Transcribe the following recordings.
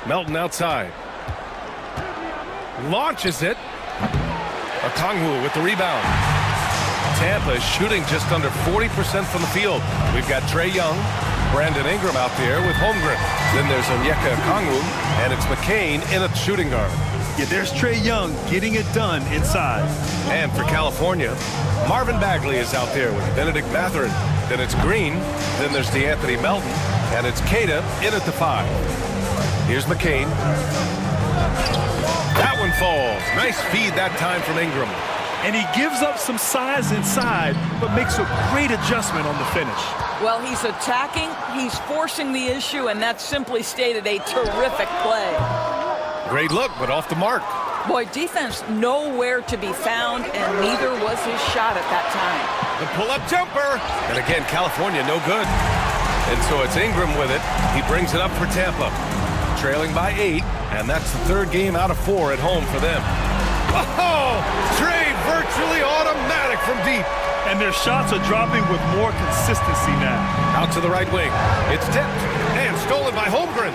Melton outside. Launches it. Okongwu with the rebound. Tampa is shooting just under 40% from the field. We've got Trae Young, Brandon Ingram out there with Holmgren. Then there's Onyeka Okongwu, and it's McCain in at shooting guard. Yeah, there's Trae Young getting it done inside. And for California, Marvin Bagley is out there with Benedict Mathurin. Then it's Green. Then there's DeAnthony Melton. And it's Keita in at the 5. Here's McCain. That one falls. Nice feed that time from Ingram. And he gives up some size inside, but makes a great adjustment on the finish. Well, he's attacking, he's forcing the issue, and that's simply stated a terrific play. Great look, but off the mark. Boy, defense nowhere to be found, and neither was his shot at that time. The pull-up jumper. And again, California, no good. And so it's Ingram with it. He brings it up for Tampa. Trailing by 8, and that's the 3rd game out of 4 at home for them. Oh, Trae virtually automatic from deep. And their shots are dropping with more consistency now. Out to the right wing. It's tipped and stolen by Holmgren.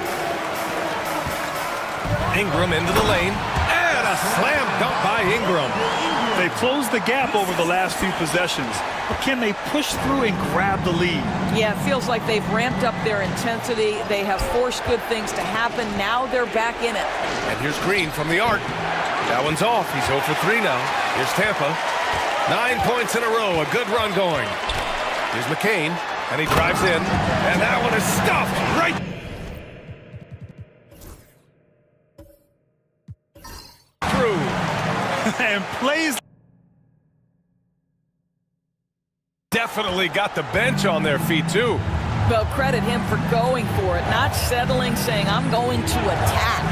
Ingram into the lane. And a slam dunk by Ingram. They've closed the gap over the last few possessions. But can they push through and grab the lead? Yeah, it feels like they've ramped up their intensity. They have forced good things to happen. Now they're back in it. And here's Green from the arc. That one's off. He's 0 for 3 now. Here's Tampa. 9 points in a row. A good run going. Here's McCain. And he drives in. And that one is stuffed right. Through. And plays. Definitely got the bench on their feet, too. Well, credit him for going for it, not settling, saying, I'm going to attack.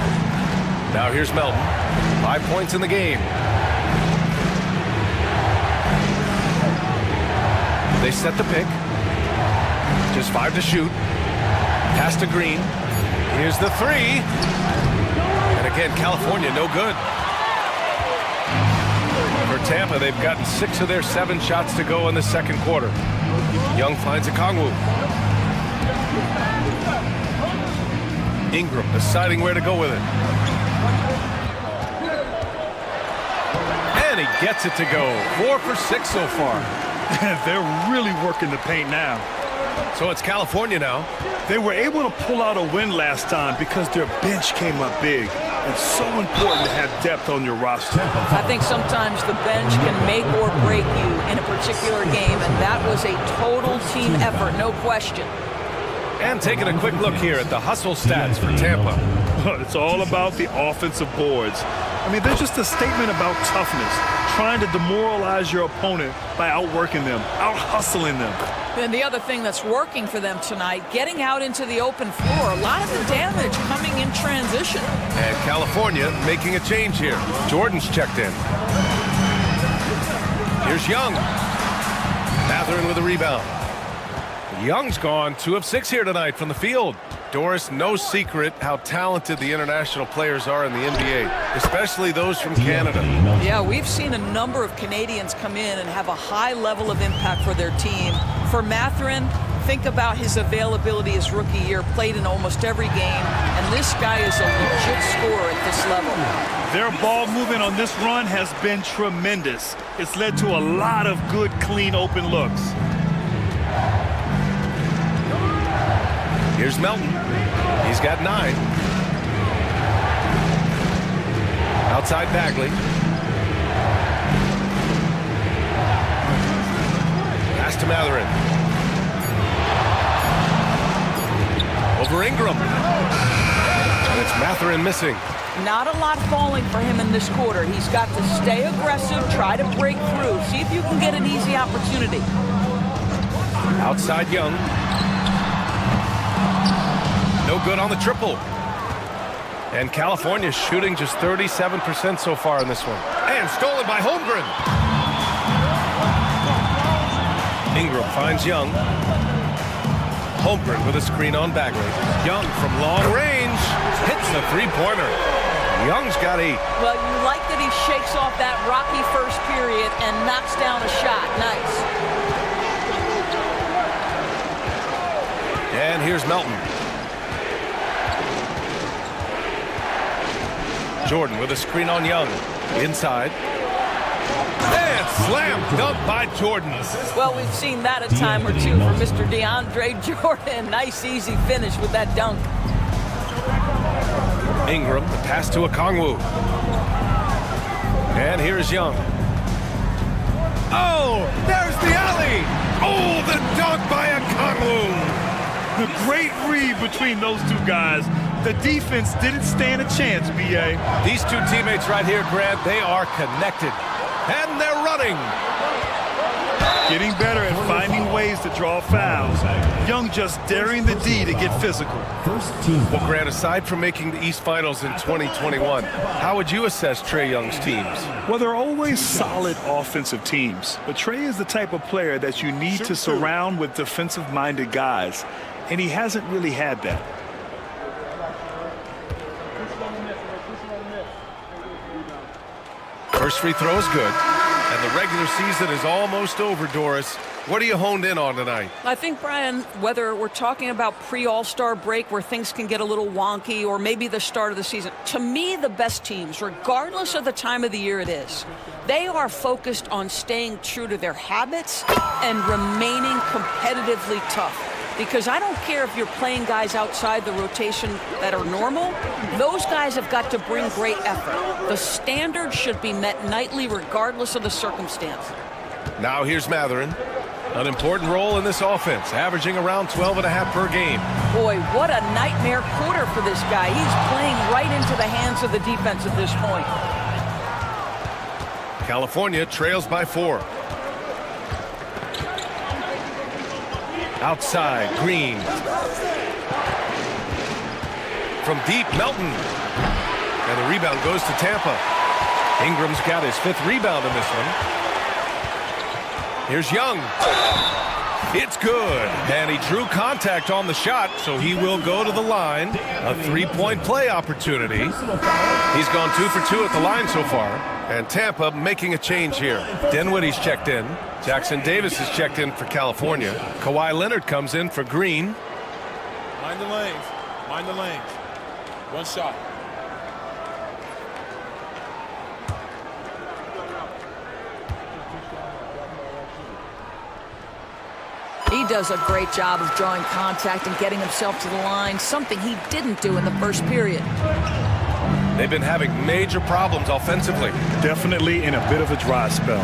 Now here's Melton. 5 points in the game. They set the pick. Just 5 to shoot. Pass to Green. Here's the 3. And again, California, no good. For Tampa, they've gotten 6 of their 7 shots to go in the 2nd quarter. Young finds Okongwu. Ingram deciding where to go with it. And he gets it to go. 4 for 6 so far. They're really working the paint now. So it's California now. They were able to pull out a win last time because their bench came up big. It's so important to have depth on your roster. I think sometimes the bench can make or break you in a particular game, and that was a total team effort, no question. And taking a quick look here at the hustle stats for Tampa. It's all about the offensive boards. I mean, they're just a statement about toughness, trying to demoralize your opponent by outworking them, out-hustling them. And the other thing that's working for them tonight, getting out into the open floor. A lot of the damage coming in transition. And California making a change here. Jordan's checked in. Here's Young. Mathurin with a rebound. Young's gone 2 of 6 here tonight from the field. Doris, no secret how talented the international players are in the NBA, especially those from Canada. Yeah, we've seen a number of Canadians come in and have a high level of impact for their team. For Mathurin, think about his availability his rookie year, played in almost every game, and this guy is a legit scorer at this level. Their ball movement on this run has been tremendous. It's led to a lot of good, clean, open looks. Here's Melton. He's got 9. Outside Bagley. Pass to Mathurin. Over Ingram. And it's Mathurin missing. Not a lot falling for him in this quarter. He's got to stay aggressive, try to break through, see if you can get an easy opportunity. Outside Young. No good on the triple. And California shooting just 37% so far in this one. And stolen by Holmgren. Ingram finds Young. Holmgren with a screen on Bagley. Young from long range hits the 3-pointer. Young's got 8. Well, you like that he shakes off that rocky first period and knocks down a shot. Nice. And here's Melton. Jordan with a screen on Young. Inside. And slam dunk by Jordan. Well, we've seen that a time or two from Mr. DeAndre Jordan. Nice, easy finish with that dunk. Ingram, the pass to Okongwu. And here's Young. Oh, there's the alley. Oh, the dunk by Okongwu. The great read between those two guys. The defense didn't stand a chance, B.A. These two teammates right here, Grant, they are connected. And they're running. Getting better at finding ways to draw fouls. Young just daring the D to get physical. Well, Grant, aside from making the East Finals in 2021, how would you assess Trae Young's teams? Well, they're always solid offensive teams. But Trae is the type of player that you need to surround with defensive-minded guys. And he hasn't really had that. First free throw is good. And the regular season is almost over, Doris. What are you honed in on tonight? I think, Brian, whether we're talking about pre-All-Star break where things can get a little wonky or maybe the start of the season, to me, the best teams, regardless of the time of the year it is, they are focused on staying true to their habits and remaining competitively tough. Because I don't care if you're playing guys outside the rotation that are normal, those guys have got to bring great effort. The standard should be met nightly regardless of the circumstance. Now here's Mathurin. An important role in this offense, averaging around 12.5 per game. Boy, what a nightmare quarter for this guy. He's playing right into the hands of the defense at this point. California trails by 4. Outside, Green. From deep, Melton. And the rebound goes to Tampa. Ingram's got his 5th rebound in this one. Here's Young. It's good. And he drew contact on the shot, so he will go to the line. A 3-point play opportunity. He's gone 2 for 2 at the line so far. And Tampa making a change here. Dinwiddie's checked in. Jackson Davis is checked in for California. Kawhi Leonard comes in for Green. Mind the lanes. Mind the lanes. One shot. He does a great job of drawing contact and getting himself to the line, something he didn't do in the first period. They've been having major problems offensively. Definitely in a bit of a dry spell.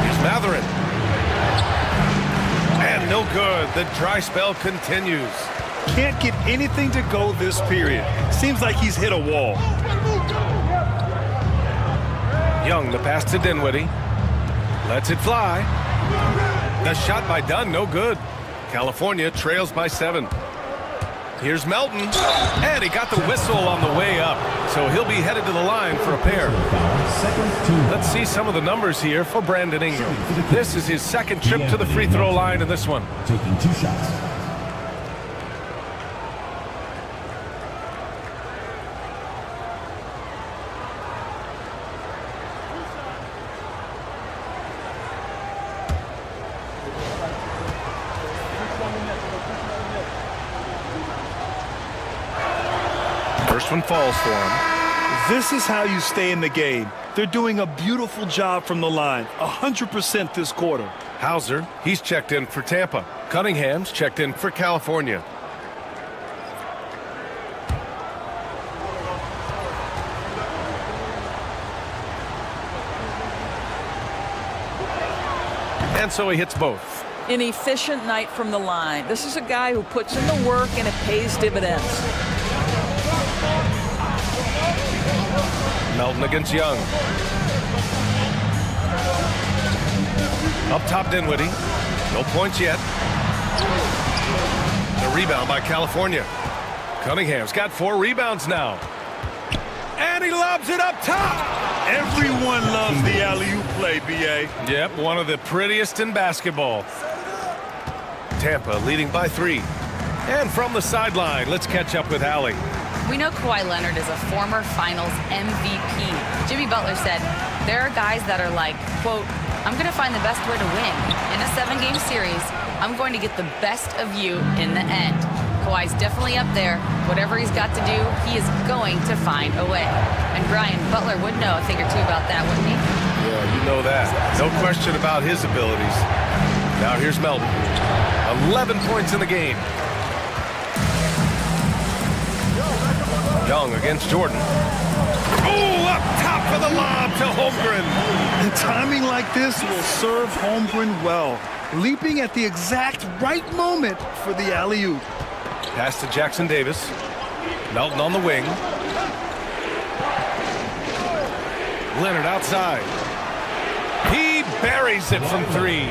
Here's Mathurin. And no good. The dry spell continues. Can't get anything to go this period. Seems like he's hit a wall. Young, the pass to Dinwiddie. Lets it fly. The shot by Dunn, no good. California trails by 7. Here's Melton, and he got the whistle on the way up, so he'll be headed to the line for a pair. Let's see some of the numbers here for Brandon Ingram. This is his 2nd trip to the free throw line in this one. Taking 2 shots. First one falls for him. This is how you stay in the game. They're doing a beautiful job from the line. 100% this quarter. Hauser, he's checked in for Tampa. Cunningham's checked in for California. And so he hits both. An efficient night from the line. This is a guy who puts in the work and it pays dividends. Melton against Young. Up top, Dinwiddie. No points yet. The rebound by California. Cunningham's got 4 rebounds now. And he lobs it up top. Everyone loves the alley-oop play, B.A. Yep, one of the prettiest in basketball. Tampa leading by 3. And from the sideline, let's catch up with Allie. We know Kawhi Leonard is a former Finals MVP. Jimmy Butler said, there are guys that are like, quote, I'm going to find the best way to win. In a 7-game series, I'm going to get the best of you in the end. Kawhi's definitely up there. Whatever he's got to do, he is going to find a way. And Brian Butler would know a thing or two about that, wouldn't he? Yeah, you know that. No question about his abilities. Now here's Melton. 11 points in the game. Young against Jordan. Oh, up top for the lob to Holmgren. And timing like this will serve Holmgren well. Leaping at the exact right moment for the alley-oop. Pass to Jackson Davis. Melton on the wing. Leonard outside. He buries it from three.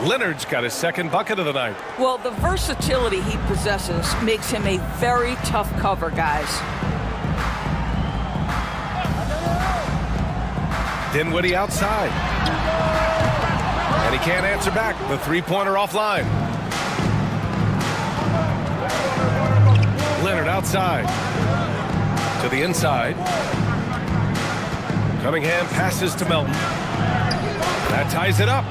Leonard's got his second bucket of the night. Well, the versatility he possesses makes him a very tough cover, guys. Dinwiddie outside. And he can't answer back. The three-pointer offline. Leonard outside. To the inside. Cunningham passes to Melton. That ties it up.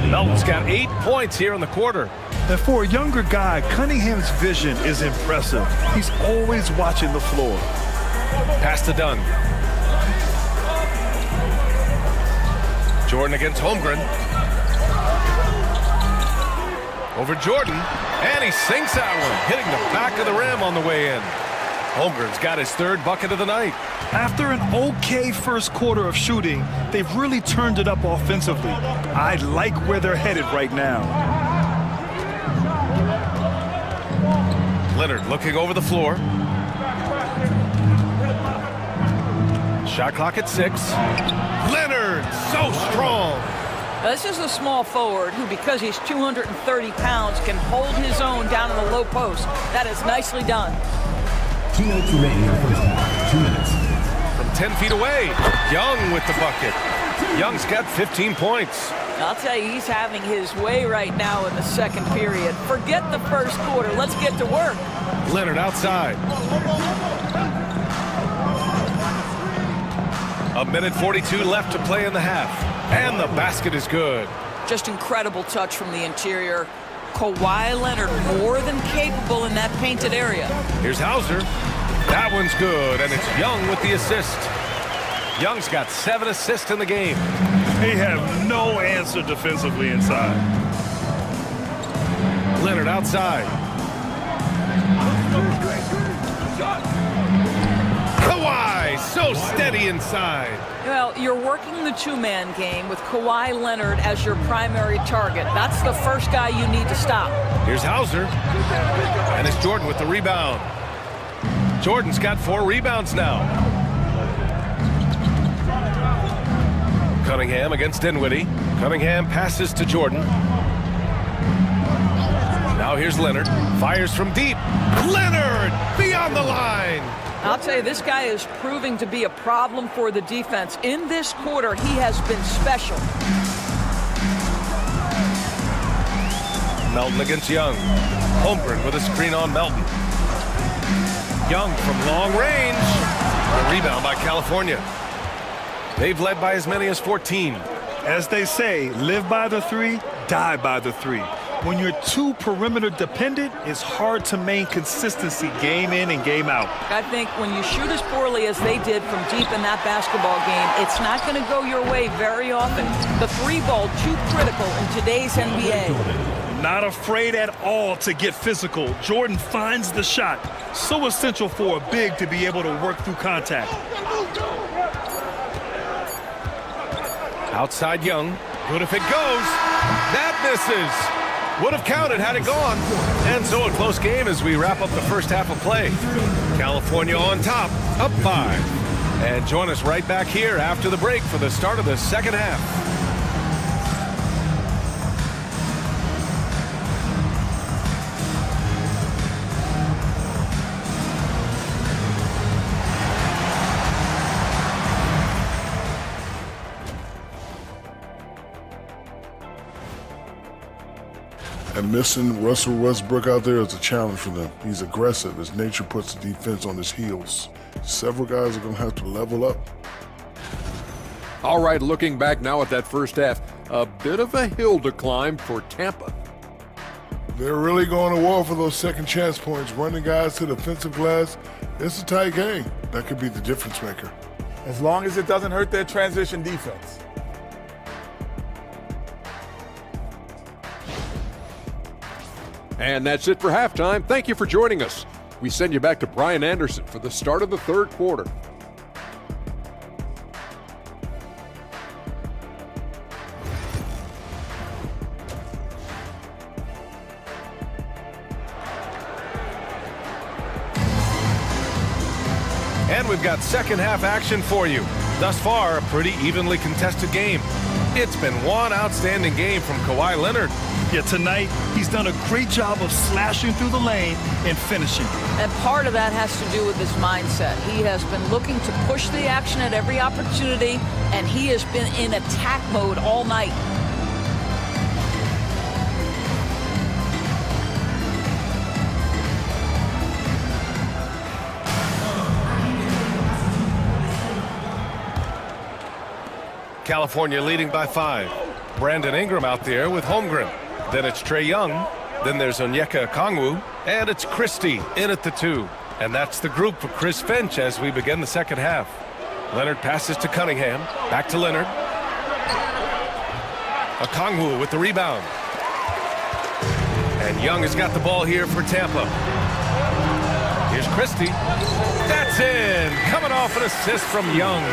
Melton's got 8 points here in the quarter. And for a younger guy, Cunningham's vision is impressive. He's always watching the floor. Pass to Dunn. Jordan against Holmgren. Over Jordan. And he sinks that one, hitting the back of the rim on the way in. Holmgren's got his third bucket of the night. After an okay first quarter of shooting, they've really turned it up offensively. I like where they're headed right now. Leonard looking over the floor. Shot clock at 6. Leonard, so strong. This is a small forward who, because he's 230 pounds, can hold his own down in the low post. That is nicely done. 2 minutes remaining in the first half. 2 minutes. From 10 feet away, Young with the bucket. Young's got 15 points. I'll tell you, he's having his way right now in the second period. Forget the first quarter. Let's get to work. Leonard outside. 1:42 left to play in the half. And the basket is good. Just incredible touch from the interior. Kawhi Leonard more than capable in that painted area. Here's Hauser. That one's good, and it's Young with the assist. Young's got 7 assists in the game. They have no answer defensively inside. Leonard outside. Kawhi, so steady inside. Well, you're working the two-man game with Kawhi Leonard as your primary target. That's the first guy you need to stop. Here's Hauser. And it's Jordan with the rebound. Jordan's got 4 rebounds now. Cunningham against Dinwiddie. Cunningham passes to Jordan. Now here's Leonard. Fires from deep. Leonard beyond the line. I'll tell you, this guy is proving to be a problem for the defense. In this quarter, he has been special. Melton against Young. Holmgren with a screen on Melton. Young from long range. A rebound by California. They've led by as many as 14. As they say, live by the 3, die by the 3. When you're too perimeter dependent, it's hard to maintain consistency game in and game out. I think when you shoot as poorly as they did from deep in that basketball game, it's not going to go your way very often. The 3 ball too critical in today's NBA. Not afraid at all to get physical. Jordan finds the shot. So essential for a big to be able to work through contact. Outside Young. Good if it goes. That misses. Would have counted had it gone. And so a close game as we wrap up the first half of play. California on top, up 5. And join us right back here after the break for the start of the second half. And missing Russell Westbrook out there is a challenge for them. He's aggressive as nature puts the defense on his heels. Several guys are going to have to level up. All right, looking back now at that first half, a bit of a hill to climb for Tampa. They're really going to war for those second chance points, running guys to the offensive glass. It's a tight game. That could be the difference maker. As long as it doesn't hurt their transition defense. And that's it for halftime. Thank you for joining us. We send you back to Brian Anderson for the start of the third quarter. And we've got second half action for you. Thus far, a pretty evenly contested game. It's been one outstanding game from Kawhi Leonard. Yeah, tonight he's done a great job of slashing through the lane and finishing. And part of that has to do with his mindset. He has been looking to push the action at every opportunity, and he has been in attack mode all night. California leading by 5. Brandon Ingram out there with Holmgren. Then it's Trae Young. Then there's Onyeka Okongwu. And it's Christie in at the 2. And that's the group for Chris Finch as we begin the second half. Leonard passes to Cunningham. Back to Leonard. Okongwu with the rebound. And Young has got the ball here for Tampa. Here's Christie. That's in. Coming off an assist from Young.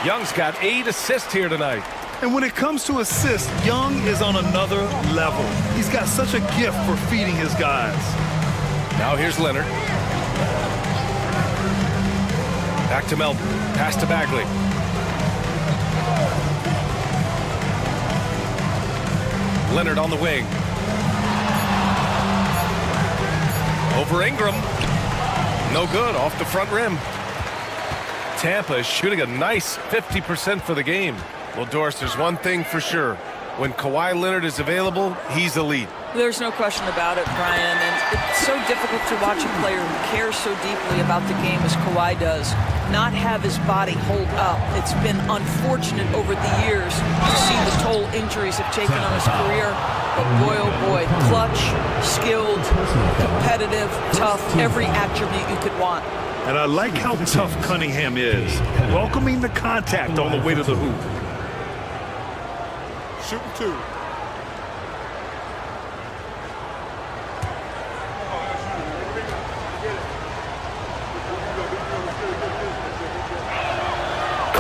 Young's got 8 assists here tonight. And when it comes to assists, Young is on another level. He's got such a gift for feeding his guys. Now here's Leonard. Back to Melton. Pass to Bagley. Leonard on the wing. Over Ingram. No good. Off the front rim. Tampa is shooting a nice 50% for the game. Well, Doris, there's one thing for sure. When Kawhi Leonard is available, he's elite. There's no question about it, Brian. And it's so difficult to watch a player who cares so deeply about the game as Kawhi does not have his body hold up. It's been unfortunate over the years to see the toll injuries have taken on his career. But boy, oh boy, clutch, skilled, competitive, tough, every attribute you could want. And I like how tough Cunningham is, welcoming the contact on the way to the hoop. Shooting 2.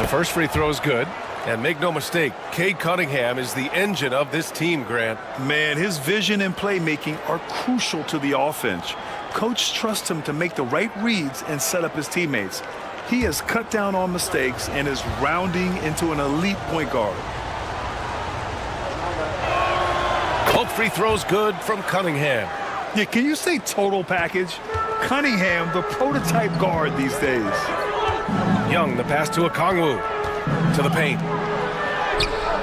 The first free throw is good. And make no mistake, Cade Cunningham is the engine of this team, Grant. Man, his vision and playmaking are crucial to the offense. Coach trusts him to make the right reads and set up his teammates. He has cut down on mistakes and is rounding into an elite point guard. Both free throws good from Cunningham. Yeah, can you say total package? Cunningham, the prototype guard these days. Young, the pass to Okongwu. To the paint.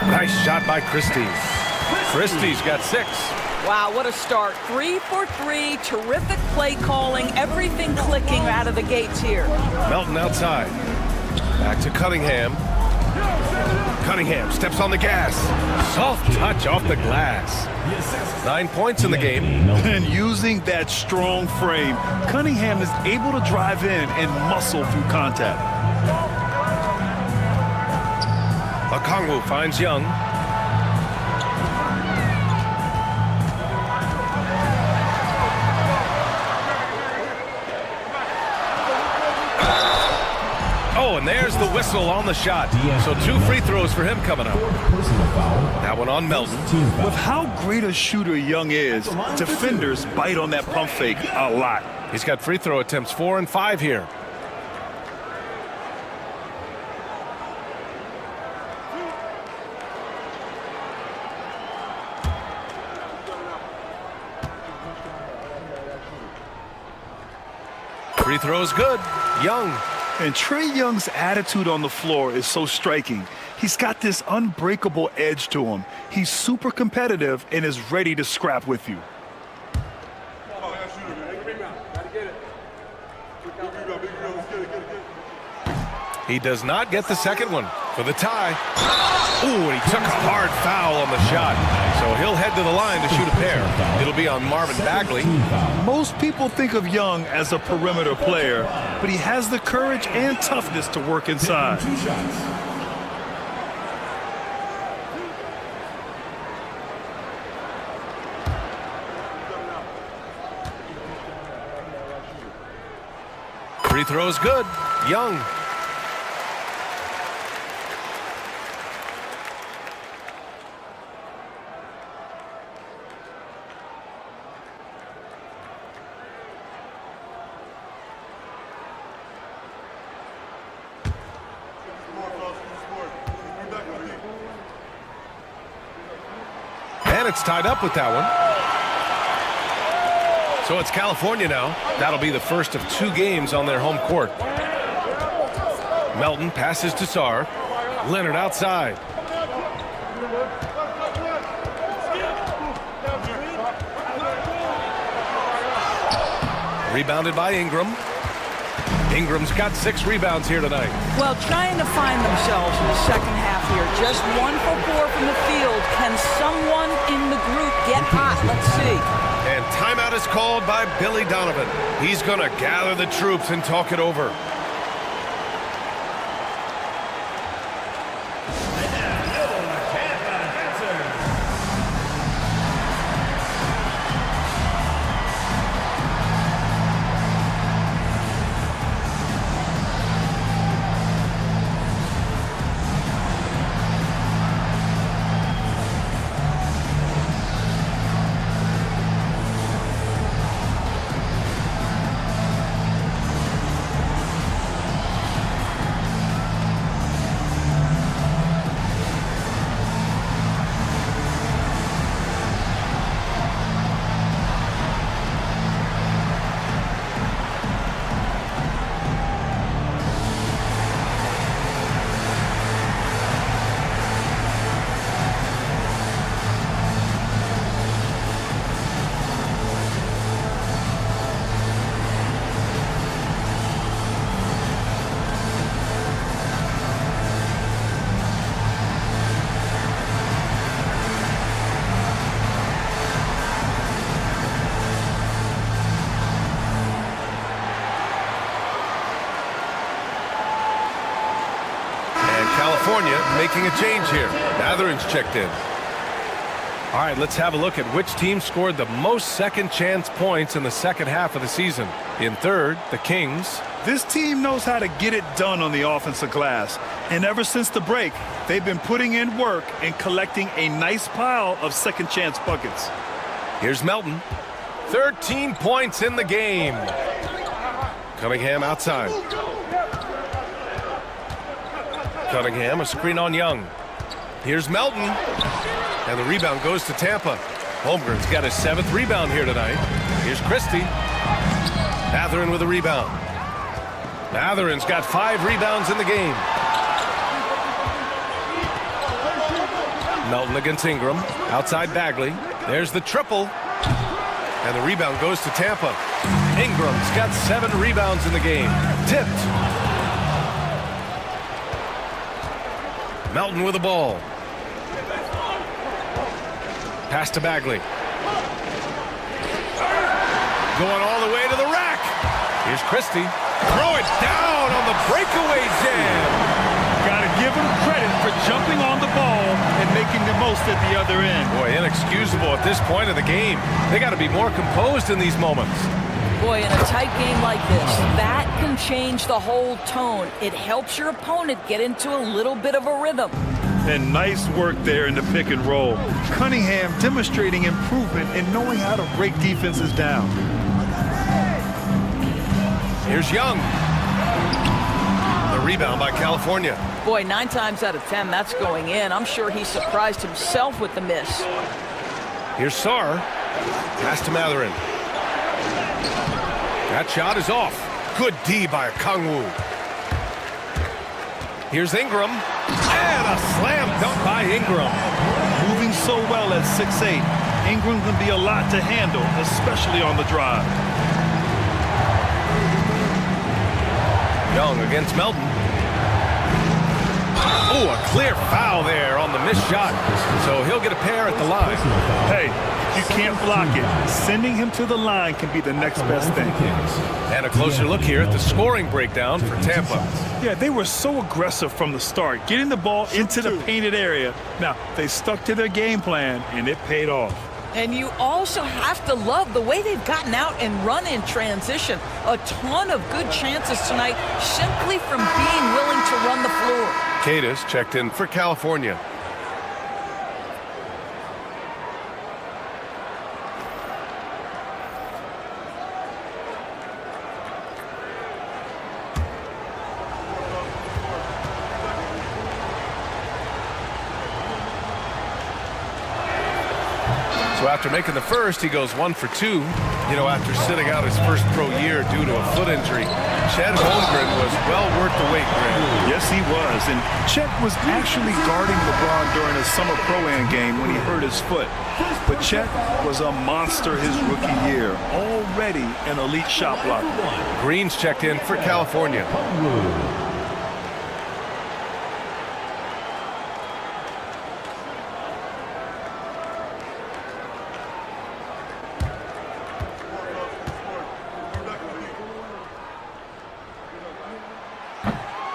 Nice shot by Christie. Christie's got 6. Wow, what a start. 3 for 3. Terrific play calling. Everything clicking out of the gates here. Melton outside. Back to Cunningham. Cunningham steps on the gas. Soft touch off the glass. 9 points in the game. And using that strong frame, Cunningham is able to drive in and muscle through contact. Okongwu finds Young. Oh, and there's the whistle on the shot. So 2 free throws for him coming up. That one on Melton. With how great a shooter Young is, defenders bite on that pump fake a lot. He's got free throw attempts 4 and 5 here. Free throws good. Young. And Trae Young's attitude on the floor is so striking. He's got this unbreakable edge to him. He's super competitive and is ready to scrap with you. He does not get the second one. for the tie. Ooh, and he took a hard foul on the shot. So he'll head to the line to shoot a pair. It'll be on Marvin Bagley. Most people think of Young as a perimeter player, but he has the courage and toughness to work inside. 2 shots. Free throw is good. Young. And it's tied up with that one. So it's California now. That'll be the first of 2 games on their home court. Melton passes to Sarr. Leonard outside. Rebounded by Ingram. Ingram's got 6 rebounds here tonight. Well, trying to find themselves in the second half here. Just 1 for 4 from the field. Can someone in the group get hot? Let's see. And timeout is called by Billy Donovan. He's going to gather the troops and talk it over. California making a change here. Mathurin's checked in. All right, let's have a look at which team scored the most second chance points in the second half of the season. In third, the Kings. This team knows how to get it done on the offensive glass. And ever since the break, they've been putting in work and collecting a nice pile of second chance buckets. Here's Melton. 13 points in the game. Cunningham outside. Cunningham, a screen on Young. Here's Melton. And the rebound goes to Tampa. Holmgren's got his 7th rebound here tonight. Here's Christie. Mathurin with a rebound. Mathurin's got 5 rebounds in the game. Melton against Ingram. Outside Bagley. There's the triple. And the rebound goes to Tampa. Ingram's got 7 rebounds in the game. Tipped. Melton with the ball. Pass to Bagley. Going all the way to the rack. Here's Christie. Throw it down on the breakaway jam. Got to give him credit for jumping on the ball and making the most at the other end. Boy, inexcusable at this point of the game. They got to be more composed in these moments. Boy, in a tight game like this, that can change the whole tone. It helps your opponent get into a little bit of a rhythm. And nice work there in the pick and roll. Cunningham demonstrating improvement in knowing how to break defenses down. Here's Young. The rebound by California. Boy, 9 times out of 10, that's going in. I'm sure he surprised himself with the miss. Here's Sarr. Pass to Mathurin. That shot is off. Good D by Kangwoo. Here's Ingram. And a slam dunk by Ingram. Moving so well at 6'8", Ingram can be a lot to handle, especially on the drive. Young against Melton. Oh, a clear foul there on the missed shot. So he'll get a pair at the line. Hey, you can't block it. Sending him to the line can be the next best thing. And a closer look here at the scoring breakdown for Tampa. Yeah, they were so aggressive from the start, getting the ball into the painted area. Now, they stuck to their game plan, and it paid off. And you also have to love the way they've gotten out and run in transition. A ton of good chances tonight simply from being willing to run the floor. Cadis checked in for California. So after making the first, he goes 1 for 2. You know, after sitting out his first pro year due to a foot injury, Chet Holmgren was well worth the wait, Grant. Yes, he was. And Chet was actually guarding LeBron during his summer Pro-Am game when he hurt his foot. But Chet was a monster his rookie year, already an elite shot blocker. Green's checked in for California.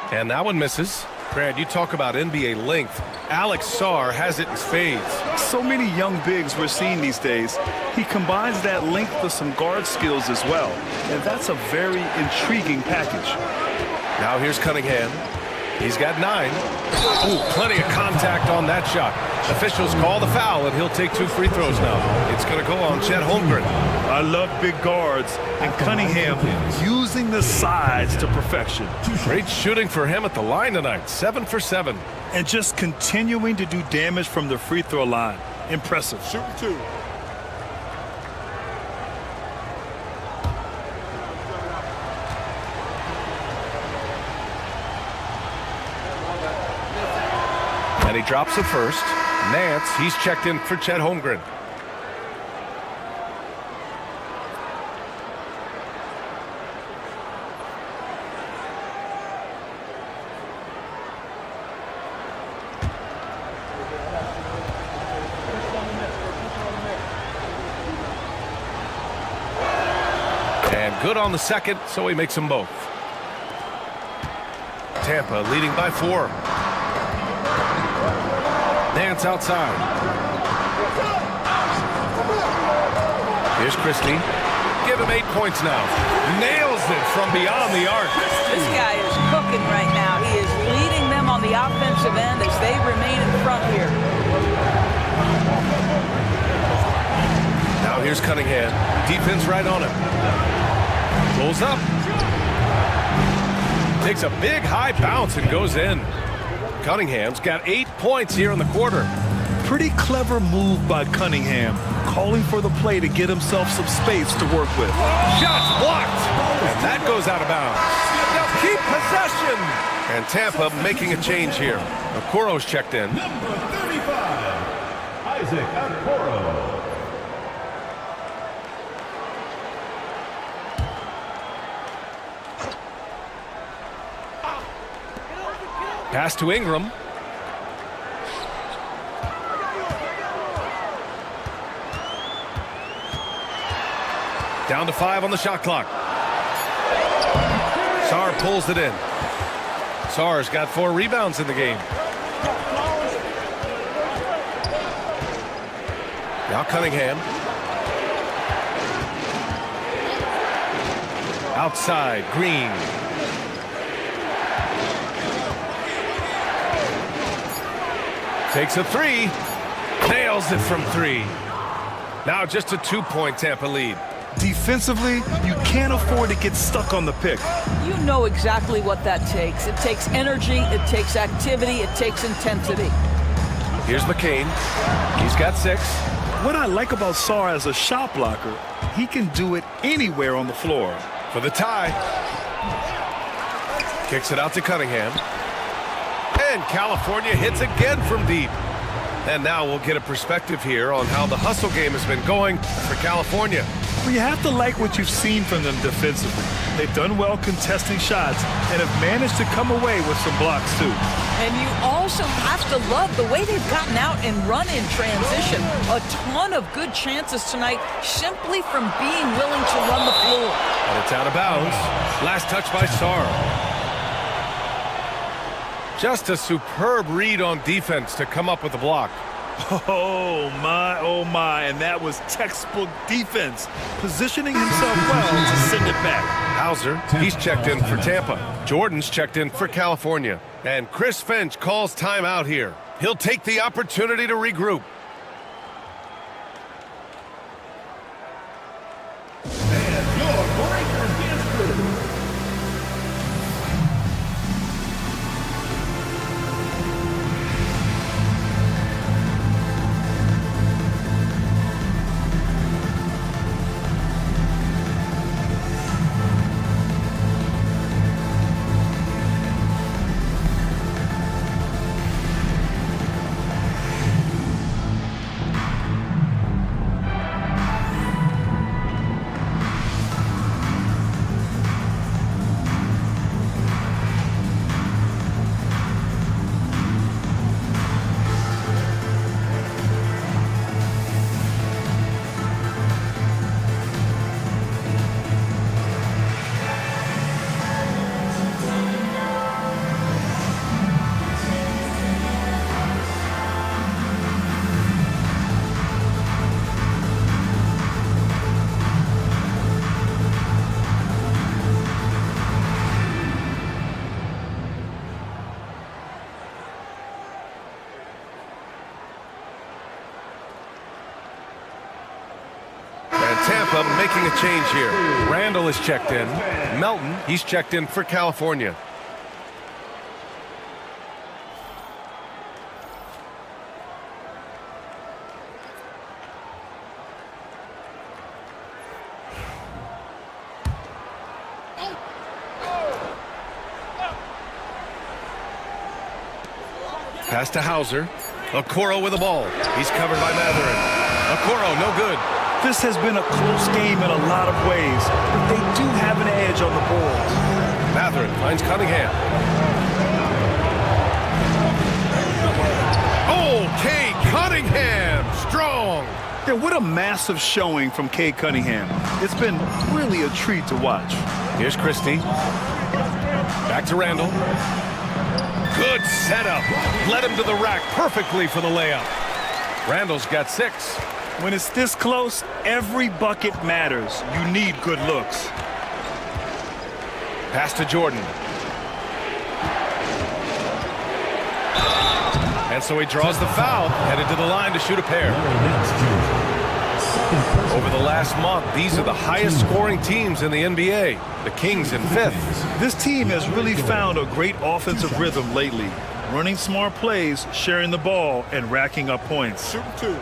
And that one misses. Brad, you talk about NBA length. Alex Sarr has it in spades. So many young bigs we're seeing these days. He combines that length with some guard skills as well. And that's a very intriguing package. Now here's Cunningham. He's got 9. Ooh, plenty of contact on that shot. Officials call the foul, and he'll take 2 free throws now. It's going to go on Chet Holmgren. I love big guards, and Cunningham using the sides to perfection. Great shooting for him at the line tonight, 7 for 7. And just continuing to do damage from the free throw line. Impressive. Shooting 2. And he drops the first. Nance, he's checked in for Chet Holmgren. And good on the second, so he makes them both. Tampa leading by 4. Nance outside. Here's Christie. Give him 8 points now. Nails it from beyond the arc. This guy is cooking right now. He is leading them on the offensive end as they remain in front here. Now here's Cunningham. Defense right on him. Pulls up. Takes a big high bounce and goes in. Cunningham's got 8 points here in the quarter. Pretty clever move by Cunningham, calling for the play to get himself some space to work with. Shots blocked, and that goes out of bounds. They'll keep possession. And Tampa making a change here. Okoro's checked in. Number 35, Isaac Okoro. Pass to Ingram. Down to 5 on the shot clock. Sarr pulls it in. Sarr's got 4 rebounds in the game. Now Cunningham. Outside, Green. Takes a 3. Nails it from 3. Now just a 2-point Tampa lead. Defensively, you can't afford to get stuck on the pick. You know exactly what that takes. It takes energy, it takes activity, it takes intensity. Here's McCain. He's got 6. What I like about Sarr as a shot blocker, he can do it anywhere on the floor. For the tie. Kicks it out to Cunningham. And California hits again from deep. And now we'll get a perspective here on how the hustle game has been going for California. Well, you have to like what you've seen from them defensively. They've done well contesting shots and have managed to come away with some blocks, too. And you also have to love the way they've gotten out and run in transition. A ton of good chances tonight simply from being willing to run the floor. And it's out of bounds. Last touch by Sarr. Just a superb read on defense to come up with the block. Oh, my, and that was textbook defense, positioning himself well to send it back. Hauser, he's checked in for Tampa. Jordan's checked in for California. And Chris Finch calls timeout here. He'll take the opportunity to regroup. And your breaker is through. Tampa making a change here. Randall is checked in. Melton, he's checked in for California. Pass to Hauser. Okoro with the ball. He's covered by Mathurin. Okoro, no good. This has been a close game in a lot of ways, but they do have an edge on the boards. Mathurin finds Cunningham. Oh, Cade Cunningham, strong. Yeah, what a massive showing from Cade Cunningham. It's been really a treat to watch. Here's Christie. Back to Randall. Good setup. Led him to the rack perfectly for the layup. Randall's got 6. When it's this close, every bucket matters. You need good looks. Pass to Jordan. And so he draws the foul, headed to the line to shoot a pair. Over the last month, these are the highest scoring teams in the NBA. The Kings in 5th. This team has really found a great offensive rhythm lately. Running smart plays, sharing the ball, and racking up points. Shooting 2.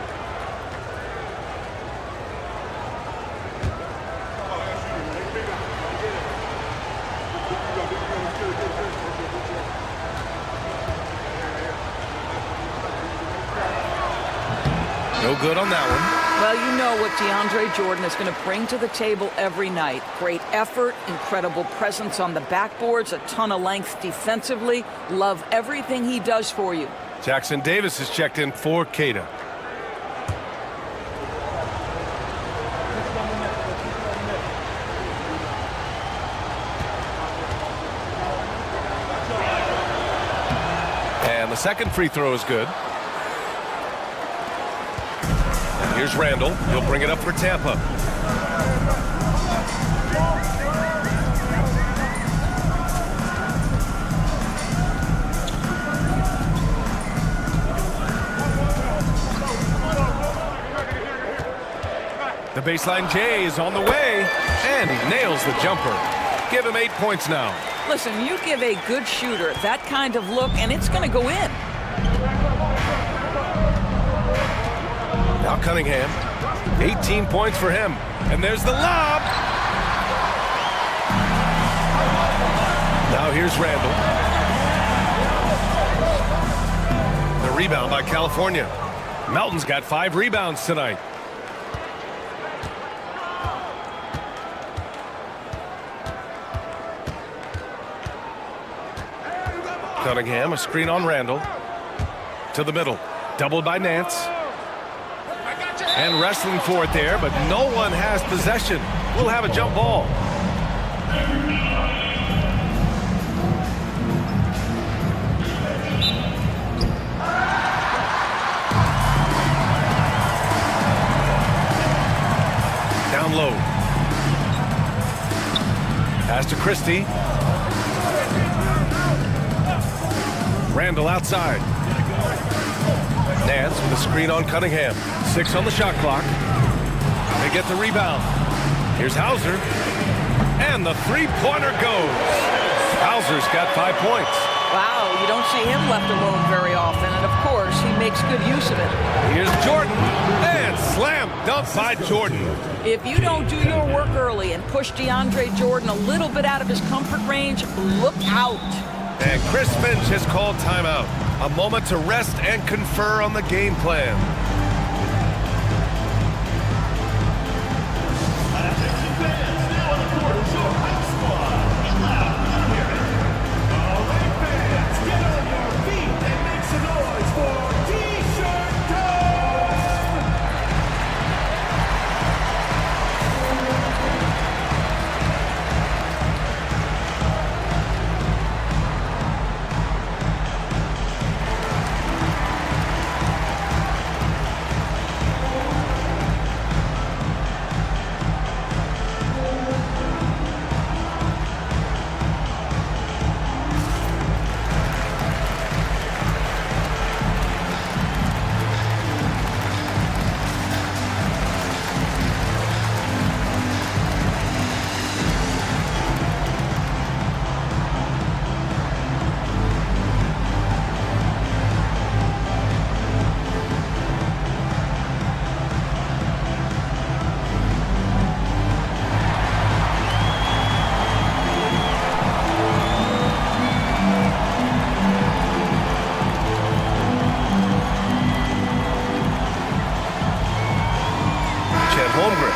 No good on that one. Well, you know what DeAndre Jordan is going to bring to the table every night. Great effort, incredible presence on the backboards, a ton of length defensively. Love everything he does for you. Jackson Davis is checked in for Keita. And the second free throw is good. Here's Randall. He'll bring it up for Tampa. The baseline J is on the way, and he nails the jumper. Give him 8 points now. Listen, you give a good shooter that kind of look, and it's going to go in. Now Cunningham, 18 points for him. And there's the lob. Now here's Randall. The rebound by California. Melton's got 5 rebounds tonight. Cunningham, a screen on Randall. To the middle. Doubled by Nance. And wrestling for it there, but no one has possession. We'll have a jump ball. Down low. Pass to Christie. Randall outside. Nance with a screen on Cunningham. 6 on the shot clock. They get the rebound. Here's Hauser. And the three-pointer goes. Hauser's got 5 points. Wow, you don't see him left alone very often, and of course, he makes good use of it. Here's Jordan. And slam dunk by Jordan. If you don't do your work early and push DeAndre Jordan a little bit out of his comfort range, look out. And Chris Finch has called timeout. A moment to rest and confer on the game plan.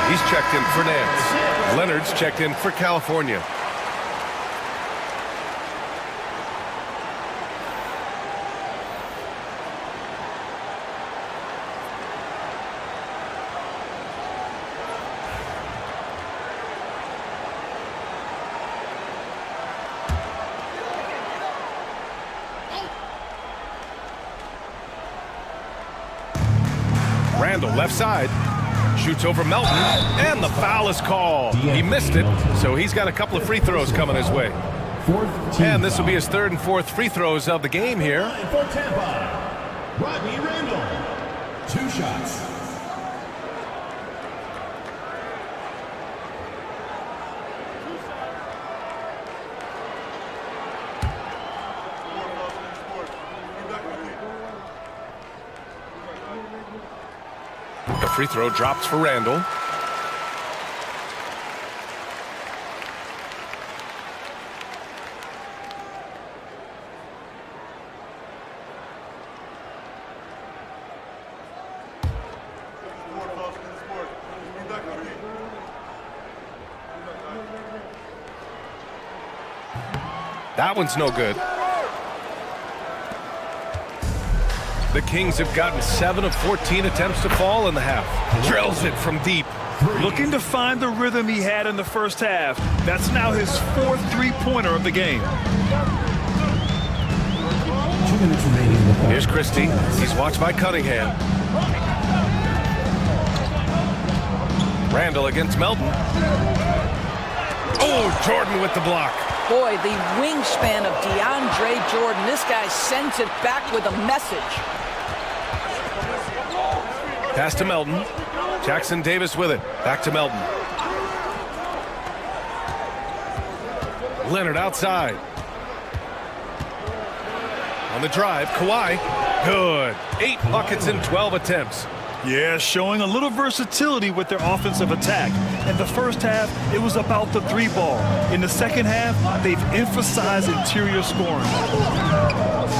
He's checked in for Nance. Leonard's checked in for California. Randall left side. Shoots over Melton, and the foul is called. He missed it, so he's got a couple of free throws coming his way. And this will be his third and fourth free throws of the game here. For Tampa, Rodney Randall. 2 shots. The free throw drops for Randall. That one's no good. The Kings have gotten 7 of 14 attempts to fall in the half. Drills it from deep. Looking to find the rhythm he had in the first half. That's now his 4th three-pointer of the game. 2 minutes remaining in the quarter. Here's Christie. He's watched by Cunningham. Randall against Melton. Oh, Jordan with the block. Boy, the wingspan of DeAndre Jordan. This guy sends it back with a message. Pass to Melton. Jackson Davis with it. Back to Melton. Leonard outside. On the drive, Kawhi. Good. 8 buckets in 12 attempts. Yeah, showing a little versatility with their offensive attack. In the first half, it was about the 3-ball. In the second half, they've emphasized interior scoring.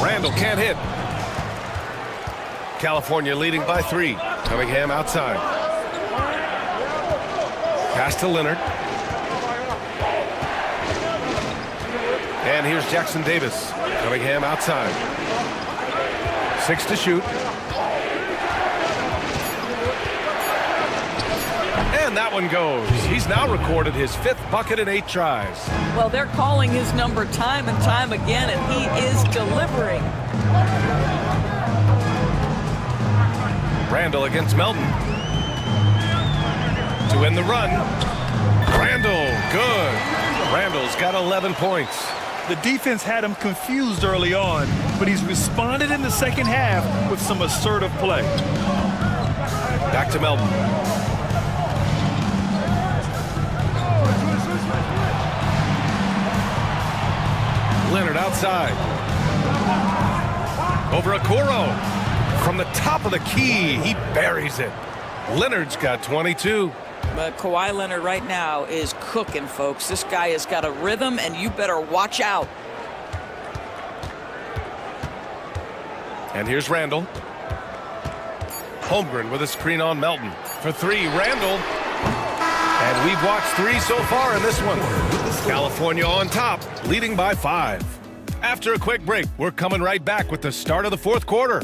Randall can't hit. California leading by 3. Cunningham outside. Pass to Leonard. And here's Jackson Davis. Cunningham outside. 6 to shoot. And that one goes. He's now recorded his 5th bucket in 8 tries. Well, they're calling his number time and time again, and he is delivering. Randall against Melton. To win the run. Randall, good. Randall's got 11 points. The defense had him confused early on, but he's responded in the second half with some assertive play. Back to Melton. Leonard outside. Over Okoro. From the top of the key, he buries it. Leonard's got 22. But Kawhi Leonard right now is cooking, folks. This guy has got a rhythm, and you better watch out. And here's Randall. Holmgren with a screen on Melton. For 3, Randall. And we've watched 3 so far in this one. California on top, leading by 5. After a quick break, we're coming right back with the start of the 4th quarter.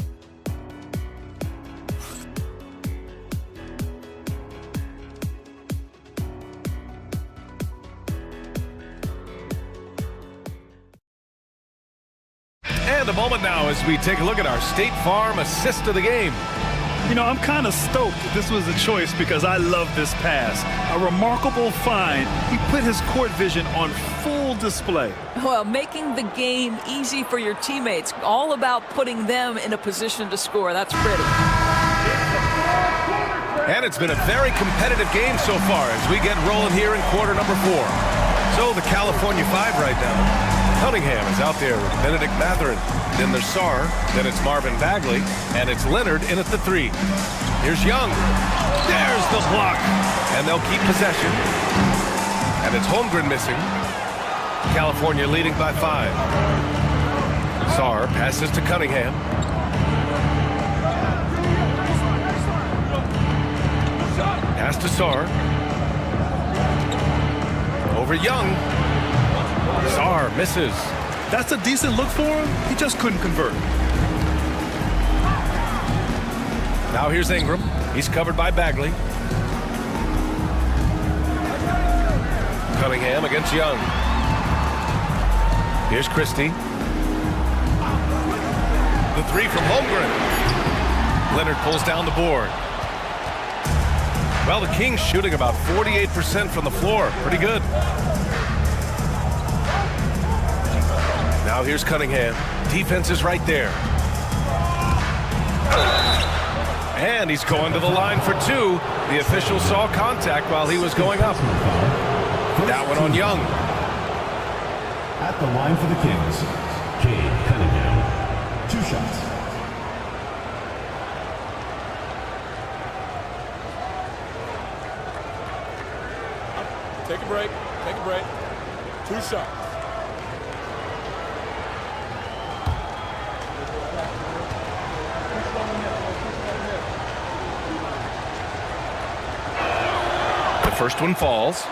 And a moment now as we take a look at our State Farm assist of the game. You know, I'm kind of stoked that this was a choice because I love this pass. A remarkable find. He put his court vision on full display. Well, making the game easy for your teammates. All about putting them in a position to score. That's pretty. And it's been a very competitive game so far as we get rolling here in quarter number 4. So the California 5 right now. Cunningham is out there with Benedict Mathurin. Then there's Sarr. Then it's Marvin Bagley. And it's Leonard in at the 3. Here's Young. There's the block. And they'll keep possession. And it's Holmgren missing. California leading by 5. Sarr passes to Cunningham. Pass to Sarr. Over Young. Sarr misses. That's a decent look for him. He just couldn't convert. Now here's Ingram. He's covered by Bagley. Cunningham against Young. Here's Christie. The 3 from Holmgren. Leonard pulls down the board. Well, the Kings shooting about 48% from the floor. Pretty good. Now here's Cunningham. Defense is right there. And he's going to the line for 2. The official saw contact while he was going up. That one on Young. At the line for the Kings, Cade Cunningham. 2 shots. Take a break. Take a break. 2 shots. The first one falls.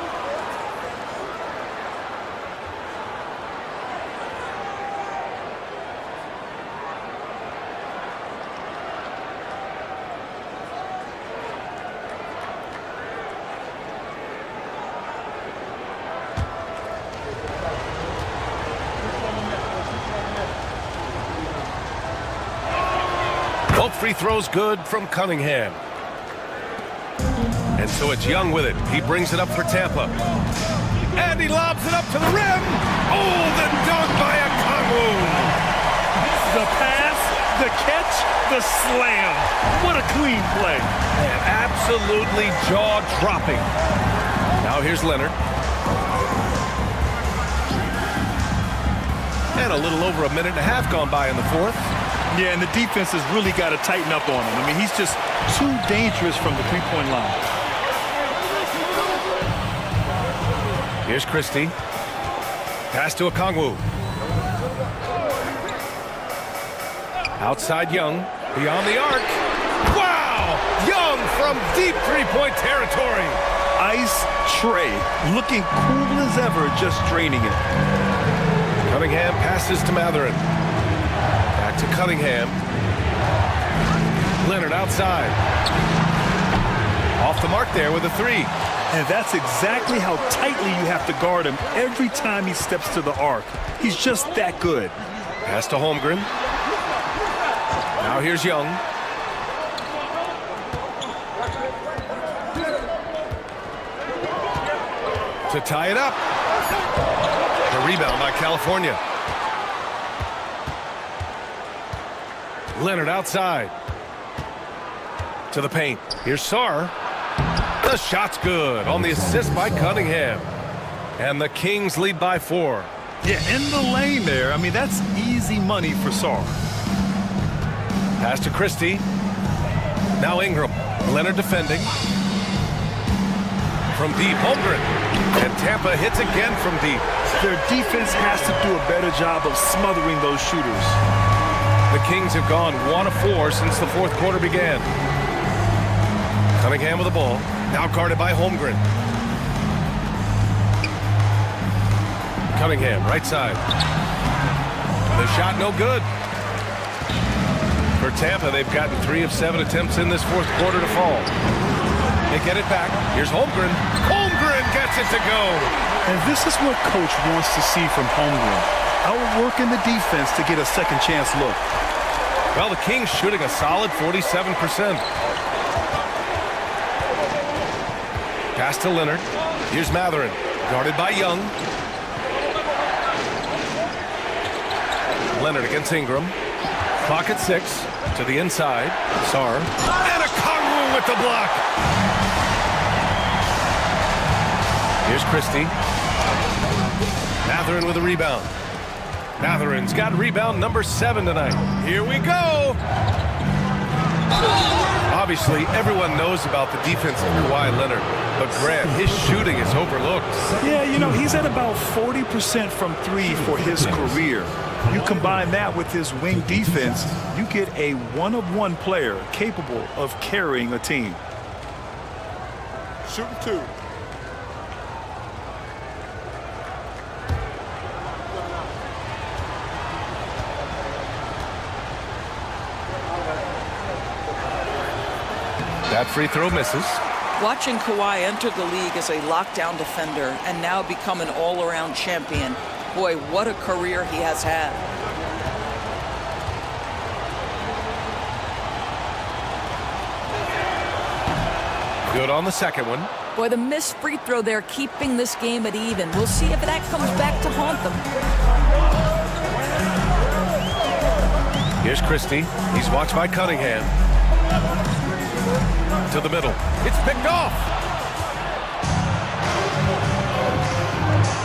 Both free throws good from Cunningham. And so it's Young with it. He brings it up for Tampa. And he lobs it up to the rim. Oh, the dunk by Okongwu. The pass, the catch, the slam. What a clean play. And absolutely jaw-dropping. Now here's Leonard. And a little over a minute and a half gone by in the 4th. Yeah, and the defense has really got to tighten up on him. I mean, he's just too dangerous from the three-point line. Here's Christie. Pass to Okongwu. Outside Young. Beyond the arc. Wow! Young from deep three-point territory. Ice tray. Looking cool as ever, just draining it. Cunningham passes to Matherin. Back to Cunningham. Leonard outside. Off the mark there with a 3. And that's exactly how tightly you have to guard him every time he steps to the arc. He's just that good. Pass to Holmgren. Now here's Young. To tie it up. The rebound by California. Leonard outside. To the paint. Here's Sarr. The shot's good on the assist by Cunningham. And the Kings lead by 4. Yeah, in the lane there. I mean, that's easy money for Sarr. Pass to Christie. Now Ingram. Leonard defending. From deep, Holmgren. And Tampa hits again from deep. Their defense has to do a better job of smothering those shooters. The Kings have gone 1 of 4 since the fourth quarter began. Cunningham with the ball. Now guarded by Holmgren. Cunningham, right side. The shot no good. For Tampa, they've gotten 3 of 7 attempts in this fourth quarter to fall. They get it back. Here's Holmgren. Holmgren gets it to go. And this is what Coach wants to see from Holmgren. Outworking the defense to get a second chance look. Well, the Kings shooting a solid 47%. Pass to Leonard. Here's Matherin. Guarded by Young. Leonard against Ingram. Clock at 6. To the inside. Sarr. And a Conru with the block. Here's Christie. Matherin with a rebound. Matherin's got rebound number 7 tonight. Here we go. Obviously, everyone knows about the defense of Kawhi Leonard, but Grant, his shooting is overlooked. Yeah, you know, he's at about 40% from 3 for his career. You combine that with his wing defense, you get a one-of-one player capable of carrying a team. Shooting 2. That free throw misses. Watching Kawhi enter the league as a lockdown defender and now become an all-around champion, boy, what a career he has had. Good on the second one. Boy, the missed free throw there keeping this game at even. We'll see if that comes back to haunt them. Here's Christie. He's watched by Cunningham. To the middle. It's picked off.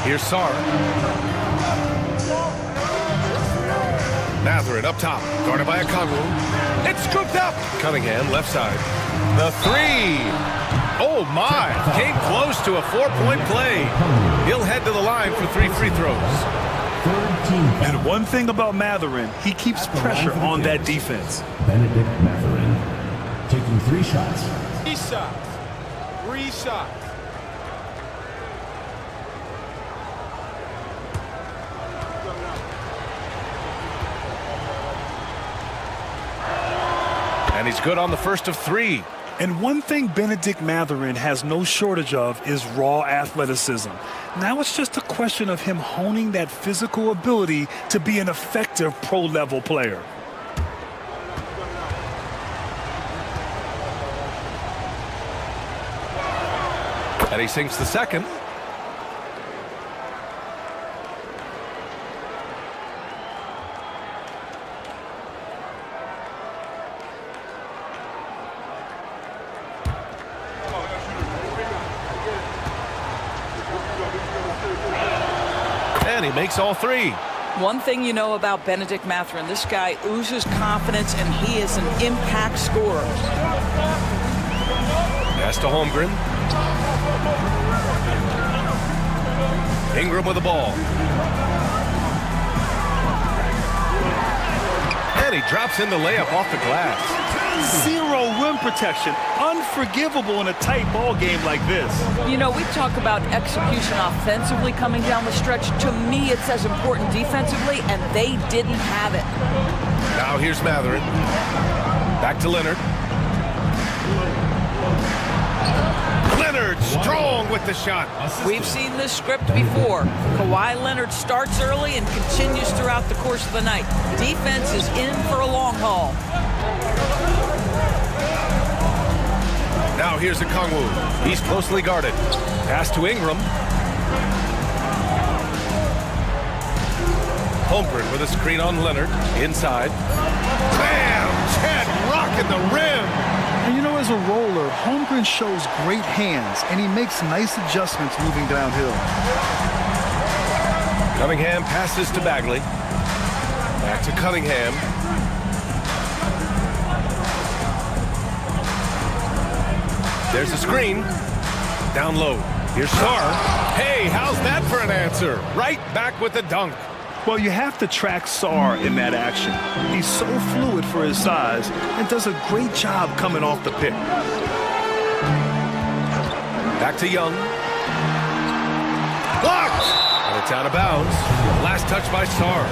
Here's Sarr. Matherin up top. Guarded by Conru. It's scooped up. Cunningham left side. The 3. Oh, my. Came close to a 4-point play. He'll head to the line for 3 free throws. And one thing about Matherin, he keeps pressure on that defense. Benedict Matherin taking 3 shots. 3 shots. 3 shots. And he's good on the first of 3. And one thing Benedict Matherin has no shortage of is raw athleticism. Now it's just a question of him honing that physical ability to be an effective pro-level player. And he sinks the second. And he makes all 3. One thing you know about Benedict Matherin, this guy oozes confidence and he is an impact scorer. Pass to Holmgren. Ingram with the ball. And he drops in the layup off the glass. Zero rim protection. Unforgivable in a tight ball game like this. You know, we talk about execution offensively coming down the stretch. To me, it's as important defensively, and they didn't have it. Now here's Matherin. Back to Leonard. Leonard strong with the shot. We've seen this script before. Kawhi Leonard starts early and continues throughout the course of the night. Defense is in for a long haul. Now here's Okongwu. He's closely guarded. Pass to Ingram. Holmgren with a screen on Leonard. Inside. Bam! Chad rocking the rim. And you know, as a roller, Holmgren shows great hands, and he makes nice adjustments moving downhill. Cunningham passes to Bagley. Back to Cunningham. There's a screen. Down low. Here's Sarr. Hey, how's that for an answer? Right back with the dunk. Well, you have to track Sarr in that action. He's so fluid for his size and does a great job coming off the pick. Back to Young. Blocked! And it's out of bounds. Last touch by Sarr.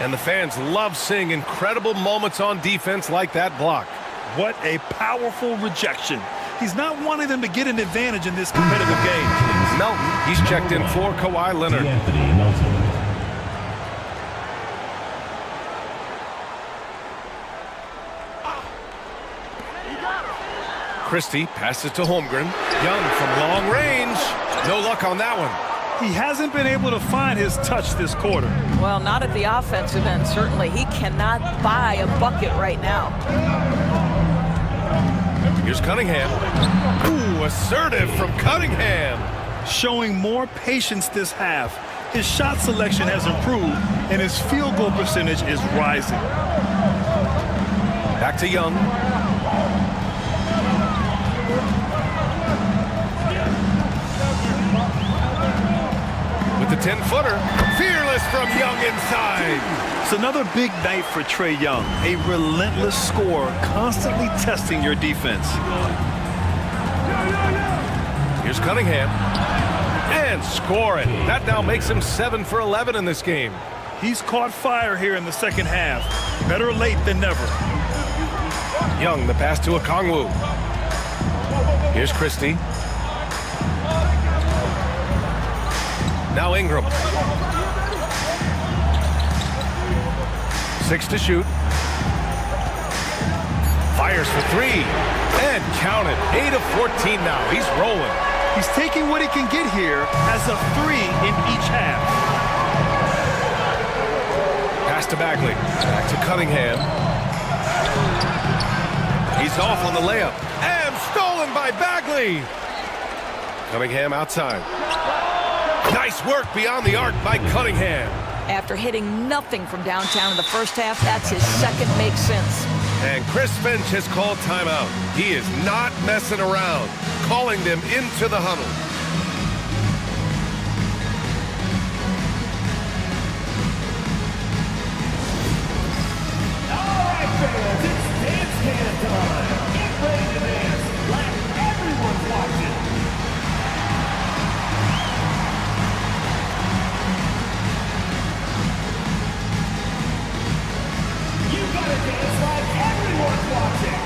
And the fans love seeing incredible moments on defense like that block. What a powerful rejection. He's not wanting them to get an advantage in this competitive game. Melton, he's checked in for Kawhi Leonard. Christie passes to Holmgren. Young from long range. No luck on that one. He hasn't been able to find his touch this quarter. Well, not at the offensive end, certainly. He cannot buy a bucket right now. Here's Cunningham. Ooh, assertive from Cunningham. Showing more patience this half. His shot selection has improved, and his field goal percentage is rising. Back to Young. With the 10-footer. Fearless from Young inside. It's another big night for Trae Young. A relentless scorer, constantly testing your defense. Here's Cunningham. And score it. That now makes him 7 for 11 in this game. He's caught fire here in the second half. Better late than never. Young, the pass to Okongwu. Here's Christie. Now Ingram. 6 to shoot. Fires for 3. And count it. 8 of 14 now. He's rolling. He's taking what he can get here as a 3 in each half. Pass to Bagley. Back to Cunningham. He's off on the layup. And stolen by Bagley. Cunningham outside. Nice work beyond the arc by Cunningham. After hitting nothing from downtown in the first half, that's his second make since. And Chris Finch has called timeout. He is not messing around, calling them into the huddle. All right, fans, it's dance can time. Get ready to dance like everyone's watching. You gotta dance like everyone's watching.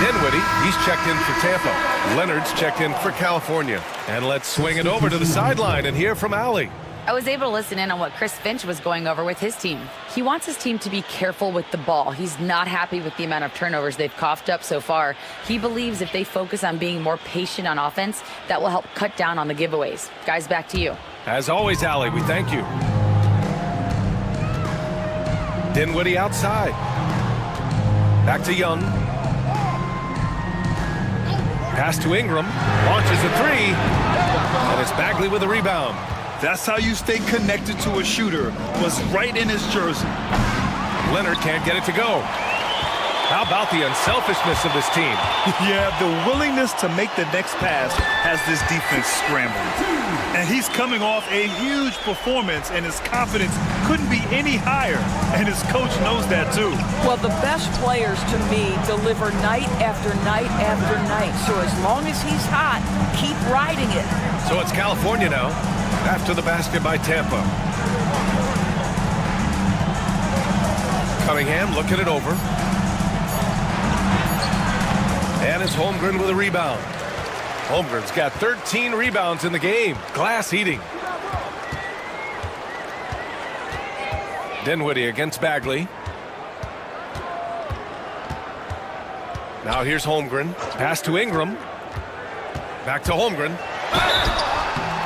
Dinwiddie, he's checked in for Tampa. Leonard's checked in for California. And let's swing it over to the sideline and hear from Allie. I was able to listen in on what Chris Finch was going over with his team. He wants his team to be careful with the ball. He's not happy with the amount of turnovers they've coughed up so far. He believes if they focus on being more patient on offense, that will help cut down on the giveaways. Guys, back to you. As always, Allie, we thank you. Dinwiddie outside. Back to Young. Pass to Ingram. Launches a three. And it's Bagley with a rebound. That's how you stay connected to a shooter. Was right in his jersey. Leonard can't get it to go. How about the unselfishness of this team? Yeah, the willingness to make the next pass has this defense scrambling. And he's coming off a huge performance, and his confidence couldn't be any higher. And his coach knows that, too. Well, the best players, to me, deliver night after night after night. So as long as he's hot, keep riding it. So it's California now, after the basket by Tampa. Cunningham looking it over. And it's Holmgren with a rebound. Holmgren's got 13 rebounds in the game. Glass eating. Dinwiddie against Bagley. Now here's Holmgren. Pass to Ingram. Back to Holmgren.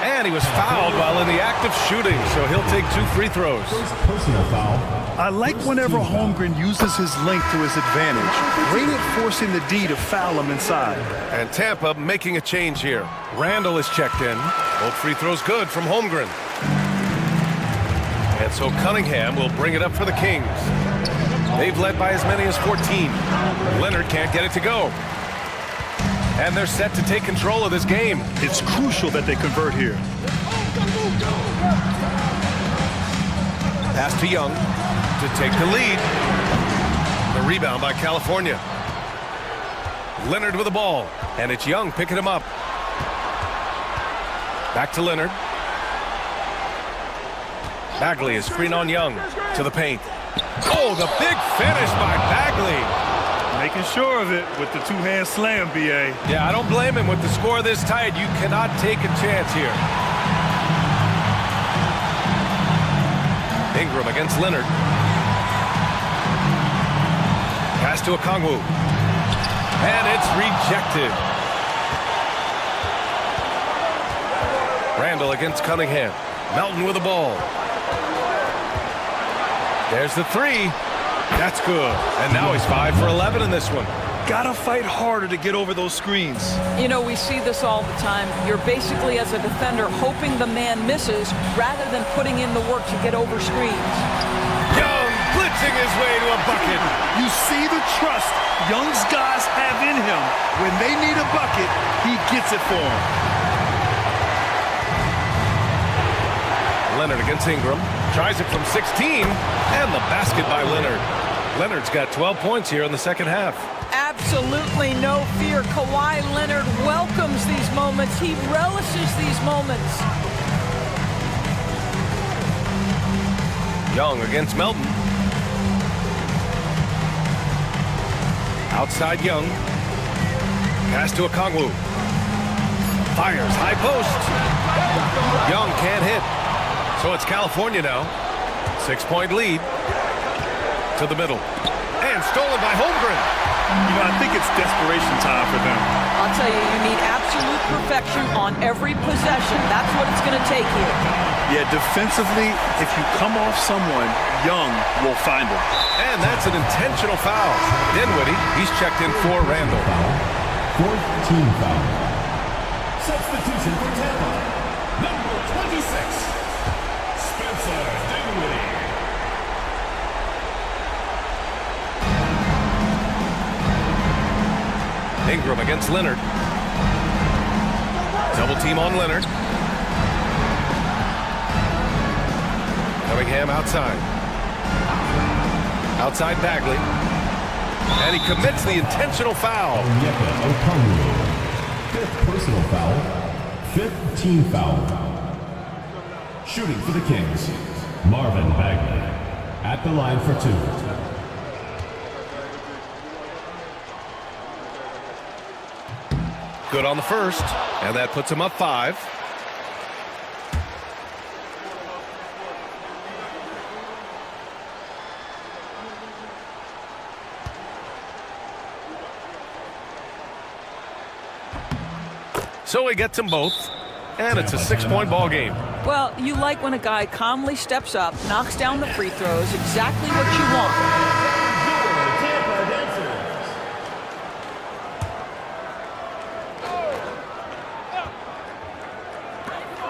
And he was fouled while in the act of shooting, so he'll take 2 free throws. Personal foul. I like whenever Holmgren uses his length to his advantage. Great at forcing the D to foul him inside. And Tampa making a change here. Randall is checked in. Both free throws good from Holmgren. And so Cunningham will bring it up for the Kings. They've led by as many as 14. Leonard can't get it to go. And they're set to take control of this game. It's crucial that they convert here. Pass to Young to take the lead. The rebound by California. Leonard with the ball, and it's Young picking him up. Back to Leonard. Bagley is screen on Young to the paint. Oh, the big finish by Bagley. Making sure of it with the two-hand slam, B.A. Yeah, I don't blame him. With the score this tight, you cannot take a chance here. Ingram against Leonard. Pass to Okongwu. And it's rejected. Randall against Cunningham. Melton with the ball. There's the three. That's good. And now he's 5 for 11 in this one. Gotta fight harder to get over those screens. You know, we see this all the time. You're basically, as a defender, hoping the man misses rather than putting in the work to get over screens. Young blitzing his way to a bucket. You see the trust Young's guys have in him. When they need a bucket, he gets it for them. Leonard against Ingram. Tries it from 16. And the basket by Leonard. Leonard's got 12 points here in the second half. Absolutely no fear. Kawhi Leonard welcomes these moments. He relishes these moments. Young against Melton. Outside Young. Pass to Okongwu. Fires high post. Young can't hit. So it's California now. 6-point lead. To the middle. And stolen by Holmgren. You know, I think it's desperation time for them. I'll tell you, you need absolute perfection on every possession. That's what it's going to take here. Yeah, defensively, if you come off someone, Young will find him. And that's an intentional foul. Dinwiddie, he's checked in for Randall. 4th team foul. Substitution for Tampa. Number 26. Spencer Dinwiddie. Ingram against Leonard. Double team on Leonard. Cunningham outside. Outside Bagley. And he commits the intentional foul. Okongwu. 5th personal foul. 5th team foul. Shooting for the Kings, Marvin Bagley. At the line for 2. Good on the first, and that puts him up 5. So he gets them both, and it's a 6-point ball game. Well, you like when a guy calmly steps up, knocks down the free throws, exactly what you want.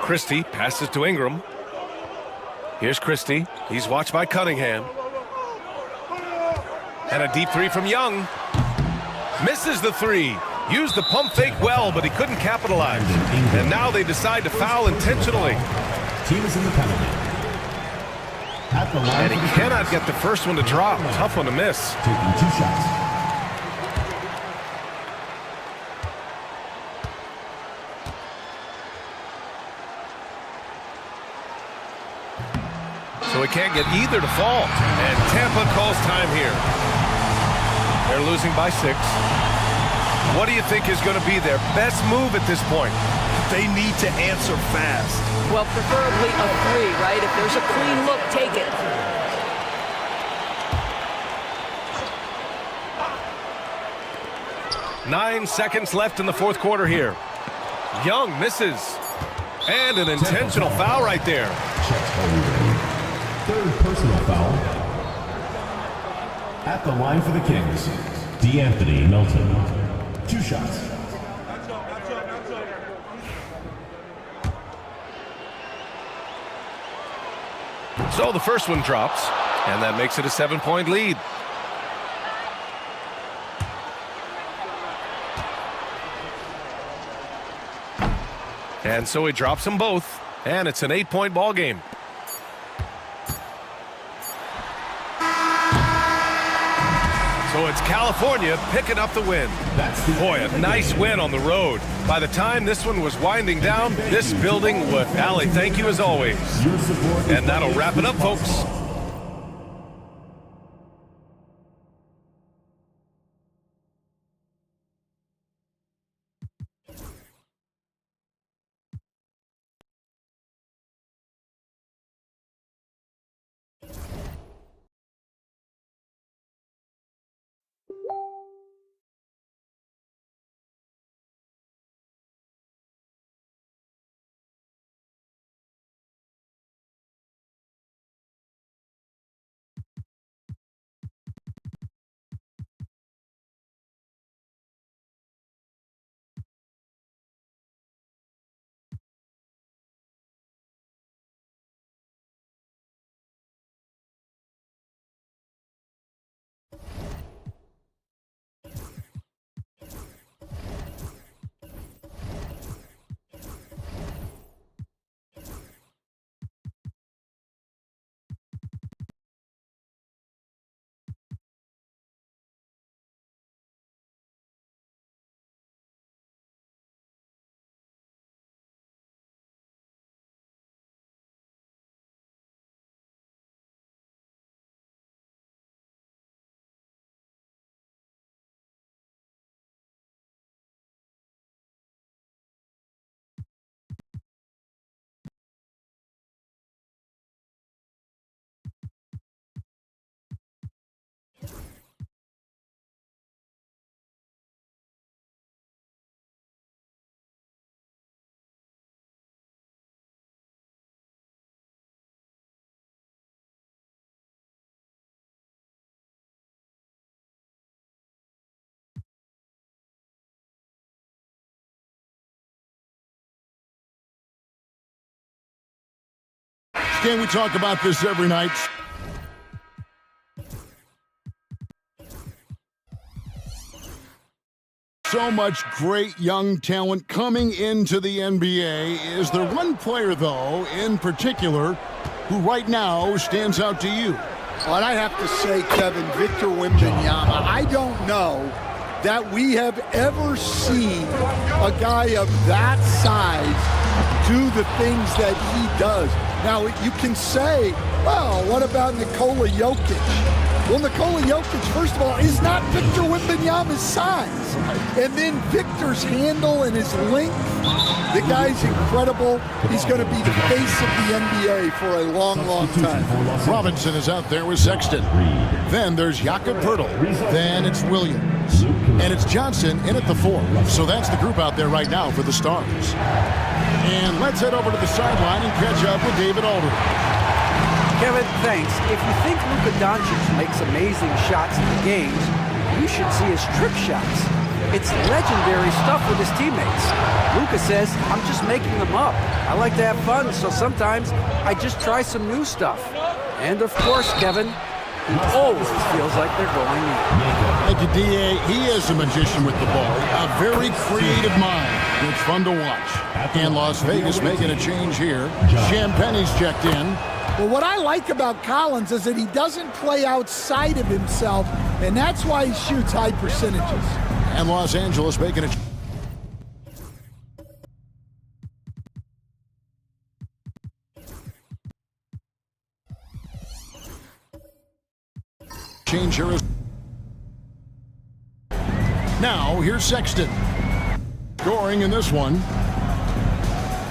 Christie passes to Ingram. Here's Christie. He's watched by Cunningham. And a deep 3 from Young. Misses the 3. Used the pump fake well, but he couldn't capitalize. And now they decide to foul intentionally. Team is in the penalty. At the line, and he cannot get the first one to drop. Tough one to miss. Taking 2 shots. So he can't get either to fall. And Tampa calls time here. They're losing by 6. What do you think is going to be their best move at this point? They need to answer fast. Well, preferably a 3, right? If there's a clean look, take it. Nine seconds left in the fourth quarter here. Young misses. And an intentional foul right there. Third personal foul. At the line for the Kings, D'Anthony Melton. 2 shots. So the first one drops, and that makes it a 7-point lead. And so he drops them both, and it's an 8-point ball game. So it's California picking up the win. Boy, a nice win on the road. By the time this one was winding down, this building would, Allie, thank you as always. And that'll wrap it up, folks. Stan, we talk about this every night. So much great young talent coming into the NBA. Is there one player, though, in particular, who right now stands out to you? Well, I have to say, Kevin, Victor Wembanyama. I don't know that we have ever seen a guy of that size do the things that he does. Now, you can say, well, what about Nikola Jokic? Well, Nikola Jokic, first of all, is not Victor Wembanyama's size. And then Victor's handle and his length, the guy's incredible. He's going to be the face of the NBA for a long, long time. Robinson is out there with Sexton. Then there's Jakob Poeltl. Then it's Williams. And it's Johnson in at the 4. So that's the group out there right now for the Stars. And let's head over to the sideline and catch up with David Aldridge. Kevin, thanks. If you think Luka Doncic makes amazing shots in the games, you should see his trick shots. It's legendary stuff with his teammates. Luka says, I'm just making them up. I like to have fun, so sometimes I just try some new stuff. And of course, Kevin, he always feels like they're going in. Thank you, D.A. He is a magician with the ball. A very creative mind. It's fun to watch. And Las Vegas making a change here. Champagne's checked in. Well, what I like about Collins is that he doesn't play outside of himself, and that's why he shoots high percentages. And Los Angeles making a change here. Now, here's Sexton. Scoring in this one.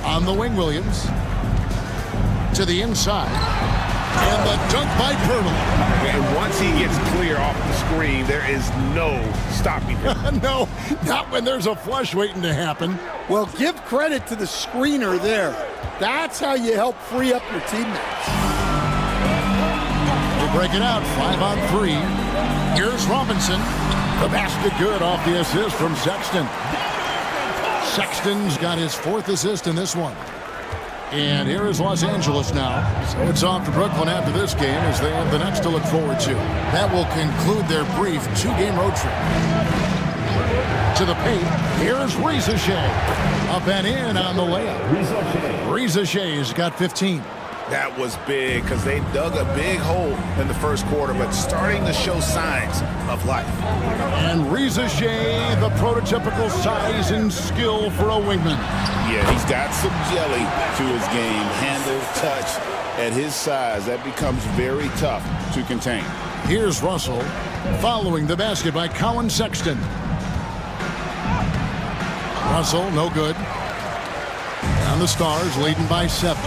On the wing, Williams. To the inside. And the dunk by Poeltl. And once he gets clear off the screen, there is no stopping him. No, not when there's a flush waiting to happen. Well, give credit to the screener there. That's how you help free up your teammates. They break it out, 5-on-3. Here's Robinson. The basket good off the assist from Sexton. Sexton's got his 4th assist in this one. And here is Los Angeles now. So it's off to Brooklyn after this game as they have the next to look forward to. That will conclude their brief 2-game road trip. To the paint, here's Reza Shea. Up and in on the layup. Reza Shea's got 15. That was big because they dug a big hole in the first quarter, but starting to show signs of life. And Reza Shea, the prototypical size and skill for a wingman. Yeah, he's got some jelly to his game. Handle, touch. At his size, that becomes very tough to contain. Here's Russell following the basket by Colin Sexton. Russell, no good. And the Stars leading by 7.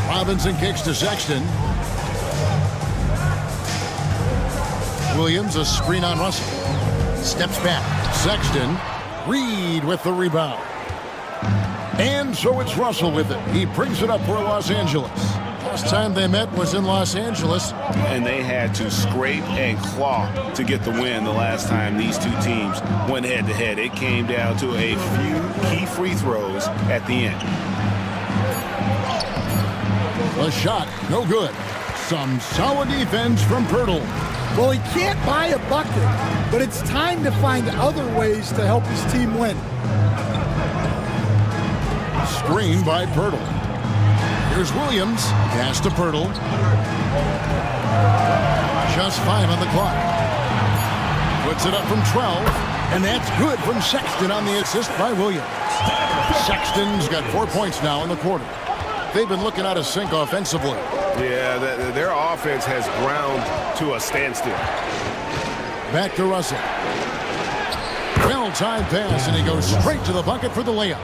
Robinson kicks to Sexton. Williams, a screen on Russell. Steps back. Sexton. Reed with the rebound. And so it's Russell with it. He brings it up for Los Angeles. Last time they met was in Los Angeles. And they had to scrape and claw to get the win the last time these two teams went head-to-head. It came down to a few key free throws at the end. A shot, no good. Some solid defense from Poeltl. Well, he can't buy a bucket, but it's time to find other ways to help his team win. Screen by Poeltl. Here's Williams. Pass to Poeltl. Just 5 on the clock. Puts it up from 12, and that's good from Sexton on the assist by Williams. Sexton's got 4 points now in the quarter. They've been looking out of sync offensively. Yeah, their offense has ground to a standstill. Back to Russell. Well-timed pass, and he goes straight to the bucket for the layup.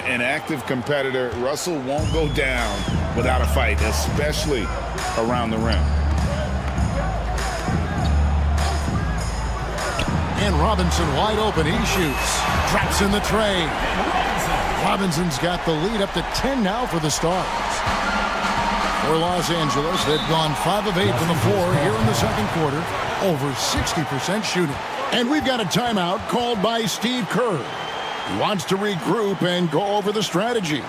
An active competitor, Russell won't go down without a fight, especially around the rim. And Robinson wide open. He shoots. Drops in the tray. Robinson's got the lead up to 10 now for the Stars. For Los Angeles, they've gone 5 of 8 from the floor here in the second quarter. Over 60% shooting. And we've got a timeout called by Steve Kerr. He wants to regroup and go over the strategy.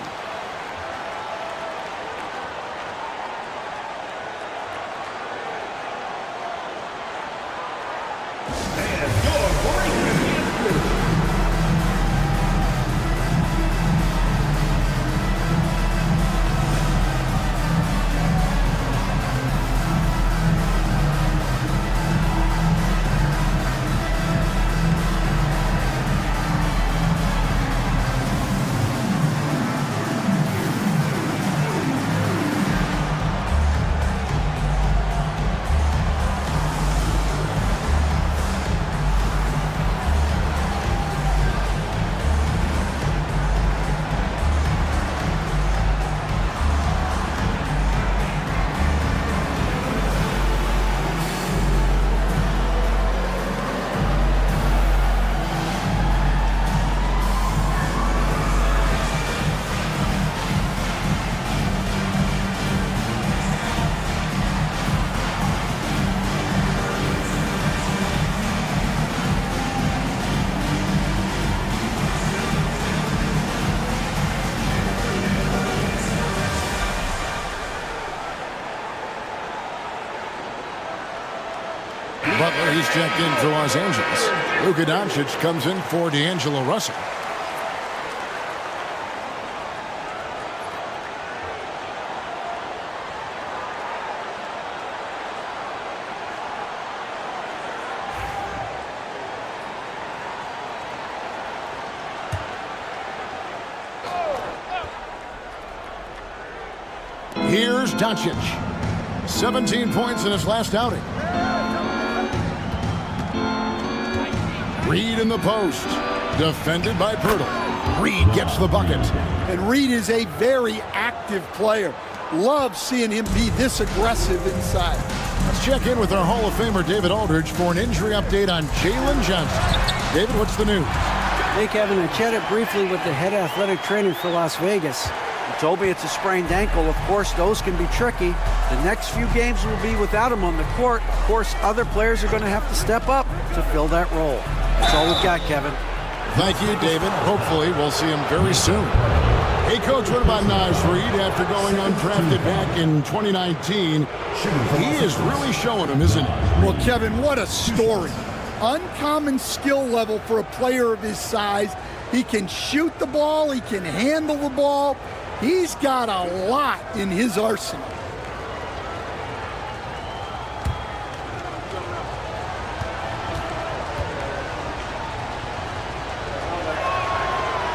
checked in for Los Angeles. Luka Doncic comes in for D'Angelo Russell. Here's Doncic. 17 points in his last outing. Reed in the post. Defended by Pirtle. Reed gets the bucket. And Reed is a very active player. Love seeing him be this aggressive inside. Let's check in with our Hall of Famer David Aldridge for an injury update on Jalen Johnson. David, what's the news? Hey, Kevin, I chatted briefly with the head athletic trainer for Las Vegas. He told me it's a sprained ankle. Of course, those can be tricky. The next few games will be without him on the court. Of course, other players are going to have to step up to fill that role. That's all we've got, Kevin. Thank you, David. Hopefully, we'll see him very soon. Hey, Coach, what about Naz Reid after going undrafted back in 2019? He is really showing him, isn't he? Well, Kevin, what a story. Uncommon skill level for a player of his size. He can shoot the ball. He can handle the ball. He's got a lot in his arsenal.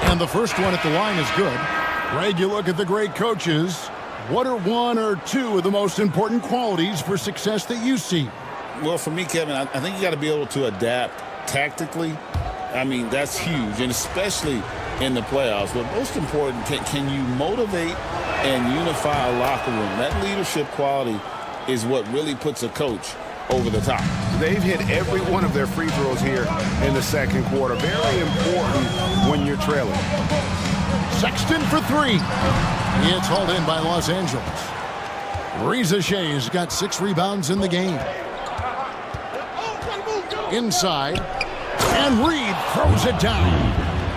And the first one at the line is good. Greg, you look at the great coaches. What are one or two of the most important qualities for success that you see? Well, for me, Kevin, I think you got to be able to adapt tactically. I mean, that's huge, and especially in the playoffs. But most important, can you motivate and unify a locker room? That leadership quality is what really puts a coach over the top. They've hit every one of their free throws here in the second quarter. Very important when you're trailing. Sexton for three. It's hauled in by Los Angeles. Reza Shea's got 6 rebounds in the game. Inside. And Reed throws it down.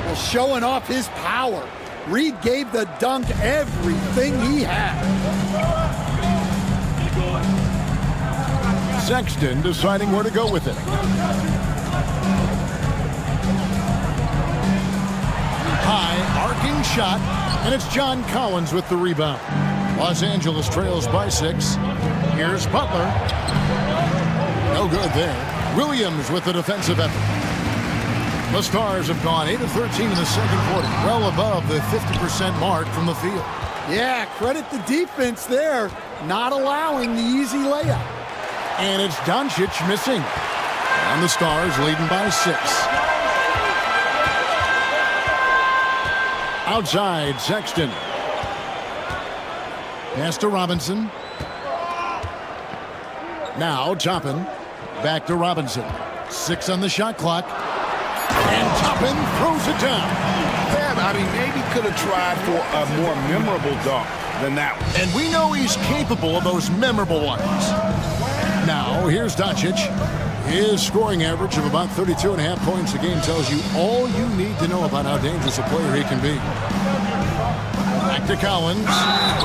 Well, showing off his power. Reed gave the dunk everything he had. Sexton deciding where to go with it. High, arcing shot, and it's John Collins with the rebound. Los Angeles trails by 6. Here's Butler. No good there. Williams with the defensive effort. The Stars have gone 8 of 13 in the second quarter, well above the 50% mark from the field. Yeah, credit the defense there, not allowing the easy layup. And it's Doncic missing. And the Stars leading by 6. Outside, Sexton. Pass to Robinson. Now Toppin. Back to Robinson. 6 on the shot clock. And Toppin throws it down. Yeah, I mean, maybe could have tried for a more memorable dunk than that one. And we know he's capable of those memorable ones. Now, here's Doncic. His scoring average of about 32.5 points a game tells you all you need to know about how dangerous a player he can be. Back to Collins.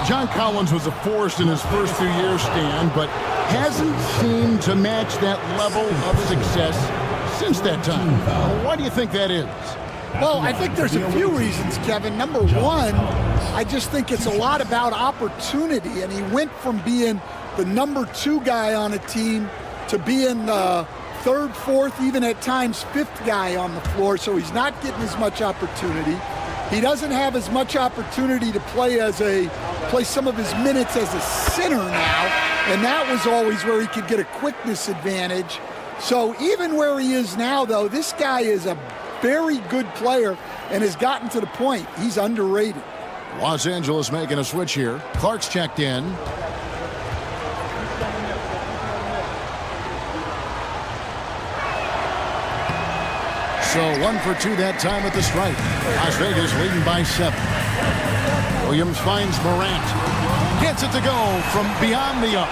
John Collins was a force in his first few years, Stan, but hasn't seemed to match that level of success since that time. Why do you think that is? Well, I think there's a few reasons, Kevin. Number one, I just think it's a lot about opportunity, and he went from being the number 2 guy on a team to being the 3rd, 4th, even at times 5th guy on the floor, so he's not getting as much opportunity. He doesn't have as much opportunity to play some of his minutes as a center now, and that was always where he could get a quickness advantage. So even where he is now, though, this guy is a very good player and has gotten to the point he's underrated. Los Angeles making a switch here. Clark's checked in. So 1 for 2 that time at the stripe. Las Vegas leading by 7. Williams finds Morant. Gets it to go from beyond the arc.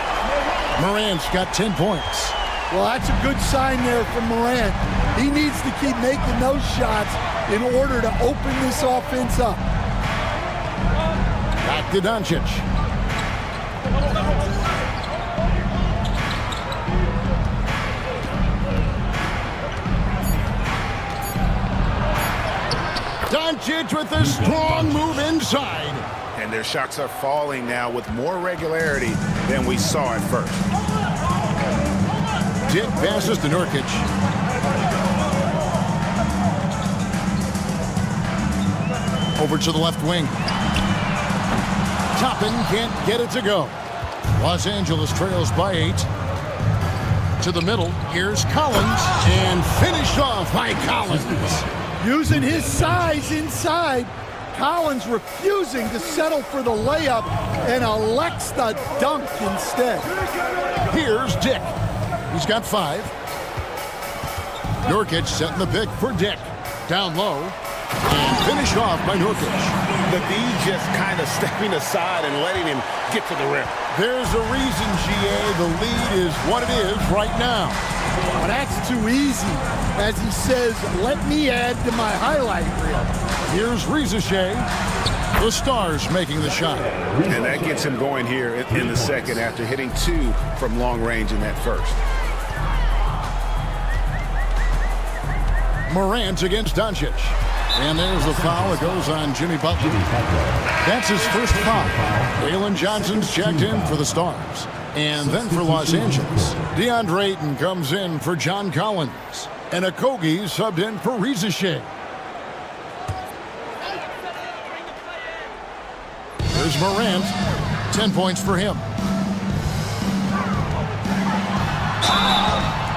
Morant's got 10 points. Well, that's a good sign there from Morant. He needs to keep making those shots in order to open this offense up. Back to Doncic. Doncic with a strong move inside. And their shots are falling now with more regularity than we saw at first. Dick passes to Nurkic. Over to the left wing. Toppin can't get it to go. Los Angeles trails by 8. To the middle, here's Collins, and finished off by Collins. Using his size inside, Collins refusing to settle for the layup and elects the dunk instead. Here's Dick. He's got 5. Nurkic setting the pick for Dick. Down low, and finished off by Nurkic. The D just kind of stepping aside and letting him get to the rim. There's a reason, GA, the lead is what it is right now. Well, that's too easy. As he says, let me add to my highlight reel. Here's Rizachet. The Stars making the shot. And that gets him going here in the second after hitting 2 from long range in that first. Morant against Doncic. And there's the foul. It goes on Jimmy Butler. That's his first foul. Jalen Johnson's checked in for the Stars. And then for Los Angeles, DeAndre Ayton comes in for John Collins. And Okogie subbed in for Rizachet. There's Morant. 10 points for him.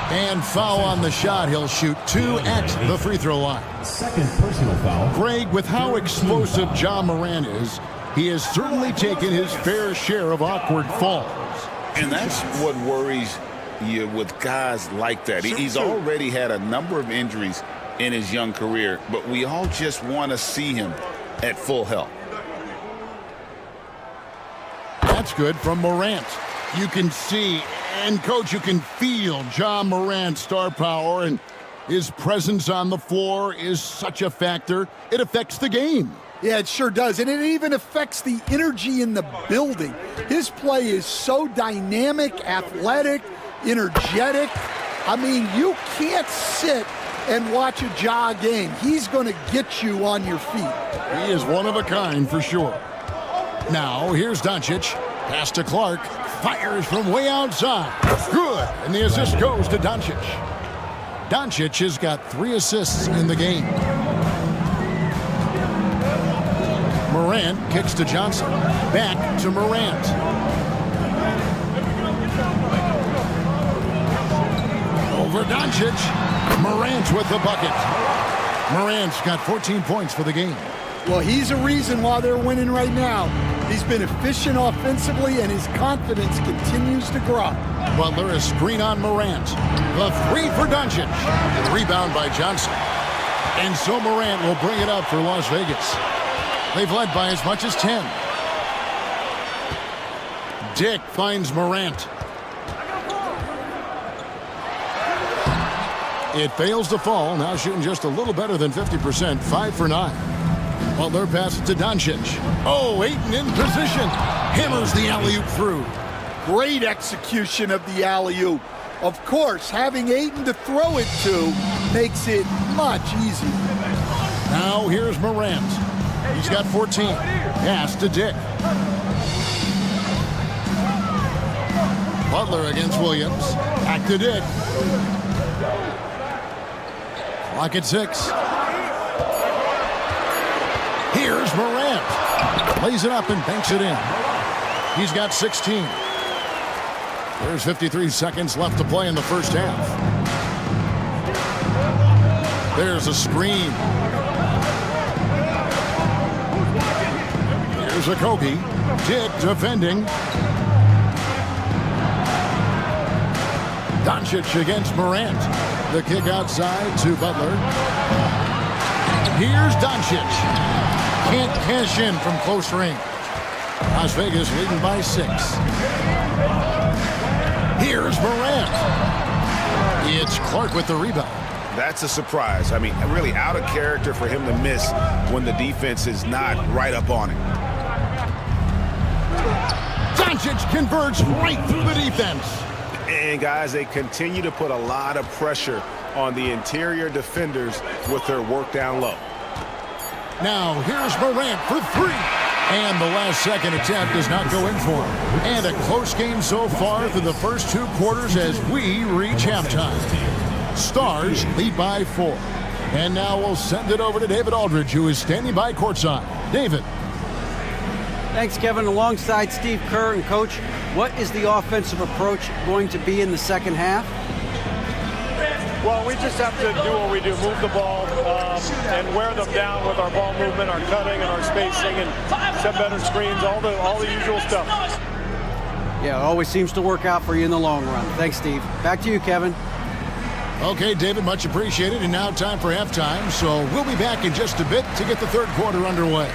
And foul on the shot. He'll shoot 2 at the free throw line. Second personal foul. Greg, with how explosive John Morant is, he has certainly taken his fair share of awkward falls. And that's what worries you with guys like that. He's already had a number of injuries in his young career, but we all just want to see him at full health. That's good from Morant. You can see, and Coach, you can feel John Morant's star power, and his presence on the floor is such a factor. It affects the game. Yeah, it sure does. And it even affects the energy in the building. His play is so dynamic, athletic, energetic. I mean, you can't sit and watch a Ja game. He's going to get you on your feet. He is one of a kind for sure. Now, here's Doncic. Pass to Clark. Fires from way outside. Good. And the assist goes to Doncic. Doncic has got 3 assists in the game. Morant kicks to Johnson. Back to Morant. Over Doncic. Morant with the bucket. Morant's got 14 points for the game. Well, he's a reason why they're winning right now. He's been efficient offensively, and his confidence continues to grow. Butler is screen on Morant. The 3 for Doncic. Rebound by Johnson. And so Morant will bring it up for Las Vegas. They've led by as much as 10. Dick finds Morant. It fails to fall. Now shooting just a little better than 50%. 5 for 9. Butler passes to Doncic. Oh, Ayton in position. Hammers the alley-oop through. Great execution of the alley-oop. Of course, having Ayton to throw it to makes it much easier. Now here's Morant. He's got 14. Pass to Dick. Butler against Williams. Back to Dick. Clock at 6. Here's Morant. Lays it up and banks it in. He's got 16. There's 53 seconds left to play in the first half. There's a screen. Here's Okogie. Dick defending. Doncic against Morant. The kick outside to Butler. Here's Doncic. Can't cash in from close range. Las Vegas leading by 6. Here's Morant. It's Clark with the rebound. That's a surprise. I mean, really out of character for him to miss when the defense is not right up on him. Doncic converts right through the defense. And guys, they continue to put a lot of pressure on the interior defenders with their work down low. Now here's Morant for three. And the last second attempt does not go in for him. And a close game so far through the first 2 quarters as we reach halftime. Stars lead by 4. And now we'll send it over to David Aldridge, who is standing by courtside. David. Thanks, Kevin. Alongside Steve Kerr and Coach, what is the offensive approach going to be in the second half? Well, we just have to do what we do, move the ball and wear them down with our ball movement, our cutting, and our spacing, and set better screens, all the usual stuff. Yeah, it always seems to work out for you in the long run. Thanks, Steve. Back to you, Kevin. Okay, David, much appreciated. And now time for halftime, so we'll be back in just a bit to get the third quarter underway.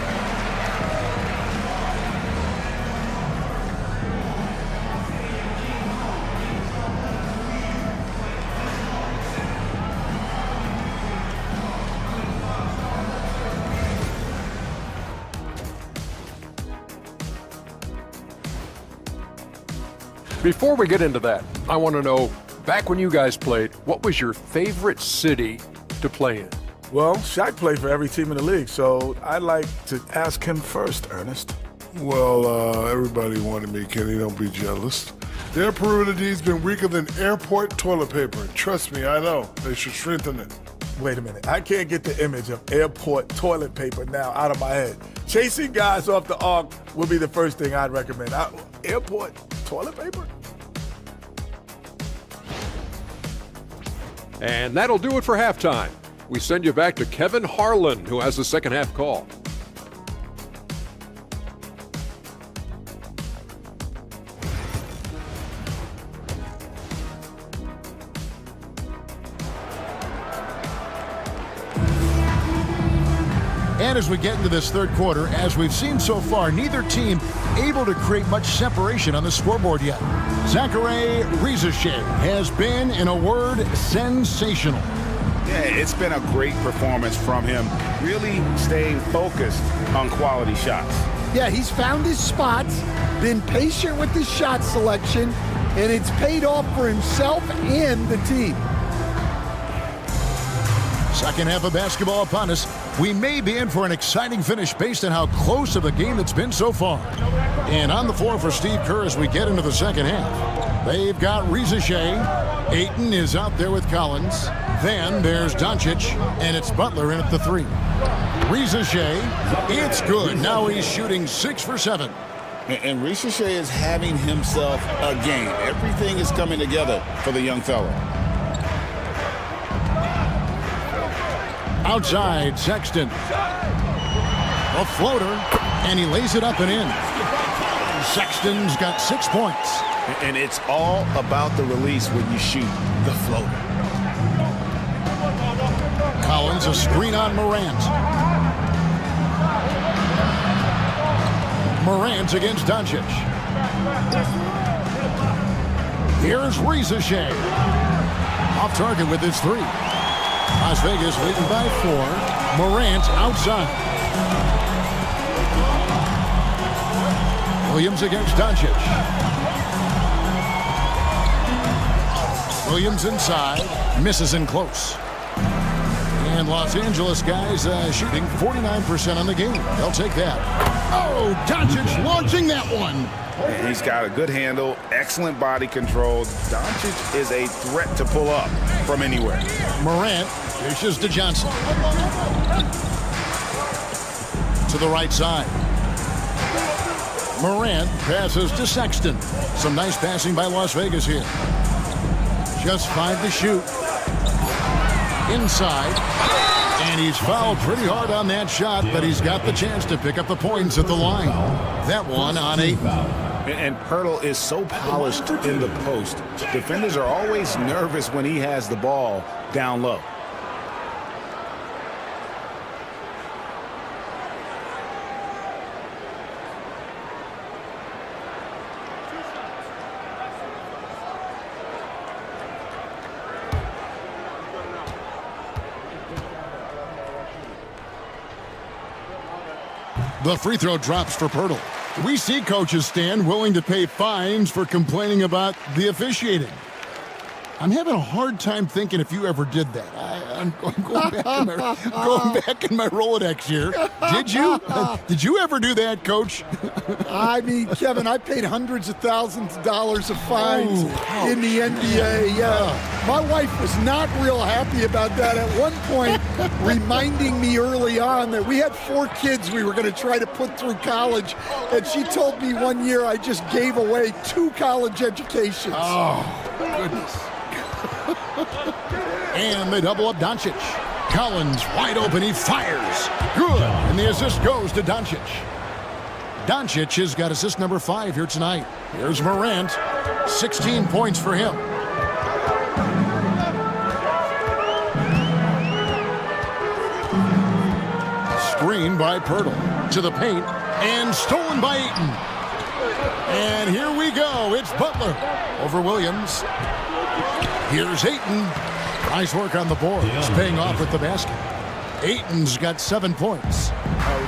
Before we get into that, I want to know, back when you guys played, what was your favorite city to play in? Well, Shaq played for every team in the league, so I'd like to ask him first, Ernest. Well, everybody wanted me, Kenny. Don't be jealous. Their perimeter D's been weaker than airport toilet paper. Trust me, I know. They should strengthen it. Wait a minute. I can't get the image of airport toilet paper now out of my head. Chasing guys off the arc would be the first thing I'd recommend. Airport toilet paper? And that'll do it for halftime. We send you back to Kevin Harlan, who has the second half call. And as we get into this third quarter, as we've seen so far, neither team able to create much separation on the scoreboard yet. Zachary Rizachet has been, in a word, sensational. Yeah, it's been a great performance from him, really staying focused on quality shots. Yeah, he's found his spots, been patient with his shot selection, and it's paid off for himself and the team. Second half of basketball upon us. We may be in for an exciting finish based on how close of a game it's been so far. And on the floor for Steve Kerr as we get into the second half. They've got Rizachet. Ayton is out there with Collins. Then there's Doncic, and it's Butler in at the 3. Rizachet, it's good. Now he's shooting 6 for 7. And Rizachet is having himself a game. Everything is coming together for the young fella. Outside, Sexton. A floater, and he lays it up and in. Sexton's got 6 points. And it's all about the release when you shoot the floater. Collins, a screen on Morant. Morant against Doncic. Here's Rizachet. Off target with his 3. Las Vegas leading by 4. Morant outside. Williams against Doncic. Williams inside. Misses in close. And Los Angeles guys shooting 49% on the game. They'll take that. Oh, Doncic launching that one. And he's got a good handle, excellent body control. Doncic is a threat to pull up from anywhere. Morant dishes to Johnson. To the right side. Morant passes to Sexton. Some nice passing by Las Vegas here. Just 5 to shoot. Inside. And he's fouled pretty hard on that shot, but he's got the chance to pick up the points at the line. That one on 8. And Pirtle is so polished in the post. Defenders are always nervous when he has the ball down low. The free throw drops for Pirtle. We see coaches stand willing to pay fines for complaining about the officiating. I'm having a hard time thinking if you ever did that. I'm going back in my Rolodex here. Did you? Did you ever do that, Coach? I mean, Kevin, I paid hundreds of thousands of dollars of fines in the NBA. Yeah. My wife was not real happy about that at one point, reminding me early on that we had 4 kids we were going to try to put through college, and she told me one year I just gave away 2 college educations. Oh, goodness. And they double up Doncic. Collins wide open, he fires. Good, and the assist goes to Doncic. Doncic has got assist number 5 here tonight. Here's Morant, 16 points for him. Screen by Pirtle to the paint and stolen by Ayton. And here we go. It's Butler over Williams. Here's Ayton. Nice work on the board. It's paying off with the basket. Ayton's got 7 points.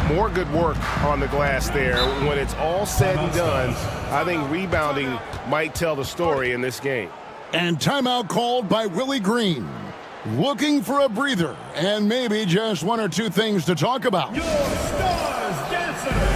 More good work on the glass there. When it's all said and done, I think rebounding might tell the story in this game. And timeout called by Willie Green. Looking for a breather and maybe just 1 or 2 things to talk about. Your stars dancers.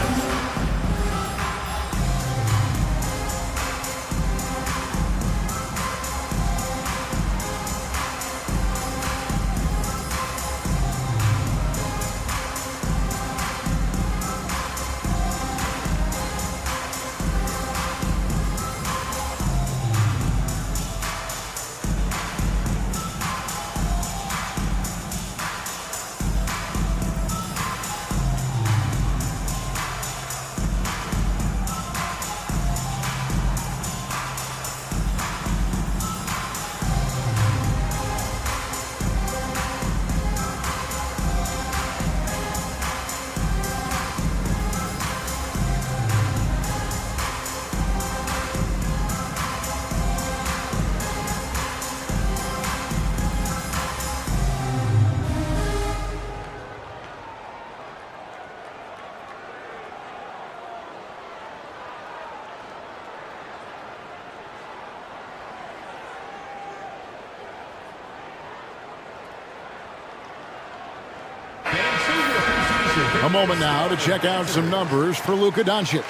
A moment now to check out some numbers for Luka Doncic.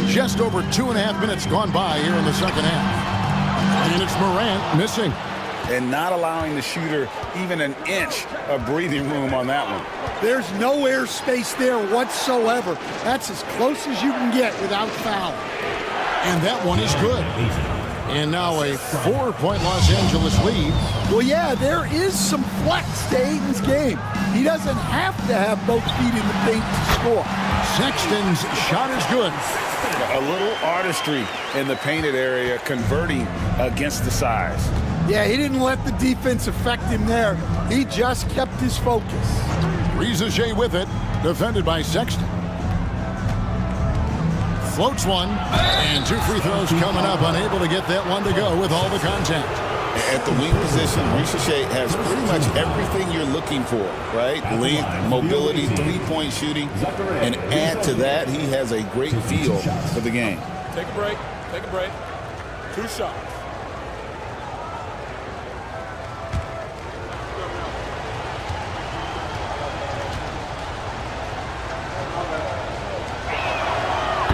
Just over 2.5 minutes gone by here in the second half. And it's Morant missing. And not allowing the shooter even an inch of breathing room on that one. There's no air space there whatsoever. That's as close as you can get without foul. And that one is good. And now a 4-point Los Angeles lead. Well, yeah, there is some flex to Ayton's game. He doesn't have to have both feet in the paint to score. Sexton's shot is good. A little artistry in the painted area, converting against the size. Yeah, he didn't let the defense affect him there. He just kept his focus. Riza with it, defended by Sexton. Floats one, and 2 free throws coming up, unable to get that one to go with all the contact. At the wing position, Riza has pretty much everything you're looking for, right? Length, mobility, 3-point shooting, and add to that, he has a great feel for the game. Take a break. Take a break. 2 shots.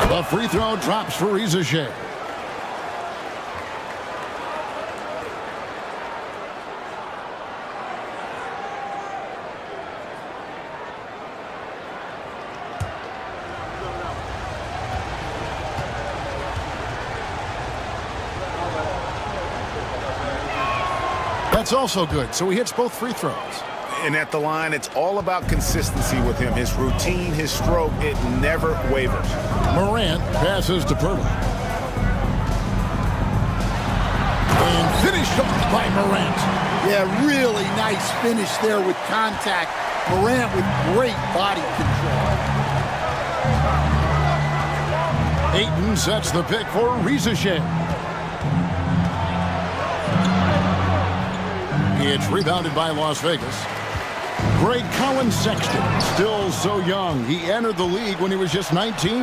The free throw drops for Riza. That's also good. So he hits both free throws. And at the line, it's all about consistency with him. His routine, his stroke, it never wavers. Morant passes to Pirtle. And finished off by Morant. Yeah, really nice finish there with contact. Morant with great body control. Ayton sets the pick for Rizachet. It's rebounded by Las Vegas. Greg Collins Sexton, still so young. He entered the league when he was just 19.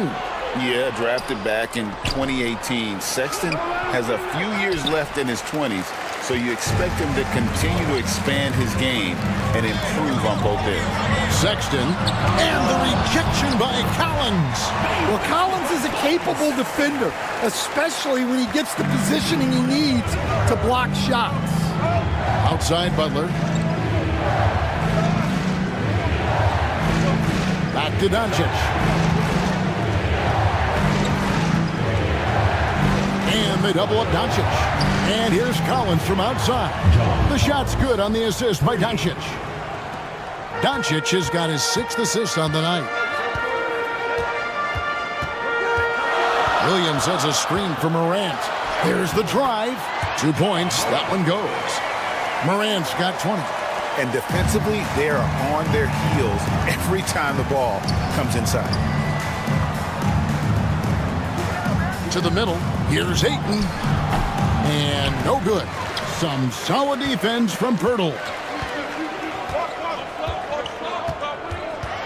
Yeah, drafted back in 2018. Sexton has a few years left in his 20s, so you expect him to continue to expand his game and improve on both ends. Sexton, and the rejection by Collins. Well, Collins is a capable defender, especially when he gets the positioning he needs to block shots. Outside Butler. Back to Doncic. And they double up Doncic. And here's Collins from outside. The shot's good on the assist by Doncic. Doncic has got his 6th assist on the night. Williams has a screen for Morant. Here's the drive. 2 points. That one goes. Morant's got 20. And defensively, they are on their heels every time the ball comes inside. To the middle. Here's Ayton. And no good. Some solid defense from Pirtle.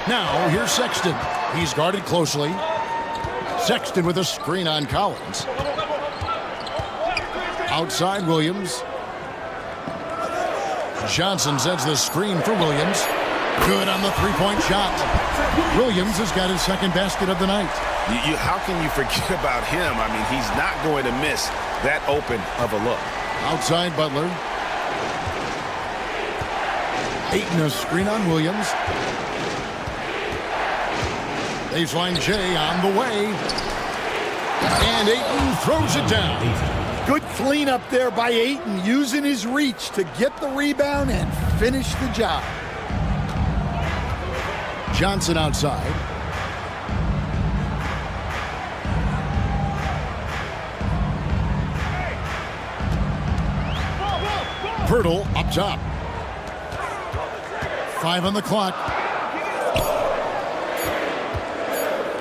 Now, here's Sexton. He's guarded closely. Sexton with a screen on Collins. Outside Williams. Johnson sends the screen for Williams. Good on the three-point shot. Williams has got his 2nd basket of the night. How can you forget about him? I mean, he's not going to miss that open of a look. Outside Butler. Ayton a screen on Williams. Baseline J on the way. And Ayton throws it down. Good cleanup there by Ayton, using his reach to get the rebound and finish the job. Johnson outside. Pirtle up top. 5 on the clock.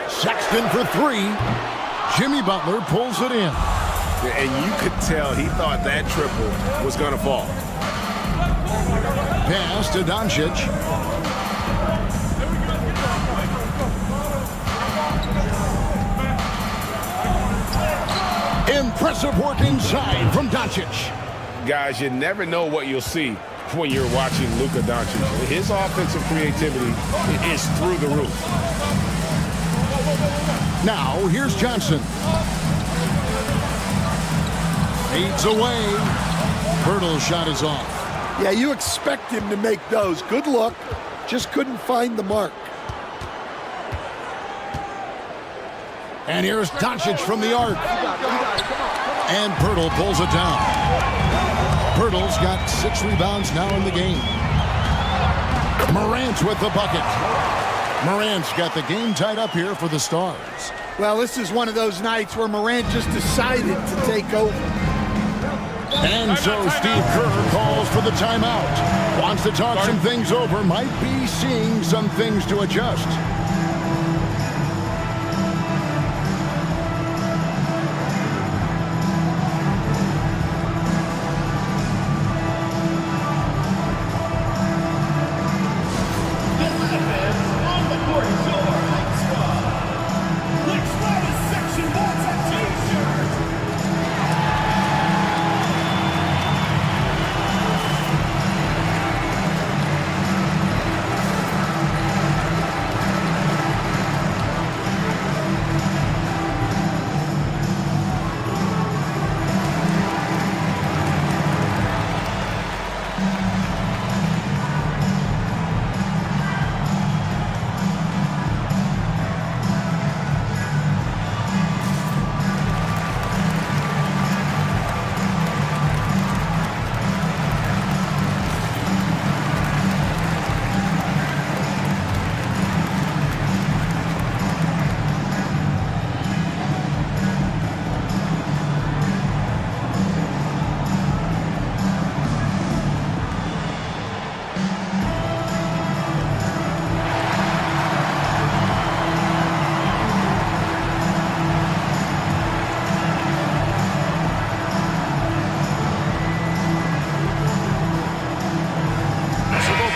Sexton for 3. Jimmy Butler pulls it in. And you could tell he thought that triple was going to fall. Pass to Doncic. Impressive work inside from Doncic. Guys, you never know what you'll see when you're watching Luka Doncic. His offensive creativity is through the roof. Now, here's Johnson. Fades away. Pirtle's shot is off. Yeah, you expect him to make those. Good look. Just couldn't find the mark. And here's Doncic from the arc. And Pirtle pulls it down. Pirtle's got 6 rebounds now in the game. Morant with the bucket. Morant's got the game tied up here for the Stars. Well, this is one of those nights where Morant just decided to take over. And so Steve Kerr calls for the timeout. Wants to talk some things over. Might be seeing some things to adjust.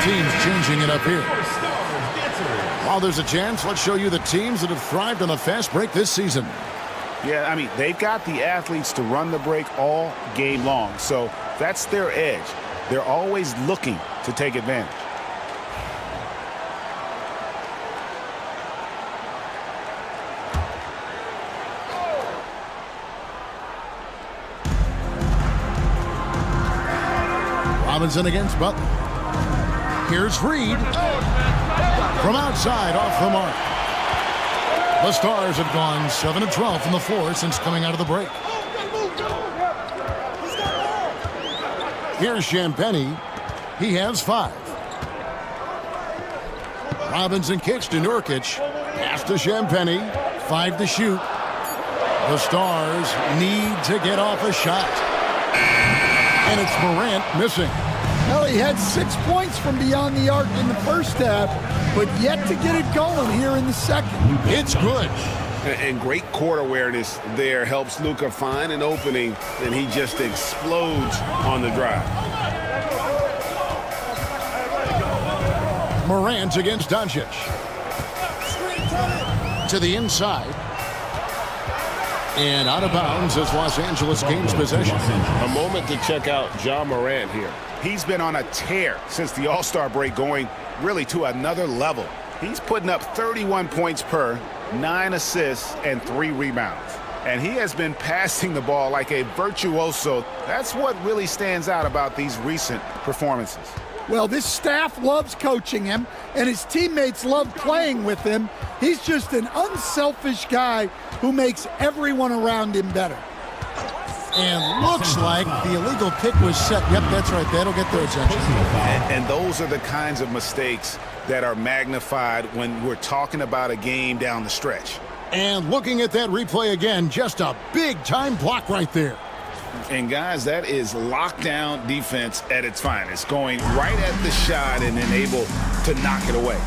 teams changing it up here. While there's a chance, let's show you the teams that have thrived on the fast break this season. Yeah, I mean, they've got the athletes to run the break all game long. So that's their edge. They're always looking to take advantage. Robinson against Butler. Here's Reed. From outside, off the mark. The Stars have gone 7 of 12 from the floor since coming out of the break. Here's Champagnie. He has 5. Robinson kicks to Nurkic. Pass to Champagnie. 5 to shoot. The Stars need to get off a shot. And it's Morant missing. Well, he had 6 points from beyond the arc in the first half, but yet to get it going here in the second. It's good. And great court awareness there helps Luka find an opening, and he just explodes on the drive. Morant against Doncic. To the inside. And out of bounds as Los Angeles gains possession. A moment to check out Ja Morant here. He's been on a tear since the All-Star break, going really to another level. He's putting up 31 points per, 9 assists, and 3 rebounds. And he has been passing the ball like a virtuoso. That's what really stands out about these recent performances. Well, this staff loves coaching him, and his teammates love playing with him. He's just an unselfish guy who makes everyone around him better. And looks like the illegal pick was set. Yep, that's right. That'll get their attention. And those are the kinds of mistakes that are magnified when we're talking about a game down the stretch. And looking at that replay again, just a big-time block right there. And, guys, that is lockdown defense at its finest, going right at the shot and then able to knock it away.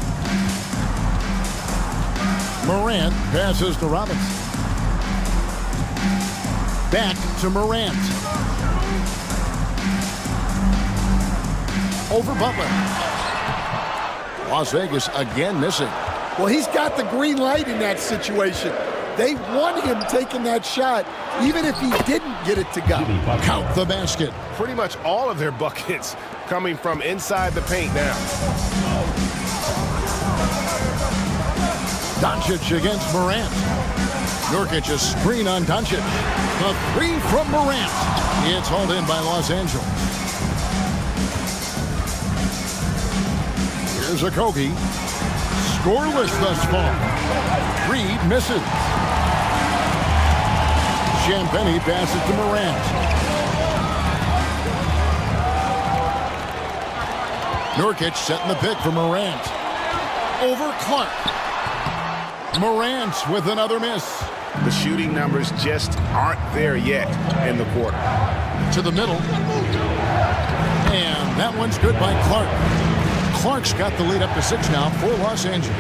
Morant passes to Robinson. Back to Morant. Over Butler. Las Vegas again missing. Well, he's got the green light in that situation. They want him taking that shot, even if he didn't get it to go. Count the basket. Pretty much all of their buckets coming from inside the paint now. Doncic against Morant. Nurkic a screen on Doncic. The 3 from Morant. It's hauled in by Los Angeles. Here's Okogie. Scoreless thus far. Reed misses. Champagnie passes to Morant. Nurkic setting the pick for Morant. Over Clark. Morant with another miss. The shooting numbers just aren't there yet in the quarter. To the middle. And that one's good by Clark. Clark's got the lead up to 6 now for Los Angeles.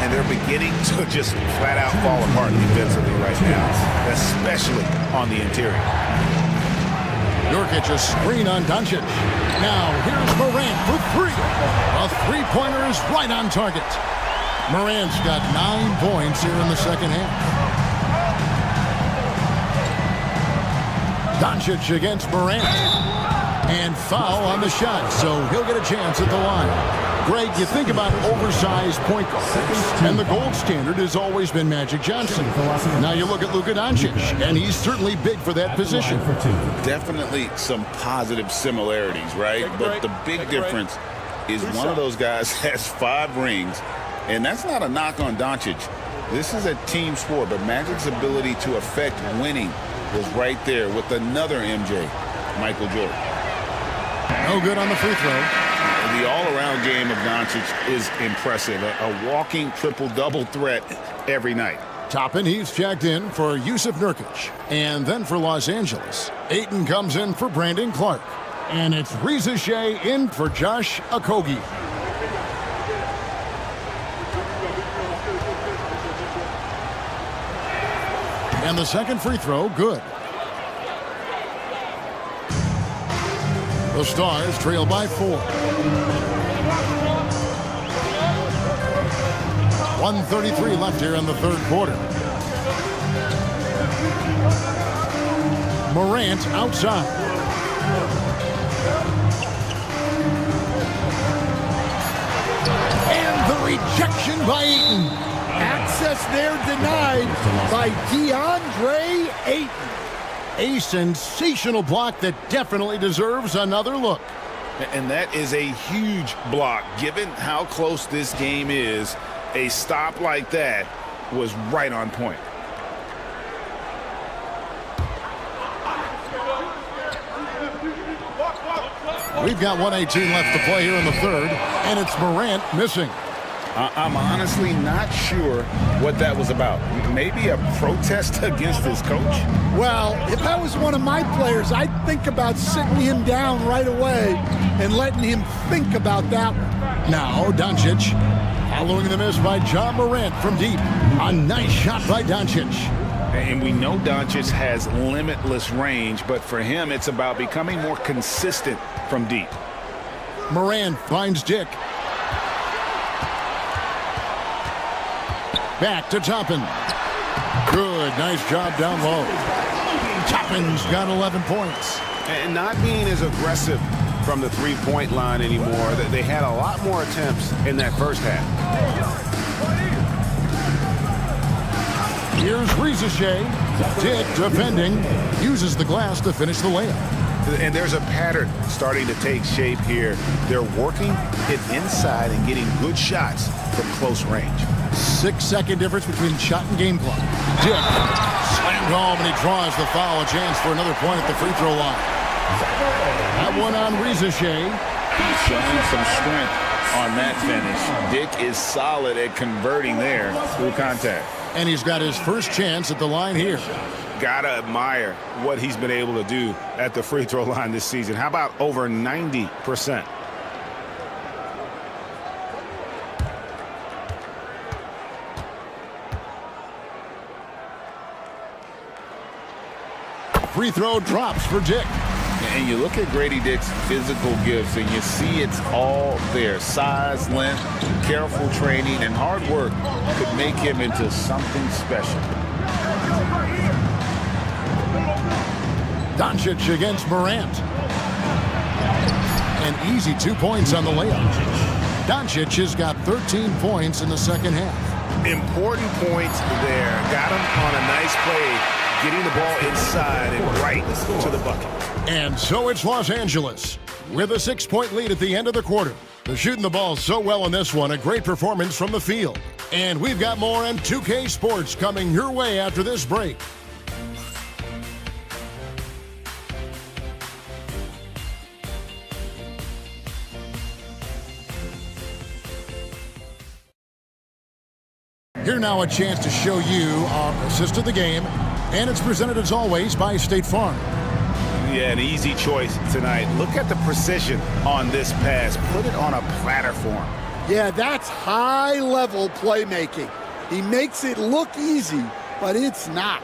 And they're beginning to just flat out fall apart defensively right now, especially on the interior. Nurkic a screen on Doncic. Now here's Morant for 3. A three-pointer is right on target. Morant's got 9 points here in the second half. Doncic against Morant. And foul on the shot, so he'll get a chance at the line. Greg, you think about oversized point guards, and the gold standard has always been Magic Johnson. Now you look at Luka Doncic, and he's certainly big for that position. Definitely some positive similarities, right? But the big difference is one of those guys has 5 rings, and that's not a knock on Doncic. This is a team sport, but Magic's ability to affect winning was right there with another MJ, Michael Jordan. No good on the free throw. The all-around game of Doncic is impressive. A walking triple-double threat every night. Toppin, he's checked in for Yusuf Nurkic. And then for Los Angeles, Ayton comes in for Brandon Clark. And it's Reza Shea in for Josh Okogie. And the second free throw, good. The Stars trail by 4. .133 left here in the third quarter. Morant outside. And the rejection by Ayton. Access there denied by DeAndre Ayton. A sensational block that definitely deserves another look. And that is a huge block. Given how close this game is, a stop like that was right on point. We've got 1:18 left to play here in the third, and it's Morant missing. I'm honestly not sure what that was about. Maybe a protest against his coach? Well, if I was one of my players, I'd think about sitting him down right away and letting him think about that one. Now, Doncic, following the miss by John Morant from deep. A nice shot by Doncic. And we know Doncic has limitless range, but for him, it's about becoming more consistent from deep. Morant finds Dick. Back to Toppin. Good, nice job down low. Toppin's got 11 points. And not being as aggressive from the three-point line anymore. They had a lot more attempts in that first half. Here's Rizichet. Dick defending. Uses the glass to finish the layup. And there's a pattern starting to take shape here. They're working it inside and getting good shots from close range. 6-second difference between shot and game clock. Dick slammed home, and he draws the foul. A chance for another point at the free throw line. That one on Rizichet. He's showing some strength on that finish. Dick is solid at converting there through contact. And he's got his first chance at the line here. Gotta admire what he's been able to do at the free throw line this season. How about over 90%? Free throw drops for Dick. And you look at Grady Dick's physical gifts, and you see it's all there. Size, length, careful training, and hard work could make him into something special. Doncic against Morant. An easy 2 points on the layup. Doncic has got 13 points in the second half. Important points there. Got him on a nice play, getting the ball inside and right to the bucket. And so it's Los Angeles with a 6-point lead at the end of the quarter. They're shooting the ball so well in this one. A great performance from the field. And we've got more on 2K Sports coming your way after this break. Here now a chance to show you our assist of the game, and it's presented as always by State Farm. Yeah, an easy choice tonight. Look at the precision on this pass. Put it on a platter form. Yeah, that's high-level playmaking. He makes it look easy, but it's not.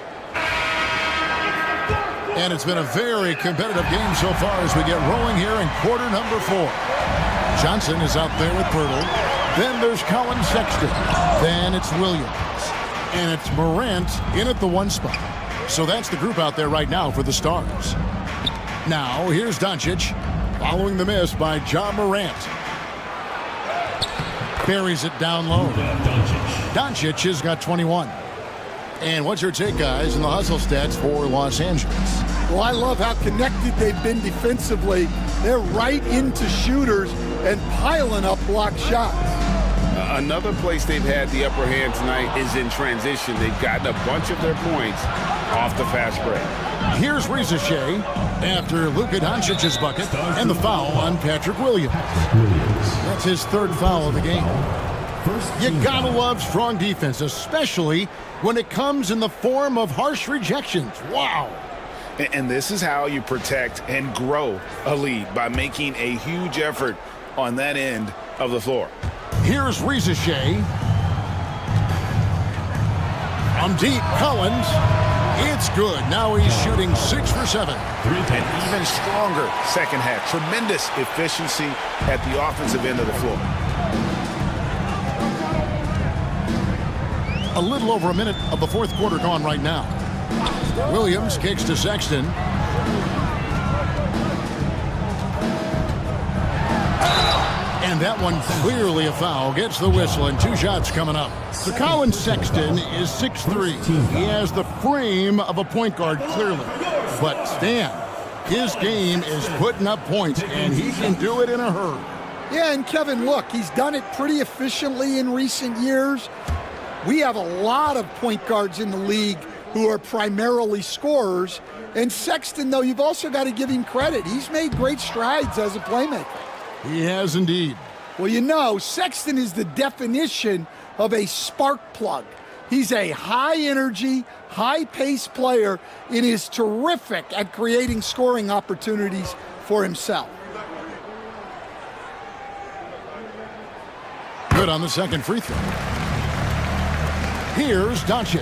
And it's been a very competitive game so far as we get rolling here in quarter number 4. Johnson is out there with Pirtle. Then there's Colin Sexton. Then it's Williams. And it's Morant in at the 1 spot. So that's the group out there right now for the Stars. Now, here's Doncic, following the miss by John Morant. Buries it down low. Doncic has got 21. And what's your take, guys, in the hustle stats for Los Angeles? Well, I love how connected they've been defensively. They're right into shooters and piling up block shots. Another place they've had the upper hand tonight is in transition. They've gotten a bunch of their points off the fast break. Here's Rizichet after Luka Doncic's bucket and the foul on Patrick Williams. That's his 3rd foul of the game. You gotta love strong defense, especially when it comes in the form of harsh rejections. Wow. And this is how you protect and grow a lead, by making a huge effort on that end of the floor. Here's Rizichet. From deep, Collins. It's good. Now he's shooting 6 for 7. An even stronger second half. Tremendous efficiency at the offensive end of the floor. A little over a minute of the fourth quarter gone right now. Williams kicks to Sexton. And that one clearly a foul. Gets the whistle, and 2 shots coming up. So Colin Sexton is 6'3". He has the frame of a point guard, clearly. But Stan, his game is putting up points, and he can do it in a hurry. Yeah, and Kevin, look, he's done it pretty efficiently in recent years. We have a lot of point guards in the league who are primarily scorers. And Sexton, though, you've also got to give him credit. He's made great strides as a playmaker. He has indeed. Well, you know, Sexton is the definition of a spark plug. He's a high-energy, high-paced player and is terrific at creating scoring opportunities for himself. Good on the second free throw. Here's Doncic.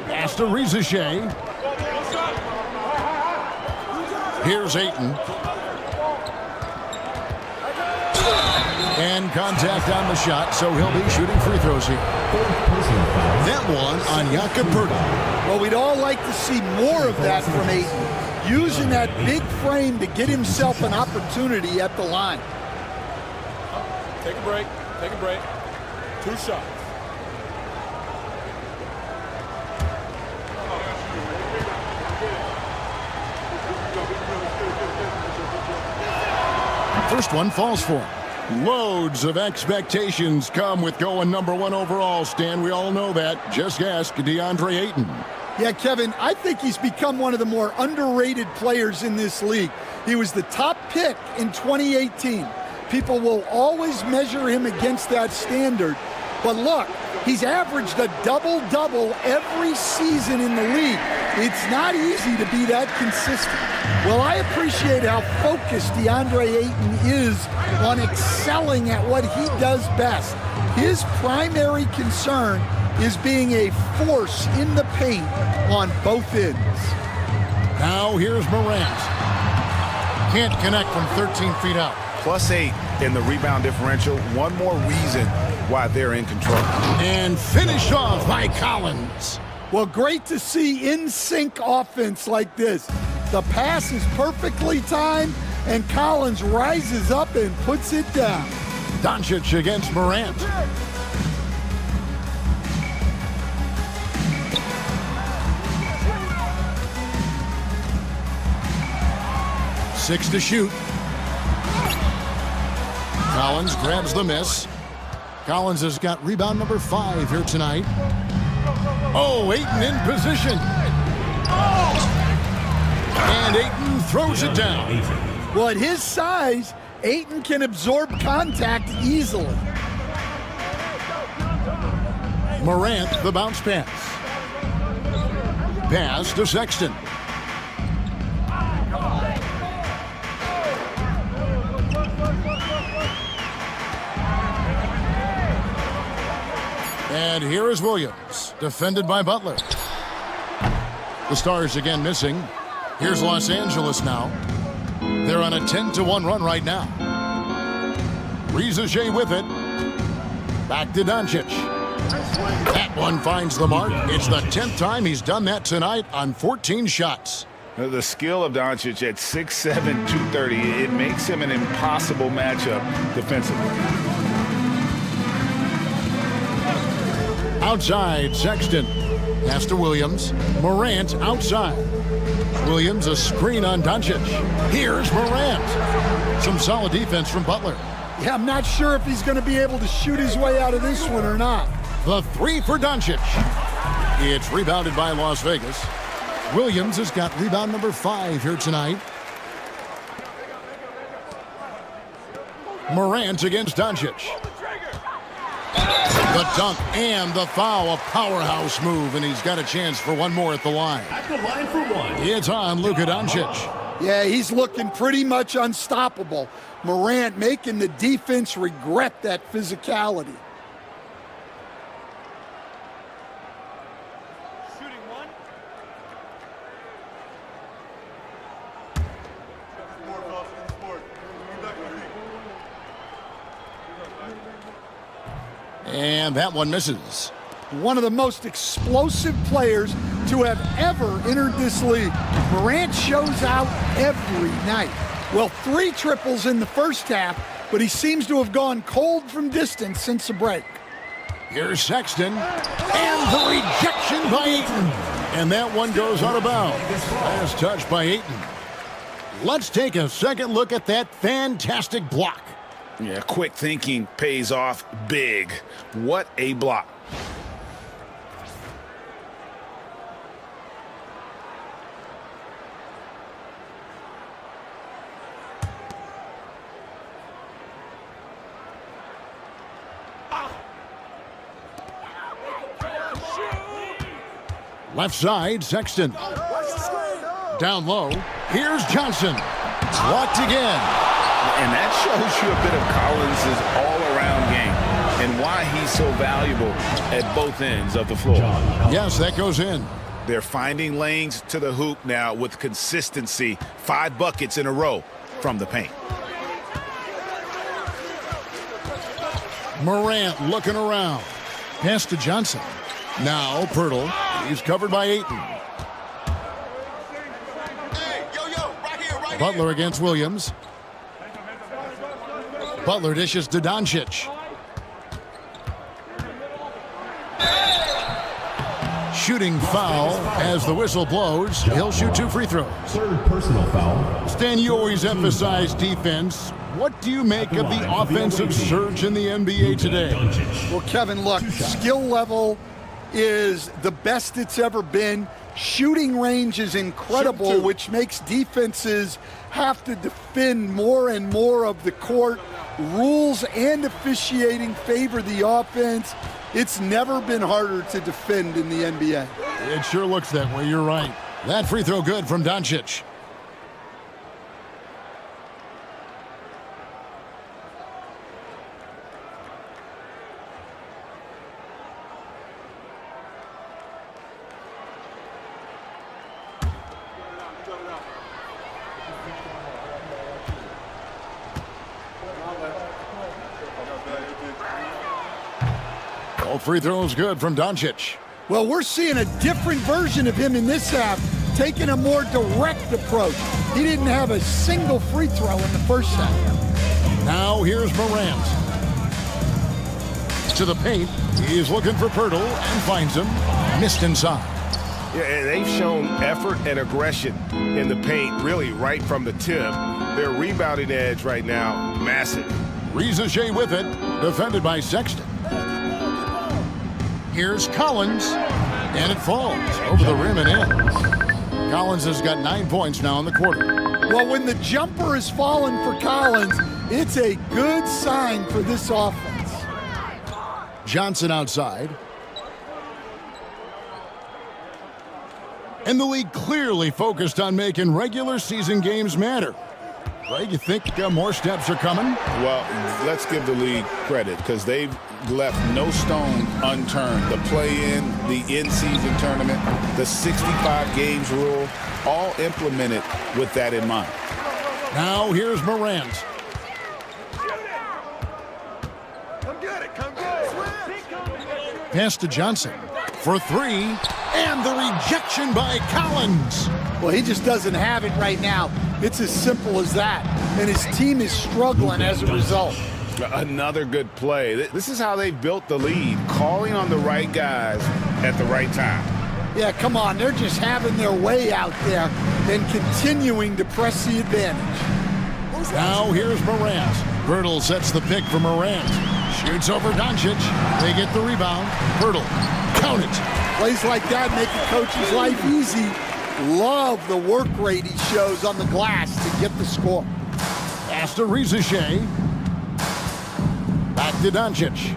Pass to Rizachet. Here's Ayton. And contact on the shot, so he'll be shooting free throws here. That one on Jakob Poeltl. Well, we'd all like to see more of that from Ayton, using that big frame to get himself an opportunity at the line. Take a break. Take a break. 2 shots. First one falls for him. Loads of expectations come with going #1 overall, Stan. We all know that. Just ask DeAndre Ayton. Yeah, Kevin, I think he's become one of the more underrated players in this league. He was the top pick in 2018. People will always measure him against that standard. But look, he's averaged a double-double every season in the league. It's not easy to be that consistent. Well, I appreciate how focused DeAndre Ayton is on excelling at what he does best. His primary concern is being a force in the paint on both ends. Now here's Morant. Can't connect from 13 feet out. +8 in the rebound differential. One more reason why they're in control. And finished off by Collins. Well, great to see in-sync offense like this. The pass is perfectly timed, and Collins rises up and puts it down. Doncic against Morant. Six to shoot. Collins grabs the miss. Collins has got rebound #5 here tonight. Oh, Ayton in position. And Ayton throws it down. Well, at his size, Ayton can absorb contact easily. Morant, the bounce pass. Pass to Sexton. And here is Williams, defended by Butler. The Stars again missing. Here's Los Angeles now. They're on a 10-1 run right now. Rizachet with it. Back to Doncic. That one finds the mark. It's the 10th time he's done that tonight on 14 shots. The skill of Doncic at 6'7", 230, it makes him an impossible matchup defensively. Outside, Sexton. Pass to Williams. Morant outside. Williams a screen on Doncic. Here's Morant. Some solid defense from Butler. Yeah, I'm not sure if he's going to be able to shoot his way out of this one or not. The three for Doncic. It's rebounded by Las Vegas. Williams has got rebound #5 here tonight. Morant against Doncic. The dunk and the foul, a powerhouse move, and he's got a chance for one more at the line. At the line for one. It's on Luka Doncic. Yeah, he's looking pretty much unstoppable. Morant making the defense regret that physicality. And that one misses. One of the most explosive players to have ever entered this league. Morant shows out every night. Well, 3 triples in the first half, but he seems to have gone cold from distance since the break. Here's Sexton, and the rejection by Ayton. And that one goes out of bounds. Last touch by Ayton. Let's take a second look at that fantastic block. Yeah, quick thinking pays off big. What a block. Left side, Sexton. Down low, here's Johnson. Blocked again. And that shows you a bit of Collins' all-around game and why he's so valuable at both ends of the floor. Yes, that goes in. They're finding lanes to the hoop now with consistency. 5 buckets in a row from the paint. Morant looking around. Pass to Johnson. Now Pirtle. He's covered by Ayton. Butler against Williams. Butler dishes to Doncic. Shooting foul as the whistle blows. He'll shoot 2 free throws. 3rd personal foul. Stan, you always emphasize defense. What do you make of the offensive surge in the NBA today? Well, Kevin, look, skill level is the best it's ever been. Shooting range is incredible, which makes defenses have to defend more and more of the court. Rules and officiating favor the offense. It's never been harder to defend in the NBA. It sure looks that way. You're right. That free throw good from Doncic. All free throws good from Doncic. Well, we're seeing a different version of him in this half, taking a more direct approach. He didn't have a single free throw in the first half. Now here's Morant. To the paint. He's looking for Pirtle and finds him. Missed inside. Yeah, they've shown effort and aggression in the paint, really right from the tip. Their rebounding edge right now, massive. Rizachet with it, defended by Sexton. Here's Collins, and it falls over the rim and in. Collins has got 9 points now in the quarter. Well, when the jumper is falling for Collins, it's a good sign for this offense. Johnson outside. And the league clearly focused on making regular season games matter. Greg, you think more steps are coming? Well, let's give the league credit because they've left no stone unturned. The play-in, the in-season tournament, the 65 games rule, all implemented with that in mind. Now here's Morant. Pass to Johnson for 3, and the rejection by Collins. Well, he just doesn't have it right now. It's as simple as that, and his team is struggling as a result. Another good play. This is how they built the lead, calling on the right guys at the right time. Yeah, come on. They're just having their way out there and continuing to press the advantage. Now here's Morant. Pirtle sets the pick for Morant. Shoots over Doncic. They get the rebound. Pirtle. Count it. Plays like that make a coach's life easy. Love the work rate he shows on the glass to get the score. Pass to Rizachet. Back to Doncic.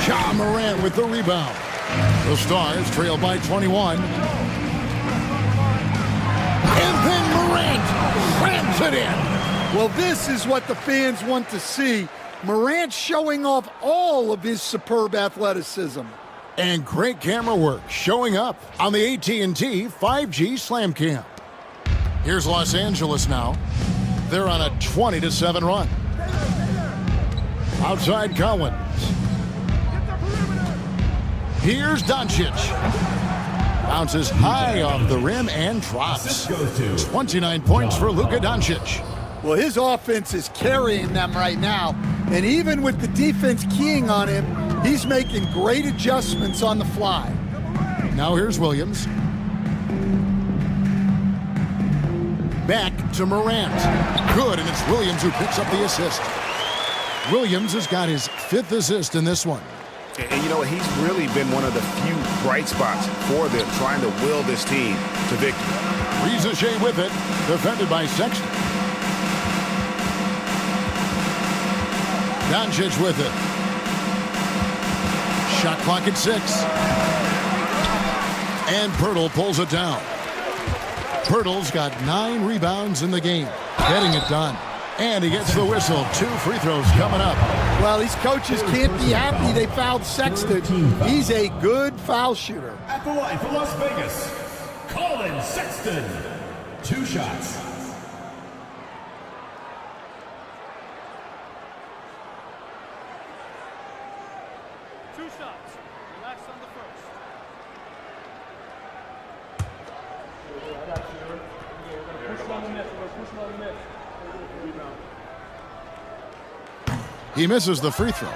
Ja Morant with the rebound. The Stars trail by 21. And then Morant slams it in. Well, this is what the fans want to see. Morant showing off all of his superb athleticism. And great camera work showing up on the AT&T 5G Slam Cam. Here's Los Angeles now. They're on a 20-7 run. Outside Collins. Here's Doncic. Bounces high off the rim and drops. 29 points for Luka Doncic. Well, his offense is carrying them right now. And even with the defense keying on him, he's making great adjustments on the fly. Now here's Williams. Back to Morant. Good, and it's Williams who picks up the assist. Williams has got his 5th assist in this one. And you know, he's really been one of the few bright spots for them, trying to will this team to victory. Rizachet with it, defended by Sexton. Doncic with it. Shot clock at 6. And Pirtle pulls it down. Pirtle's got 9 rebounds in the game, getting it done. And he gets the whistle. 2 free throws coming up. Well, these coaches can't be happy they fouled Sexton. He's a good foul shooter. At the line for Las Vegas, Colin Sexton. 2 shots. Relax on the first. He misses the free throw.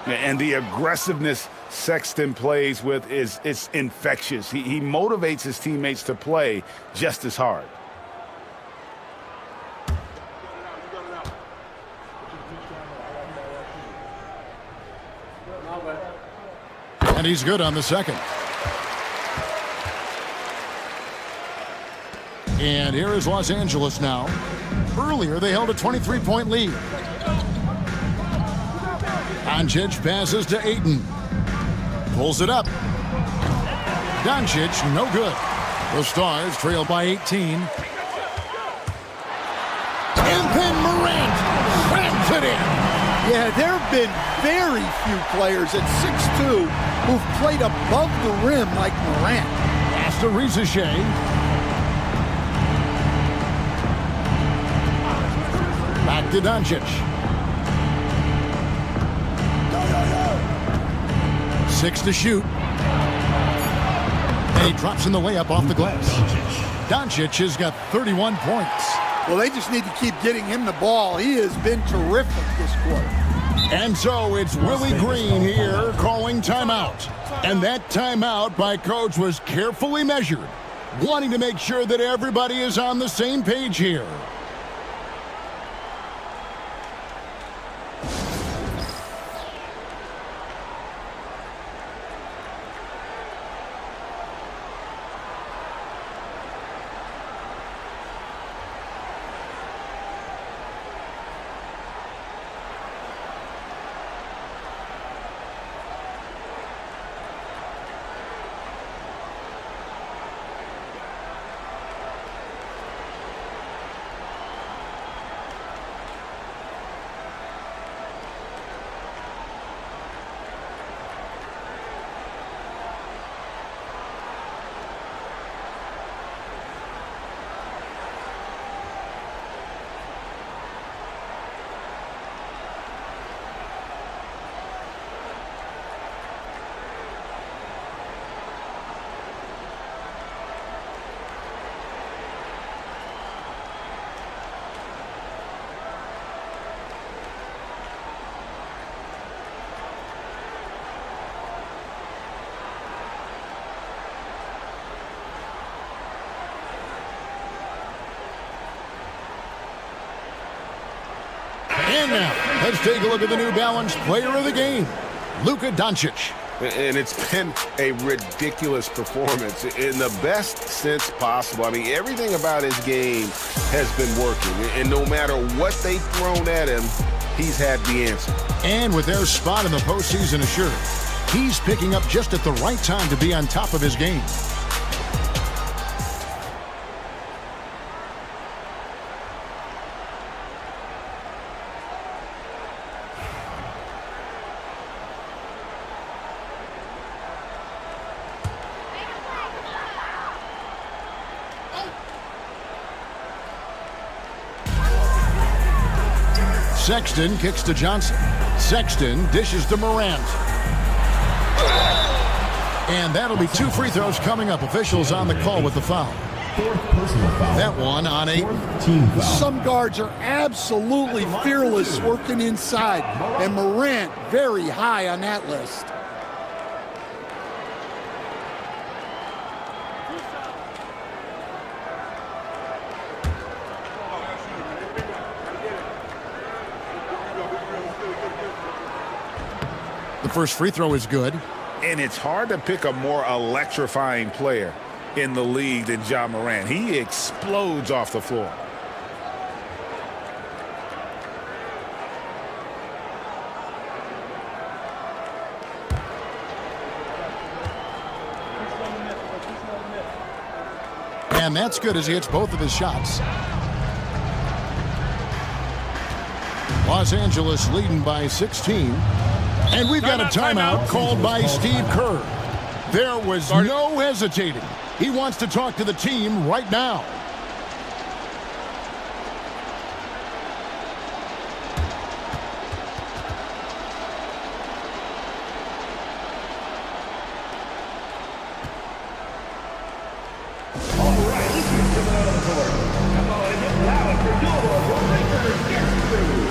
And the aggressiveness Sexton plays with is infectious. He motivates his teammates to play just as hard. And he's good on the second. And here is Los Angeles now. Earlier, they held a 23-point lead. Doncic passes to Ayton. Pulls it up. Doncic, no good. The Stars trail by 18. And then Morant slams it in. Yeah, there have been very few players at 6'2" who've played above the rim like Morant. Pass to Rizachet. Back to Doncic. 6 to shoot. And he drops in the layup off the glass. Doncic has got 31 points. Well, they just need to keep getting him the ball. He has been terrific this quarter. And so it's Willie Green here calling timeout. And that timeout by Coach was carefully measured, wanting to make sure that everybody is on the same page here. And now, let's take a look at the New Balance player of the game, Luka Doncic. And it's been a ridiculous performance in the best sense possible. I mean, everything about his game has been working. And no matter what they've thrown at him, he's had the answer. And with their spot in the postseason assured, he's picking up just at the right time to be on top of his game. Sexton kicks to Johnson. Sexton dishes to Morant. And that'll be 2 free throws coming up. Officials on the call with the foul. That one on a team foul. Some guards are absolutely fearless working inside, and Morant very high on that list. The first free throw is good. And it's hard to pick a more electrifying player in the league than Ja Morant. He explodes off the floor. And that's good as he hits both of his shots. Los Angeles leading by 16. And we've got a timeout called by Steve Kerr. There was no hesitating. He wants to talk to the team right now. All right, this is coming out of the court. Come on and get loud for your Lakers gets through.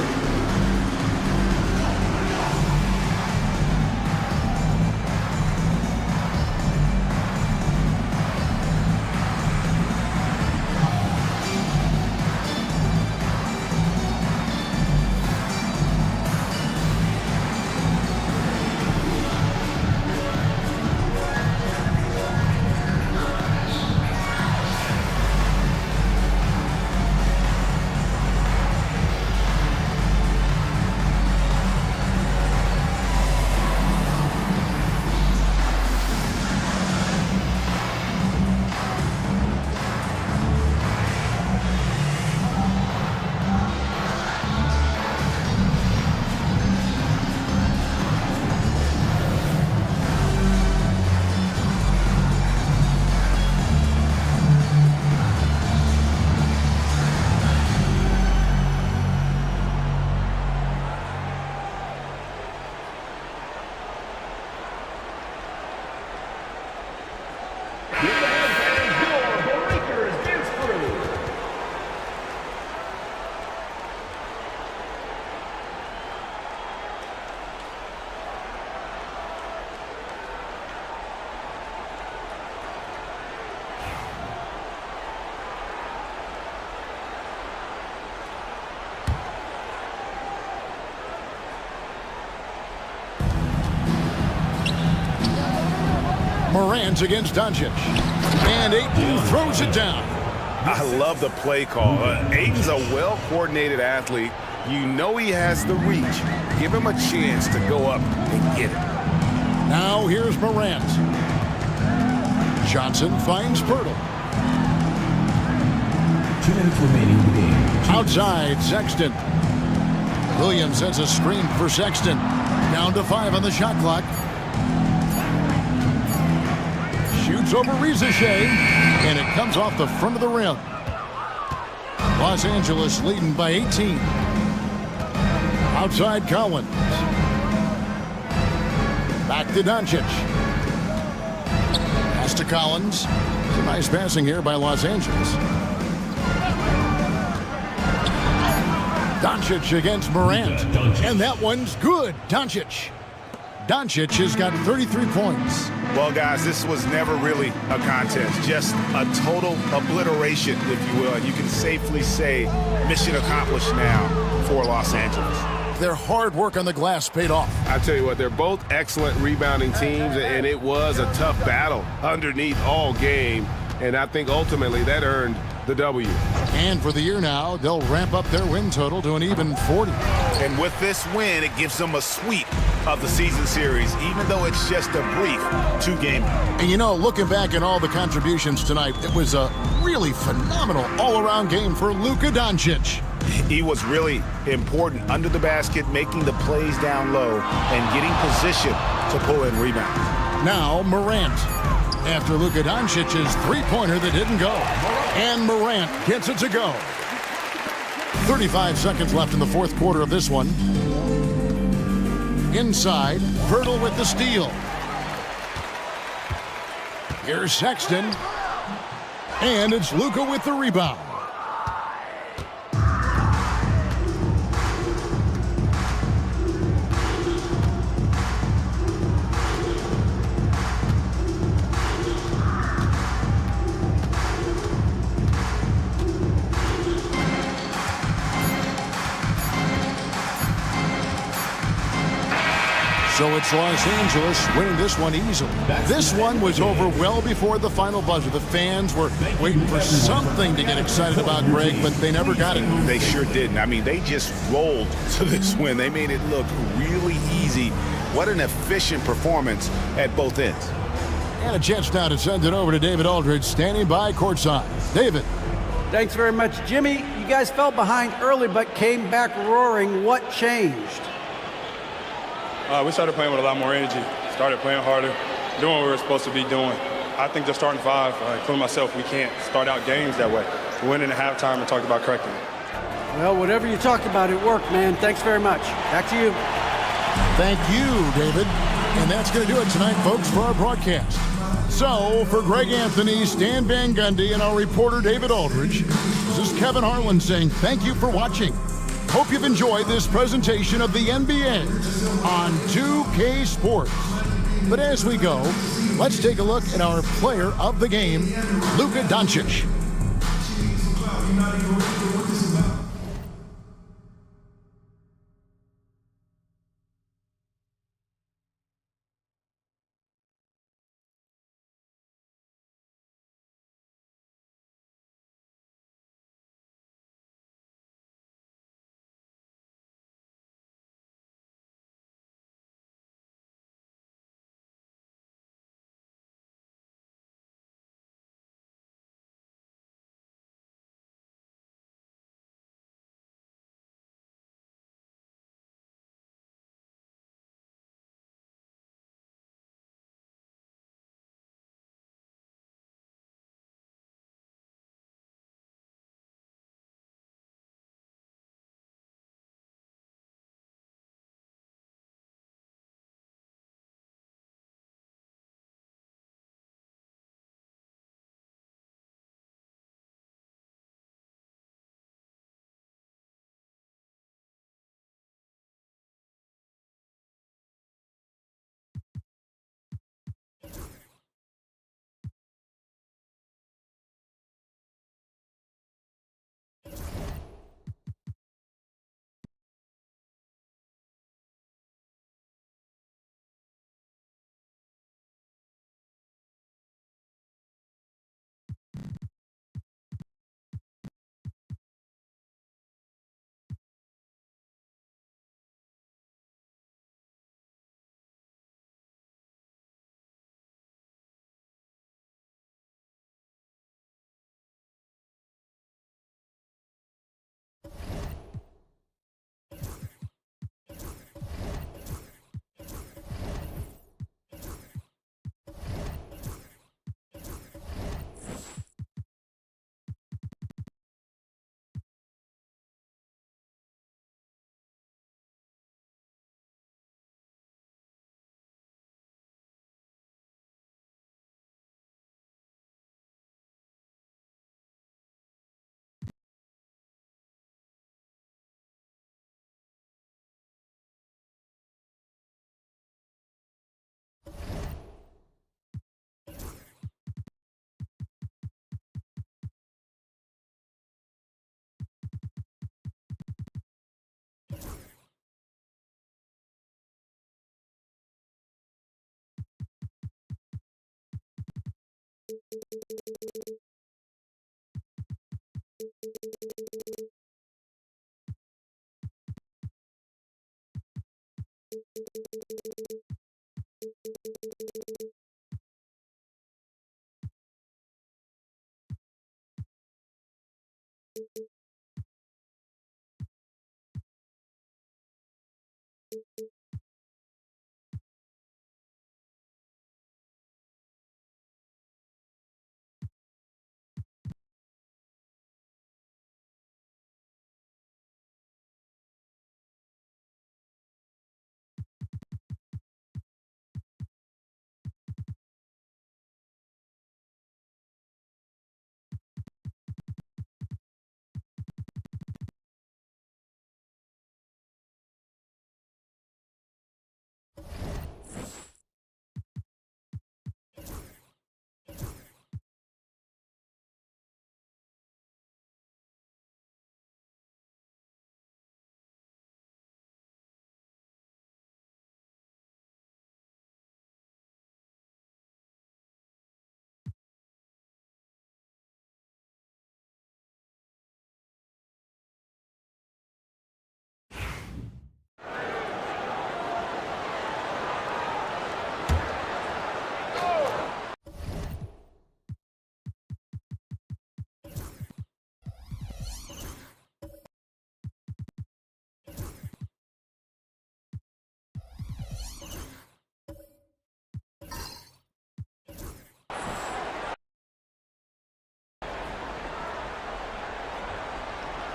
Morant against Doncic. And Ayton throws it down. I love the play call. Ayton's a well-coordinated athlete. You know he has the reach. Give him a chance to go up and get it. Now here's Morant. Johnson finds Pirtle. 2 minutes remaining in the game. Outside, Sexton. Williams sets a screen for Sexton. Down to 5 on the shot clock. Shoots over Ricochet, and it comes off the front of the rim. Los Angeles leading by 18. Outside Collins. Back to Doncic. Pass to Collins. It's a nice passing here by Los Angeles. Doncic against Morant. And that one's good. Doncic has got 33 points. Well, guys, this was never really a contest. Just a total obliteration, if you will. And you can safely say mission accomplished now for Los Angeles. Their hard work on the glass paid off. I tell you what, they're both excellent rebounding teams, and it was a tough battle underneath all game. And I think ultimately that earned the W. And for the year now, they'll ramp up their win total to an even 40. And with this win, it gives them a sweep of the season series, even though it's just a brief 2-game. And you know, looking back at all the contributions tonight, it was a really phenomenal all-around game for Luka Doncic. He was really important under the basket, making the plays down low and getting position to pull in rebounds. Now Morant. After Luka Doncic's three-pointer that didn't go. And Morant gets it to go. 35 seconds left in the fourth quarter of this one. Inside, Pirtle with the steal. Here's Sexton. And it's Luka with the rebound. So it's Los Angeles winning this one easily. This one was over well before the final buzzer. The fans were waiting for something to get excited about, Greg, but they never got it. They sure didn't. I mean, they just rolled to this win. They made it look really easy. What an efficient performance at both ends. And a chance now to send it over to David Aldridge, standing by courtside. David. Thanks very much, Jimmy. You guys fell behind early but came back roaring. What changed? We started playing with a lot more energy, started playing harder, doing what we were supposed to be doing. I think the starting five, including myself, we can't start out games that way. We went into halftime and talked about correcting it. Well, whatever you talked about, it worked, man. Thanks very much. Back to you. Thank you, David. And that's going to do it tonight, folks, for our broadcast. So, for Greg Anthony, Stan Van Gundy, and our reporter, David Aldridge, this is Kevin Harlan saying thank you for watching. Hope you've enjoyed this presentation of the NBA on 2K Sports. But as we go, let's take a look at our player of the game, Luka Doncic.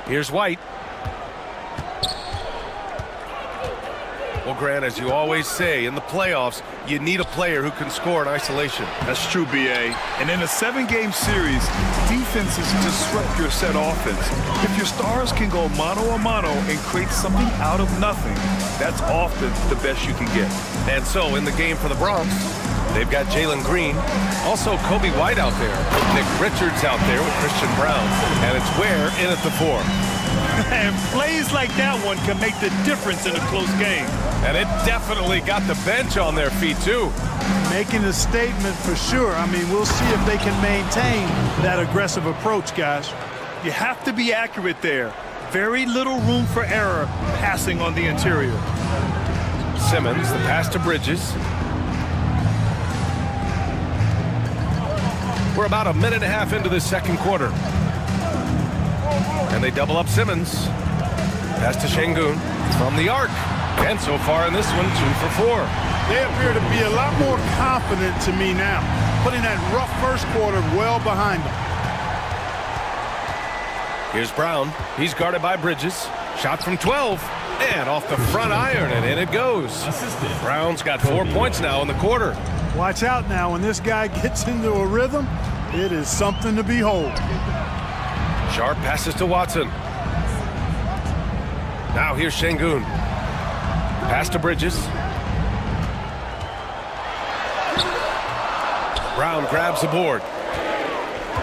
Here's White. Well, Grant, as you always say, in the playoffs, you need a player who can score in isolation. That's true, B.A. And in a 7-game series, defenses disrupt your set offense. If your stars can go mano-a-mano and create something out of nothing, that's often the best you can get. And so, in the game for the Bronx, they've got Jalen Green, also Kobe White out there, Nick Richards out there with Christian Brown, and it's Ware in at the 4. And plays like that one can make the difference in a close game. And it definitely got the bench on their feet, too. Making a statement for sure. I mean, we'll see if they can maintain that aggressive approach, guys. You have to be accurate there. Very little room for error passing on the interior. Simmons, the pass to Bridges. We're about a minute and a half into this second quarter. And they double up Simmons. Pass to Şengün from the arc. And so far in this one, 2 for 4. They appear to be a lot more confident to me now, putting that rough first quarter well behind them. Here's Brown. He's guarded by Bridges. Shot from 12. And off the front iron, and in it goes. Brown's got 4 points now in the quarter. Watch out now. When this guy gets into a rhythm, it is something to behold. Sharp passes to Watson. Now here's Şengün. Pass to Bridges. Brown grabs the board.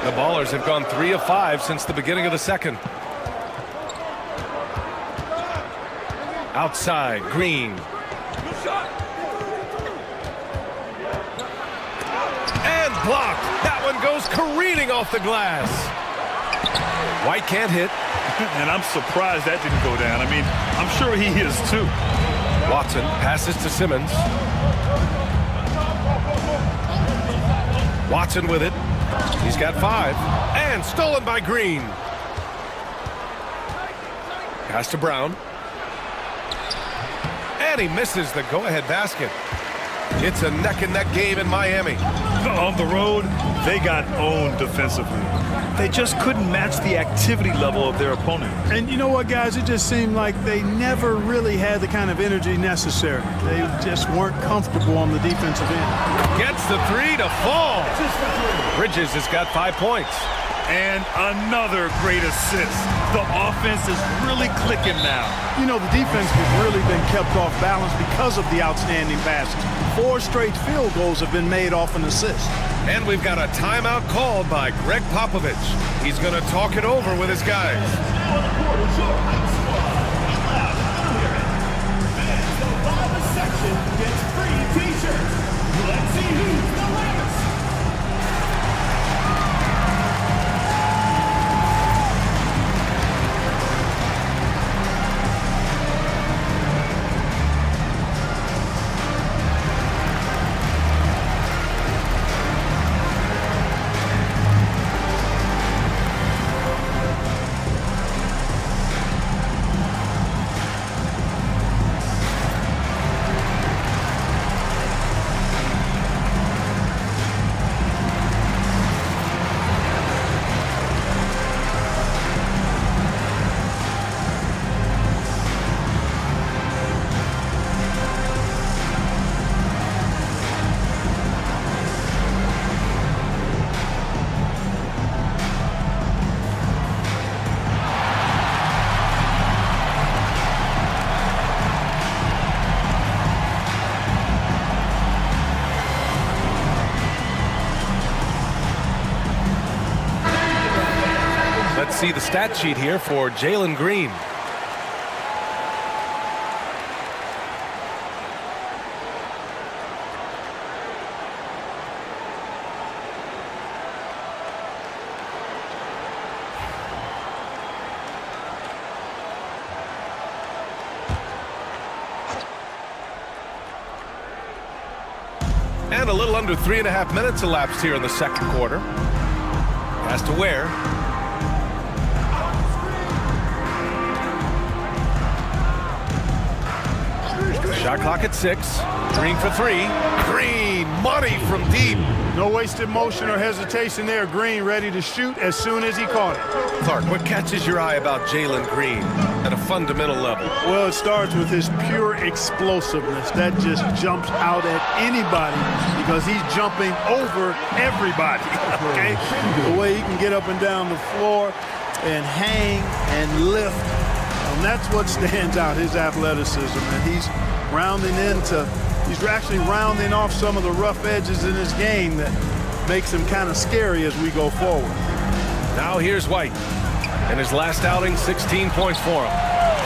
The Ballers have gone 3 of 5 since the beginning of the second. Outside, Green. And blocked. That one goes careening off the glass. White can't hit. And I'm surprised that didn't go down. I mean, I'm sure he is too. Watson passes to Simmons. Watson with it. He's got 5. And stolen by Green. Pass to Brown. And he misses the go-ahead basket. It's a neck-and-neck game in Miami. On the road, they got owned defensively. They just couldn't match the activity level of their opponent. And you know what, guys? It just seemed like they never really had the kind of energy necessary. They just weren't comfortable on the defensive end. Gets the 3 to fall. Bridges has got 5 points. And another great assist. The offense is really clicking now. You know, the defense has really been kept off balance because of the outstanding passes. 4 straight field goals have been made off an assist. And we've got a timeout called by Greg Popovich. He's going to talk it over with his guys. Let's see who's the last. Let's see the stat sheet here for Jalen Green. And a little under 3.5 minutes elapsed here in the second quarter. Pass to Ware. Shot clock at 6. Green for 3. Green money from deep. No wasted motion or hesitation there. Green ready to shoot as soon as he caught it. Clark, what catches your eye about Jalen Green at a fundamental level? Well, it starts with his pure explosiveness. That just jumps out at anybody because he's jumping over everybody, okay? The way he can get up and down the floor and hang and lift, and that's what stands out, his athleticism. And he's actually rounding off some of the rough edges in his game that makes him kind of scary as we go forward. Now here's White. In his last outing, 16 points for him.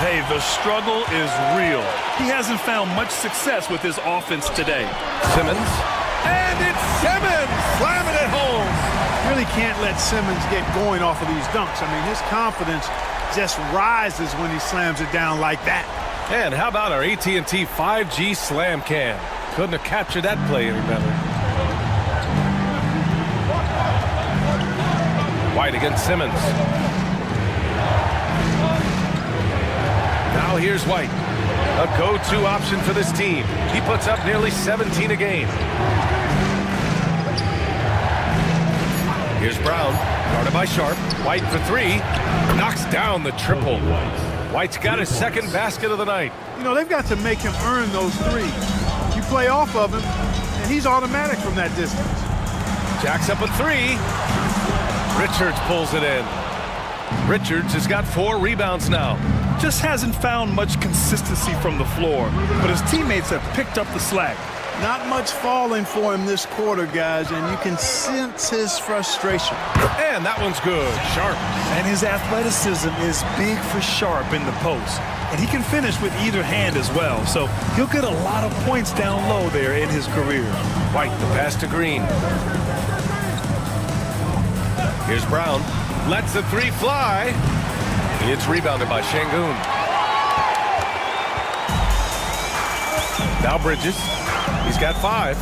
Hey, the struggle is real. He hasn't found much success with his offense today. Simmons. And it's Simmons slamming it home. Really can't let Simmons get going off of these dunks. I mean, his confidence just rises when he slams it down like that. And how about our AT&T 5G slam cam? Couldn't have captured that play any better. White against Simmons. Now here's White, a go-to option for this team. He puts up nearly 17 a game. Here's Brown, guarded by Sharp. White for three, knocks down the triple. White's got his second basket of the night. You know, they've got to make him earn those threes. You play off of him, and he's automatic from that distance. Jacks up a three. Richards pulls it in. Richards has got 4 rebounds now. Just hasn't found much consistency from the floor, but his teammates have picked up the slack. Not much falling for him this quarter, guys, and you can sense his frustration. And that one's good. Sharp. And his athleticism is big for Sharp in the post. And he can finish with either hand as well, so he'll get a lot of points down low there in his career. White, the pass to Green. Here's Brown. Lets the three fly. It's rebounded by Şengün. Now Bridges. He's got 5.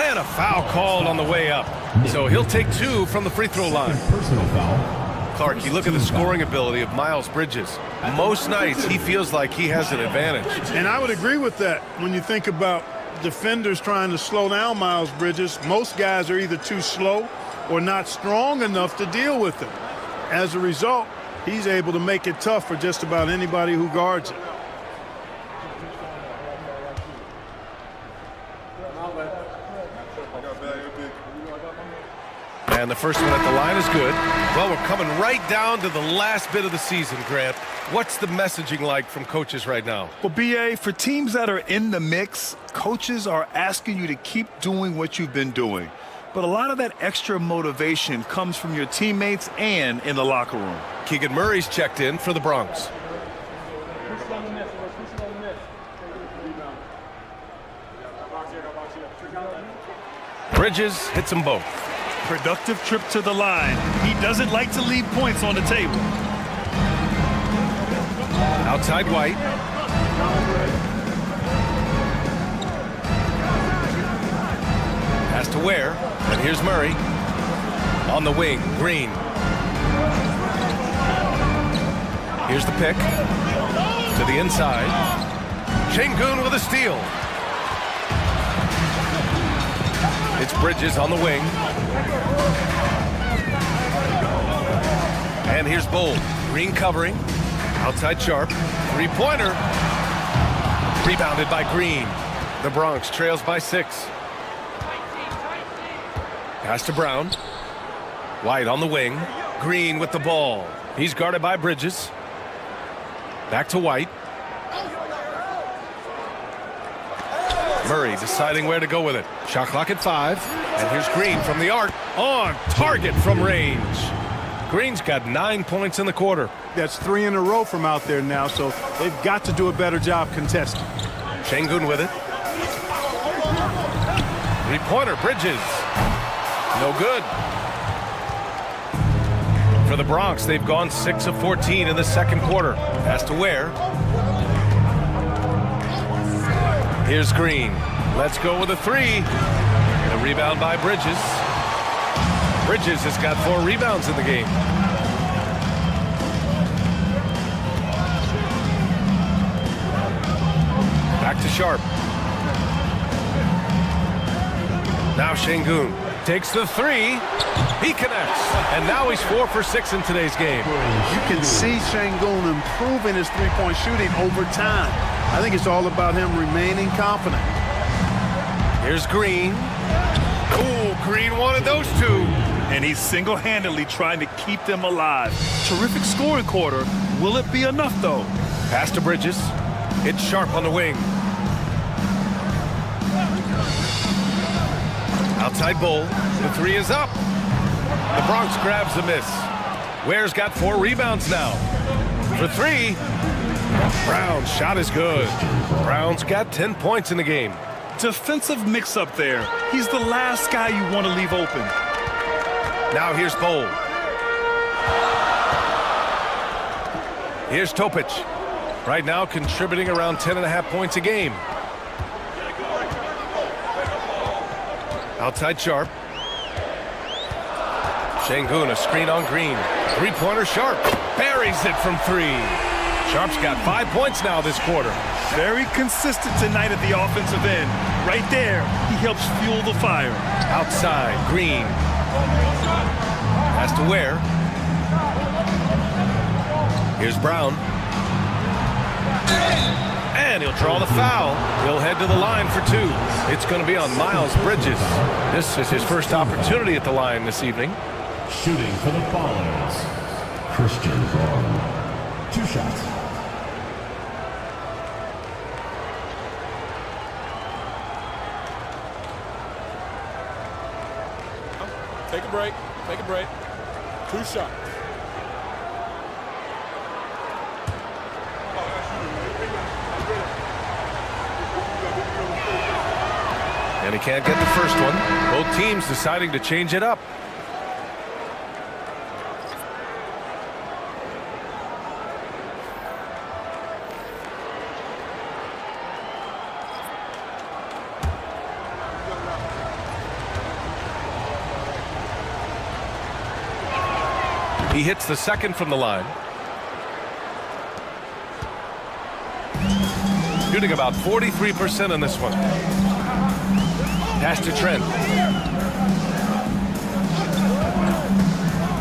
And a foul called on the way up. So he'll take 2 from the free throw line. Personal foul. Clark, you look at the scoring ability of Miles Bridges. Most nights he feels like he has an advantage. And I would agree with that when you think about defenders trying to slow down Miles Bridges. Most guys are either too slow or not strong enough to deal with him. As a result, he's able to make it tough for just about anybody who guards it. And the first one at the line is good. Well, we're coming right down to the last bit of the season, Grant. What's the messaging like from coaches right now? Well, BA, for teams that are in the mix, coaches are asking you to keep doing what you've been doing. But a lot of that extra motivation comes from your teammates and in the locker room. Keegan Murray's checked in for the Bronx. Bridges hits them both. Productive trip to the line. He doesn't like to leave points on the table. Outside White. Pass to Ware. And here's Murray. On the wing, Green. Here's the pick. To the inside. Şengün with a steal. It's Bridges on the wing. And here's Bold. Green covering. Outside Sharp. Three-pointer. Rebounded by Green. The Bronx trails by 6. Pass to Brown. White on the wing. Green with the ball. He's guarded by Bridges. Back to White. Murray deciding where to go with it. Shot clock at 5. And here's Green from the arc. On target from range. Green's got 9 points in the quarter. That's 3 in a row from out there now, so they've got to do a better job contesting. Şengün with it. Three-pointer, Bridges. No good. For the Bronx, they've gone 6 of 14 in the second quarter. Pass to Ware. Here's Green. Let's go with a 3. A rebound by Bridges. Bridges has got 4 rebounds in the game. Back Sharp. Now Şengün takes the three. He connects. And now he's 4 for 6 in today's game. You can see Şengün improving his three-point shooting over time. I think it's all about him remaining confident. Here's Green. Ooh, Green wanted those two. And he's single-handedly trying to keep them alive. Terrific scoring quarter. Will it be enough, though? Pass to Bridges. It's Sharp on the wing. Outside Bull. The three is up. The Bronx grabs the miss. Ware's got 4 rebounds now. For 3. Brown's shot is good. Brown's got 10 points in the game. Defensive mix-up there. He's the last guy you want to leave open. Now here's Bull. Here's Topic. Right now contributing around 10.5 points a game. Outside Sharp. Şengün, a screen on Green. Three-pointer Sharp. Buries it from 3. Sharp's got 5 points now this quarter. Very consistent tonight at the offensive end. Right there, he helps fuel the fire. Outside, Green. Pass to Ware. Here's Brown. And he'll draw the foul. He'll head to the line for 2. It's going to be on Miles Bridges. This is his first opportunity at the line this evening. Shooting for the Ballers, Christian Braun. 2 shots. Take a break. Take a break. 2 shots. And he can't get the first one. Both teams deciding to change it up. He hits the second from the line. Shooting about 43% on this one. Pass to Trent.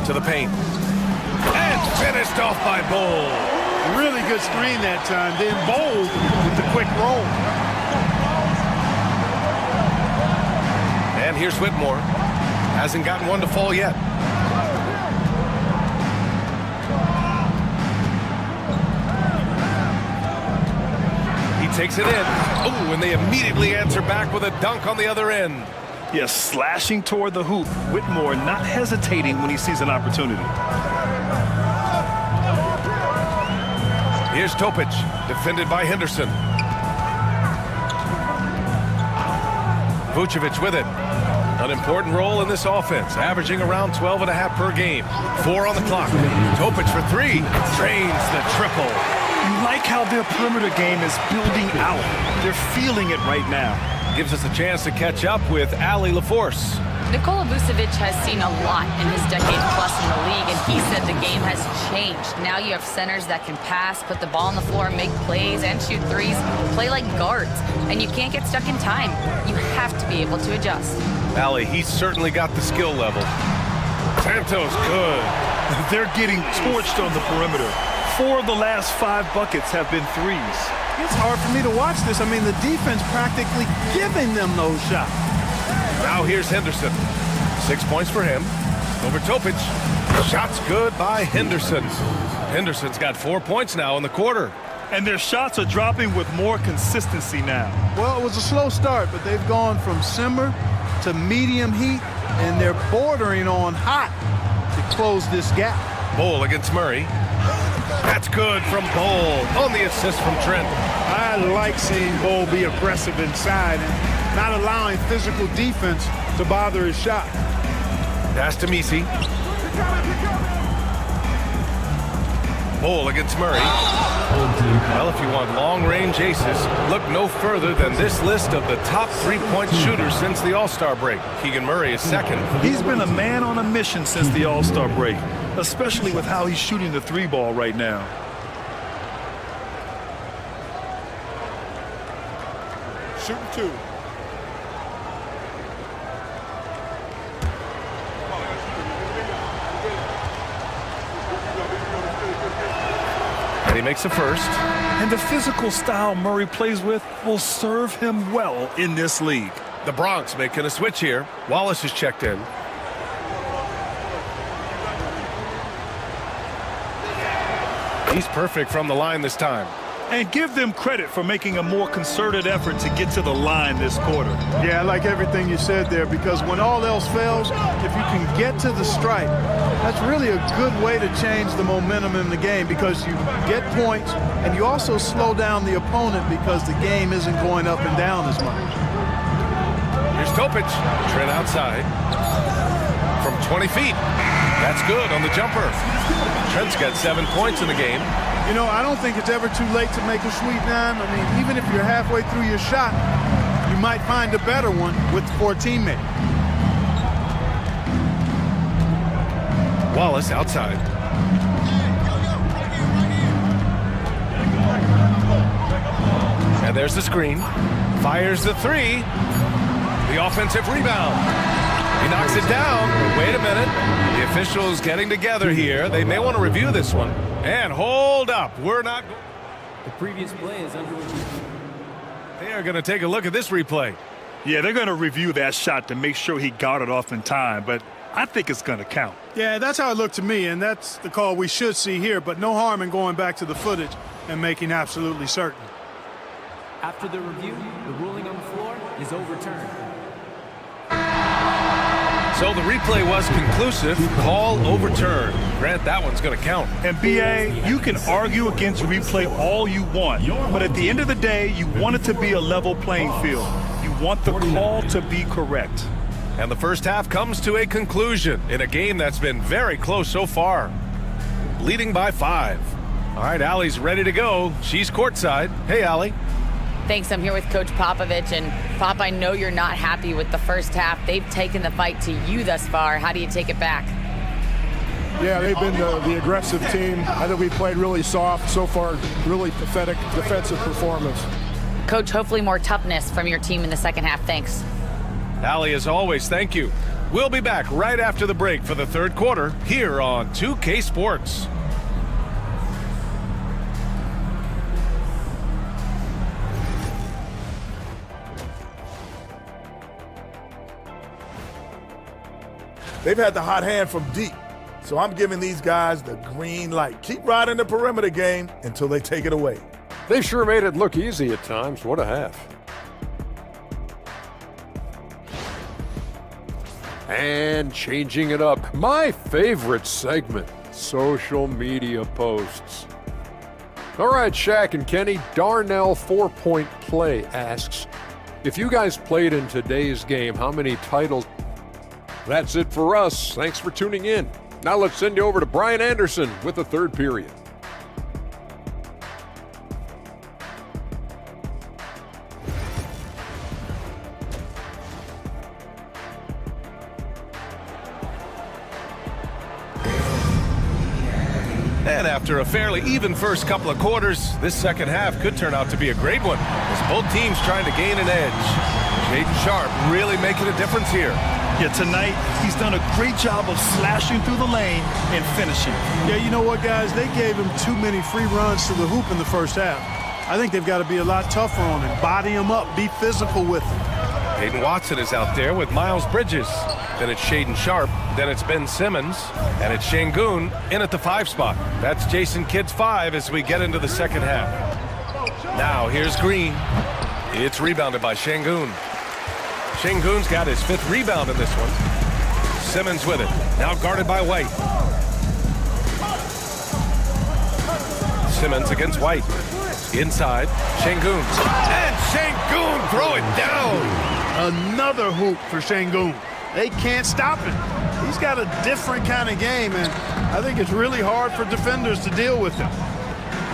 To the paint. And finished off by Bull. Really good screen that time. Then Bull with the quick roll. And here's Whitmore. Hasn't gotten one to fall yet. Takes it in. Oh, and they immediately answer back with a dunk on the other end. Yes, slashing toward the hoop. Whitmore not hesitating when he sees an opportunity. Here's Topic, defended by Henderson. Vucevic with it. An important role in this offense, averaging around 12.5 per game. 4 on the clock. Topic for 3. Drains the triple. You like how their perimeter game is building out. They're feeling it right now. Gives us a chance to catch up with Allie LaForce. Nikola Vucevic has seen a lot in his decade plus in the league, and he said the game has changed. Now you have centers that can pass, put the ball on the floor, make plays, and shoot threes, play like guards, and you can't get stuck in time. You have to be able to adjust. Allie, he's certainly got the skill level. Santos good. They're getting torched on the perimeter. 4 of the last 5 buckets have been threes. It's hard for me to watch this. I mean, the defense practically giving them those shots. Now here's Henderson. 6 points for him. Over Topic. Shots good by Henderson. Henderson's got 4 points now in the quarter. And their shots are dropping with more consistency now. Well, it was a slow start, but they've gone from simmer to medium heat, and they're bordering on hot to close this gap. Bull against Murray. That's good from Bull on the assist from Trent. I like seeing Bull be aggressive inside and not allowing physical defense to bother his shot. Pass to Misi. Bull against Murray. Well, if you want long-range aces, look no further than this list of the top three-point shooters since the All-Star break. Keegan Murray is second. He's been a man on a mission since the All-Star break, especially with how he's shooting the 3-ball right now. shooting 2. And he makes a first. And the physical style Murray plays with will serve him well in this league. The Bronx making a switch here. Wallace is checked in. He's perfect from the line this time. And give them credit for making a more concerted effort to get to the line this quarter. Yeah, I like everything you said there, because when all else fails, if you can get to the stripe, that's really a good way to change the momentum in the game, because you get points and you also slow down the opponent because the game isn't going up and down as much. Here's Topic. Trent outside from 20 feet. That's good on the jumper. Trent's got 7 points in the game. You know, I don't think it's ever too late to make a sweet dime. I mean, even if you're halfway through your shot, you might find a better one for a teammate. Wallace outside. And there's the screen. Fires the 3. The offensive rebound. He knocks it down. Wait a minute. The officials getting together here. They may want to review this one. And hold up. We're not. The previous play is under review. They are going to take a look at this replay. Yeah, they're going to review that shot to make sure he got it off in time, but I think it's going to count. Yeah, that's how it looked to me, and that's the call we should see here, but no harm in going back to the footage and making absolutely certain. After the review, the ruling on the floor is overturned. So the replay was conclusive. Call overturned. Grant, that one's going to count. And BA, you can argue against replay all you want, but at the end of the day, you want it to be a level playing field. You want the call to be correct. And the first half comes to a conclusion in a game that's been very close so far. Leading by 5. All right, Allie's ready to go. She's courtside. Hey, Allie. Thanks. I'm here with Coach Popovich. And Pop, I know you're not happy with the first half. They've taken the fight to you thus far. How do you take it back? Yeah, they've been the aggressive team. I think we played really soft. So far, really pathetic defensive performance. Coach, hopefully more toughness from your team in the second half. Thanks. Allie, as always, thank you. We'll be back right after the break for the third quarter here on 2K Sports. They've had the hot hand from deep. So I'm giving these guys the green light. Keep riding the perimeter game until they take it away. They sure made it look easy at times. What a half. And changing it up. My favorite segment, social media posts. All right, Shaq and Kenny, Darnell 4-Point Play asks, if you guys played in today's game, how many titles? That's it for us. Thanks for tuning in. Now let's send you over to Brian Anderson with the third period. And after a fairly even first couple of quarters, this second half could turn out to be a great one as both teams trying to gain an edge. Jaden Sharp really making a difference here. Yeah, tonight he's done a great job of slashing through the lane and finishing. Yeah, you know what, guys? They gave him too many free runs to the hoop in the first half. I think they've got to be a lot tougher on him. Body him up, be physical with him. Hayden Watson is out there with Miles Bridges. Then it's Shaden Sharp. Then it's Ben Simmons. And it's Şengün in at the 5 spot. That's Jason Kidd's 5 as we get into the second half. Now here's Green. It's rebounded by Şengün. Şengün's got his 5th rebound in this one. Simmons with it. Now guarded by White. Simmons against White. Inside, Şengün. And Şengün throw it down. Another hoop for Şengün. They can't stop him. He's got a different kind of game, and I think it's really hard for defenders to deal with him.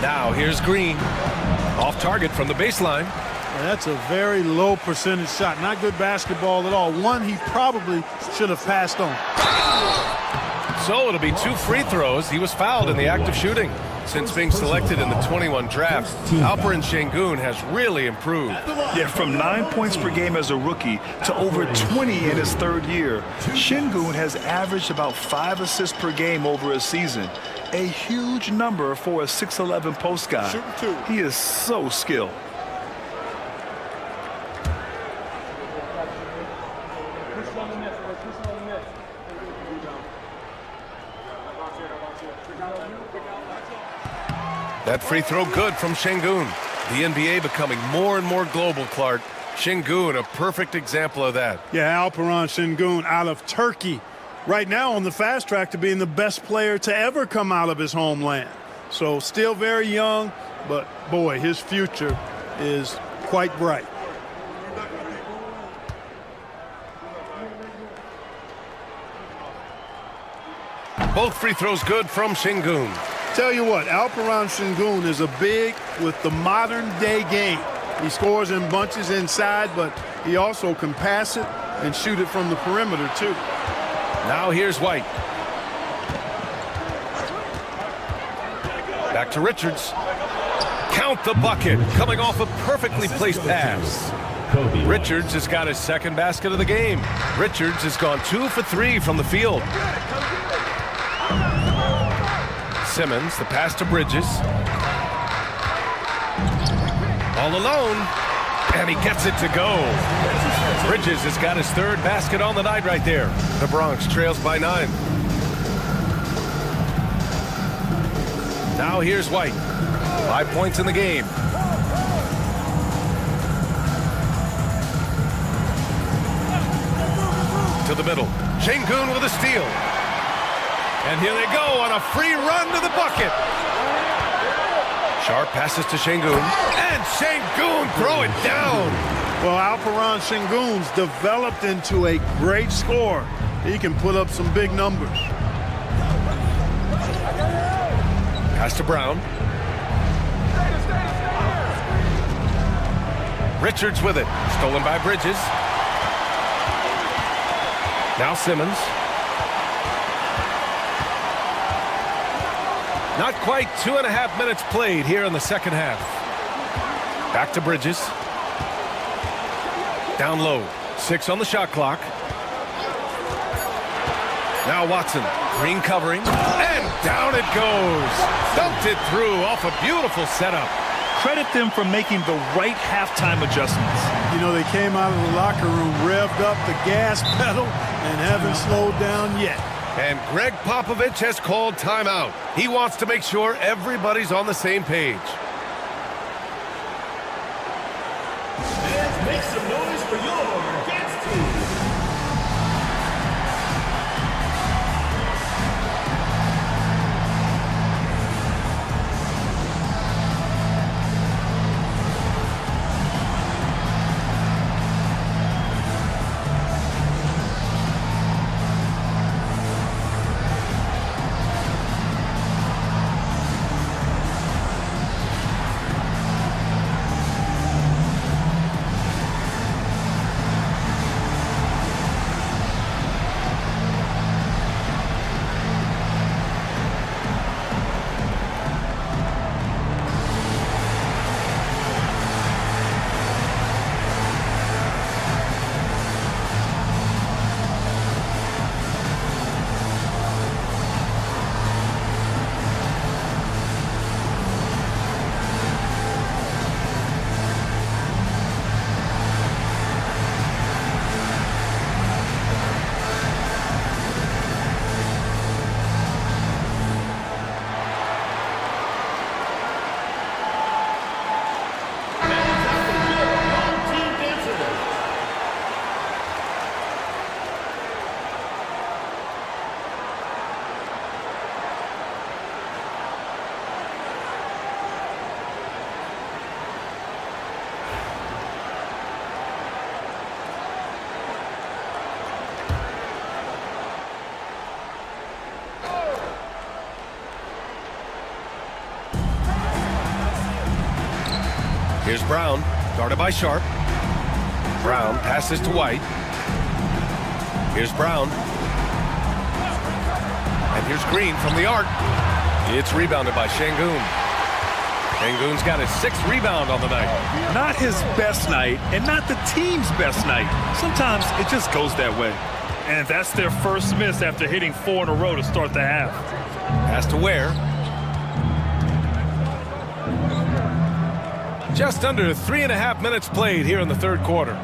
Now here's Green. Off target from the baseline. And that's a very low percentage shot. Not good basketball at all. One he probably should have passed on. So it'll be 2 free throws. He was fouled in the act of shooting. Since being selected in the 21 draft, Alperen Sengun has really improved. Yeah, from 9 points per game as a rookie to over 20 in his 3rd year. Sengun has averaged about 5 assists per game over a season. A huge number for a 6'11" post guy. He is so skilled. That free throw good from Sengun. The NBA becoming more and more global, Clark. Sengun, a perfect example of that. Yeah, Alperen Sengun out of Turkey. Right now on the fast track to being the best player to ever come out of his homeland. So still very young, but boy, his future is quite bright. Both free throws good from Sengun. Tell you what, Alperen Sengun is a big with the modern day game. He scores in bunches inside, but he also can pass it and shoot it from the perimeter too. Now here's White. Back to Richards. Count the bucket, coming off a perfectly placed pass. Richards has got his 2nd basket of the game. Richards has gone 2 for 3 from the field. Simmons, the pass to Bridges. All alone, and he gets it to go. Bridges has got his 3rd basket on the night right there. The Bronx trails by 9. Now here's White. 5 points in the game. To the middle. Sengun with a steal. And here they go on a free run to the bucket. Sharp passes to Sengun. And Sengun throw it down. Well, Alperen Sengun's developed into a great scorer. He can put up some big numbers. Pass to Brown. Richards with it. Stolen by Bridges. Now Simmons. Not quite 2.5 minutes played here in the 2nd half. Back to Bridges. Down low. 6 on the shot clock. Now Watson. Green covering. And down it goes. Dumped it through off a beautiful setup. Credit them for making the right halftime adjustments. You know, they came out of the locker room, revved up the gas pedal, and haven't slowed down yet. And Greg Popovich has called timeout. He wants to make sure everybody's on the same page. And make some noise for your dance team. Here's Brown, guarded by Sharp. Brown passes to White. Here's Brown. And Here's Green from the arc. It's rebounded by Şengün. Şengün's got his 6th rebound on the night. Not his best night, and not the team's best night. Sometimes it just goes that way. And that's their first miss after hitting 4 in a row to start the half. Pass to Ware. Just under 3.5 minutes played here in the third quarter.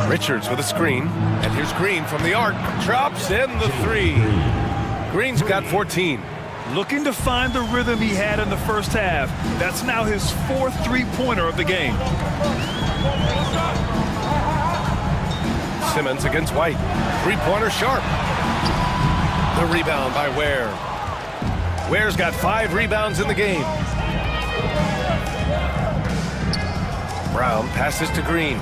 Richards with a screen, and here's Green from the arc. Drops in the 3. Green's got 14. Looking to find the rhythm he had in the first half. That's now his 4th three-pointer of the game. Simmons against White. Three-pointer sharp. The rebound by Ware. Ware's got 5 rebounds in the game. Brown passes to Green.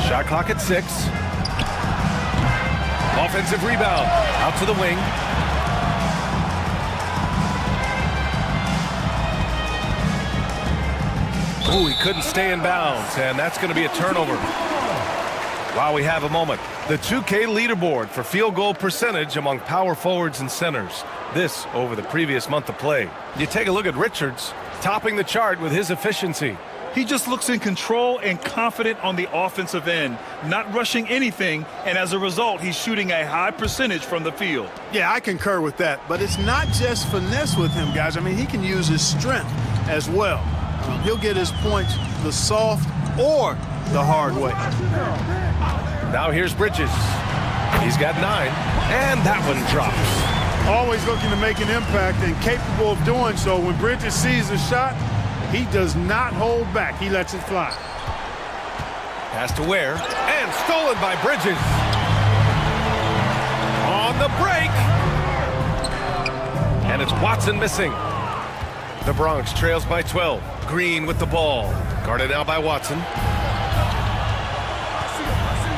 Shot clock at 6. Offensive rebound. Out to the wing. Ooh, he couldn't stay in bounds, and that's going to be a turnover. While we have a moment, the 2K leaderboard for field goal percentage among power forwards and centers. This over the previous month of play. You take a look at Richards, topping the chart with his efficiency. He just looks in control and confident on the offensive end, not rushing anything, and as a result, he's shooting a high percentage from the field. Yeah, I concur with that, but it's not just finesse with him, guys. I mean, he can use his strength as well. He'll get his points the soft or the hard way. Now here's Bridges. He's got 9, and that one drops. Always looking to make an impact and capable of doing so. When Bridges sees a shot, he does not hold back. He lets it fly. Pass to Ware, and stolen by Bridges. On the break. And it's Watson missing. The Bronx trails by 12. Green with the ball. Guarded now by Watson.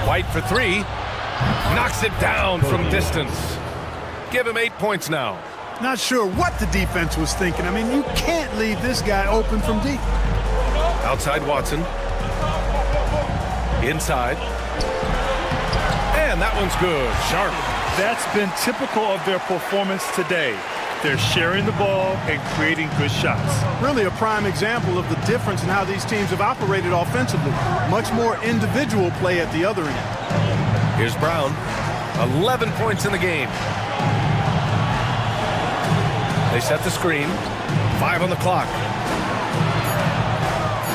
White for 3. Knocks it down from distance. Give him 8 points now. Not sure what the defense was thinking. I mean, you can't leave this guy open from deep. Outside Watson. Inside. And that one's good. Sharp. That's been typical of their performance today. They're sharing the ball and creating good shots. Really a prime example of the difference in how these teams have operated offensively. Much more individual play at the other end. Here's Brown. 11 points in the game. They set the screen. 5 on the clock.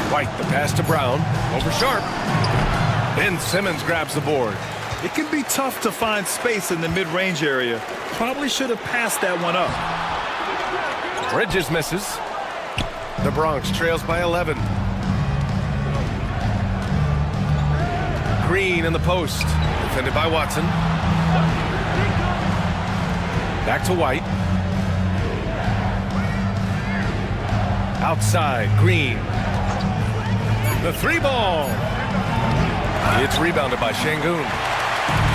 White, the pass to Brown. Over Sharp. Ben Simmons grabs the board. It can be tough to find space in the mid-range area. Probably should have passed that one up. Bridges misses. The Bronx trails by 11. Green in the post. Defended by Watson. Back to White. Outside, Green. The 3-ball. It's rebounded by Şengün.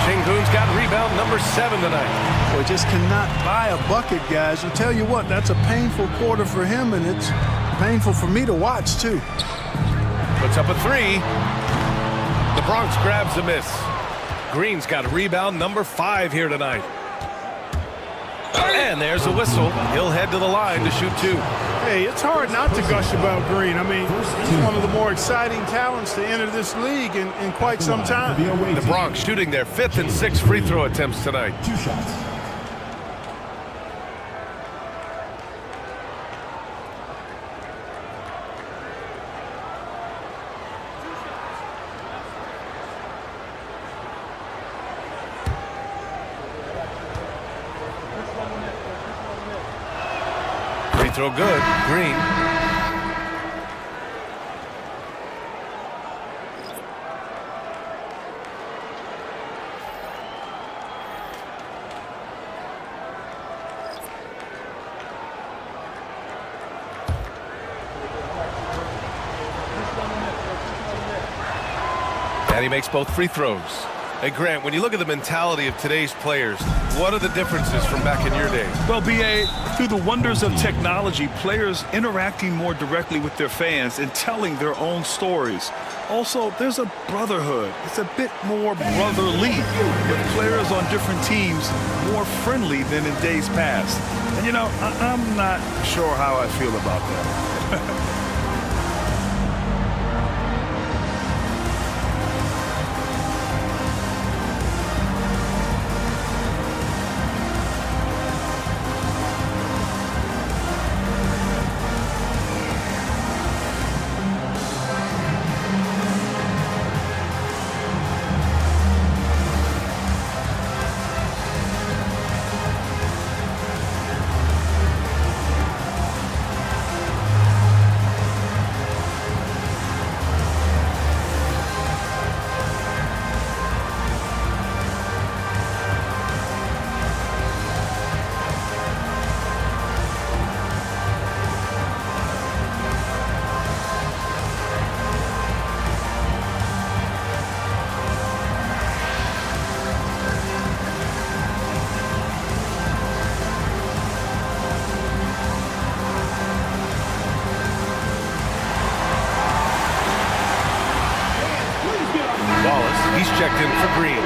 Şengün's got rebound number 7 tonight. Boy, just cannot buy a bucket, guys. I'll tell you what, that's a painful quarter for him, and it's painful for me to watch, too. Puts up a 3. The Bronx grabs a miss. Green's got rebound number 5 here tonight. And there's a whistle. He'll head to the line to shoot 2. Hey, it's hard not to gush about Green. I mean, he's one of the more exciting talents to enter this league in quite some time. The Bronx shooting their 5th and 6th free throw attempts tonight. 2 shots. Free throw good. Green. And he makes both free throws. Hey, Grant, when you look at the mentality of today's players, what are the differences from back in your day? Well, B.A., through the wonders of technology, players interacting more directly with their fans and telling their own stories. Also, there's a brotherhood. It's a bit more brotherly, with players on different teams more friendly than in days past. And, you know, I'm not sure how I feel about that. He's checked in for Green.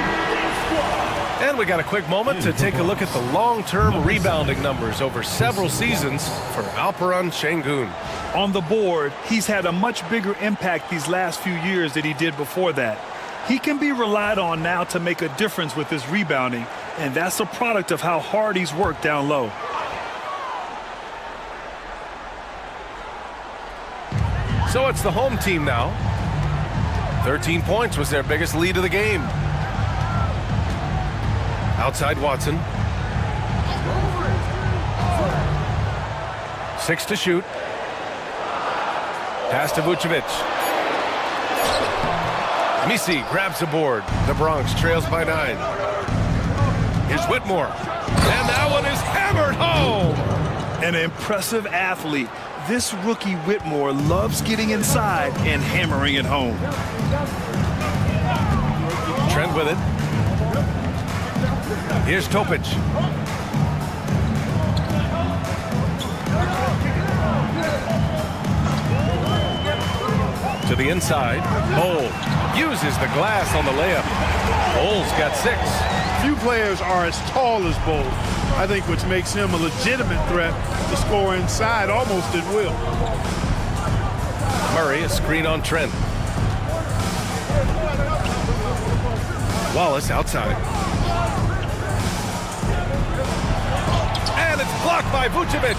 And we got a quick moment to take a look at the long-term rebounding numbers over several seasons for Alperen Şengün. On the board, he's had a much bigger impact these last few years than he did before that. He can be relied on now to make a difference with his rebounding, and that's a product of how hard he's worked down low. So it's the home team now. 13 points was their biggest lead of the game. Outside Watson. 6 to shoot. Pass to Vucevic. Misi grabs the board. The Bronx trails by 9. Here's Whitmore. And that one is hammered home. An impressive athlete. This rookie Whitmore loves getting inside and hammering it home. Trent with it. Here's Topic. To the inside. Bol uses the glass on the layup. Bol's got 6. Few players are as tall as Bol. I think which makes him a legitimate threat to score inside almost at will. Murray, a screen on Trent. Wallace outside. And it's blocked by Vucevic.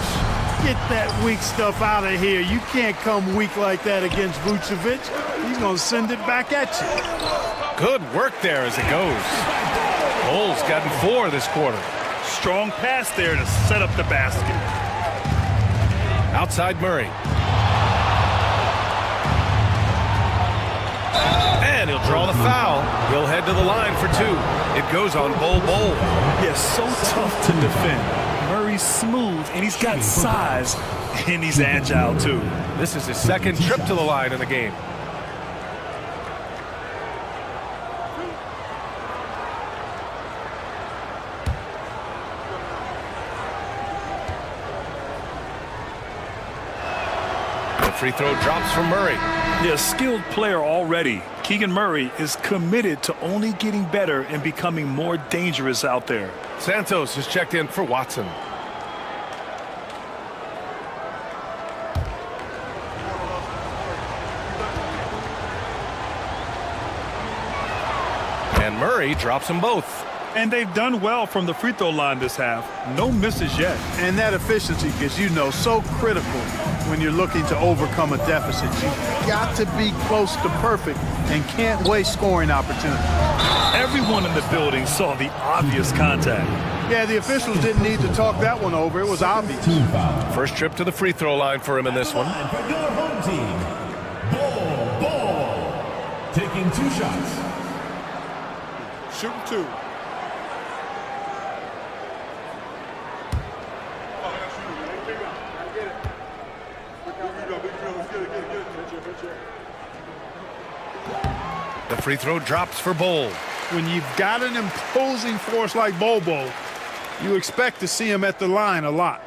Get that weak stuff out of here. You can't come weak like that against Vucevic. He's going to send it back at you. Good work there as it goes. Bol's gotten 4 this quarter. Strong pass there to set up the basket. Outside Murray. And he'll draw the foul. He'll head to the line for 2. It goes on Bol. Yes, so tough to defend. Murray's smooth, and he's got size, and he's agile, too. This is his second trip to the line in the game. Free throw drops from Murray. Yeah, skilled player already. Keegan Murray is committed to only getting better and becoming more dangerous out there. Santos has checked in for Watson. And Murray drops them both. And they've done well from the free throw line this half. No misses yet. And that efficiency is, you know, so critical when you're looking to overcome a deficit. You've got to be close to perfect and can't waste scoring opportunities. Everyone in the building saw the obvious contact. Yeah, the officials didn't need to talk that one over. It was obvious. First trip to the free throw line for him in this one. For your home team, Bol. Taking 2 shots. Shooting 2. The free throw drops for Bol. when you've got an imposing force like Bobo, you expect to see him at the line a lot.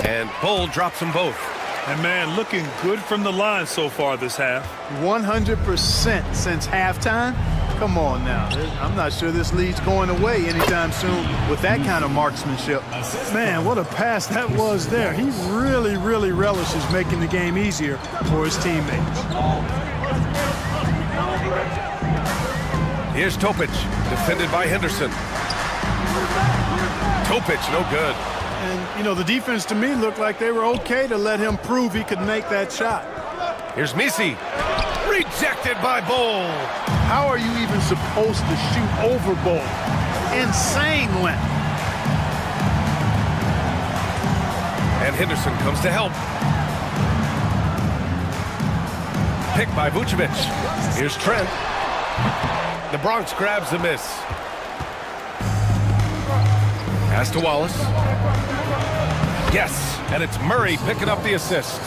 And Bull drops them both. And man, looking good from the line so far this half. 100% since halftime. Come on now. I'm not sure this lead's going away anytime soon with that kind of marksmanship. Man, what a pass that was there. He really, really relishes making the game easier for his teammates. Here's Topic, defended by Henderson. Topic, no good. And, you know, the defense to me looked like they were okay to let him prove he could make that shot. Here's Misi. Rejected by Bull. How are you even supposed to shoot over Bull? Insane length. And Henderson comes to help. Picked by Vucevic. Here's Trent. The Bronx grabs the miss. Pass to Wallace. Yes, and it's Murray picking up the assist.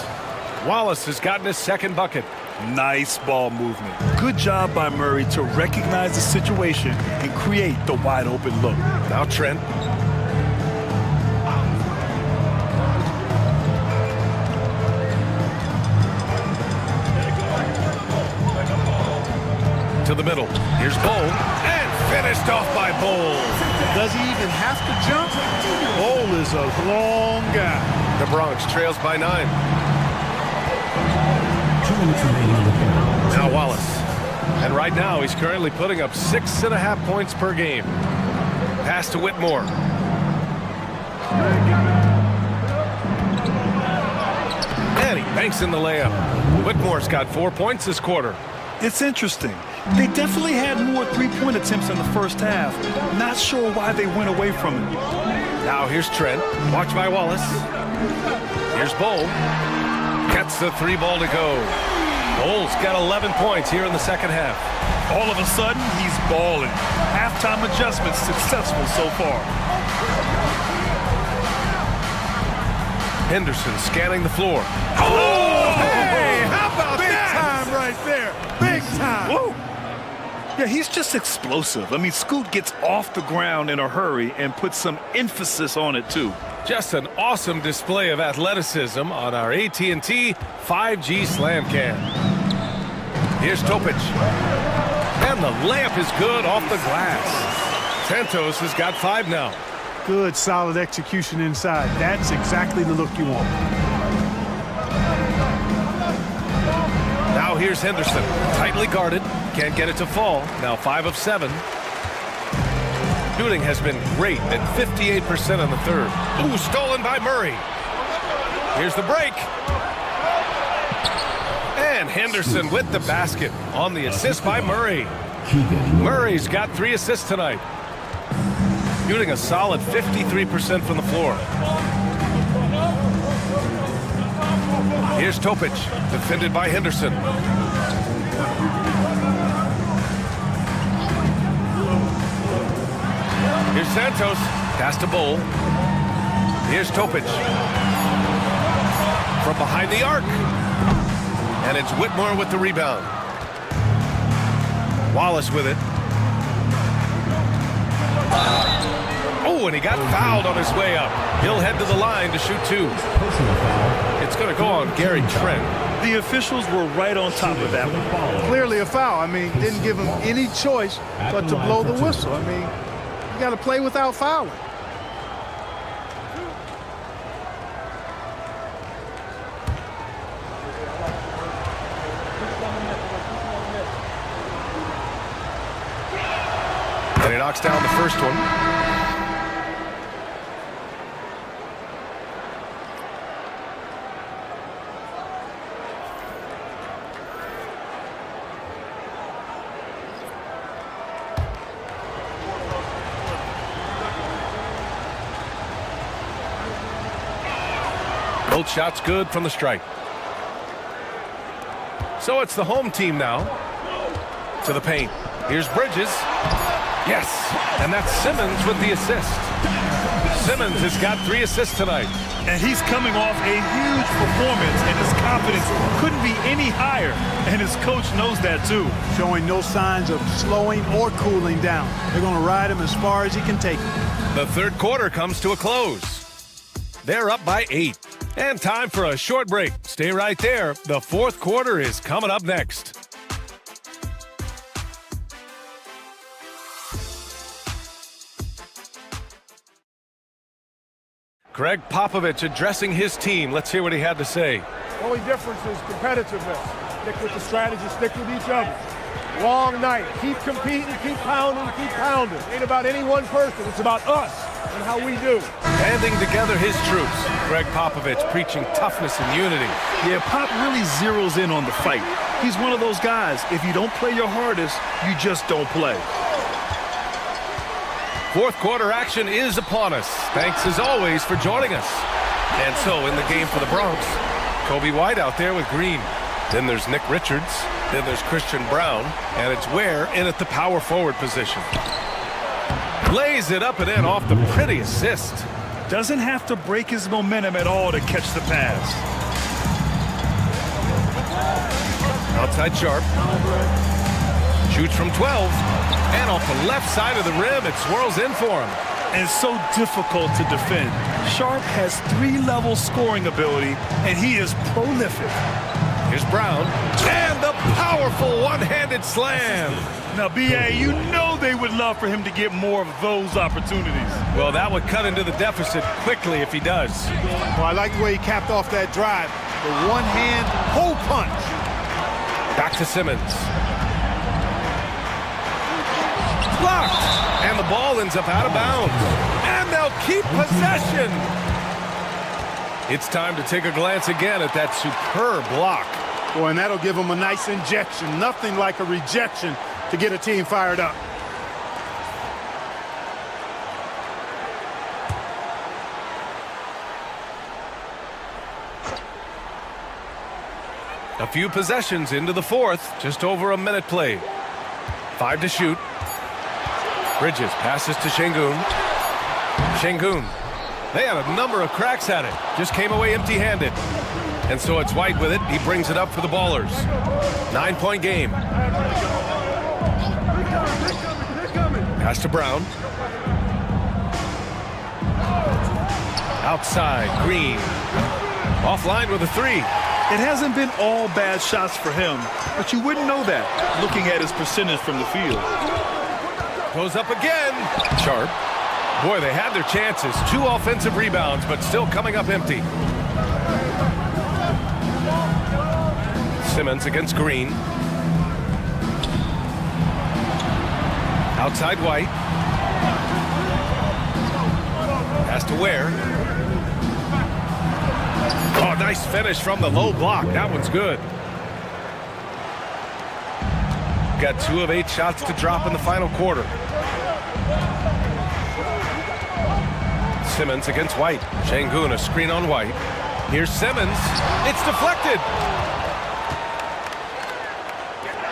Wallace has gotten his second bucket. Nice ball movement. Good job by Murray to recognize the situation and create the wide open look. Now Trent. To the middle. Here's Bull. And finished off by Bull. Does he even have to jump? Bull is a long guy. The Bronx trails by 9. 2 minutes remaining in the quarter. Now Wallace. And right now he's currently putting up 6.5 points per game. Pass to Whitmore. And he banks in the layup. Whitmore's got 4 points this quarter. It's interesting. They definitely had more three-point attempts in the first half. Not sure why they went away from it. Now here's Trent. Watch by Wallace. Here's Bull. Gets the 3 ball to go. Bull's got 11 points here in the second half. All of a sudden, he's balling. Halftime adjustments successful so far. Henderson scanning the floor. Oh, hey, how about big that? Big time right there. Big time. Whoa. Yeah, he's just explosive. I mean, Scoot gets off the ground in a hurry and puts some emphasis on it, too. Just an awesome display of athleticism on our AT&T 5G Slam Cam. Here's Topic. And the layup is good off the glass. Santos has got 5 now. Good, solid execution inside. That's exactly the look you want. Now here's Henderson. Tightly guarded. Can't get it to fall. Now 5 of 7. Shooting has been great at 58% in the third. Ooh, stolen by Murray. Here's the break. And Henderson with the basket on the assist by Murray. Murray's got 3 assists tonight. Shooting a solid 53% from the floor. Here's Topic, defended by Henderson. Here's Santos, pass to Bull. Here's Topic. From behind the arc. And it's Whitmore with the rebound. Wallace with it. Oh, and he got fouled on his way up. He'll head to the line to shoot 2. It's going to go on Gary Trent. The officials were right on top of that one. Clearly a foul. I mean, didn't give him any choice but to blow the whistle. I mean, you got to play without fouling. And he knocks down the first one. Both shots good from the strike. So it's the home team now. To the paint. Here's Bridges. Yes, and that's Simmons with the assist. Simmons has got 3 assists tonight. And he's coming off a huge performance, and his confidence couldn't be any higher. And his coach knows that, too. Showing no signs of slowing or cooling down. They're going to ride him as far as he can take him. The third quarter comes to a close. They're up by 8. And time for a short break. Stay right there. The fourth quarter is coming up next. Greg Popovich addressing his team. Let's hear what he had to say. The only difference is competitiveness. Stick with the strategy, stick with each other. Long night. Keep competing, keep pounding, keep pounding. It ain't about any one person. It's about us and how we do. Banding together his troops. Greg Popovich preaching toughness and unity. Yeah, Pop really zeroes in on the fight. He's one of those guys, if you don't play your hardest, you just don't play. Fourth quarter action is upon us. Thanks as always for joining us. And so in the game for the Bronx, Kobe White out there with Green. Then there's Nick Richards. Then there's Christian Brown. And it's Ware in at the power forward position. Lays it up and in off the pretty assist. Doesn't have to break his momentum at all to catch the pass. Outside Sharp. Shoots from 12. And off the left side of the rim, it swirls in for him. And so difficult to defend. Sharp has 3-level scoring ability, and he is prolific. Here's Brown. And the powerful one-handed slam. Now, B.A., you know they would love for him to get more of those opportunities. Well, that would cut into the deficit quickly if he does. Well, I like the way he capped off that drive. The one-hand hole punch. Back to Simmons. Blocked. And the ball ends up out of bounds. And they'll keep possession. It's time to take a glance again at that superb block. Boy, and that'll give them a nice injection. Nothing like a rejection to get a team fired up. A few possessions into the fourth. Just over a minute played. 5 to shoot. Bridges passes to Şengün. Şengün. They had a number of cracks at it. Just came away empty-handed. And so it's White with it. He brings it up for the Ballers. 9-point game. Pass to Brown. Outside, Green. Offline with a 3. It hasn't been all bad shots for him, but you wouldn't know that looking at his percentage from the field. Goes up again. Sharp. Boy, they had their chances. 2 offensive rebounds, but still coming up empty. Simmons against Green. Outside White. Pass to Ware. Oh, nice finish from the low block. That one's good. Got 2 of 8 shots to drop in the final quarter. Simmons against White. Şengün, a screen on White. Here's Simmons. It's deflected.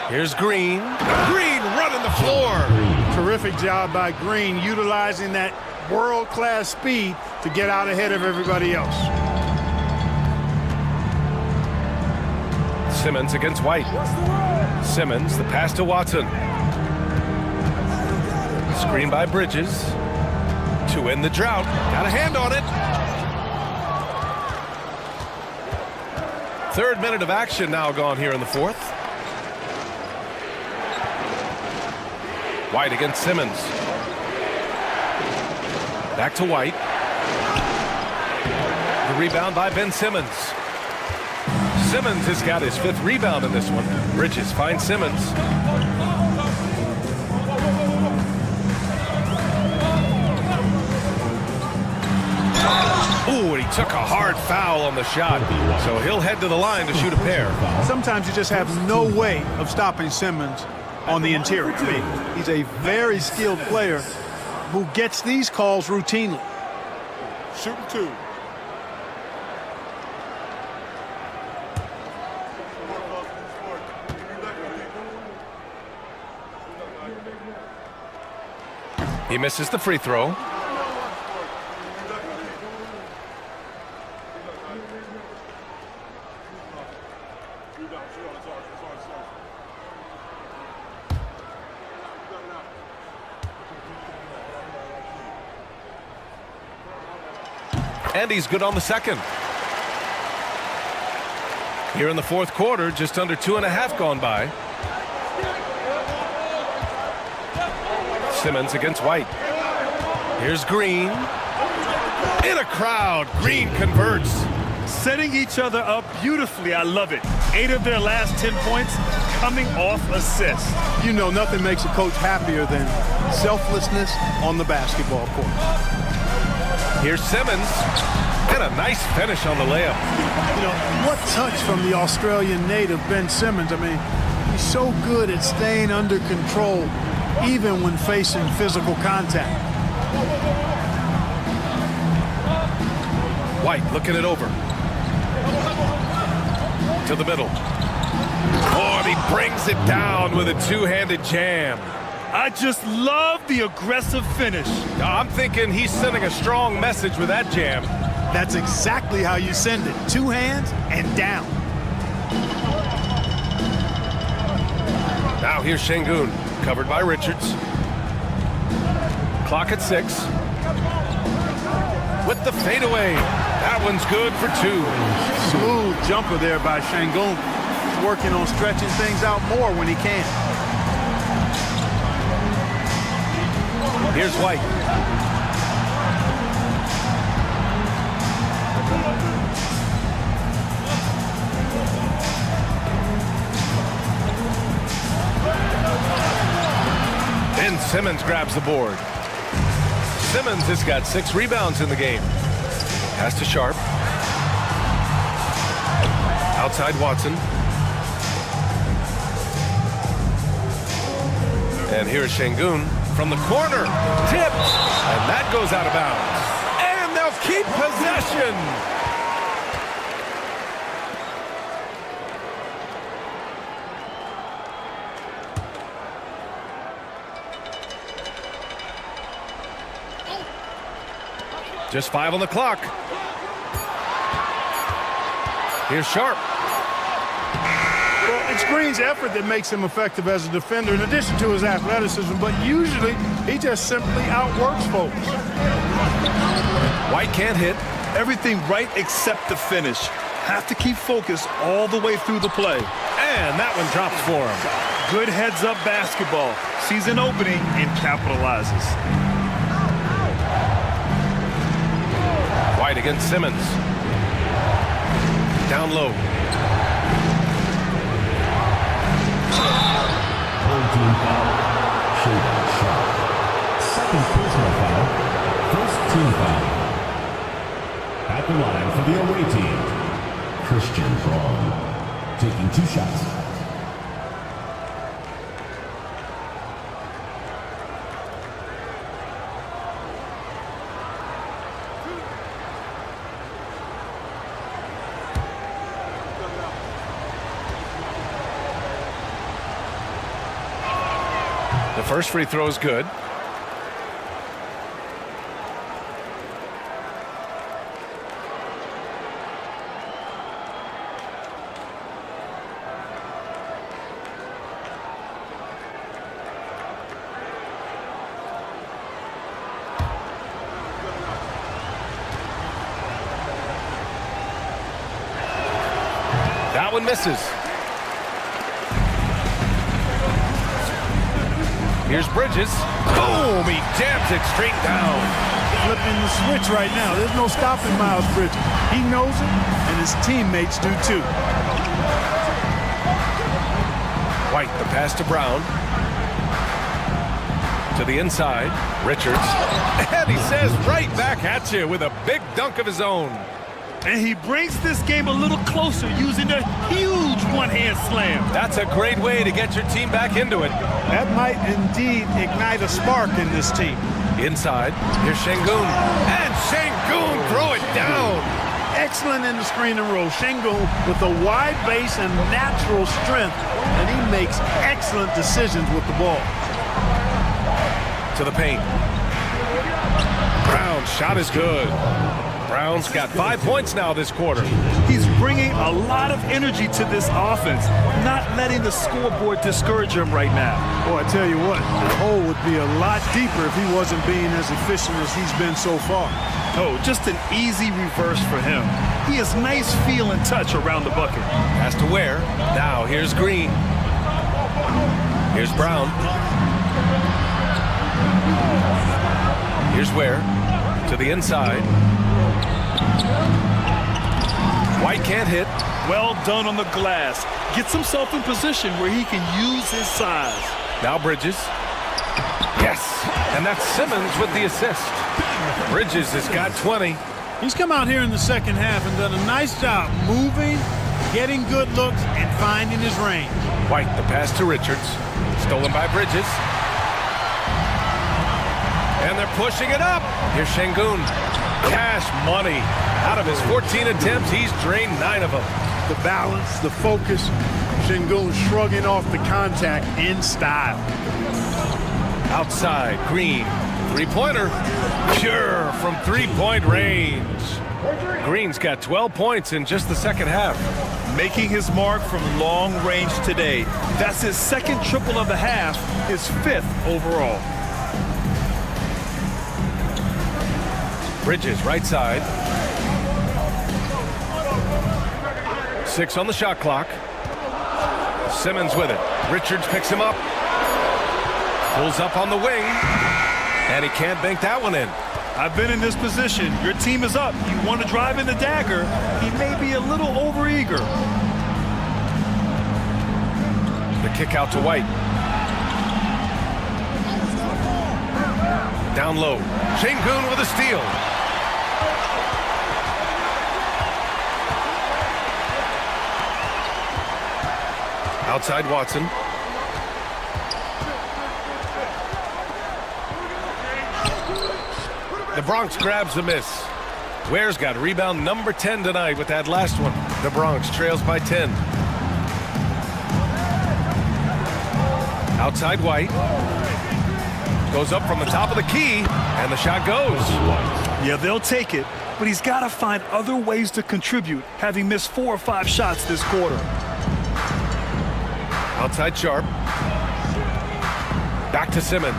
Here's Green. Green running the floor. Terrific job by Green, utilizing that world-class speed to get out ahead of everybody else. Simmons against White. Simmons, the pass to Watson. Screen by Bridges. To end the drought. Got a hand on it. 3rd minute of action now gone here in the 4th. White against Simmons. Back to White. The rebound by Ben Simmons. Simmons has got his 5th rebound in this one. Bridges finds Simmons. Ooh, and he took a hard foul on the shot. So he'll head to the line to shoot a pair. Sometimes you just have no way of stopping Simmons on the interior. I mean, he's a very skilled player who gets these calls routinely. Shooting 2. He misses the free throw. And he's good on the second. Here in the fourth quarter, just under 2.5 gone by. Simmons against White. Here's Green. In a crowd, Green converts. Setting each other up beautifully. I love it. 8 of their last 10 points coming off assists. You know, nothing makes a coach happier than selflessness on the basketball court. Here's Simmons. And a nice finish on the layup. You know, what touch from the Australian native, Ben Simmons. I mean, he's so good at staying under control, even when facing physical contact. White looking it over. To the middle. Oh, and he brings it down with a two-handed jam. I just love the aggressive finish. I'm thinking he's sending a strong message with that jam. That's exactly how you send it. 2 hands and down. Now here's Şengün, covered by Richards. Clock at 6. With the fadeaway. That one's good for 2. Smooth jumper there by Şengün. He's working on stretching things out more when he can. Here's White. Then Simmons grabs the board. Simmons has got 6 rebounds in the game. Pass to Sharp. Outside Watson. And here's Şengün from the corner. Tipped. And that goes out of bounds. And they'll keep possession. Just 5 on the clock. Here's Sharp. Well, it's Green's effort that makes him effective as a defender in addition to his athleticism, but usually he just simply outworks folks. White can't hit. Everything right except the finish. Have to keep focused all the way through the play. And that one drops for him. Good heads-up basketball. Sees an opening and capitalizes. White against Simmons. Down low. Team foul. Shaden Sharp. Second personal foul. First team foul. At the line for the away team, Christian Braun, taking 2 shots. The first free throw is good. That one misses. Here's Bridges. Boom! He jams it straight down. Flipping the switch right now. There's no stopping Miles Bridges. He knows it, and his teammates do too. White, the pass to Brown. To the inside. Richards. And he says right back at you with a big dunk of his own. And he brings this game a little closer using a huge one-hand slam. That's a great way to get your team back into it. That might indeed ignite a spark in this team. Inside, here's Şengün. And Şengün throw it down. Excellent in the screen and roll. Şengün with a wide base and natural strength, and he makes excellent decisions with the ball. To the paint. Brown's shot is good. Brown's got 5 points now this quarter. He's bringing a lot of energy to this offense, not letting the scoreboard discourage him right now. Boy, I tell you what, the hole would be a lot deeper if he wasn't being as efficient as he's been so far. Oh, just an easy reverse for him. He has nice feel and touch around the bucket. Has to wear. Now here's Green. Here's Brown. Here's Ware to the inside. White can't hit. Well done on the glass. Gets himself in position where he can use his size. Now Bridges. Yes, and that's Simmons with the assist. Bridges has got 20. He's come out here in the second half and done a nice job moving, getting good looks, and finding his range. White, the pass to Richards. Stolen by Bridges. And they're pushing it up. Here's Şengün. Cash money. Out of his 14 attempts, he's drained 9 of them. The balance, the focus. Şengün shrugging off the contact in style. Outside, Green. Three-pointer. Pure from three-point range. Green's got 12 points in just the second half. Making his mark from long range today. That's his second triple of the half, his 5th overall. Bridges, right side. 6 on the shot clock. Simmons with it. Richards picks him up. Pulls up on the wing. And he can't bank that one in. I've been in this position. Your team is up. You want to drive in the dagger. He may be a little overeager. The kick out to White. Down low. Şengün with a steal. Outside Watson. The Bronx grabs the miss. Ware's got rebound number 10 tonight with that last one. The Bronx trails by 10. Outside White. Goes up from the top of the key, and the shot goes. Yeah, they'll take it, but he's got to find other ways to contribute, having missed 4 or 5 shots this quarter. Outside Sharp. Back to Simmons.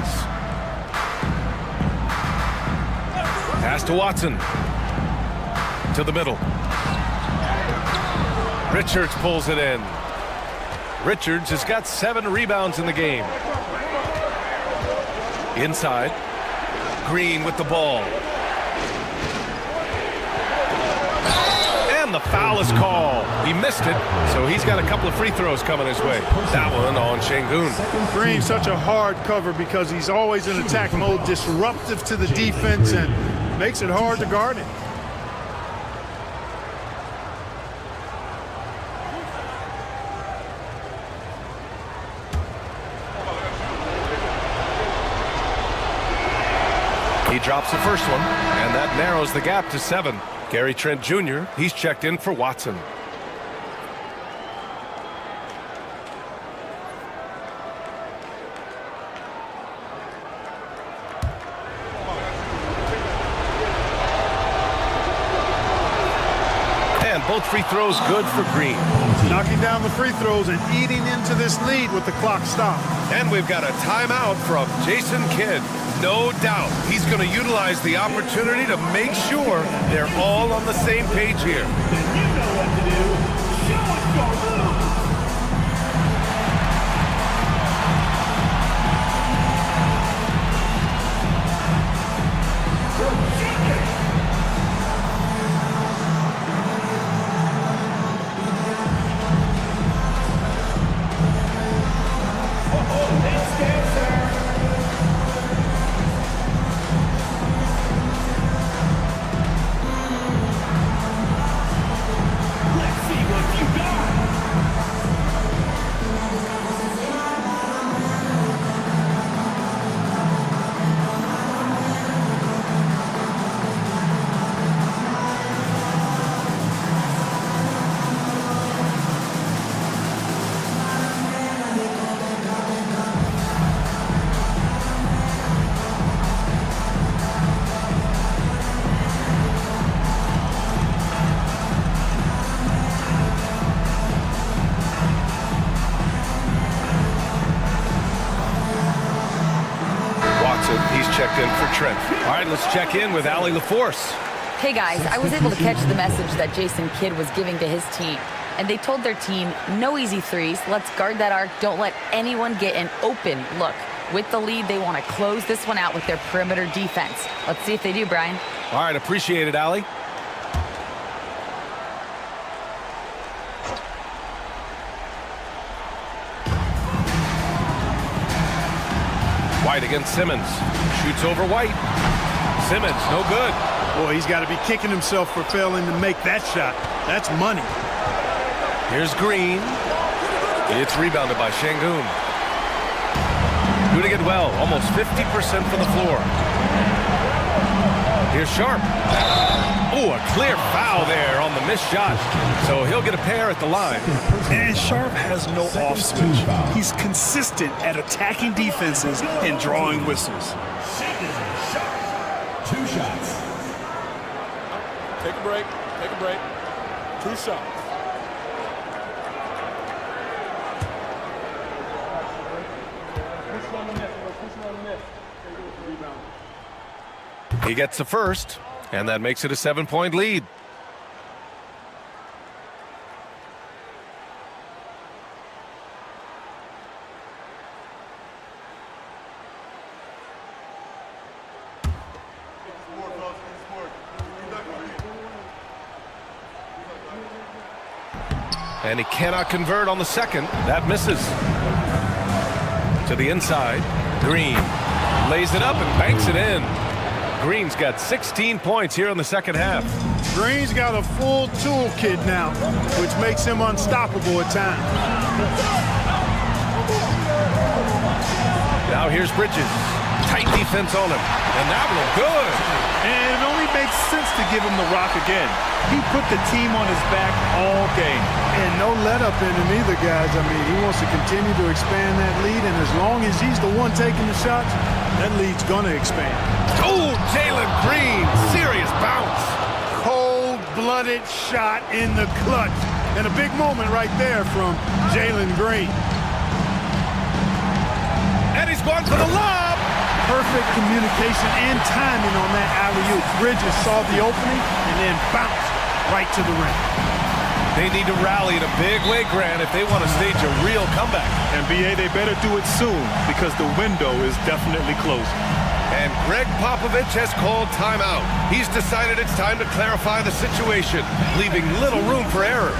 Pass to Watson. To the middle. Richards pulls it in. Richards has got 7 rebounds in the game. Inside. Green with the ball. And the foul is called. He missed it, so he's got a couple of free throws coming his way. That one on Şengün. Green's such a hard cover because he's always in attack mode, disruptive to the defense, and makes it hard to guard him. He drops the first one, and that narrows the gap to 7. Gary Trent Jr., he's checked in for Watson. And both free throws good for Green. Knocking down the free throws and eating into this lead with the clock stopped. And we've got a timeout from Jason Kidd. No doubt he's going to utilize the opportunity to make sure they're all on the same page here. checked in for Trent. All right, let's check in with Allie LaForce. Hey guys, I was able to catch the message that Jason Kidd was giving to his team. And they told their team, no easy threes. Let's guard that arc. Don't let anyone get an open look. With the lead, they want to close this one out with their perimeter defense. Let's see if they do, Brian. All right, appreciate it, Allie. White against Simmons. Shoots over White. Simmons, no good. Boy, he's got to be kicking himself for failing to make that shot. That's money. Here's Green. It's rebounded by Şengün. Doing it well, almost 50% from the floor. Here's Sharp. Oh, a clear foul there on the missed shot. So he'll get a pair at the line. And Sharp has no off switch. He's consistent at attacking defenses and drawing whistles. 2 shots. Take a break. Take a break. 2 shots. He gets the first, and that makes it a 7-point lead. And he cannot convert on the second. That misses. To the inside. Green lays it up and banks it in. Green's got 16 points here in the second half. Green's got a full toolkit now, which makes him unstoppable at times. Now here's Bridges. Tight defense on him. And that one good. And it only makes sense to give him the rock again. He put the team on his back all game. And no let up in him either, guys. I mean, he wants to continue to expand that lead, and as long as he's the one taking the shots, that lead's going to expand. Oh, Jalen Green. Serious bounce. Cold-blooded shot in the clutch. And a big moment right there from Jalen Green. And he's going for the lob. Perfect communication and timing on that alley-oop. Bridges saw the opening and then bounced right to the rim. They need to rally in a big way, Grant, if they want to stage a real comeback. And BA, they better do it soon because the window is definitely closing. And Greg Popovich has called timeout. He's decided it's time to clarify the situation, leaving little room for error.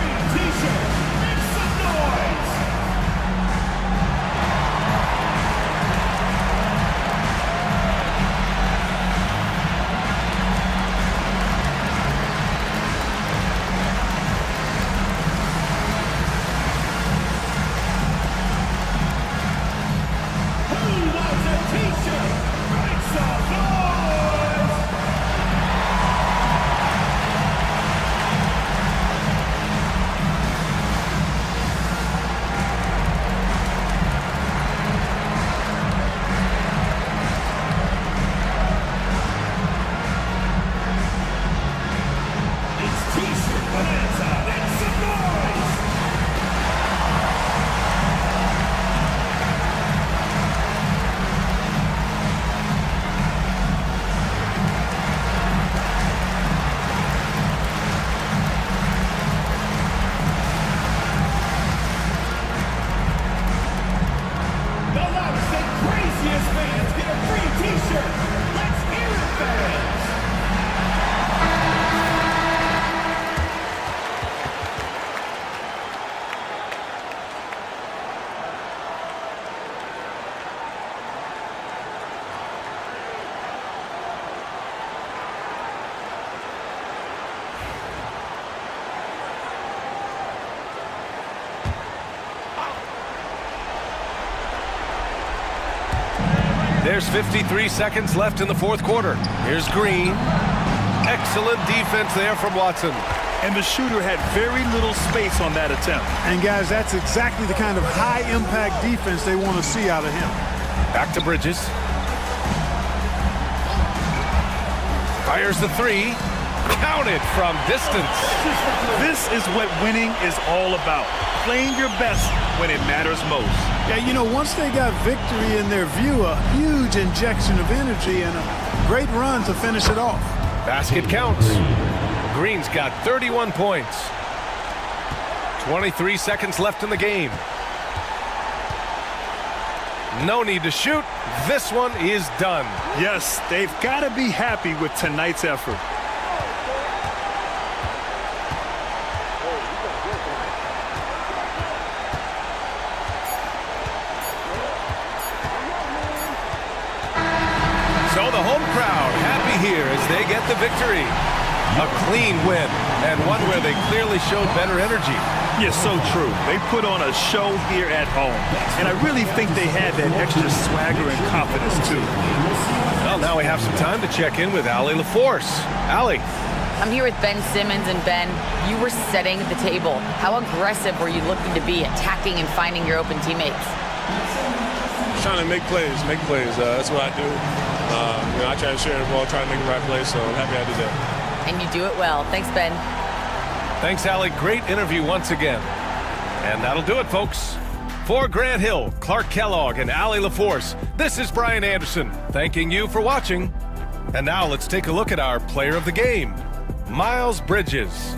There's 53 seconds left in the fourth quarter. Here's Green. Excellent defense there from Watson. And the shooter had very little space on that attempt. And guys, that's exactly the kind of high-impact defense they want to see out of him. Back to Bridges. Fires the three. counted from distance. This is what winning is all about. Playing your best when it matters most. Yeah, you know, once they got victory in their view, a huge injection of energy and a great run to finish it off. Basket counts. Green's got 31 points. 23 seconds left in the game. No need to shoot. This one is done. Yes, they've got to be happy with tonight's effort. So the home crowd happy here as they get the victory. A clean win, and one where they clearly showed better energy. Yes, so true. They put on a show here at home, and I really think they had that extra swagger and confidence, too. Well, now we have some time to check in with Allie LaForce. Allie. I'm here with Ben Simmons, and Ben, you were setting the table. How aggressive were you looking to be, attacking and finding your open teammates? Trying to make plays. That's what I do. I try to share the ball, try to make the right play, so I'm happy I did that. And you do it well. Thanks, Ben. Thanks, Allie. Great interview once again. And that'll do it, folks. For Grant Hill, Clark Kellogg, and Allie LaForce, this is Brian Anderson, thanking you for watching. And now let's take a look at our player of the game, Miles Bridges.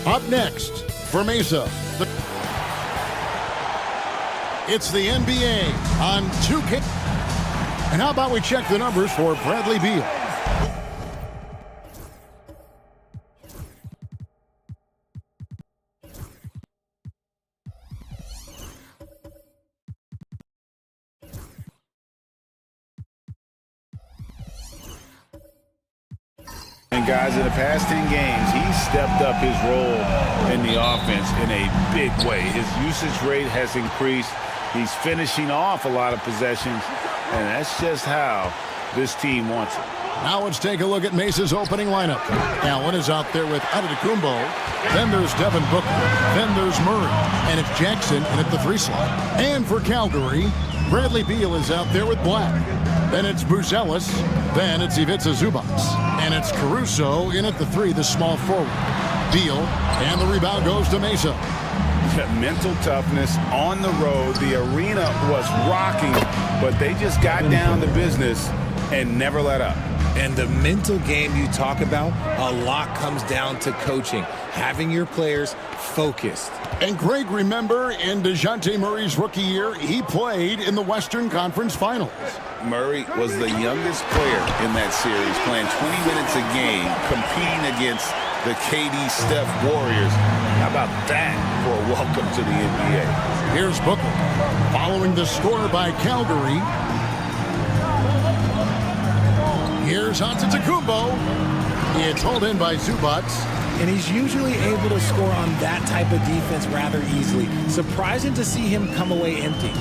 Up next for Mesa, it's the NBA on 2K. And how about we check the numbers for Bradley Beal? And guys, in the past 10 games, he's stepped up his role in the offense in a big way. His usage rate has increased. He's finishing off a lot of possessions, and that's just how this team wants it. Now let's take a look at Mesa's opening lineup. Allen is out there with Antetokounmpo. Then there's Devin Booker. Then there's Murray. And it's Jackson in at the 3 slot. And for Calgary, Bradley Beal is out there with Black. Then it's Buzelis. Then it's Ivica Zubac. And it's Caruso in at the 3, the small forward. Beal, and the rebound goes to Mesa. Mental toughness on the road. The arena was rocking, but they just got down to business and never let up. And the mental game you talk about, a lot comes down to coaching, having your players focused. And Greg, remember in DeJounte Murray's rookie year, he played in the Western Conference Finals. Murray was the youngest player in that series, playing 20 minutes a game, competing against the KD Steph Warriors. How about that for a welcome to the NBA? Here's Booker, following the score by Calgary. Here's Antetokounmpo. It's hauled in by Zubac. And he's usually able to score on that type of defense rather easily. Surprising to see him come away empty.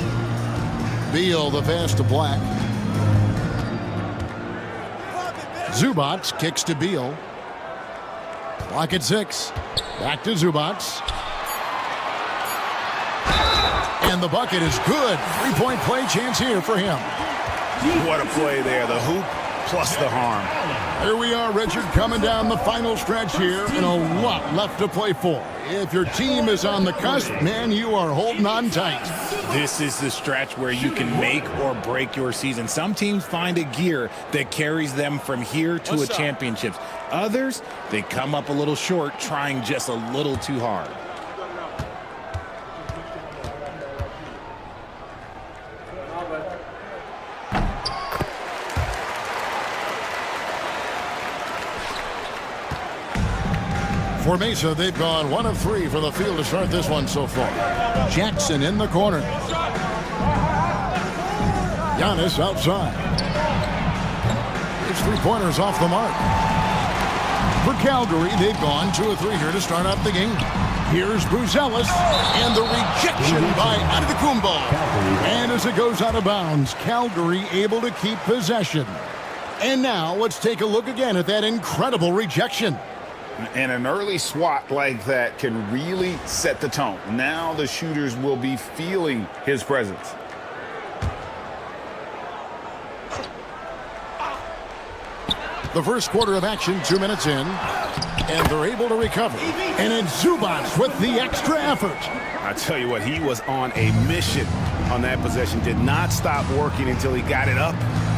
Beal, the pass to Black. Zubac kicks to Beal. Black at 6. Back to Zubac. And the bucket is good. 3-point play chance here for him. What a play there. The hoop plus the harm. Here we are, Richard, coming down the final stretch here, and a lot left to play for. If your team is on the cusp, man, you are holding on tight. This is the stretch where you can make or break your season. Some teams find a gear that carries them from here to a championship. Others, they come up a little short, trying just a little too hard. For Mesa, they've gone 1 of 3 for the field to start this one so far. Jackson in the corner. Giannis outside. His 3-pointers off the mark. For Calgary, they've gone 2 of 3 here to start out the game. Here's Buzelis, and the rejection by Antetokounmpo. And as it goes out of bounds, Calgary able to keep possession. And now let's take a look again at that incredible rejection. And an early swat like that can really set the tone. Now the shooters will be feeling his presence. The first quarter of action, 2 minutes in, and they're able to recover. And it's Zubac with the extra effort. I tell you what, he was on a mission on that possession. Did not stop working until he got it up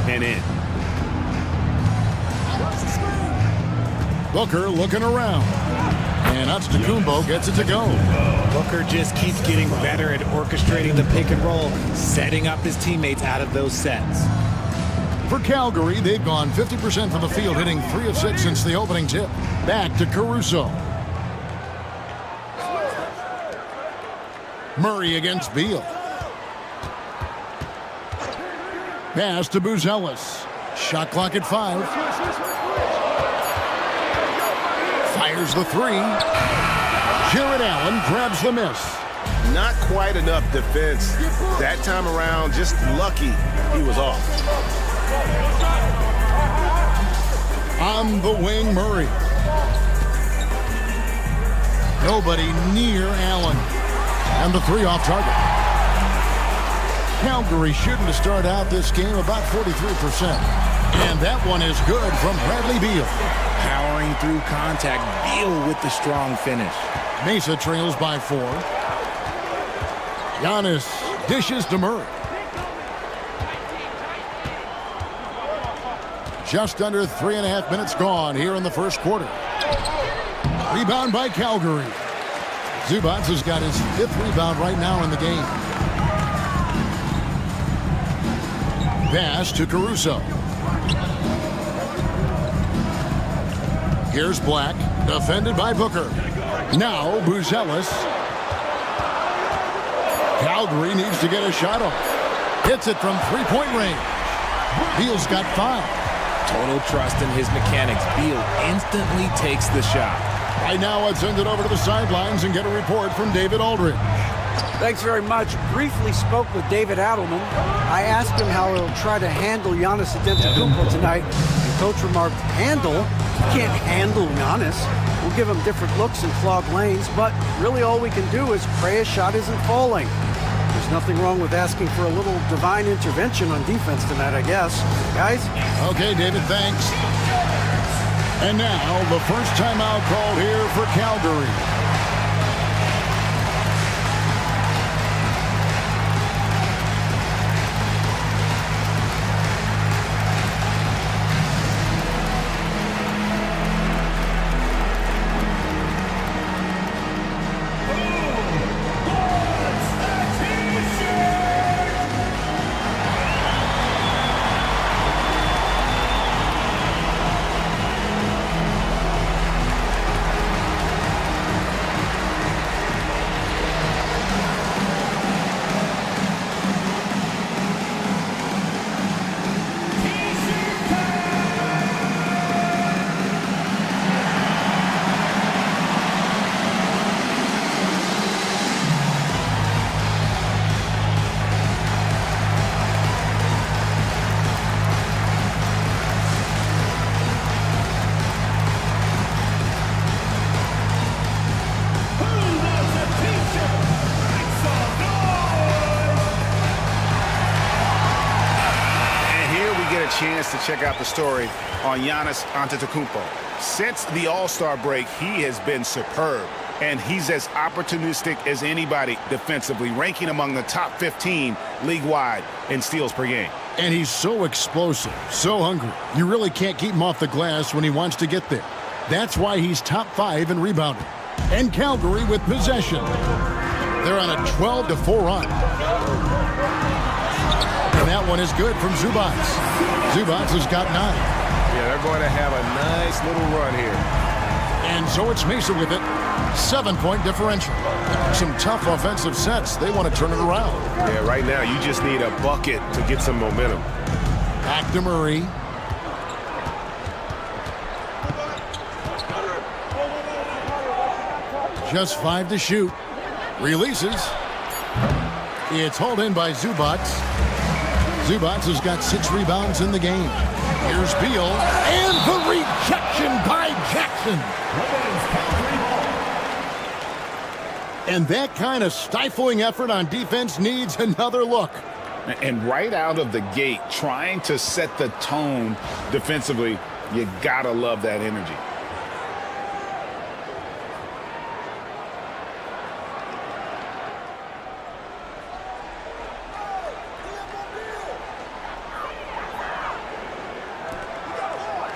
and in. Booker looking around. And Antetokounmpo gets it to go. Booker just keeps getting better at orchestrating the pick and roll, setting up his teammates out of those sets. For Calgary, they've gone 50% from the field, hitting 3 of 6 since the opening tip. Back to Caruso. Murray against Beal. Pass to Buzelis. Shot clock at 5. Fires the 3. Jared Allen grabs the miss. Not quite enough defense that time around. Just lucky he was off. On the wing, Murray. Nobody near Allen. And the 3 off target. Calgary shooting to start out this game about 43%. And that one is good from Bradley Beal. Powering through contact, Beal with the strong finish. Mesa trails by 4. Giannis dishes to Murray. Just under 3.5 minutes gone here in the first quarter. Rebound by Calgary. Zubac has got his 5th rebound right now in the game. Pass to Caruso. Here's Black, defended by Booker. Now Buzelis. Calgary needs to get a shot off. Hits it from 3-point range. Beal's got 5. Total trust in his mechanics. Beal instantly takes the shot. Right now, let's send it over to the sidelines and get a report from David Aldridge. Thanks very much. Briefly spoke with David Adelman. I asked him how he'll try to handle Giannis Antetokounmpo tonight. And Coach remarked, handle? You can't handle Giannis. We'll give him different looks and clogged lanes, but really all we can do is pray a shot isn't falling. There's nothing wrong with asking for a little divine intervention on defense tonight, I guess. Guys? Okay, David, thanks. And now, the first timeout called here for Calgary. Chance to check out the story on Giannis Antetokounmpo. Since the All-Star break, he has been superb, and he's as opportunistic as anybody defensively, ranking among the top 15 league-wide in steals per game. And he's so explosive, so hungry. You really can't keep him off the glass when he wants to get there. That's why he's top 5 in rebounding. And Calgary with possession. They're on a 12-4 run. And that one is good from Zubac. Zubac has got 9. Yeah, they're going to have a nice little run here. And so it's Mesa with it. 7-point differential. Some tough offensive sets. They want to turn it around. Yeah, right now you just need a bucket to get some momentum. Back to Murray. Just 5 to shoot. Releases. It's hauled in by Zubac. Zubac has got 6 rebounds in the game. Here's Beal. And the rejection by Jackson. And that kind of stifling effort on defense needs another look. And right out of the gate, trying to set the tone defensively, you gotta love that energy.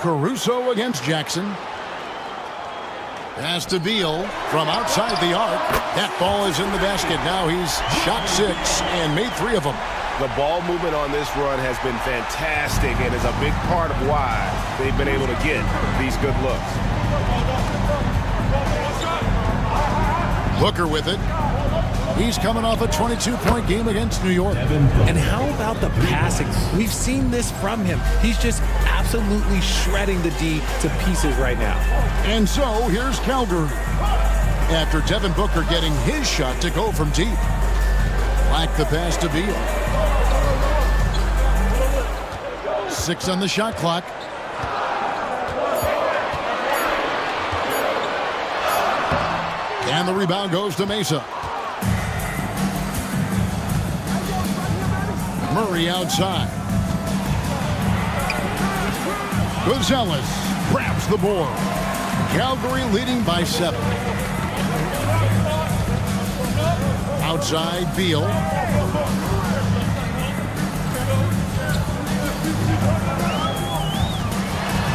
Caruso against Jackson. Pass to Beal from outside the arc. That ball is in the basket. Now he's shot 6 and made 3 of them. The ball movement on this run has been fantastic and is a big part of why they've been able to get these good looks. Booker with it. He's coming off a 22-point game against New York. And how about the passing? We've seen this from him. He's just absolutely shredding the D to pieces right now. And so here's Calgary. After Devin Booker getting his shot to go from deep. Like the pass to Beal. 6 on the shot clock. And the rebound goes to Mesa. Murray outside. Gonzalez grabs the board. Calgary leading by 7. Outside, Beal.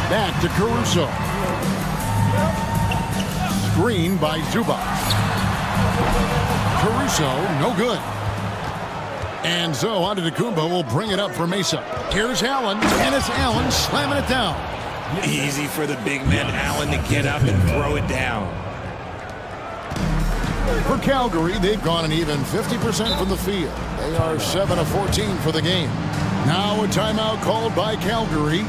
Back to Caruso. Screen by Zubac. Caruso, no good. And so Antetokounmpo will bring it up for Mesa. Here's Allen, and it's Allen slamming it down. Easy for the big man Allen to get up and throw it down. For Calgary, they've gone an even 50% from the field. They are 7 of 14 for the game. Now a timeout called by Calgary.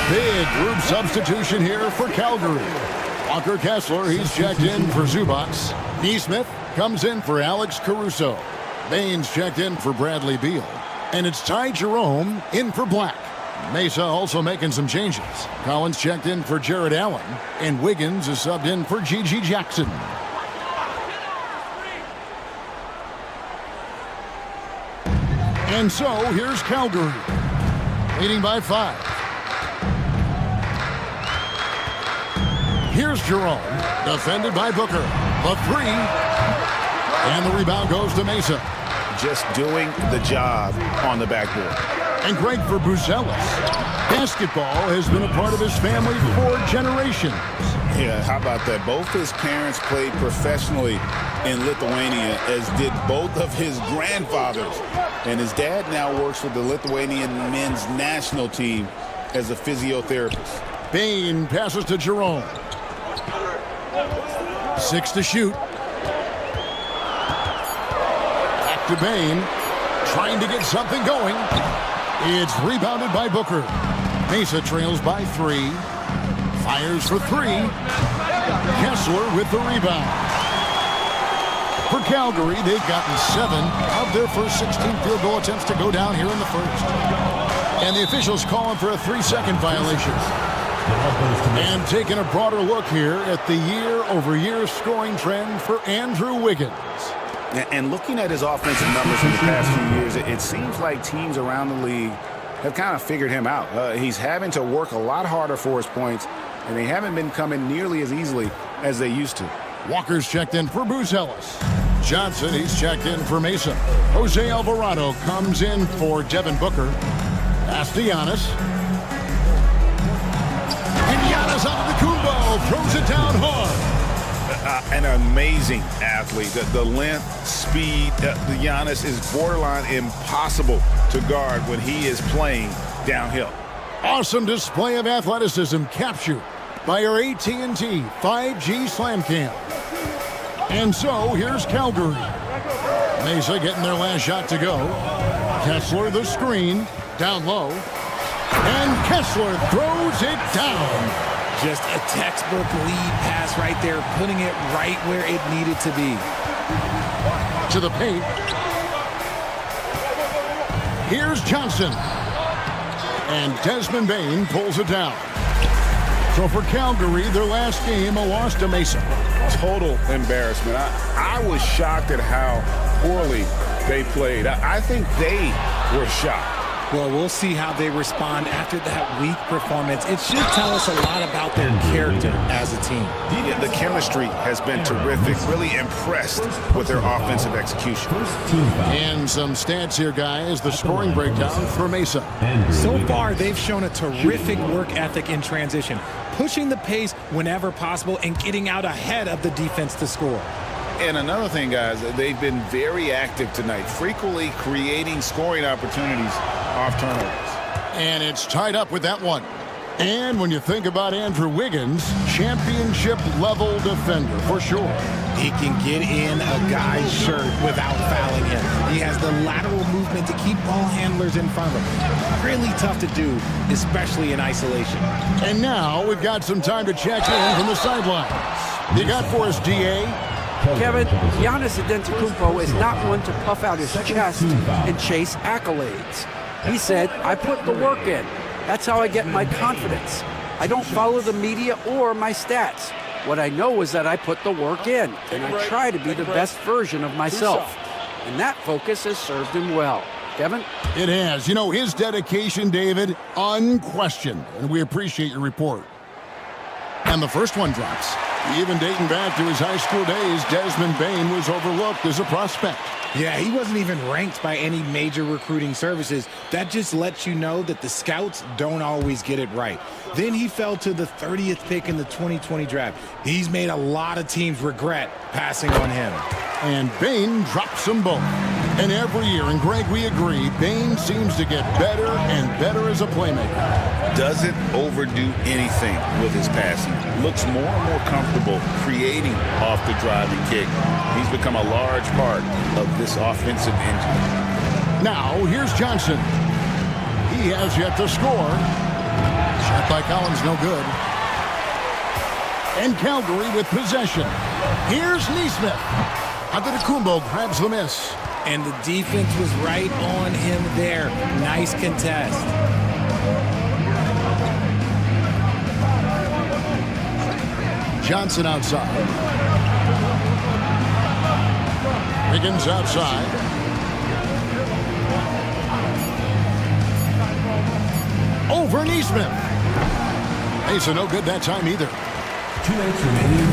Big group substitution here for Calgary. Walker Kessler, he's checked in for Zubac. Neesmith comes in for Alex Caruso. Baines checked in for Bradley Beal. And it's Ty Jerome in for Black. Mesa also making some changes. Collins checked in for Jared Allen. And Wiggins is subbed in for G.G. Jackson. And so here's Calgary, leading by 5. Here's Jerome, defended by Booker. The 3. And the rebound goes to Mesa. Just doing the job on the backboard. And great for Buzelis. Basketball has been a part of his family for generations. Yeah, how about that? Both his parents played professionally in Lithuania, as did both of his grandfathers. And his dad now works for the Lithuanian men's national team as a physiotherapist. Bain passes to Jerome. 6 to shoot. Back to Bain. Trying to get something going. It's rebounded by Booker. Mesa trails by 3. Fires for 3. Kessler with the rebound. For Calgary, they've gotten 7 of their first 16 field goal attempts to go down here in the first. And the officials calling for a 3-second violation. And taking a broader look here at the year-over-year scoring trend for Andrew Wiggins. And looking at his offensive numbers in the past few years, it seems like teams around the league have kind of figured him out. He's having to work a lot harder for his points, and they haven't been coming nearly as easily as they used to. Walker's checked in for Bruce Ellis. Johnson, he's checked in for Mesa. Jose Alvarado comes in for Devin Booker. Pass to Giannis. And Giannis out of the Kumbo, throws it down hard. An amazing athlete. The length, speed, the Giannis is borderline impossible to guard when he is playing downhill. Awesome display of athleticism captured by our AT&T 5G Slam Cam. And so here's Calgary. Mesa getting their last shot to go. Kessler the screen, down low. And Kessler throws it down. Just a textbook lead pass right there, putting it right where it needed to be. To the paint. Here's Johnson. And Desmond Bain pulls it down. So for Calgary, their last game, a loss to Mesa. Total embarrassment. I was shocked at how poorly they played. I think they were shocked. Well, we'll see how they respond after that weak performance. It should tell us a lot about their character as a team. The chemistry has been terrific. Really impressed with their offensive execution. And some stats here, guys. The scoring breakdown for Mesa. So far, they've shown a terrific work ethic in transition, pushing the pace whenever possible and getting out ahead of the defense to score. And another thing, guys, they've been very active tonight, frequently creating scoring opportunities off turnovers. And it's tied up with that one. And when you think about Andrew Wiggins, championship-level defender for sure. He can get in a guy's shirt without fouling him. He has the lateral movement to keep ball handlers in front of him. Really tough to do, especially in isolation. And now we've got some time to check in from the sidelines. You got for us, D.A.? Kevin, Giannis Antetokounmpo is not one to puff out his chest and chase accolades. He said, I put the work in. That's how I get my confidence. I don't follow the media or my stats. What I know is that I put the work in, and I try to be the best version of myself. And that focus has served him well. Kevin? It has. You know, his dedication, David, unquestioned. And we appreciate your report. And the first one drops. Even dating back to his high school days, Desmond Bain was overlooked as a prospect. Yeah, he wasn't even ranked by any major recruiting services. That just lets you know that the scouts don't always get it right. Then he fell to the 30th pick in the 2020 draft. He's made a lot of teams regret passing on him. And Bain drops them both. And every year, and Greg, we agree, Bain seems to get better and better as a playmaker. Doesn't overdo anything with his passing. Looks more and more comfortable creating off the driving kick. He's become a large part of this offensive engine. Now, here's Johnson. He has yet to score. Shot by Collins, no good. And Calgary with possession. Here's Neesmith. Antetokounmpo grabs the miss. And the defense was right on him there. Nice contest. Johnson outside. Wiggins outside. Over Neesmith. Mesa no good that time either. 2 minutes remaining.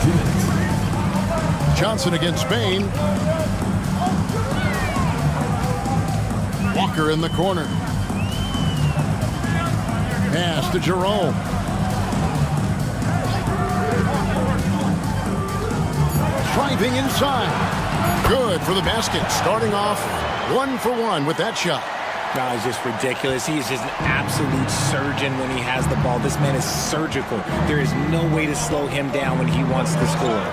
2 minutes. Johnson against Bain. Walker in the corner. Pass to Jerome. Driving inside. Good for the basket. Starting off 1 for 1 with that shot. No, it's just ridiculous. He is just an absolute surgeon when he has the ball. This man is surgical. There is no way to slow him down when he wants to score.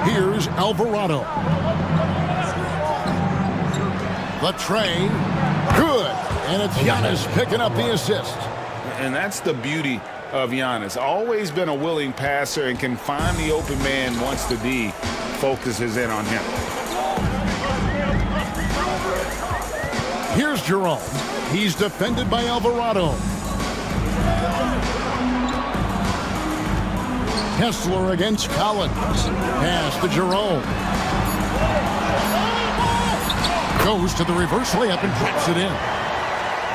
Here's Alvarado. The train. Good. And it's Giannis picking up the assist. And that's the beauty of Giannis. Always been a willing passer and can find the open man once the D focuses in on him. Here's Jerome. He's defended by Alvarado. Kessler against Collins. Pass to Jerome. Goes to the reverse layup and drops it in.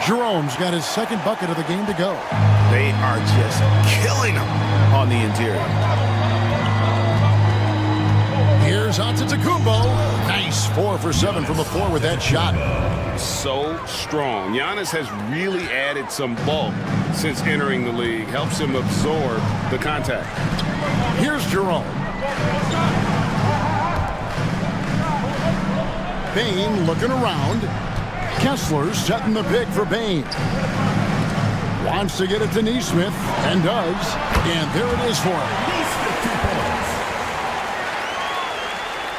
Jerome's got his second bucket of the game to go. They are just killing him on the interior. Giannis Antetokounmpo. Nice 4 for 7 from the floor with that shot. So strong. Giannis has really added some bulk since entering the league. Helps him absorb the contact. Here's Jerome. Bane looking around. Kessler setting the pick for Bane. Wants to get it to Neesmith, and does. And there it is for him.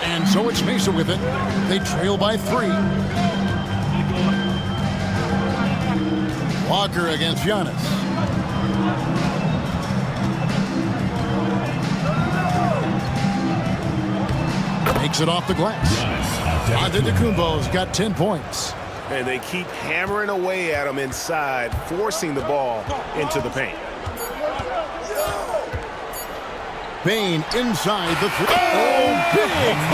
And so it's Mesa with it. They trail by 3. Walker against Giannis. Makes it off the glass. Antetokounmpo's got 10 points. And they keep hammering away at him inside, forcing the ball into the paint. Bane inside the big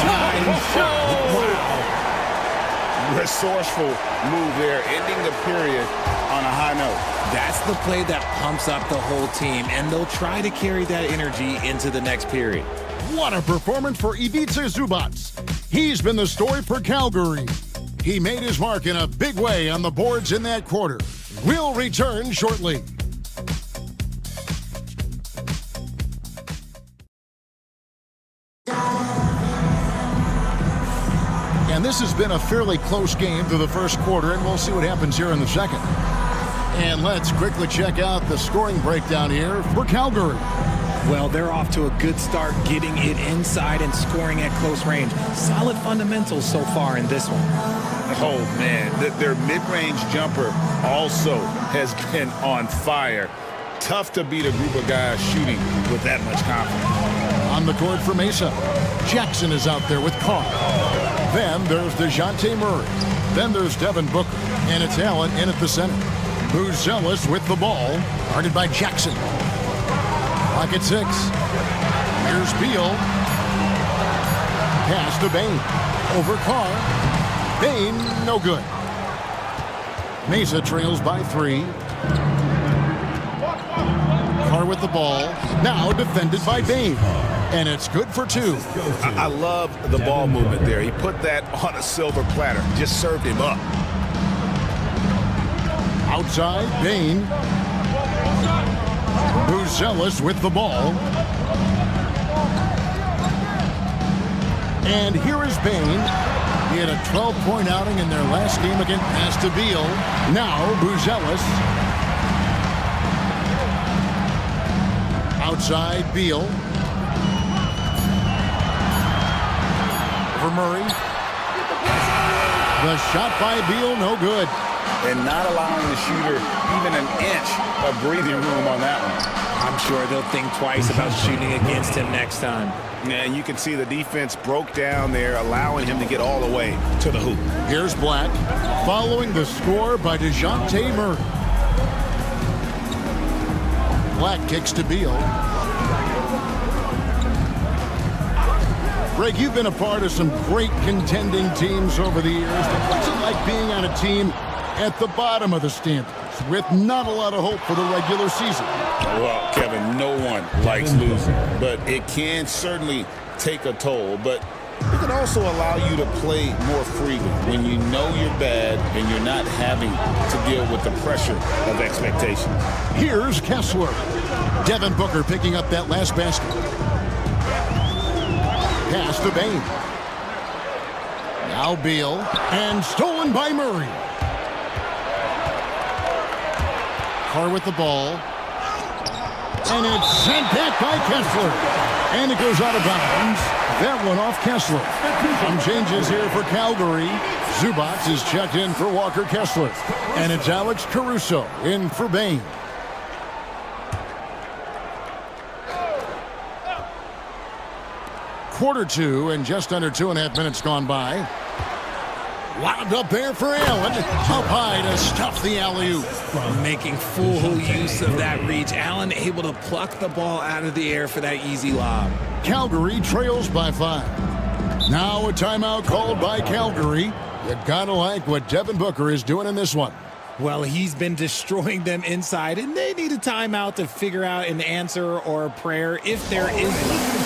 time shot. Wow. Resourceful move there, ending the period on a high note. That's the play that pumps up the whole team, and they'll try to carry that energy into the next period. What a performance for Ivica Zubac. He's been the story for Calgary. He made his mark in a big way on the boards in that quarter. We'll return shortly. And this has been a fairly close game through the first quarter, and we'll see what happens here in the second. And let's quickly check out the scoring breakdown here for Calgary. Well, they're off to a good start getting it inside and scoring at close range. Solid fundamentals so far in this one. Oh, man, their mid-range jumper also has been on fire. Tough to beat a group of guys shooting with that much confidence. On the court for Mesa, Jackson is out there with Carr. Then there's DeJounte Murray. Then there's Devin Booker. And it's Allen in at the center. Buzelis with the ball, guarded by Jackson. Clock at 6. Here's Beal. Pass to Bane. Over Carr. Bane, no good. Mesa trails by 3. Carr with the ball. Now defended by Bane. And it's good for 2. I love the ball movement there. He put that on a silver platter. Just served him up. Outside, Bane. Buzelis with the ball. And here is Bane. He had a 12-point outing in their last game against pass to Beal. Now Buzelis. Outside, Beal. Over Murray. The shot by Beal, no good. And not allowing the shooter even an inch of breathing room on that one. I'm sure they'll think twice about shooting against him next time. And you can see the defense broke down there, allowing him to get all the way to the hoop. Here's Black, following the score by DeJounte Murray. Black kicks to Beal. Greg, you've been a part of some great contending teams over the years. What's it like being on a team at the bottom of the standings with not a lot of hope for the regular season? Well, Kevin, no one likes losing, but it can certainly take a toll. But it can also allow you to play more freely when you know you're bad and you're not having to deal with the pressure of expectation. Here's Kessler. Devin Booker picking up that last basket. Pass to Bane. Now Beal, and stolen by Murray. Carr with the ball. And it's sent back by Kessler. And it goes out of bounds. That one off Kessler. Some changes here for Calgary. Zubac is checked in for Walker Kessler. And it's Alex Caruso in for Bane. Quarter 2 and just under 2.5 minutes gone by. Wound up there for Allen. Up high to stuff the alley-oop. Making full use of that reach. Allen able to pluck the ball out of the air for that easy lob. Calgary trails by 5. Now a timeout called by Calgary. You gotta like what Devin Booker is doing in this one. Well, he's been destroying them inside, and they need a timeout to figure out an answer or a prayer if there is one.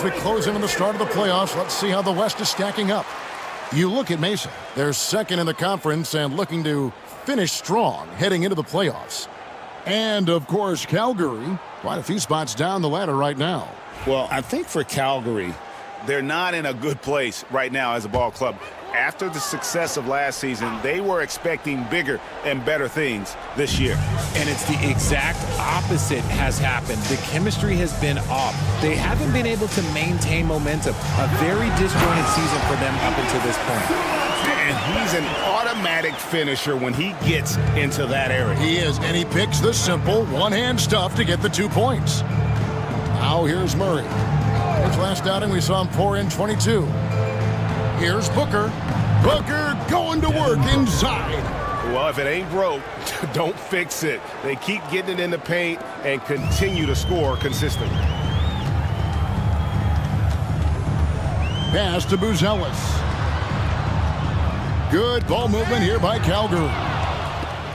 as we close in on the start of the playoffs, let's see how the West is stacking up. You look at Mesa. They're second in the conference and looking to finish strong heading into the playoffs. And, of course, Calgary, quite a few spots down the ladder right now. Well, I think for Calgary, they're not in a good place right now as a ball club. After the success of last season, they were expecting bigger and better things this year. And it's the exact opposite has happened. The chemistry has been off. They haven't been able to maintain momentum. A very disjointed season for them up until this point. And he's an automatic finisher when he gets into that area. He is, and he picks the simple one-hand stuff to get the 2 points. Now here's Murray. His last outing, we saw him pour in 22. Here's Booker. Booker going to work inside. Well, if it ain't broke, don't fix it. They keep getting it in the paint and continue to score consistently. Pass to Buzelis. Good ball movement here by Calgary.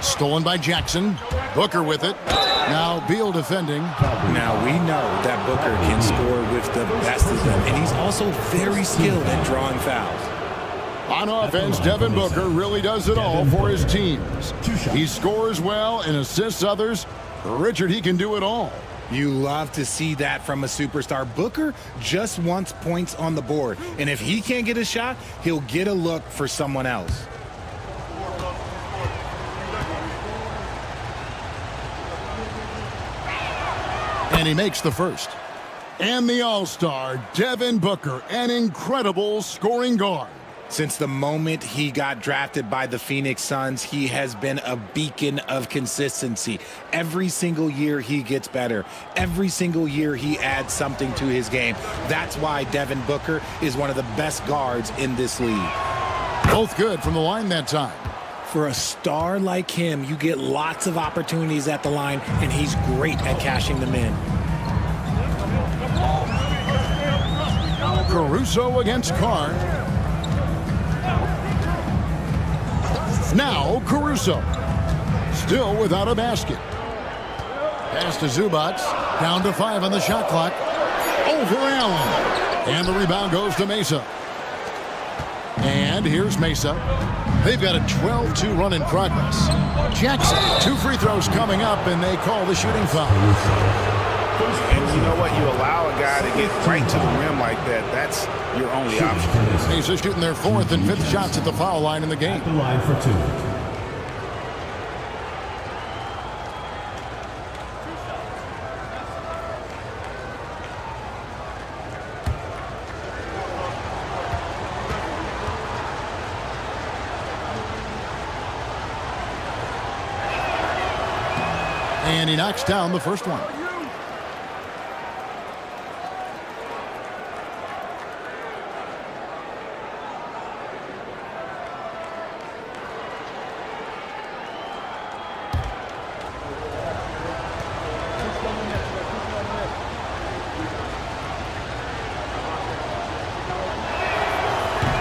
Stolen by Jackson. Booker with it. Now Beal defending. Now we know that Booker can score with the best of them, and he's also very skilled at drawing fouls. On offense, Devin Booker really does it all for his teams. He scores well and assists others. Richard, he can do it all. You love to see that from a superstar. Booker just wants points on the board, and if he can't get a shot, he'll get a look for someone else. And he makes the first. And the All-Star, Devin Booker, an incredible scoring guard. Since the moment he got drafted by the Phoenix Suns, he has been a beacon of consistency. Every single year he gets better. Every single year he adds something to his game. That's why Devin Booker is one of the best guards in this league. Both good from the line that time. For a star like him, you get lots of opportunities at the line, and he's great at cashing them in. Caruso against Carr. Now Caruso. Still without a basket. Pass to Zubac. Down to 5 on the shot clock. Over Allen. And the rebound goes to Mesa. And here's Mesa. They've got a 12-2 run in progress. Jackson, 2 free throws coming up, and they call the shooting foul. And you know what? You allow a guy to get right to the rim like that. That's your only option. Mesa shooting their 4th and 5th shots at the foul line in the game. The line for 2. And he knocks down the first one.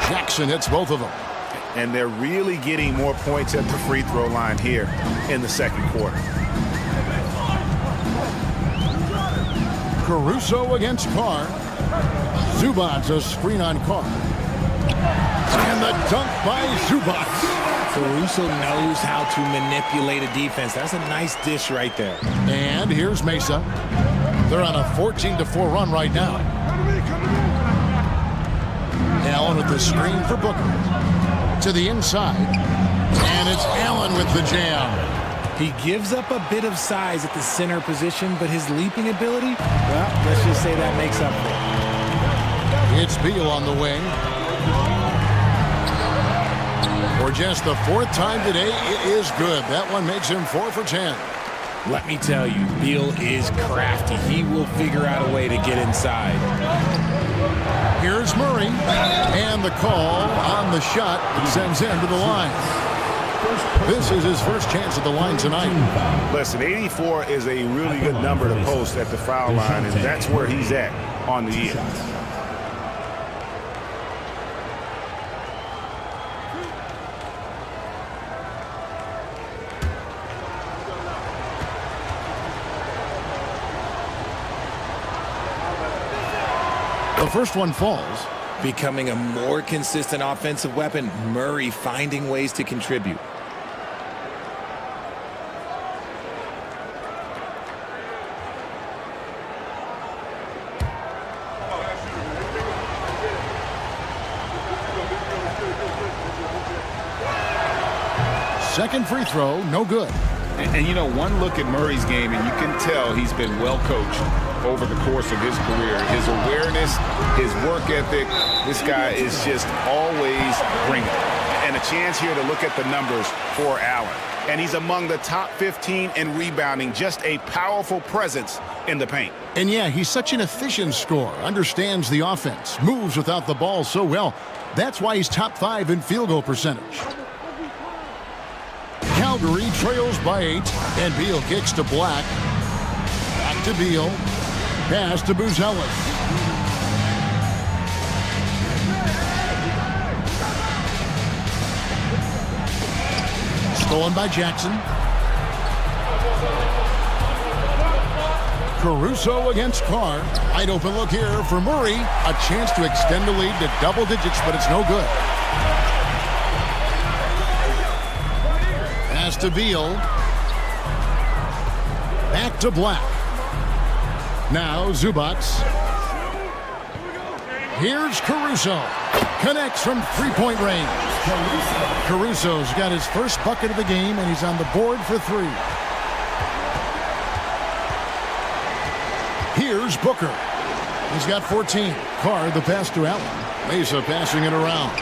Jackson hits both of them. And they're really getting more points at the free throw line here in the second quarter. Caruso against Carr. Zubac a screen on Carr. And the dunk by Zubac. Caruso knows how to manipulate a defense. That's a nice dish right there. And here's Mesa. They're on a 14-4 run right now. Allen with the screen for Booker. To the inside. And it's Allen with the jam. He gives up a bit of size at the center position, but his leaping ability, well, let's just say that makes up for it. It's Beal on the wing. For just the 4th time today, it is good. That one makes him 4 for 10. Let me tell you, Beal is crafty. He will figure out a way to get inside. Here's Murray. And the call on the shot that sends him to the line. This is his first chance at the line tonight. Listen, 84 is a really good number to post at the foul line, and that's where he's at on the year. The first one falls. Becoming a more consistent offensive weapon, Murray finding ways to contribute. Second free throw, no good. And you know, one look at Murray's game, and you can tell he's been well coached over the course of his career. His awareness, his work ethic, this guy is just always bringing it. And a chance here to look at the numbers for Allen. And he's among the top 15 in rebounding, just a powerful presence in the paint. And yeah, he's such an efficient scorer, understands the offense, moves without the ball so well. That's why he's top 5 in field goal percentage. Calgary trails by 8, and Beal kicks to Black. Back to Beal. Pass to Buzelis. Stolen by Jackson. Caruso against Carr. Wide open look here for Murray. A chance to extend the lead to double digits, but it's no good. Pass to Beal. Back to Black. Now Zubac. Here's Caruso. Connects from three-point range. Caruso's got his first bucket of the game, and he's on the board for 3. Here's Booker. He's got 14. Carr, the pass to Allen. Mesa passing it around.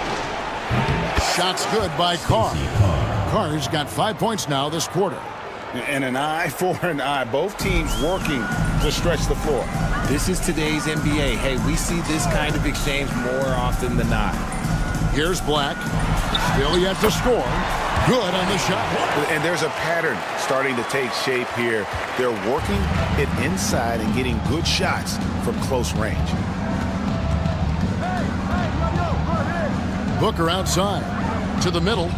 Shot's good by Carr. Carr's got 5 points now this quarter. And an eye for an eye. Both teams working to stretch the floor. This is today's NBA. Hey, we see this kind of exchange more often than not. Here's Black. Still yet to score. Good on the shot. And there's a pattern starting to take shape here. They're working it inside and getting good shots from close range. Booker outside. To the middle.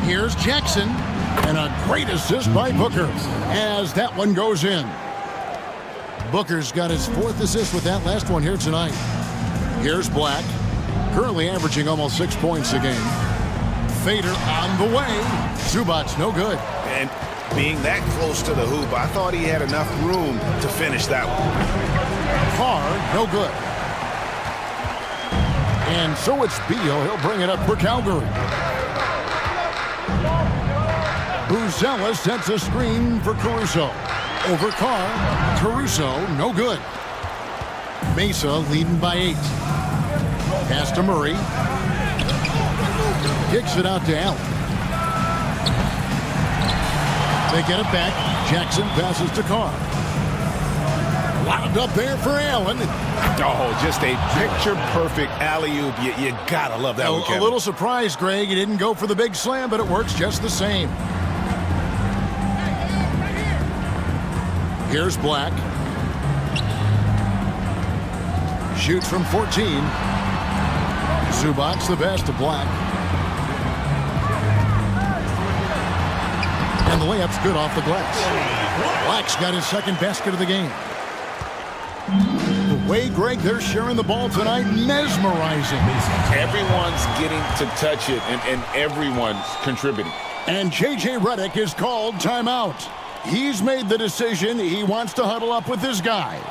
Here's Jackson. And a great assist by Booker as that one goes in. Booker's got his 4th assist with that last one here tonight. Here's Black. Currently averaging almost 6 points a game. Fader on the way. Zubac no good. And being that close to the hoop, I thought he had enough room to finish that one. Carr, no good. And so it's Beal. He'll bring it up for Calgary. Buzelis sets a screen for Caruso. Over Carr. Caruso, no good. Mesa leading by 8. Pass to Murray. Kicks it out to Allen. They get it back. Jackson passes to Carr. Lobbed up there for Allen. Oh, just a picture-perfect alley-oop. You gotta love that one, Kevin. A little surprise, Greg. He didn't go for the big slam, but it works just the same. Here's Black. Shoots from 14. Zubac the best to Black. And the layup's good off the glass. Black's got his second basket of the game. The way, Greg, they're sharing the ball tonight, mesmerizing. Everyone's getting to touch it, and everyone's contributing. And J.J. Redick is called timeout. He's made the decision. He wants to huddle up with his guys.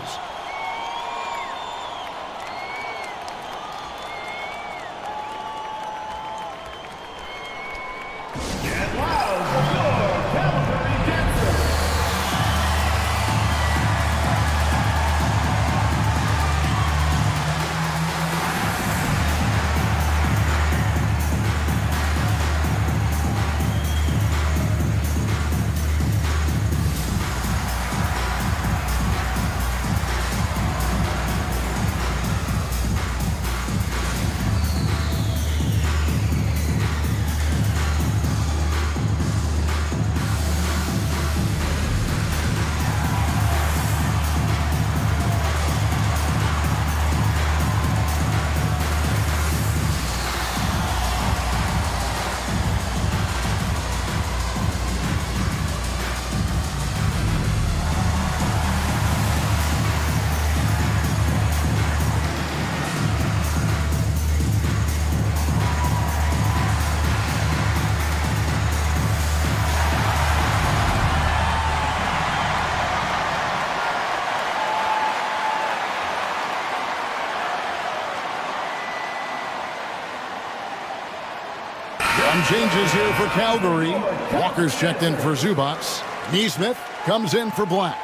Some changes here for Calgary. Walker's checked in for Zubats. Neesmith comes in for Black.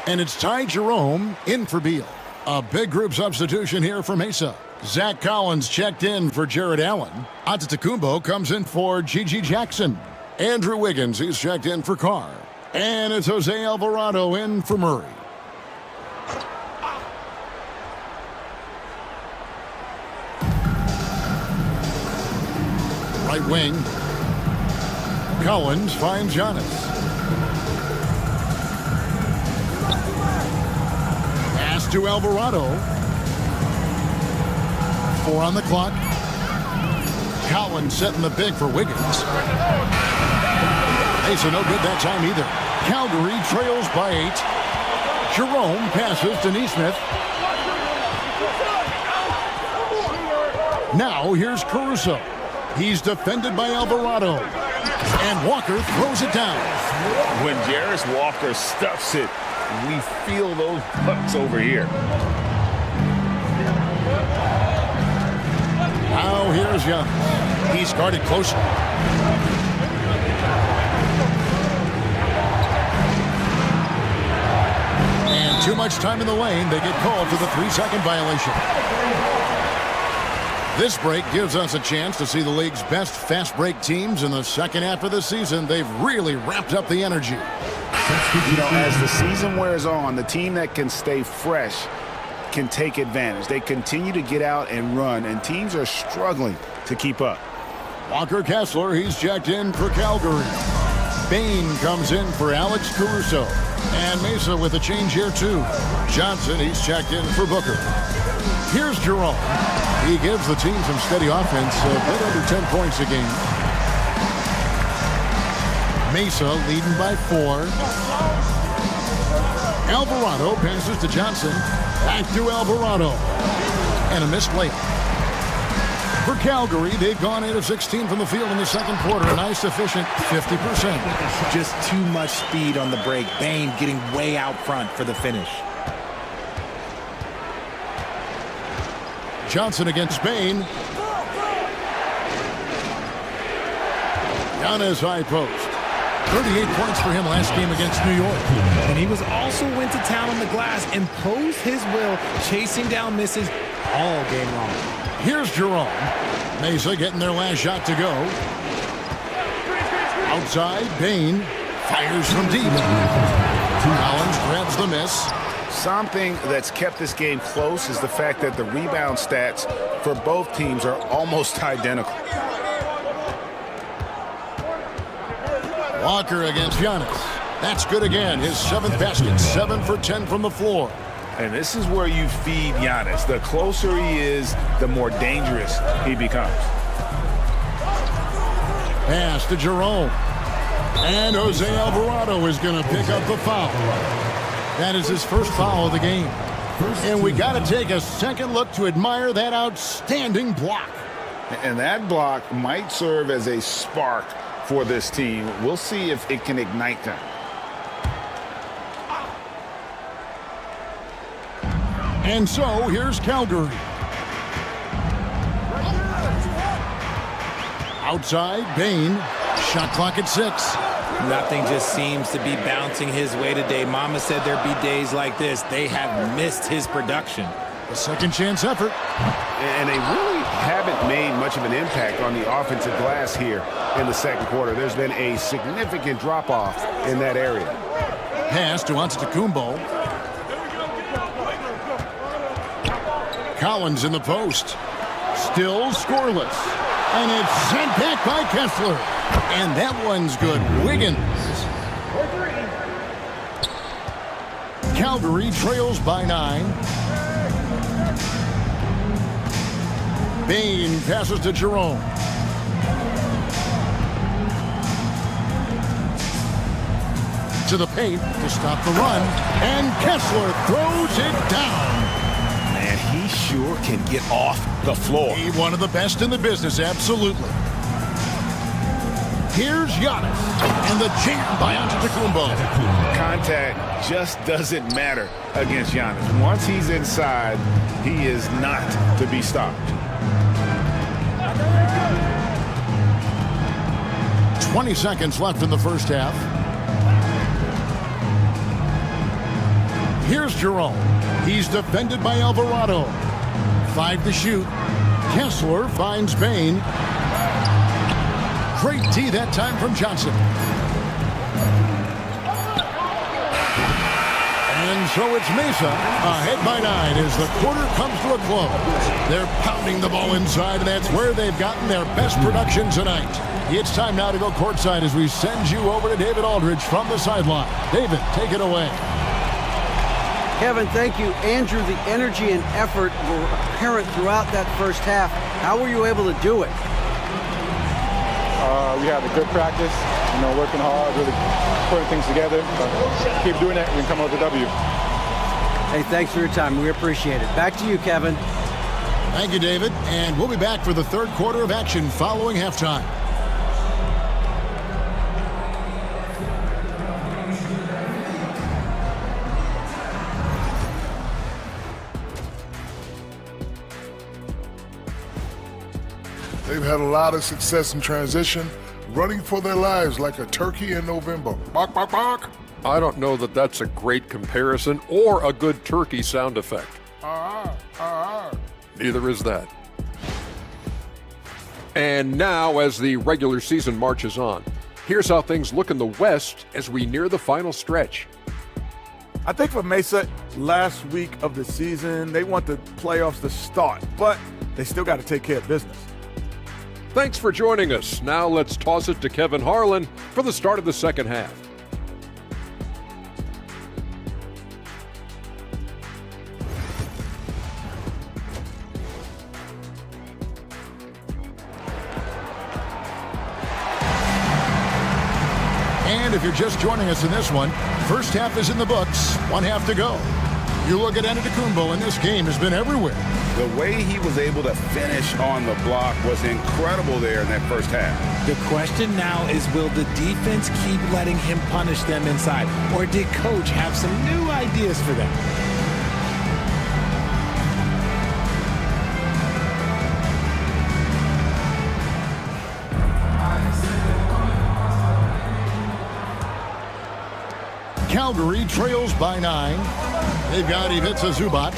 And it's Ty Jerome in for Beal. A big group substitution here for Mesa. Zach Collins checked in for Jared Allen. Antetokounmpo comes in for Gigi Jackson. Andrew Wiggins, he's checked in for Carr. And it's Jose Alvarado in for Murray. Right wing. Collins finds Giannis. Pass to Alvarado. 4 on the clock. Collins setting the big for Wiggins. So no good that time either. Calgary trails by 8. Jerome passes to Neesmith. Now here's Caruso. He's defended by Alvarado. And Walker throws it down. When Jarris Walker stuffs it, we feel those bucks over here. Now here's Young. He's guarded closer. And too much time in the lane. They get called for the 3-second violation. This break gives us a chance to see the league's best fast break teams in the second half of the season. They've really ramped up the energy. You know, as the season wears on, the team that can stay fresh can take advantage. They continue to get out and run, and teams are struggling to keep up. Walker Kessler, he's checked in for Calgary. Bain comes in for Alex Caruso. And Mesa with a change here, too. Johnson, he's checked in for Booker. Here's Jerome. He gives the team some steady offense, a bit under 10 points a game. Mesa leading by 4. Alvarado passes to Johnson. Back to Alvarado. And a missed layup. For Calgary, they've gone 8 of 16 from the field in the second quarter. A nice, efficient 50%. Just too much speed on the break. Bain getting way out front for the finish. Johnson against Bain. Giannis high post. 38 points for him last game against New York. And he was also went to town on the glass, imposed his will, chasing down misses all game long. Here's Jerome. Mesa getting their last shot to go. Outside, Bain fires from deep. Collins grabs the miss. Something that's kept this game close is the fact that the rebound stats for both teams are almost identical. Walker against Giannis. That's good again. His 7th basket, 7 for 10 from the floor. And this is where you feed Giannis. The closer he is, the more dangerous he becomes. Pass to Jerome. And Jose Alvarado is going to pick up the foul. That is his first foul of the game. And we got to take a second look to admire that outstanding block. And that block might serve as a spark for this team. We'll see if it can ignite them. And so here's Calgary. Outside, Bain. Shot clock at 6. Nothing just seems to be bouncing his way today. Mama said there'd be days like this. They have missed his production. A second chance effort. And they really haven't made much of an impact on the offensive glass here in the second quarter. There's been a significant drop-off in that area. Pass to Antetokounmpo. Collins in the post. Still scoreless. And it's sent back by Kessler. And that one's good. Wiggins. Calgary trails by 9. Bain passes to Jerome. To the paint to stop the run. And Kessler throws it down. Man, he sure can get off the floor. He's one of the best in the business, absolutely. Here's Giannis, and the jam by Antetokounmpo. Contact just doesn't matter against Giannis. Once he's inside, he is not to be stopped. 20 seconds left in the first half. Here's Jerome. He's defended by Alvarado. 5 to shoot. Kessler finds Bain. Great tee that time from Johnson. And so it's Mesa ahead by 9 as the quarter comes to a close. They're pounding the ball inside, and that's where they've gotten their best production tonight. It's time now to go courtside as we send you over to David Aldridge from the sideline. David, take it away. Kevin, thank you. Andrew, the energy and effort were apparent throughout that first half. How were you able to do it? We had a good practice, working hard, really putting things together. Keep doing that, we can come out with a W. Hey, thanks for your time. We appreciate it. Back to you, Kevin. Thank you, David. And we'll be back for the third quarter of action following halftime. They've had a lot of success in transition, running for their lives like a turkey in November. Bark, bark, bark. I don't know that that's a great comparison or a good turkey sound effect. Neither is that. And now, as the regular season marches on, here's how things look in the West as we near the final stretch. I think for Mesa, last week of the season, they want the playoffs to start, but they still got to take care of business. Thanks for joining us. Now let's toss it to Kevin Harlan for the start of the second half. And if you're just joining us in this one, first half is in the books, 1 half to go. You look at Antetokounmpo, and this game has been everywhere. The way he was able to finish on the block was incredible there in that first half. The question now is, will the defense keep letting him punish them inside? Or did Coach have some new ideas for them? Calgary trails by 9. They've got Ivica Zubac.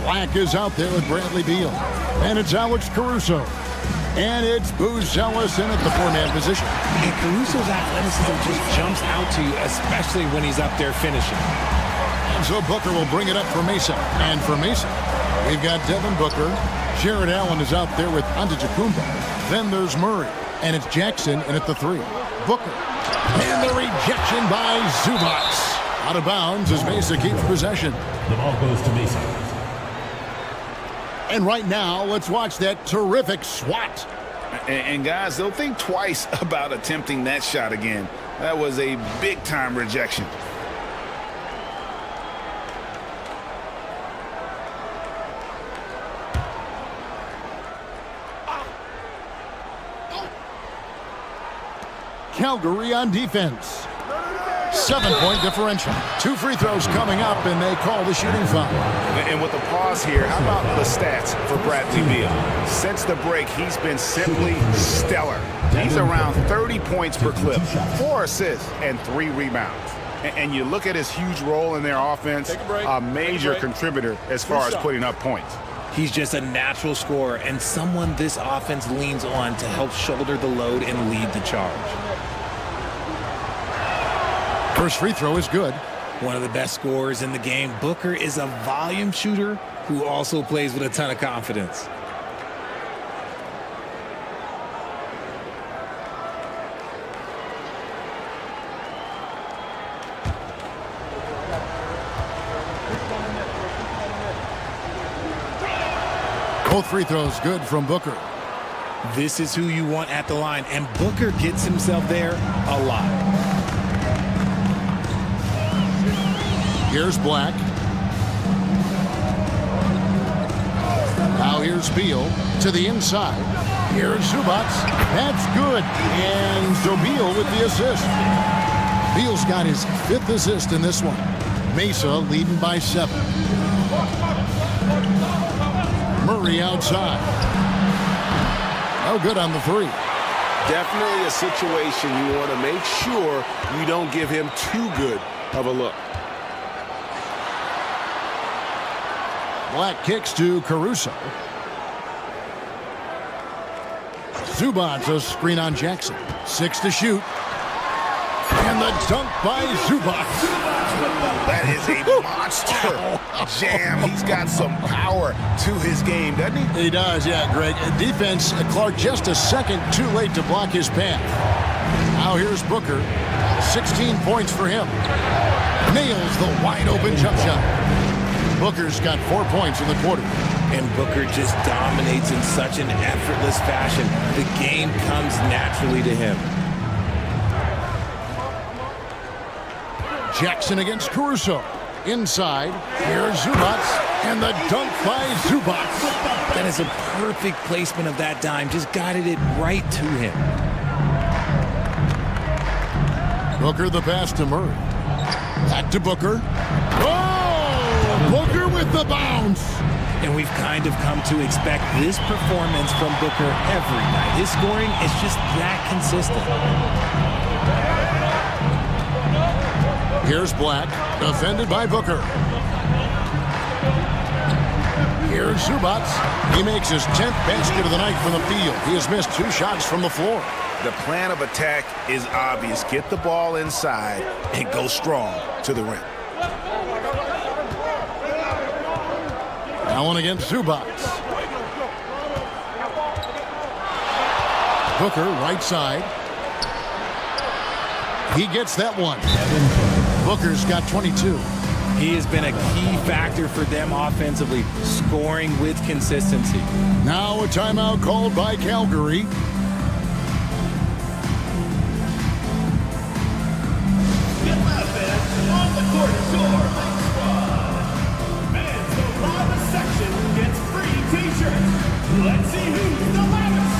Black is out there with Bradley Beal. And it's Alex Caruso. And it's Booz Ellis in at the 4-man position. And Caruso's athleticism just jumps out to you, especially when he's up there finishing. And so Booker will bring it up for Mesa. And for Mesa, we've got Devin Booker. Jared Allen is out there with Antetokounmpo. Then there's Murray. And it's Jackson in at the 3. Booker. And the rejection by Zubac. Out of bounds as Mesa keeps possession. The ball goes to Mesa. And right now, let's watch that terrific swat. And guys, they'll think twice about attempting that shot again. That was a big-time rejection. Calgary on defense. 7-point differential. 2 free throws coming up, and they call the shooting foul. And with the pause here, how about the stats for Bradley Beal? Since the break, he's been simply stellar. He's around 30 points per clip, 4 assists, and 3 rebounds. And you look at his huge role in their offense, a major contributor as far as putting up points. He's just a natural scorer and someone this offense leans on to help shoulder the load and lead the charge. First free throw is good. One of the best scorers in the game. Booker is a volume shooter who also plays with a ton of confidence. Both free throws good from Booker. This is who you want at the line, and Booker gets himself there a lot. Here's Black. Now here's Beal to the inside. Here's Zubac. That's good. And so Beal with the assist. Beal's got his 5th assist in this one. Mesa leading by 7. Murray outside. No good on the 3. definitely a situation you want to make sure you don't give him too good of a look. Black kicks to Caruso. Zubac, a screen on Jackson. 6 to shoot. And the dunk by Zubac. That is a monster jam. He's got some power to his game, doesn't he? He does, yeah, Greg. Defense, Clark just a second too late to block his path. Now here's Booker. 16 points for him. Nails the wide-open jump shot. Booker's got 4 points in the quarter. And Booker just dominates in such an effortless fashion. The game comes naturally to him. Jackson against Caruso. Inside, here's Zubac, and the dunk by Zubac. That is a perfect placement of that dime. Just guided it right to him. Booker the pass to Murray. Back to Booker. Oh! Booker with the bounce. And we've kind of come to expect this performance from Booker every night. His scoring is just that consistent. Here's Black, defended by Booker. Here's Zubac. He makes his 10th basket of the night from the field. He has missed 2 shots from the floor. The plan of attack is obvious. Get the ball inside and go strong to the rim. Allen against Zubac. Booker, right side. He gets that one. Booker's got 22. He has been a key factor for them offensively, scoring with consistency. Now a timeout called by Calgary. On the court, fans around the section gets free t-shirts. Let's see who's the loudest.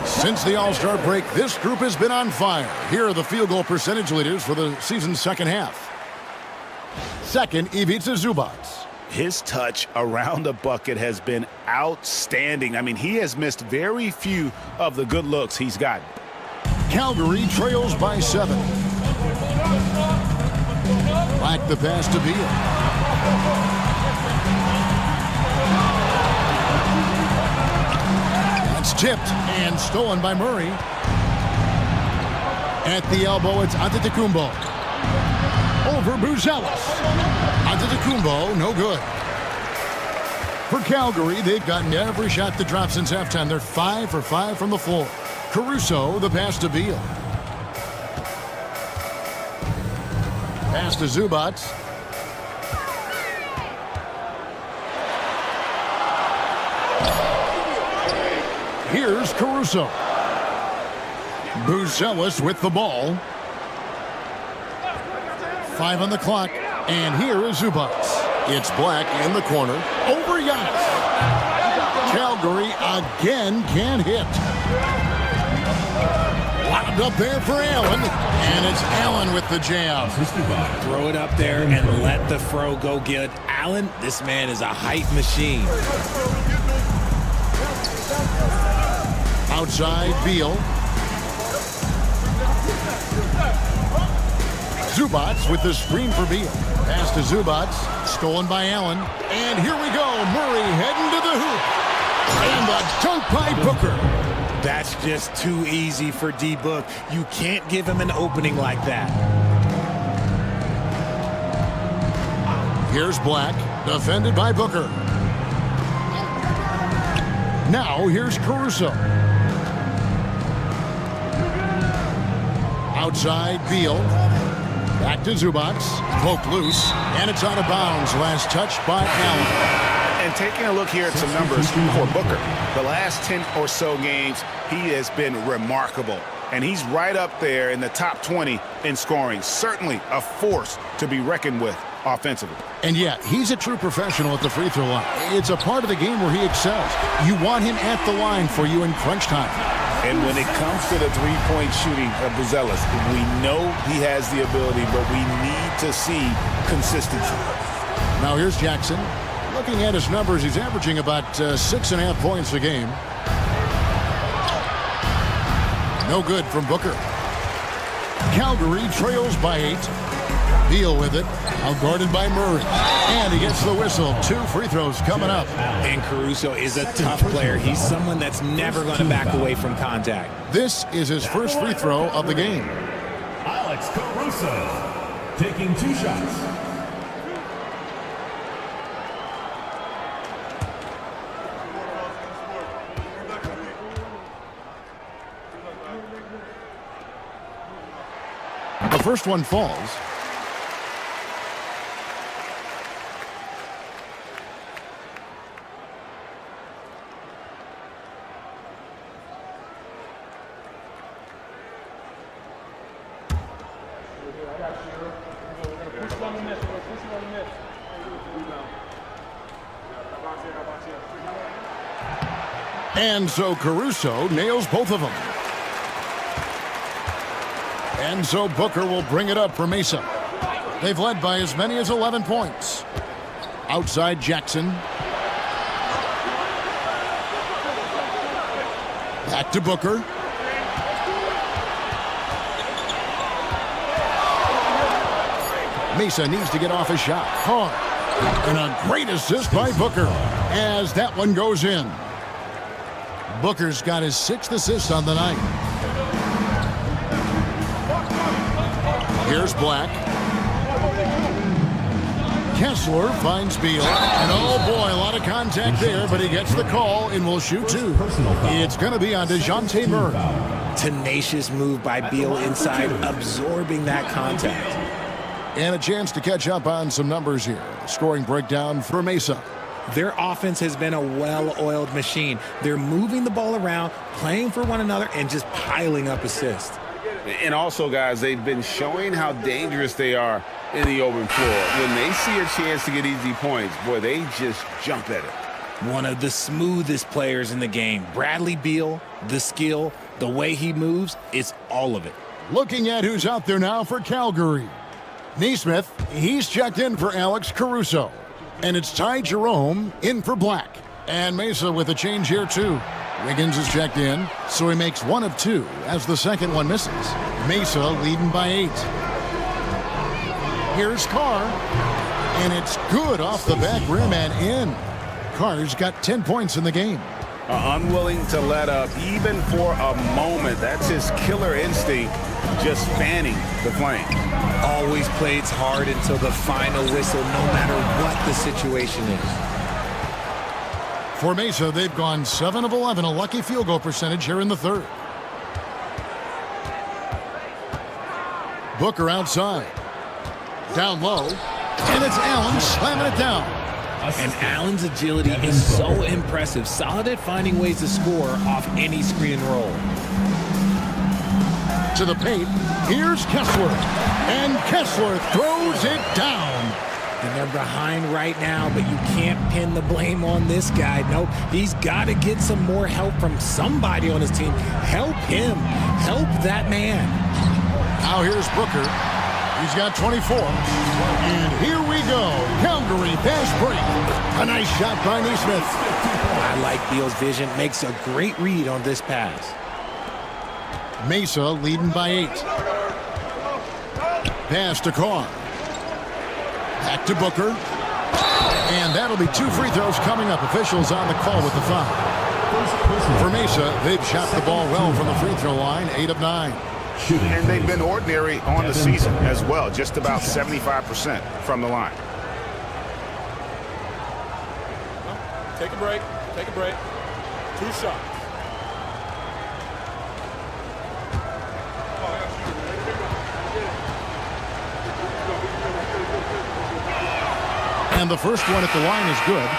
Since the All-Star break, this group has been on fire. Here are the field goal percentage leaders for the season's second half. Second, Ivica Zubac. His touch around the bucket has been outstanding. I mean, he has missed very few of the good looks he's gotten. Calgary trails by 7. Black the pass to Beal. Tipped and stolen by Murray. At the elbow, it's Antetokounmpo. Over Buzelis. Antetokounmpo, no good. For Calgary, they've gotten every shot that dropped since halftime. They're 5 for 5 from the floor. Caruso, the pass to Beal. Pass to Zubac. Here's Caruso. Buzelis with the ball. 5 on the clock. And here is Zubac. It's Black in the corner. Over Giannis. Calgary again can't hit. Lobbed up there for Allen. And it's Allen with the jam. Throw it up there and let the throw go get Allen. This man is a height machine. Outside, Beal. Zubats with the screen for Beal. Pass to Zubats, stolen by Allen. And here we go. Murray heading to the hoop. And the dunk by Booker. That's just too easy for D-Book. You can't give him an opening like that. Here's Black, defended by Booker. Now here's Caruso. Outside, Beal. Back to Zubats. Poke loose, and it's out of bounds. Last touch by Allen. And taking a look here at some numbers for Booker, the last 10 or so games, he has been remarkable. And he's right up there in the top 20 in scoring. Certainly a force to be reckoned with offensively. And yet, he's a true professional at the free throw line. It's a part of the game where he excels. You want him at the line for you in crunch time. And when it comes to the three-point shooting of Buzelis, we know he has the ability, but we need to see consistency. Now here's Jackson. Looking at his numbers, he's averaging about 6.5 points a game. No good from Booker. Calgary trails by 8. Beal with it, outguarded by Murray. And he gets the whistle. 2 free throws coming up. And Caruso is a tough player. He's someone that's never going to back away from contact. This is his first free throw of the game. Alex Caruso taking 2 shots. The first one falls. And so Caruso nails both of them. And so Booker will bring it up for Mesa. They've led by as many as 11 points. Outside Jackson. Back to Booker. Mesa needs to get off a shot. Hard. And a great assist by Booker as that one goes in. Booker's got his 6th assist on the night. Here's Black. Kessler finds Beal. And oh boy, a lot of contact there, but he gets the call and will shoot 2. It's going to be on DeJounte Murray. Tenacious move by Beal inside, absorbing that contact. And a chance to catch up on some numbers here. Scoring breakdown for Mesa. Their offense has been a well-oiled machine. They're moving the ball around, playing for one another, and just piling up assists. And also, guys, they've been showing how dangerous they are in the open floor. When they see a chance to get easy points, boy, they just jump at it. One of the smoothest players in the game. Bradley Beal, the skill, the way he moves, it's all of it. Looking at who's out there now for Calgary. Neesmith, he's checked in for Alex Caruso. And it's Ty Jerome in for Black. And Mesa with a change here, too. Wiggins is checked in, so he makes 1 of 2 as the second one misses. Mesa leading by 8. Here's Carr. And it's good off the back rim and in. Carr's got 10 points in the game. Unwilling to let up even for a moment. That's his killer instinct, just fanning the flame. Always plays hard until the final whistle, no matter what the situation is. For Mesa, they've gone 7 of 11, a lucky field goal percentage here in the third. Booker outside. Down low. And it's Allen slamming it down. And Allen's agility is so impressive. Solid at finding ways to score off any screen and roll. To the paint. Here's Kessler. And Kessler throws it down. And they're behind right now, but you can't pin the blame on this guy. Nope, he's got to get some more help from somebody on his team. Help him. Help that man. Now here's Booker. He's got 24. And here we go. Calgary fast break. A nice shot by Neesmith. I like Beal's vision. Makes a great read on this pass. Mesa leading by 8. Pass to Carr. Back to Booker. And that'll be 2 free throws coming up. Officials on the call with the foul. For Mesa, they've shot the ball well from the free throw line, 8 of 9. And they've been ordinary on the season as well, just about 75% from the line. Take a break. Take a break. 2 shots. And the first one at the line is good.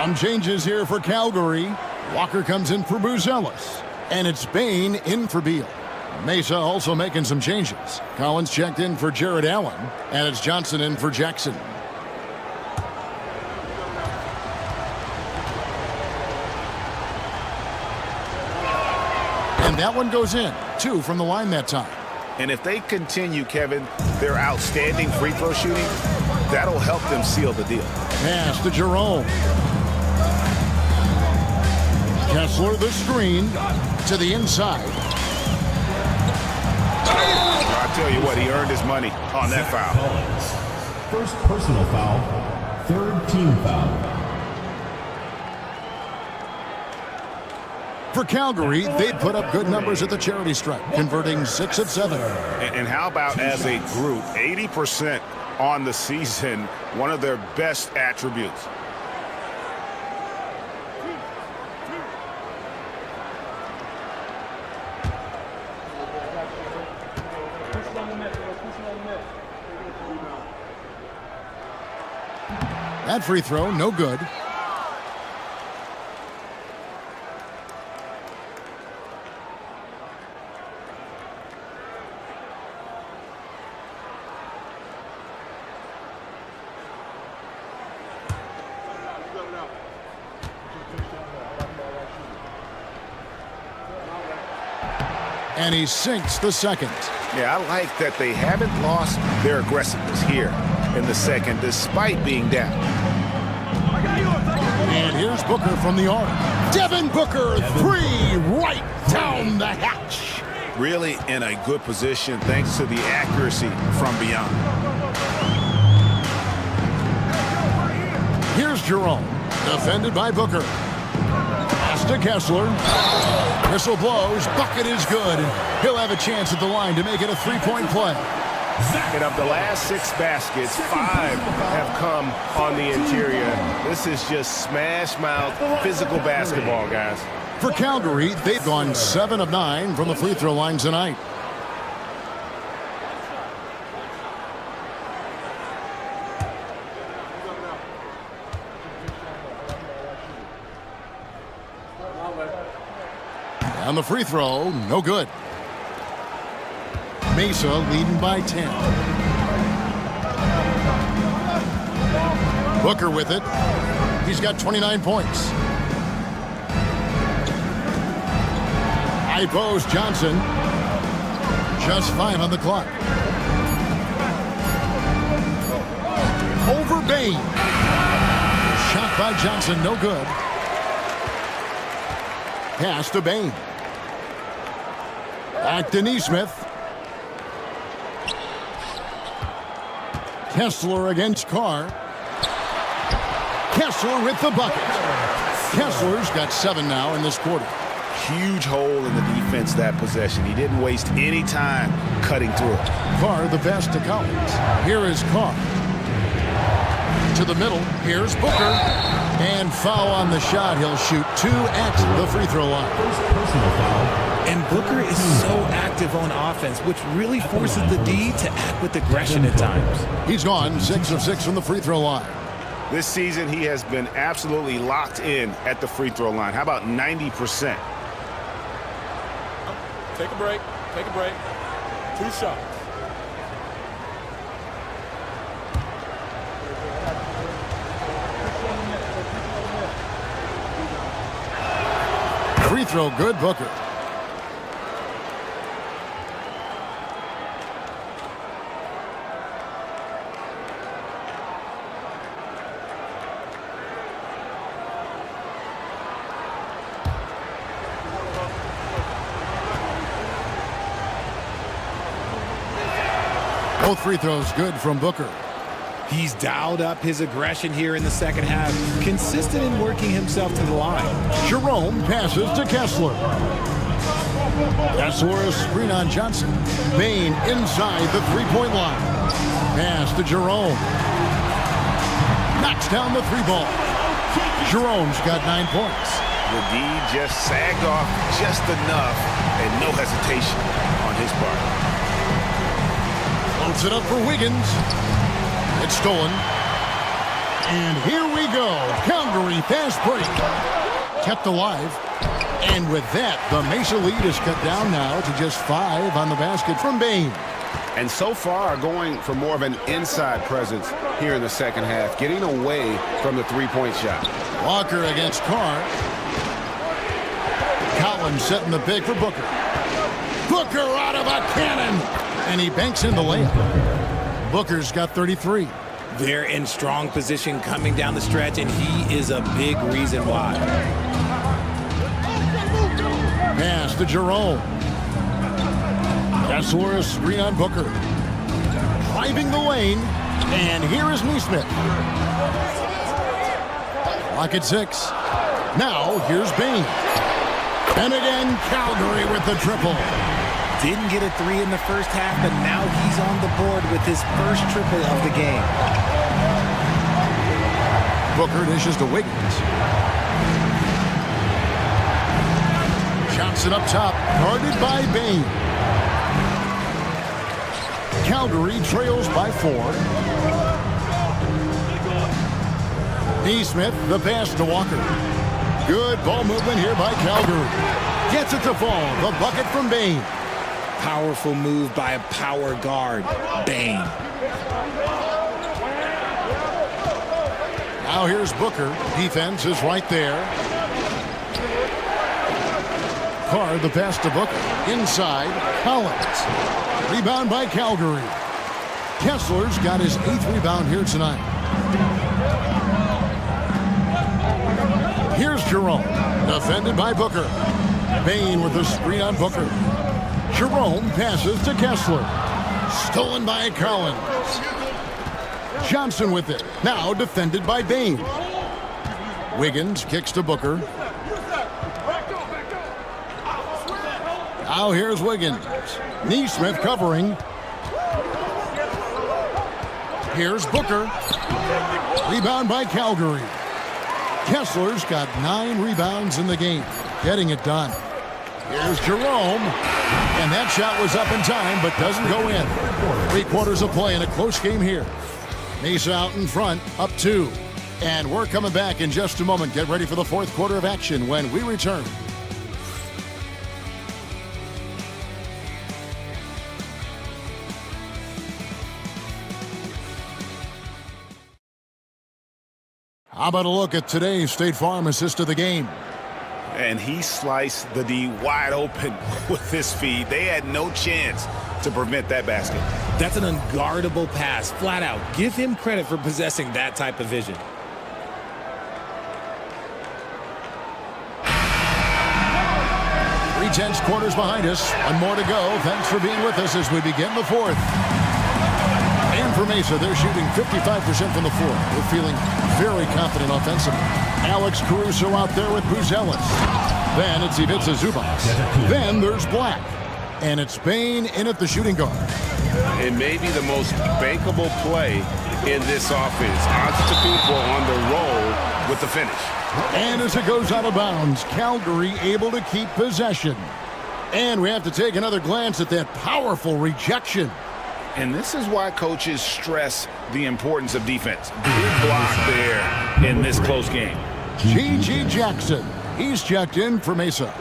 Some changes here for Calgary. Walker comes in for Buzelis. And it's Bain in for Beal. Mesa also making some changes. Collins checked in for Jared Allen. And it's Johnson in for Jackson. And that one goes in. 2 from the line that time. And if they continue, Kevin, their outstanding free throw shooting, that'll help them seal the deal. Pass to Jerome. Kessler the screen to the inside. I tell you what, he earned his money on that foul. First personal foul, 3rd team foul. For Calgary, they put up good numbers at the charity stripe, converting 6 of 7. And how about as a group, 80% on the season, one of their best attributes. That free throw, no good. And he sinks the second. Yeah, I like that they haven't lost their aggressiveness here in the second, despite being down. And here's Booker from the arc. Devin Booker, 3 right down the hatch. Really in a good position thanks to the accuracy from beyond. Here's Jerome, defended by Booker. Pass to Kessler. Whistle blows, bucket is good. He'll have a chance at the line to make it a 3-point play. And of the last 6 baskets, 5 have come on the interior. This is just smash mouth physical basketball, guys. For Calgary, they've gone 7 of 9 from the free throw line tonight. And the free throw, no good. Mesa leading by 10. Booker with it. He's got 29 points. High post, Johnson. Just 5 on the clock. Over Bain. Shot by Johnson, no good. Pass to Bain. Back to Neesmith. Kessler against Carr. Kessler with the bucket. Kessler's got 7 now in this quarter. Huge hole in the defense that possession. He didn't waste any time cutting through it. Carr the best to Collins. Here is Carr. To the middle. Here's Booker. And foul on the shot. He'll shoot 2 at the free throw line. Personal foul. And Booker is so active on offense, which really forces the D to act with aggression at times. He's gone 6 of 6 from the free throw line. This season, he has been absolutely locked in at the free throw line. How about 90%? Take a break. Take a break. 2 shots. Free throw good, Booker. Both free throws good from Booker. He's dialed up his aggression here in the second half, consistent in working himself to the line. Jerome passes to Kessler. Kessler screen on Johnson. Bain inside the three-point line. Pass to Jerome. Knocks down the three ball. Jerome's got 9 points. The D just sagged off just enough and no hesitation on his part. Floats it up for Wiggins. It's stolen. And here we go. Calgary fast break. Kept alive. And with that, the Mesa lead is cut down now to just 5 on the basket from Bain. And so far, going for more of an inside presence here in the second half, getting away from the three-point shot. Walker against Carr. Collins setting the big for Booker. Booker out of a cannon. And he banks in the layup. Booker's got 33. They're in strong position coming down the stretch, and he is a big reason why. Pass to Jerome. Kessler screen on Booker. Driving the lane. And here is Neesmith. Clock at 6. Now here's Bain. And again, Calgary with the triple. Didn't get a 3 in the first half, but now he's on the board with his first triple of the game. Booker dishes to Wiggins. Johnson up top, guarded by Bain. Calgary trails by 4. Neesmith, the pass to Walker. Good ball movement here by Calgary. Gets it to fall. The bucket from Bain. Powerful move by a power guard, Bain. Now here's Booker. Defense is right there. Carr, the pass to Booker. Inside, Collins. Rebound by Calgary. Kessler's got his 8th rebound here tonight. Here's Jerome. Defended by Booker. Bain with the screen on Booker. Jerome passes to Kessler. Stolen by Collins. Johnson with it. Now defended by Bain. Wiggins kicks to Booker. Now here's Wiggins. Neesmith covering. Here's Booker. Rebound by Calgary. Kessler's got 9 rebounds in the game. Getting it done. Here's Jerome. And that shot was up in time, but doesn't go in. 3 quarters of play in a close game here. Mesa out in front, up 2. And we're coming back in just a moment. Get ready for the 4th quarter of action when we return. How about a look at today's State Farm assist of the game? And he sliced the D wide open with his feed. They had no chance to prevent that basket. That's an unguardable pass, flat out. Give him credit for possessing that type of vision. Three tenths quarters behind us. 1 more to go. Thanks for being with us as we begin the 4th. And for Mesa, they're shooting 55% from the floor. They're feeling very confident offensively. Alex Caruso out there with Buzelis. Then it's Ivica Zubac. Then there's Black. And it's Bain in at the shooting guard. And maybe the most bankable play in this offense. Antetokounmpo on the roll with the finish. And as it goes out of bounds, Calgary able to keep possession. And we have to take another glance at that powerful rejection. And this is why coaches stress the importance of defense. Big block there in this close game. G.G. Jackson. He's checked in for Mesa.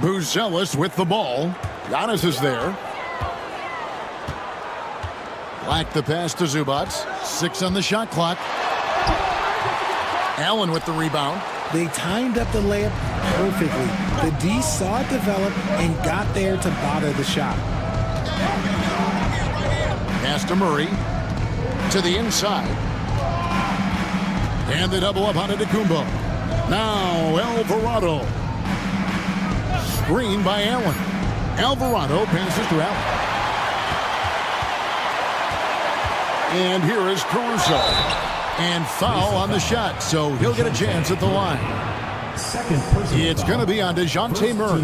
Buzelis with the ball. Giannis is there. Black the pass to Zubac. 6 on the shot clock. Allen with the rebound. They timed up the layup perfectly. The D saw it develop and got there to bother the shot. Pass to Murray. To the inside. And they double up on Antetokounmpo. Now Alvarado. Screen by Allen. Alvarado passes to Allen. And here is Caruso. And foul on the shot, so he'll get a chance at the line. It's going to be on DeJounte Murray.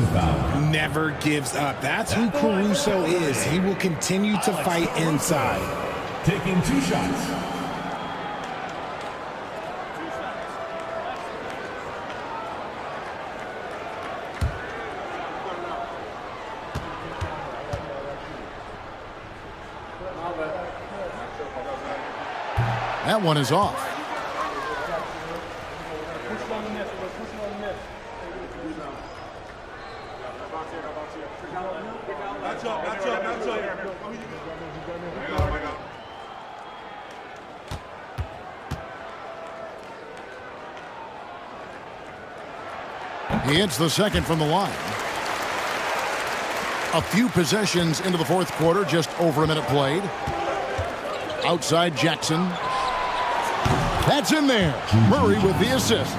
Never gives up. That's who Caruso is. He will continue to fight inside. Taking 2 shots. That one is off. He hits the second from the line. A few possessions into the fourth quarter, just over a minute played. Outside Jackson. That's in there. Murray with the assist.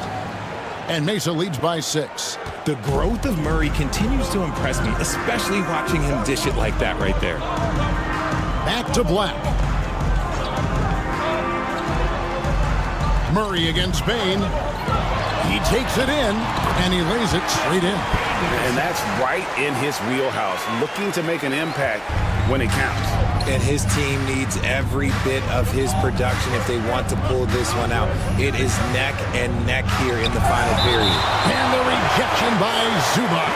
And Mesa leads by 6. The growth of Murray continues to impress me, especially watching him dish it like that right there. Back to Black. Murray against Spain. He takes it in, and he lays it straight in. And that's right in his wheelhouse, looking to make an impact when it counts. And his team needs every bit of his production if they want to pull this one out. It is neck and neck here in the final period. And the rejection by Zubac.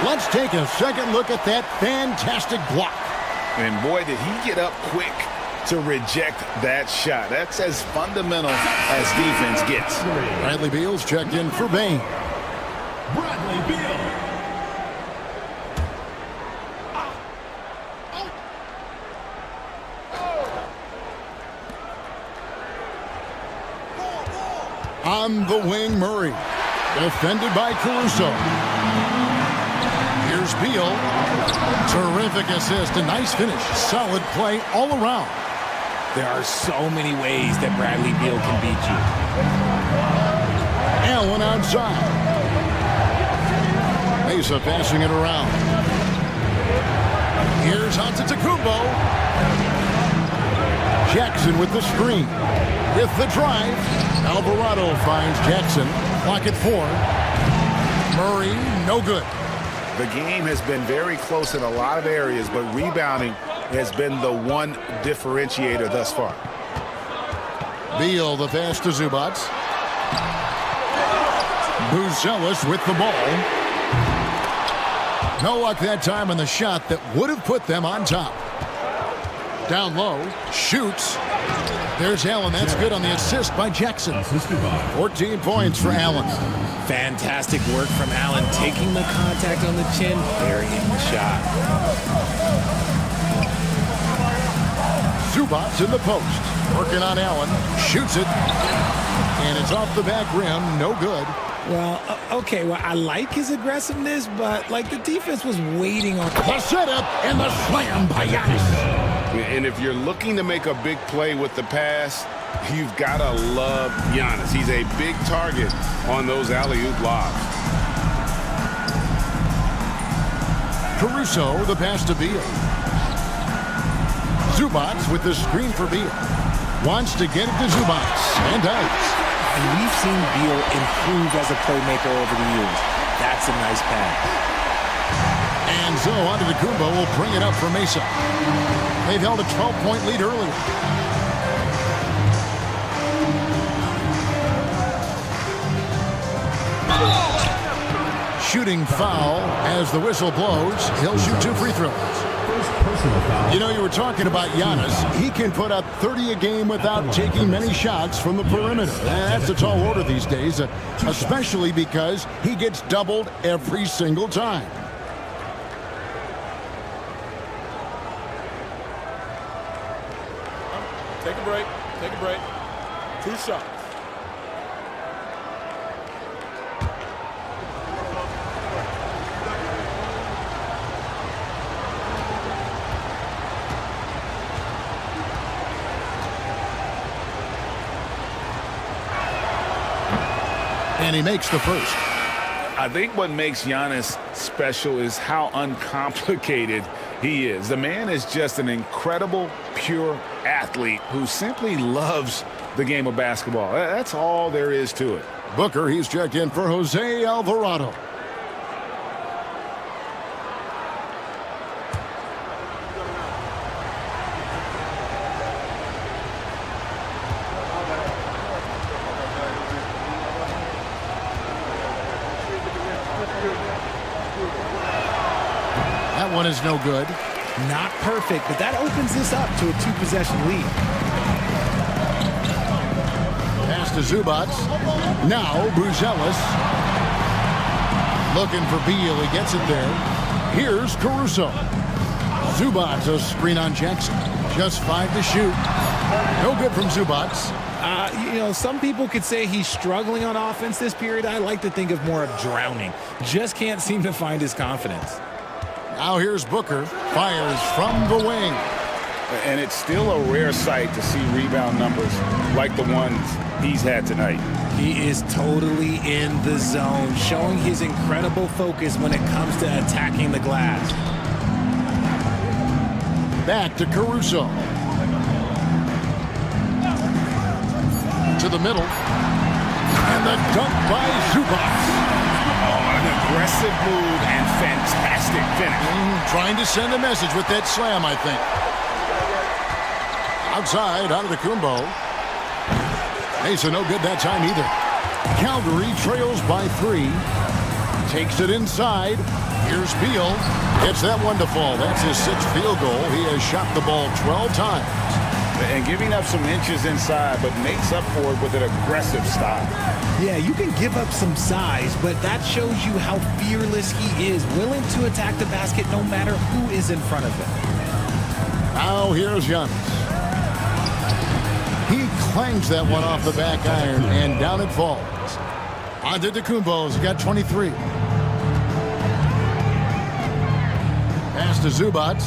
Let's take a second look at that fantastic block. And boy, did he get up quick to reject that shot. That's as fundamental as defense gets. Bradley Beal's checked in for Bain. Bradley Beal. On the wing, Murray. Defended by Caruso. Here's Beal. Terrific assist. A nice finish. Solid play all around. There are so many ways that Bradley Beal can beat you. Allen outside. Mesa passing it around. Here's Antetokounmpo. Jackson with the screen. With the drive. Alvarado finds Jackson. Clock at 4. Murray, no good. The game has been very close in a lot of areas, but rebounding has been the one differentiator thus far. Beal, the pass to Zubac. Buzelis with the ball. No luck that time on the shot that would have put them on top. Down low, shoots. There's Allen. That's good on the assist by Jackson. 14 points for Allen. Fantastic work from Allen, taking the contact on the chin, burying the shot. Zubac in the post. Working on Allen. Shoots it. And it's off the back rim. No good. Well, okay, well, I like his aggressiveness, but, like, the defense was waiting on the setup and the slam by Giannis. And if you're looking to make a big play with the pass, you've got to love Giannis. He's a big target on those alley-oop lobs. Caruso, the pass to Beal. Zubac with the screen for Beal. Wants to get it to Zubac, and does. And we've seen Beal improve as a playmaker over the years. That's a nice pass. And so Antetokounmpo will bring it up for Mesa. They've held a 12-point lead earlier. Shooting foul as the whistle blows. He'll shoot 2 free throws. You know, you were talking about Giannis. He can put up 30 a game without taking many shots from the perimeter. That's a tall order these days, especially because he gets doubled every single time. Take a break. Take a break. 2 shots. And he makes the first. I think what makes Giannis special is how uncomplicated he is. The man is just an incredible, pure athlete who simply loves the game of basketball. That's all there is to it. Booker, he's checked in for Jose Alvarado. That one is no good. Not perfect, but that opens this up to a two-possession lead. Pass to Zubac. Now Buzelis. Looking for Beal. He gets it there. Here's Caruso. Zubac, a screen on Jackson. Just 5 to shoot. No good from Zubac. Some people could say he's struggling on offense this period. I like to think of more of drowning. Just can't seem to find his confidence. Now here's Booker. Fires from the wing. And it's still a rare sight to see rebound numbers like the ones he's had tonight. He is totally in the zone, showing his incredible focus when it comes to attacking the glass. Back to Caruso. To the middle. And the dunk by Zubac. An aggressive move and fantastic finish. Trying to send a message with that slam, I think. Outside, Antetokounmpo. Mesa no good that time either. Calgary trails by 3. Takes it inside. Here's Beal. Gets that one to fall. That's his 6th field goal. He has shot the ball 12 times. And giving up some inches inside, but makes up for it with an aggressive style. Yeah, you can give up some size, but that shows you how fearless he is, willing to attack the basket no matter who is in front of him. Now here's Giannis. He clangs that one off the back iron, and down it falls. Antetokounmpo's got 23. Pass to Zubac.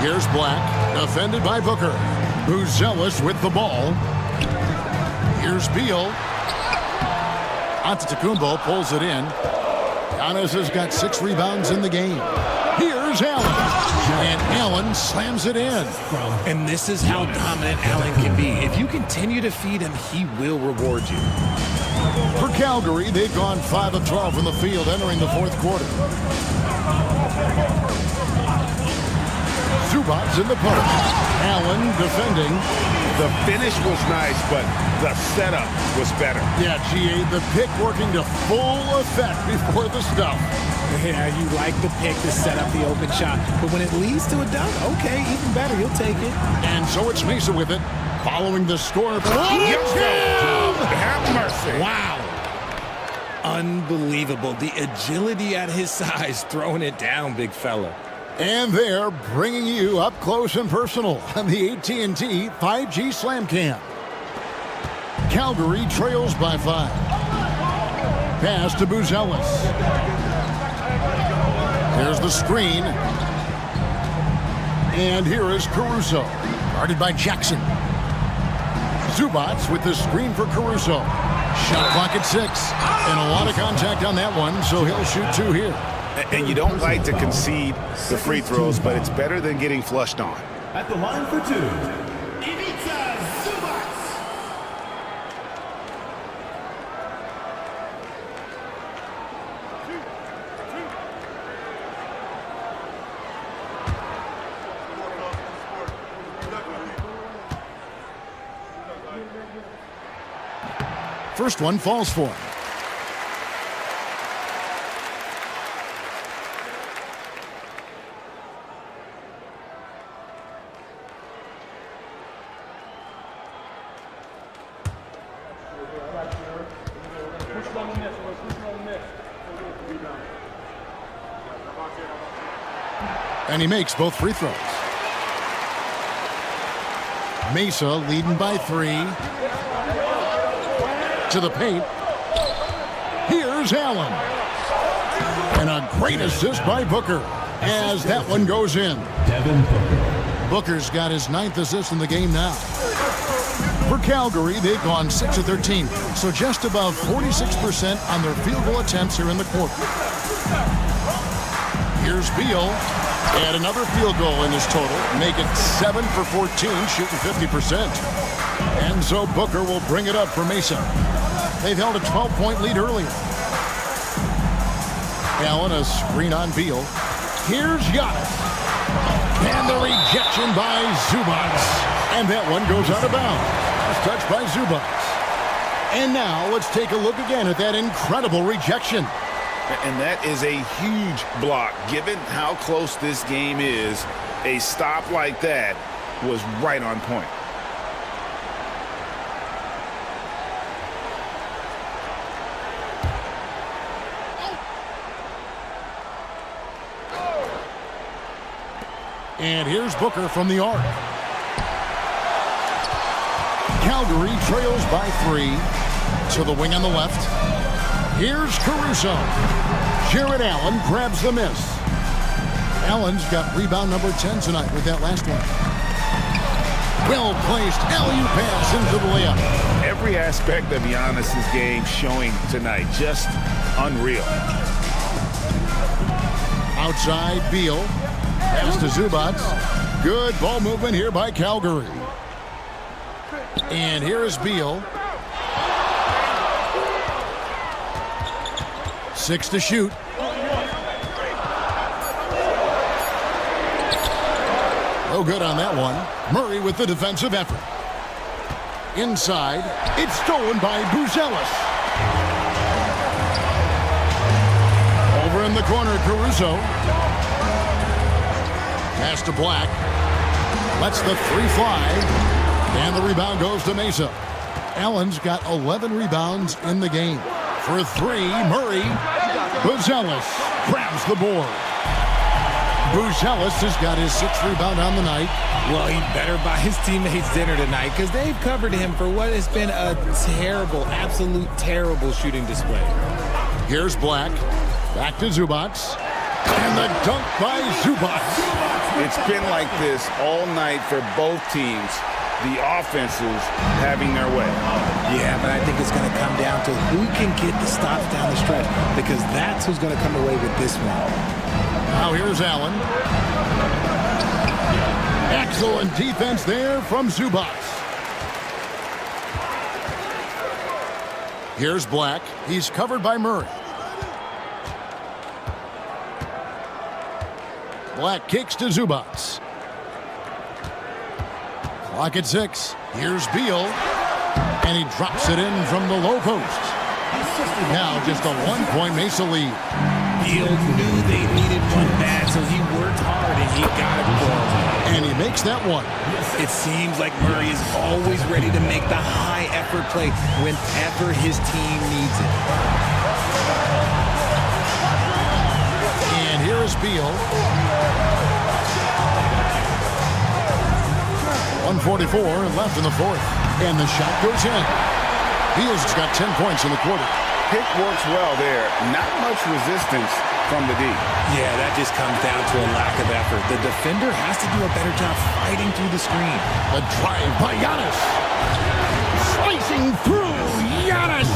Here's Black, defended by Booker. Buzelis with the ball. Here's Beal. Antetokounmpo pulls it in. Giannis has got 6 rebounds in the game. Here's Allen. And Allen slams it in. And this is how dominant Allen can be. If you continue to feed him, he will reward you. For Calgary, they've gone 5 of 12 from the field entering the 4th quarter. Zubac's in the post. Allen defending. The finish was nice, but the setup was better. Yeah, GA, the pick working to full effect before the stuff. Yeah, you like the pick to set up the open shot, but when it leads to a dunk, okay, even better, you'll take it. And so it's Mesa with it, following the score. Have mercy. Wow. Unbelievable. The agility at his size, throwing it down, big fella. And they're bringing you up close and personal on the AT&T 5G Slam Cam. Calgary trails by 5. Pass to Buzelis. Here's the screen. And here is Caruso, guarded by Jackson. Zubac with the screen for Caruso. Shot clock at 6. And a lot of contact on that one, so he'll shoot 2 here. And you don't like to concede the free throws, but it's better than getting flushed on. At the line for 2, Ivica Zubac. First one falls for him. And he makes both free throws. Mesa leading by 3. To the paint. Here's Allen. And a great assist by Booker as that one goes in. Booker's got his 9th assist in the game now. For Calgary, they've gone 6 of 13, so just above 46% on their field goal attempts here in the quarter. Here's Beal, and another field goal in his total, make it 7 for 14, shooting 50%. And so Booker will bring it up for Mesa. They've held a 12-point lead earlier. Allen, a screen on Beal. Here's Giannis. And the rejection by Zubac. And that one goes out of bounds. Last touch by Zubac. And now let's take a look again at that incredible rejection. And that is a huge block. Given how close this game is, a stop like that was right on point. And here's Booker from the arc. Calgary trails by 3 to the wing on the left. Here's Caruso. Jared Allen grabs the miss. Allen's got rebound number 10 tonight with that last one. Well-placed alley-oop pass into the layup. Every aspect of Giannis's game showing tonight. Just unreal. Outside, Beal. Pass to Zubac. Good ball movement here by Calgary. And here is Beal. 6 to shoot. No good on that one. Murray with the defensive effort. Inside. It's stolen by Buzelis. Over in the corner, Caruso. Pass to Black. Lets the 3 fly. And the rebound goes to Mesa. Allen's got 11 rebounds in the game. For 3, Murray. Buzelis grabs the board. Buzelis has got his 6th rebound on the night. Well, he better buy his teammates dinner tonight because they've covered him for what has been a terrible, absolute terrible shooting display. Here's Black. Back to Zubac. And the dunk by Zubac. It's been like this all night for both teams. The offenses having their way. Yeah, but I think it's going to come down to who can get the stops down the stretch because that's who's going to come away with this one. Now here's Allen. Excellent defense there from Zubac. Here's Black. He's covered by Murray. Black kicks to Zubac. Clock at 6. Here's Beal. And he drops it in from the low post. Now just a 1-point Mesa lead. Beal knew they needed one bad, so he worked hard and he got it for them. And he makes that one. It seems like Murray is always ready to make the high-effort play whenever his team needs it. And here is Beal. 1:44 left in the 4th. And the shot goes in. Beal's got 10 points in the quarter. Pick works well there. Not much resistance from the D. Yeah, that just comes down to a lack of effort. The defender has to do a better job fighting through the screen. The drive by Giannis. Slicing through Giannis.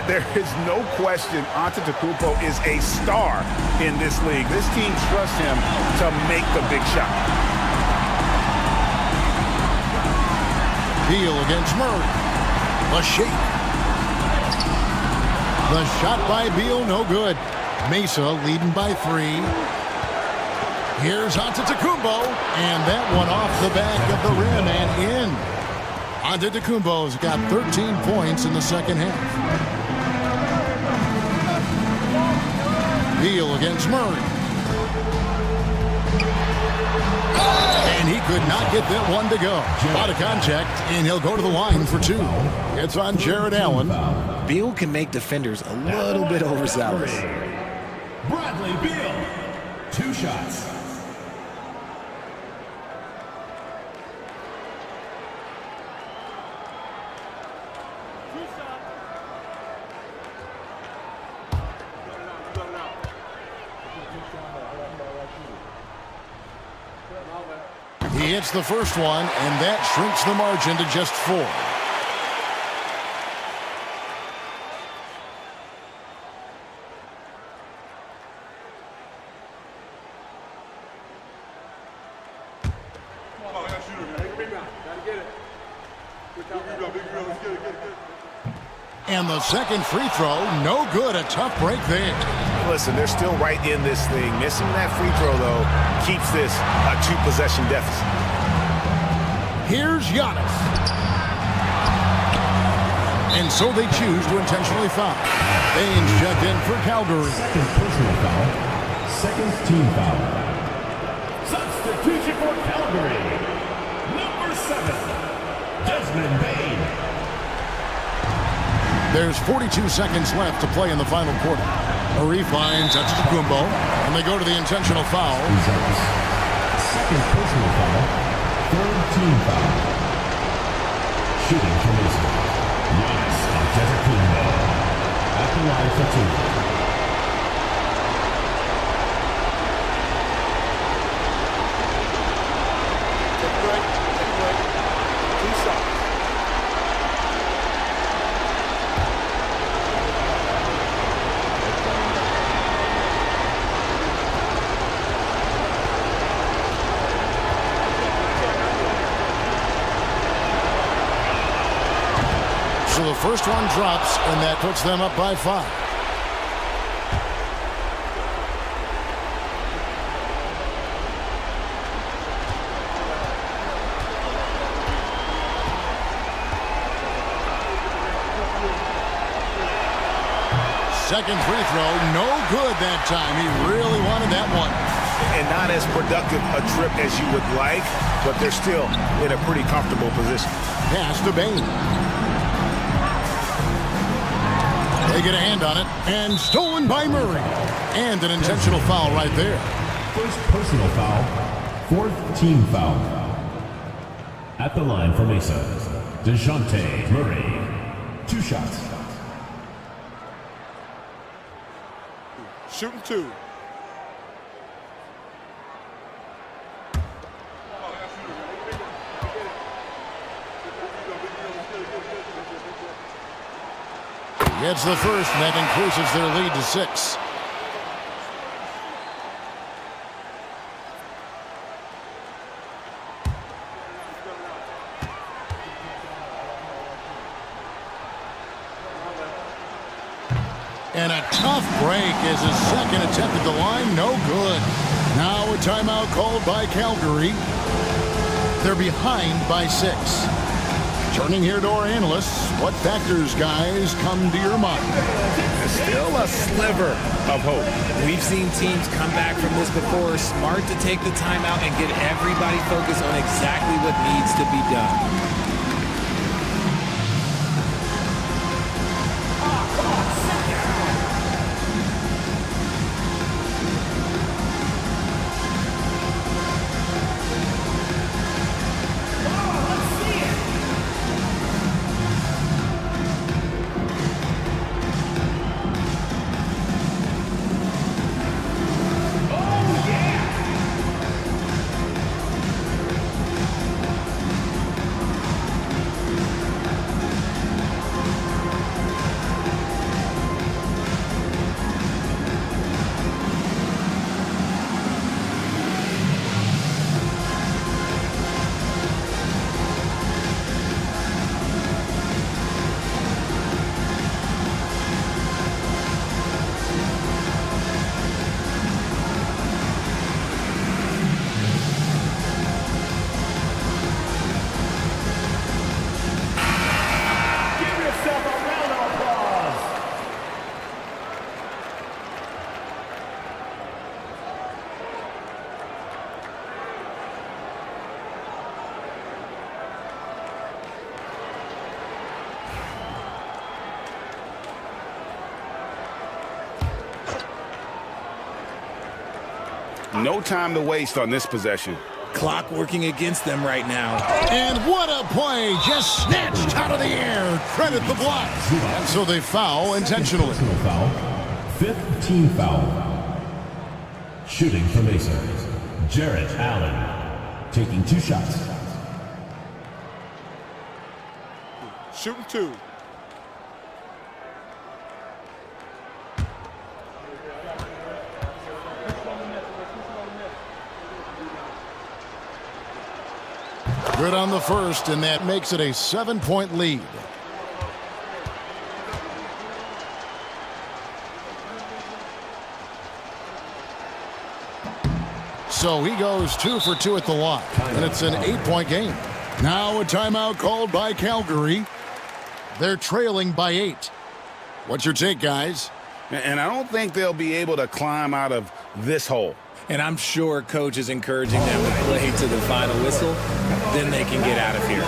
There is no question Antetokounmpo is a star in this league. This team trusts him to make the big shot. Beal against Murray. The shake. The shot by Beal, no good. Mesa leading by 3. Here's Antetokounmpo, and that one off the back of the rim and in. Antetokounmpo's got 13 points in the second half. Beal against Murray. And he could not get that one to go. Out of contact, and he'll go to the line for 2. It's on Jared Allen. Beal can make defenders a little bit overzealous. Bradley Beal, 2 shots. He hits the first one, and that shrinks the margin to just 4. And the second free throw, no good. A tough break there. Listen, they're still right in this thing. Missing that free throw, though, keeps this a 2-possession deficit. Here's Giannis. And so they choose to intentionally foul. Baines checked in for Calgary. Second personal foul. Second team foul. Substitution for Calgary. Number 7, Desmond Bain. There's 42 seconds left to play in the final quarter. Murray finds Antetokounmpo, and they go to the intentional foul. Second personal foul. Third team foul. Shooting from Mason. Giannis Antetokounmpo. At the line for 2. So the first one drops, and that puts them up by 5. Second free throw, no good that time. He really wanted that one. And not as productive a trip as you would like, but they're still in a pretty comfortable position. Pass to Bain. They get a hand on it, and stolen by Murray. And an intentional foul right there. First personal foul, fourth team foul. At the line for Mesa, DeJounte Murray. 2 shots. Shooting 2. Gets the first, and that increases their lead to 6. And a tough break as his second attempt at the line, no good. Now a timeout called by Calgary. They're behind by 6. Turning here to our analysts, what factors, guys, come to your mind? Still a sliver of hope. We've seen teams come back from this before. Smart to take the timeout and get everybody focused on exactly what needs to be done. No time to waste on this possession. Clock working against them right now. And what a play, just snatched out of the air. Credit the block. And so they foul intentionally. Foul. Fifth team foul. Shooting for Mesa, Jarrett Allen. taking 2 shots. Shooting 2. Good on the first, and that makes it a 7-point lead. So he goes 2 for 2 at the line, and it's an 8-point game. Now a timeout called by Calgary. They're trailing by 8. What's your take, guys? And I don't think they'll be able to climb out of this hole. And I'm sure coach is encouraging them to play to the final whistle. Then they can get out of here.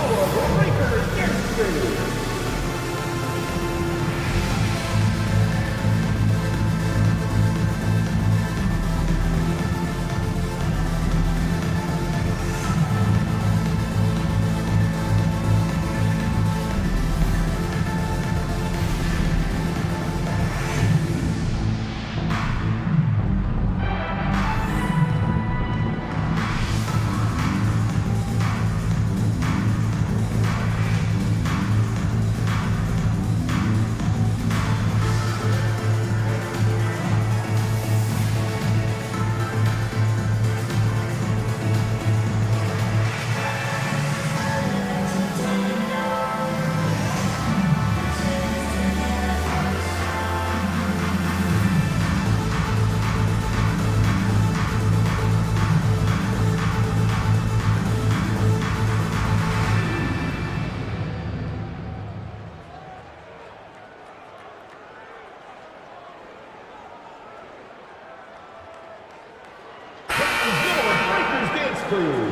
Fans.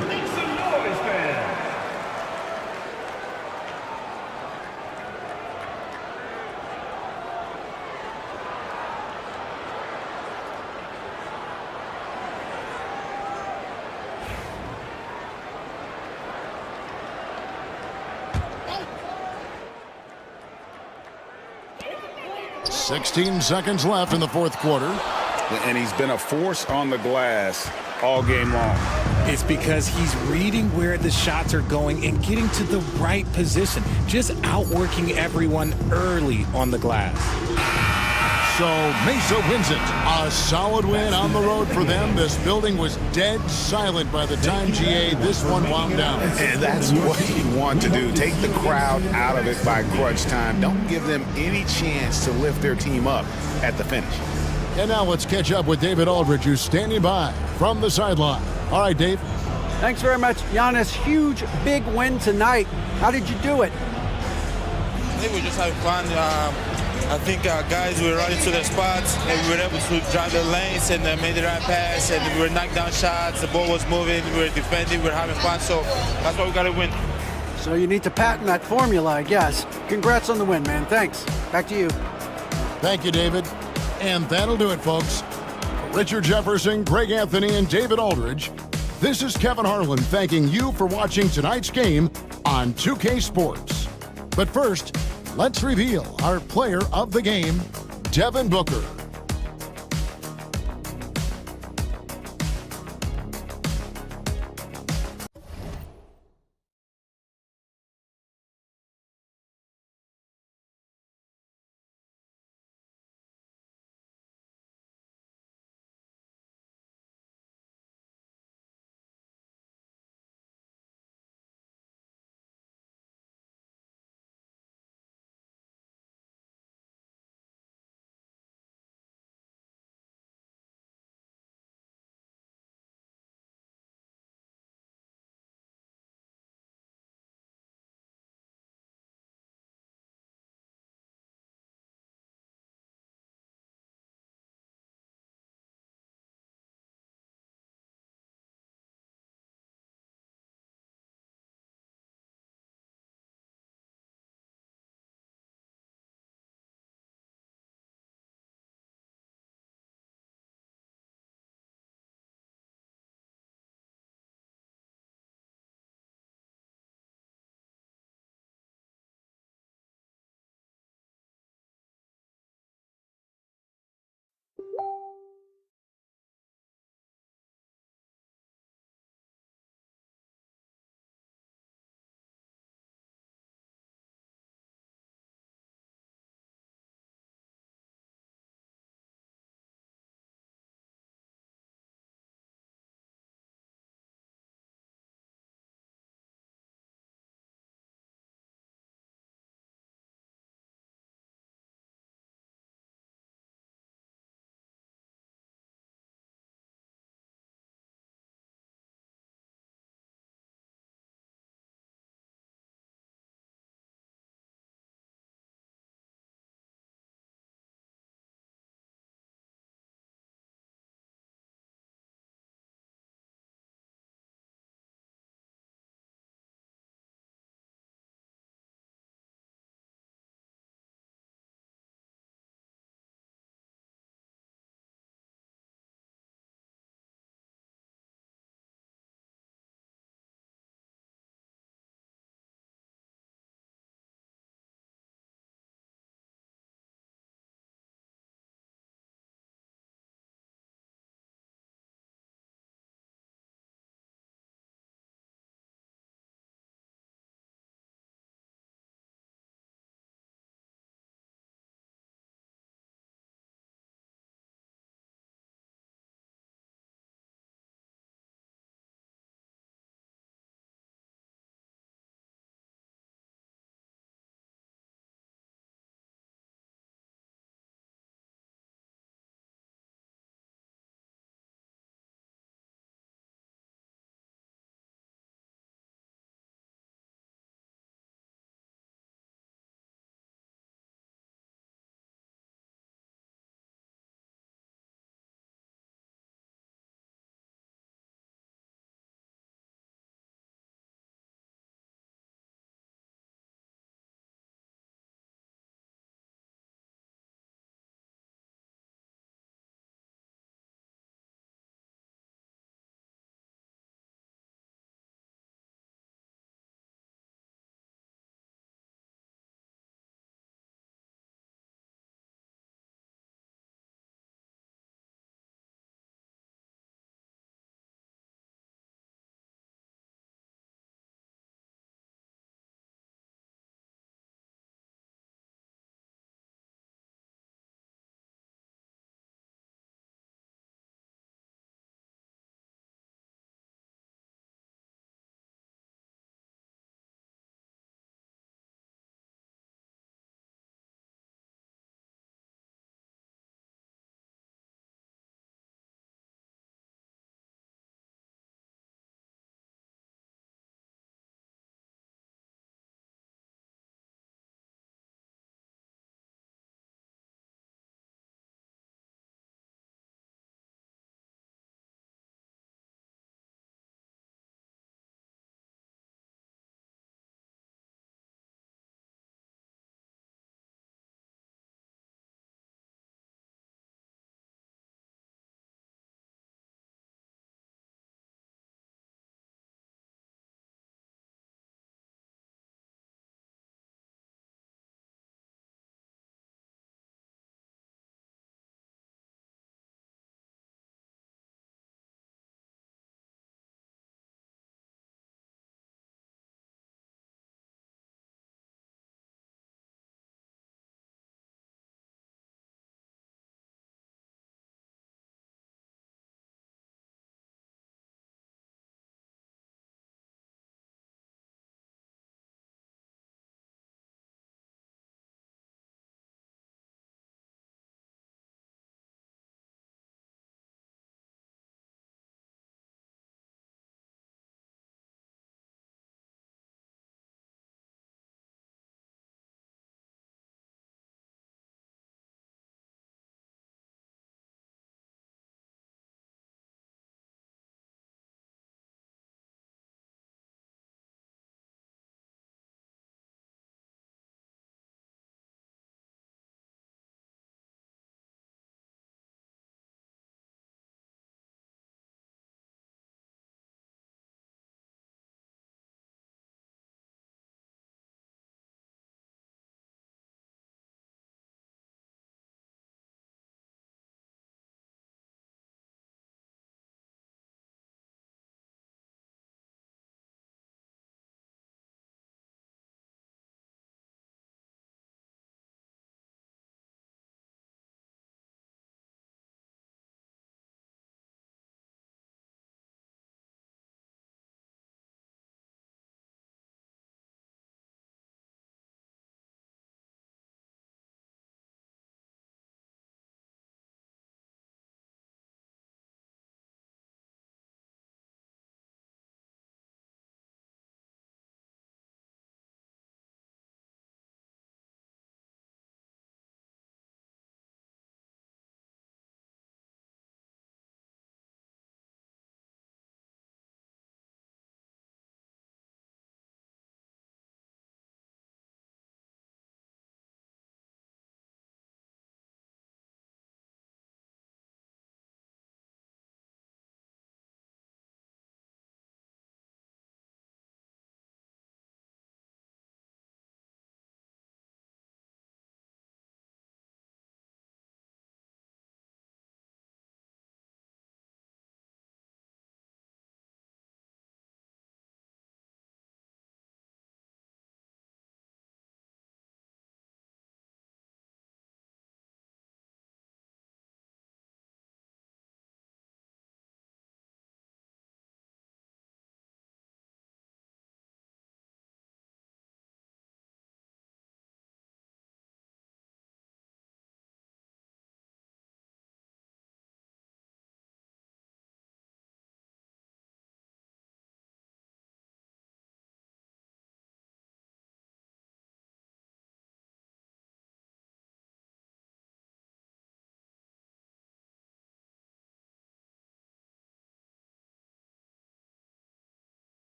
16 seconds left in the fourth quarter. And he's been a force on the glass all game long. It's because he's reading where the shots are going and getting to the right position, just outworking everyone early on the glass. So Mesa wins it. A solid win on the road for them. This building was dead silent by the time GA this one wound down. And that's what you want to do. Take the crowd out of it by crunch time. Don't give them any chance to lift their team up at the finish. And now let's catch up with David Aldridge, who's standing by from the sideline. All right, Dave. Thanks very much, Giannis. Huge, big win tonight. How did you do it? I think we just having fun. I think our guys were running to their spots, and we were able to drive the lanes and made the right pass, and we were knocking down shots. The ball was moving. We were defending. We were having fun. So that's why we got to win. So you need to patent that formula, I guess. Congrats on the win, man. Thanks. Back to you. Thank you, David. And that'll do it, folks. Richard Jefferson, Greg Anthony, and David Aldridge. This is Kevin Harlan thanking you for watching tonight's game on 2K Sports. But first, let's reveal our player of the game, Devin Booker.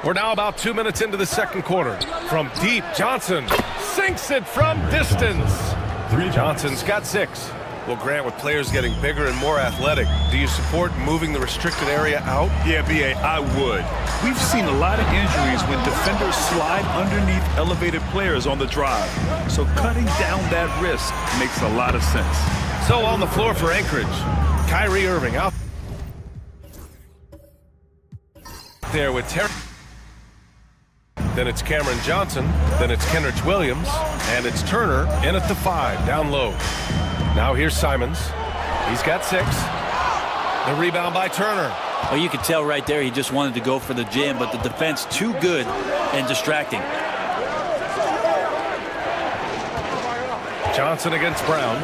We're now about 2 minutes into the second quarter. From deep, Johnson sinks it from distance. Johnson's got 6. Well, Grant, with players getting bigger and more athletic, do you support moving the restricted area out? Yeah, B.A., I would. We've seen a lot of injuries when defenders slide underneath elevated players on the drive. So cutting down that risk makes a lot of sense. So on the floor for Anchorage, Kyrie Irving out there with Terry. Then it's Cameron Johnson. Then it's Kenrich Williams. And it's Turner in at the 5, down low. Now here's Simons. He's got 6. The rebound by Turner. Well, you could tell right there he just wanted to go for the jam, but the defense too good and distracting. Johnson against Brown.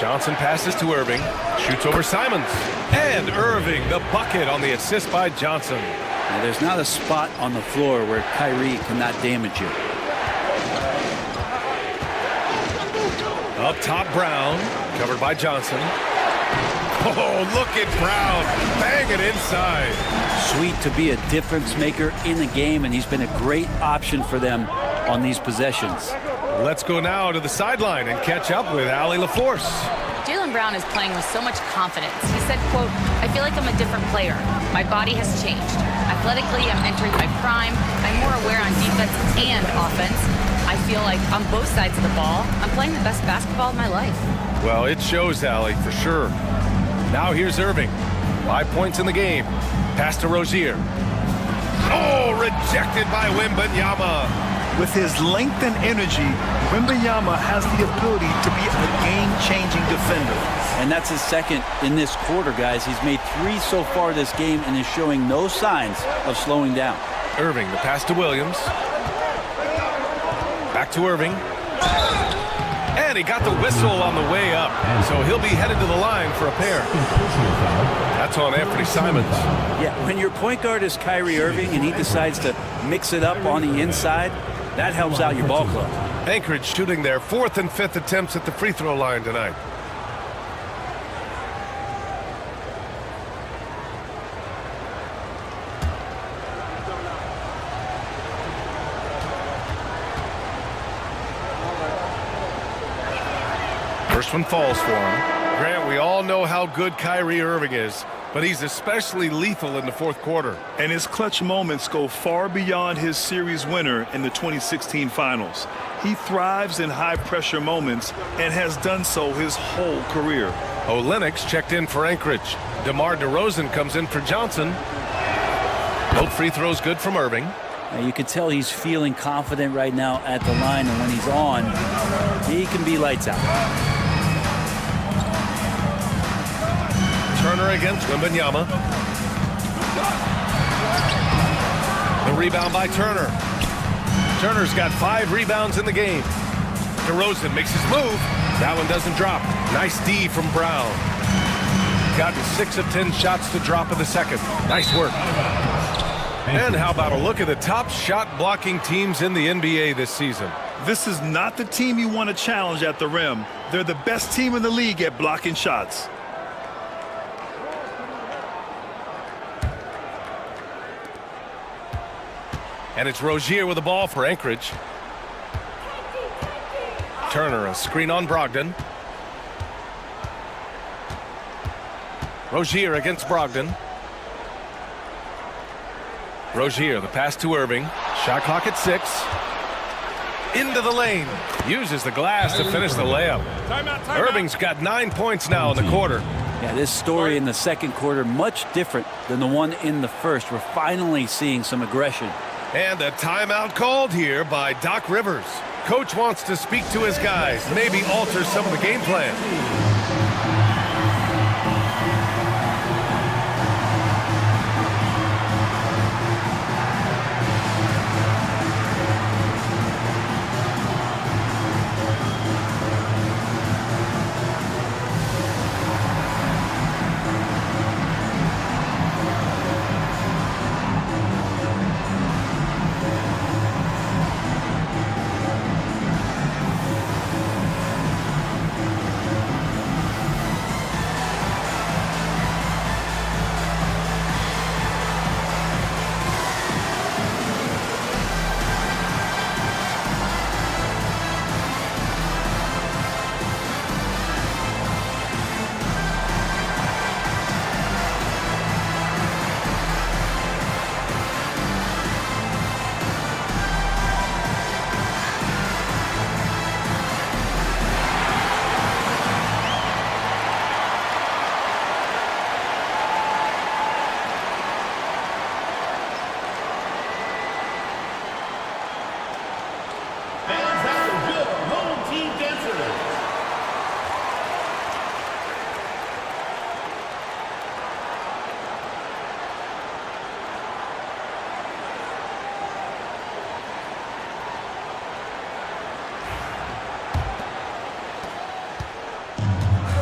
Johnson passes to Irving. Shoots over Simons. And Irving, the bucket on the assist by Johnson. Now, there's not a spot on the floor where Kyrie cannot damage you. Up top, Brown, covered by Johnson. Oh, look at Brown, bang it inside. Sweet to be a difference maker in the game, and he's been a great option for them on these possessions. Let's go now to the sideline and catch up with Allie LaForce. Jaylen Brown is playing with so much confidence. He said, quote, "I feel like I'm a different player. My body has changed. Athletically, I'm entering my prime. I'm more aware on defense and offense. I feel like on both sides of the ball, I'm playing the best basketball of my life." Well, it shows, Allie, for sure. Now here's Irving. 5 points in the game. Pass to Rozier. Oh, rejected by Wembanyama. With his length and energy, Wembanyama has the ability to be a game-changing defender. And that's his second in this quarter, guys. He's made 3 so far this game and is showing no signs of slowing down. Irving, the pass to Williams. Back to Irving. And he got the whistle on the way up. So he'll be headed to the line for a pair. That's on Anthony Simons. Yeah, when your point guard is Kyrie Irving and he decides to mix it up on the inside, that helps out your ball club. Anchorage shooting their 4th and 5th attempts at the free throw line tonight. First one falls for him. Grant, we all know how good Kyrie Irving is, but he's especially lethal in the 4th quarter. And his clutch moments go far beyond his series winner in the 2016 finals. He thrives in high-pressure moments and has done so his whole career. Lennox checked in for Anchorage. DeMar DeRozan comes in for Johnson. Both free throws good from Irving. Now you can tell he's feeling confident right now at the line, and when he's on, he can be lights out. Turner against Wembanyama. The rebound by Turner. Turner's got 5 rebounds in the game. DeRozan makes his move. That one doesn't drop. Nice D from Brown. Gotten 6 of 10 shots to drop in the second. Nice work. And how about a look at the top shot blocking teams in the NBA this season? This is not the team you want to challenge at the rim. They're the best team in the league at blocking shots. And it's Rozier with the ball for Anchorage. Turner, a screen on Brogdon. Rozier against Brogdon. Rozier, the pass to Irving. Shot clock at 6. Into the lane. Uses the glass to finish the layup. Irving's got 9 points now in the quarter. Yeah, this story in the second quarter much different than the one in the first. We're finally seeing some aggression. And a timeout called here by Doc Rivers. Coach wants to speak to his guys, maybe alter some of the game plan.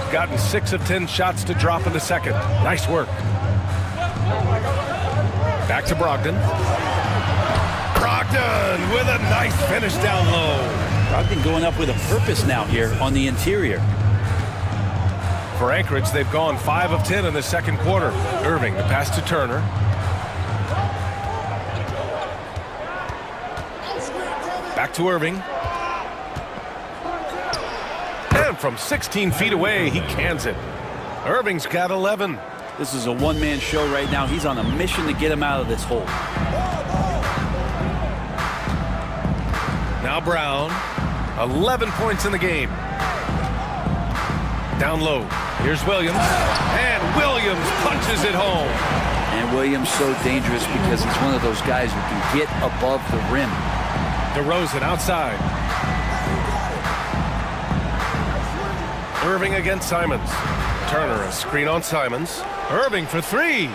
they've gotten 6 of 10 shots to drop in the second. Nice work. Back to Brogdon. Brogdon with a nice finish down low. Brogdon going up with a purpose now here on the interior. For Anchorage, they've gone 5 of 10 in the second quarter. Irving, the pass to Turner. Back to Irving. And from 16 feet away, he cans it. Irving's got 11. This is a one-man show right now. He's on a mission to get him out of this hole. Now Brown, 11 points in the game. Down low, here's Williams, and Williams punches it home. And Williams so dangerous because he's one of those guys who can get above the rim. DeRozan outside. Irving against Simons. Turner, a screen on Simons. Irving for 3.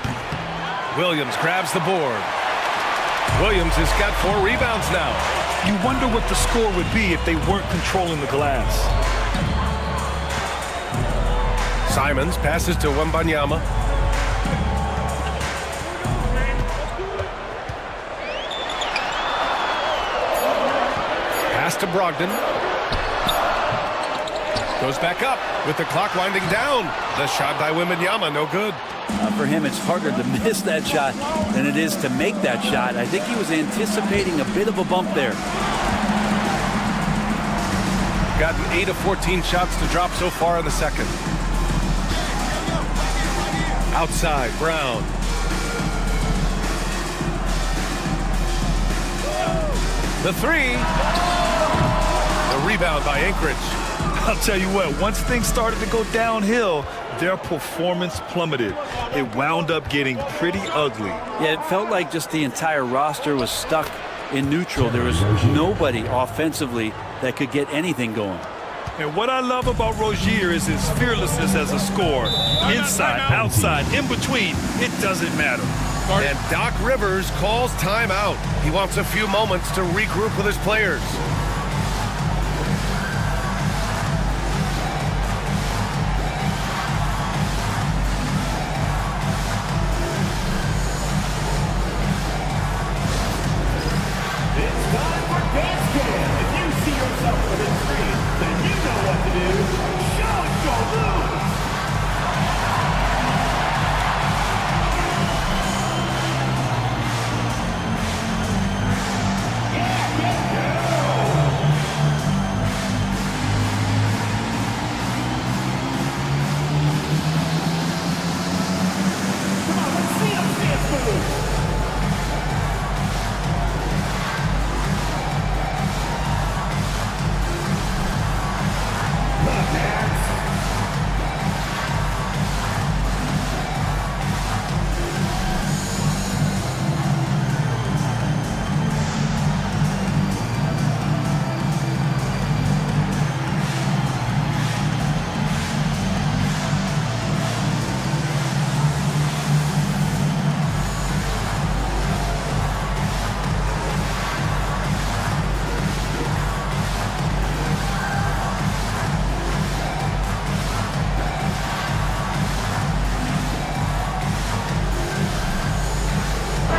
Williams grabs the board. Williams has got 4 rebounds now. You wonder what the score would be if they weren't controlling the glass. Simons passes to Wembanyama. Pass to Brogdon. Goes back up with the clock winding down. The shot by Wembanyama, no good. For him, it's harder to miss that shot than it is to make that shot. I think he was anticipating a bit of a bump there. Gotten 8 of 14 shots to drop so far in the second. Outside, Brown. The 3. The rebound by Anchorage. I'll tell you what, once things started to go downhill, their performance plummeted. It wound up getting pretty ugly. Yeah, it felt like just the entire roster was stuck in neutral. There was nobody offensively that could get anything going. And what I love about Rozier is his fearlessness as a scorer. Inside, outside, in between, it doesn't matter. And Doc Rivers calls timeout. He wants a few moments to regroup with his players.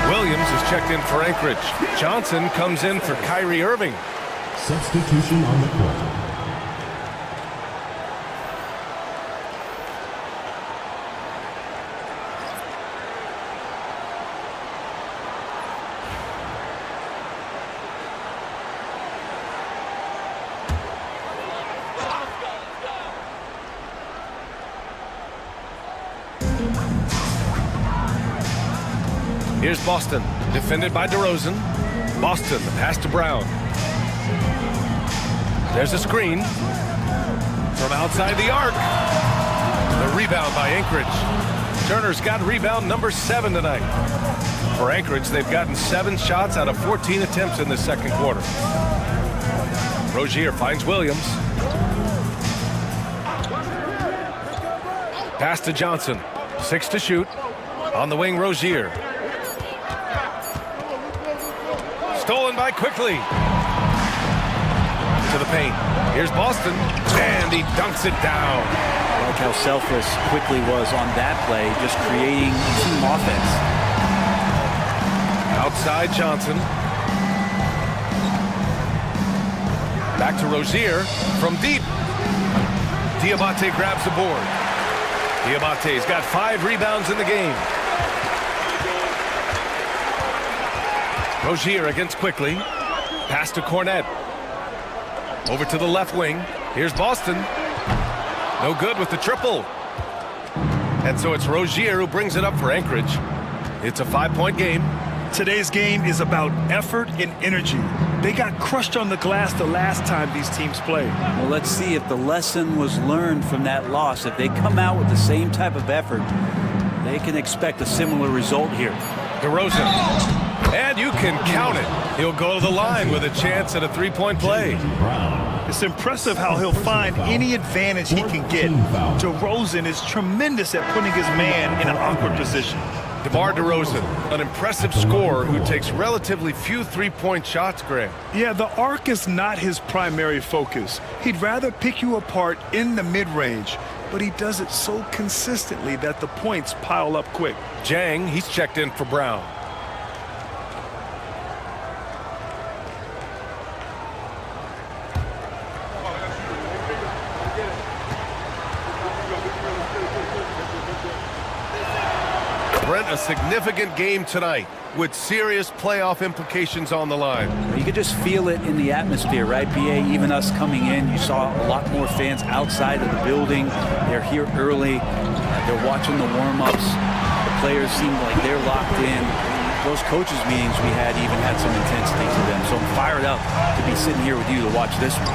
Williams is checked in for Anchorage. Johnson comes in for Kyrie Irving. Substitution on the court. Here's Boston, defended by DeRozan. Boston, the pass to Brown. There's a screen from outside the arc. The rebound by Anchorage. Turner's got rebound number 7 tonight. For Anchorage, they've gotten 7 shots out of 14 attempts in the second quarter. Rozier finds Williams. Pass to Johnson. 6 to shoot. On the wing, Rozier. Stolen by Quickly. To the paint. Here's Boston, and he dunks it down. I like how selfless Quickly was on that play, just creating team offense. Outside Johnson. Back to Rozier from deep. Diabate grabs the board. Diabate's got 5 rebounds in the game. Rozier against Quickly. Pass to Cornette. Over to the left wing. Here's Boston. No good with the triple. And so it's Rozier who brings it up for Anchorage. It's a 5-point game. Today's game is about effort and energy. They got crushed on the glass the last time these teams played. Well, let's see if the lesson was learned from that loss. If they come out with the same type of effort, they can expect a similar result here. DeRozan. And you can count it. He'll go to the line with a chance at a 3-point play. It's impressive how he'll find any advantage he can get. DeRozan is tremendous at putting his man in an awkward position. DeMar DeRozan, an impressive scorer who takes relatively few 3-point shots, Greg. Yeah, the arc is not his primary focus. He'd rather pick you apart in the mid-range, but he does it so consistently that the points pile up quick. Jang, he's checked in for Brown. Brent, a significant game tonight with serious playoff implications on the line. You could just feel it in the atmosphere, right, BA? Even us coming in, you saw a lot more fans outside of the building. They're here early. They're watching the warm-ups. The players seem like they're locked in. Those coaches meetings we had even had some intensity to them. So I'm fired up to be sitting here with you to watch this one.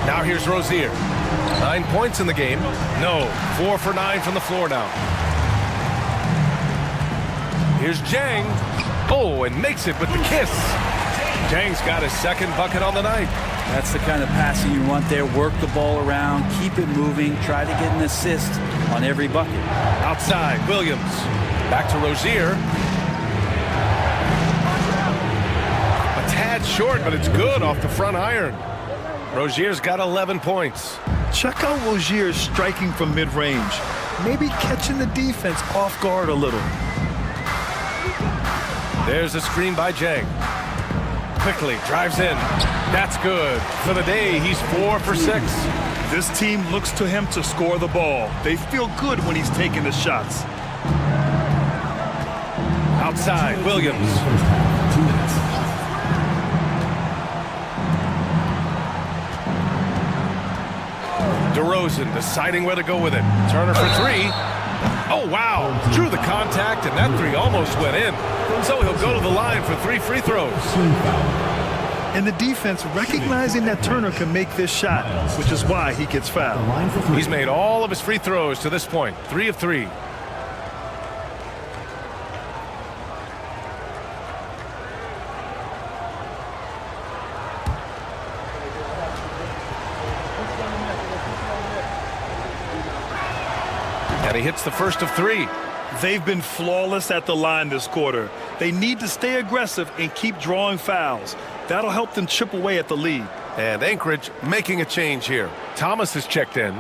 Now here's Rozier. 9 points in the game. No, 4 for 9 from the floor now. Here's Jang. Oh, and makes it with the kiss. Jang's got his second bucket on the night. That's the kind of passing you want there. Work the ball around, keep it moving, try to get an assist on every bucket. Outside, Williams. Back to Rozier. A tad short, but it's good off the front iron. Rozier's got 11 points. Check out Rozier striking from mid-range. Maybe catching the defense off guard a little. There's a screen by Jang. Quickly drives in. That's good. For the day, he's 4 for 6. This team looks to him to score the ball. They feel good when he's taking the shots. Outside, Williams. DeRozan deciding where to go with it. Turner for 3. Oh, wow. Drew the contact, and that 3 almost went in. So he'll go to the line for 3 free throws. And the defense recognizing that Turner can make this shot, which is why he gets fouled. He's made all of his free throws to this point. 3 of 3. And he hits the first of 3. They've been flawless at the line this quarter. They need to stay aggressive and keep drawing fouls. That'll help them chip away at the lead. And Anchorage making a change here. Thomas is checked in.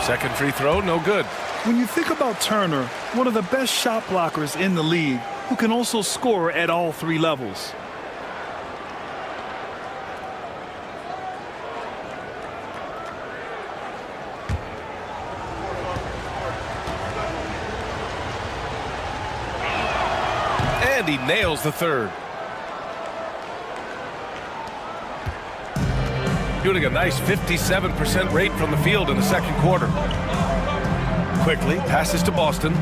Second free throw, no good. When you think about Turner, one of the best shot blockers in the league, who can also score at all 3 levels. And he nails the third. Shooting a nice 57% rate from the field in the second quarter. Quickly passes to Boston.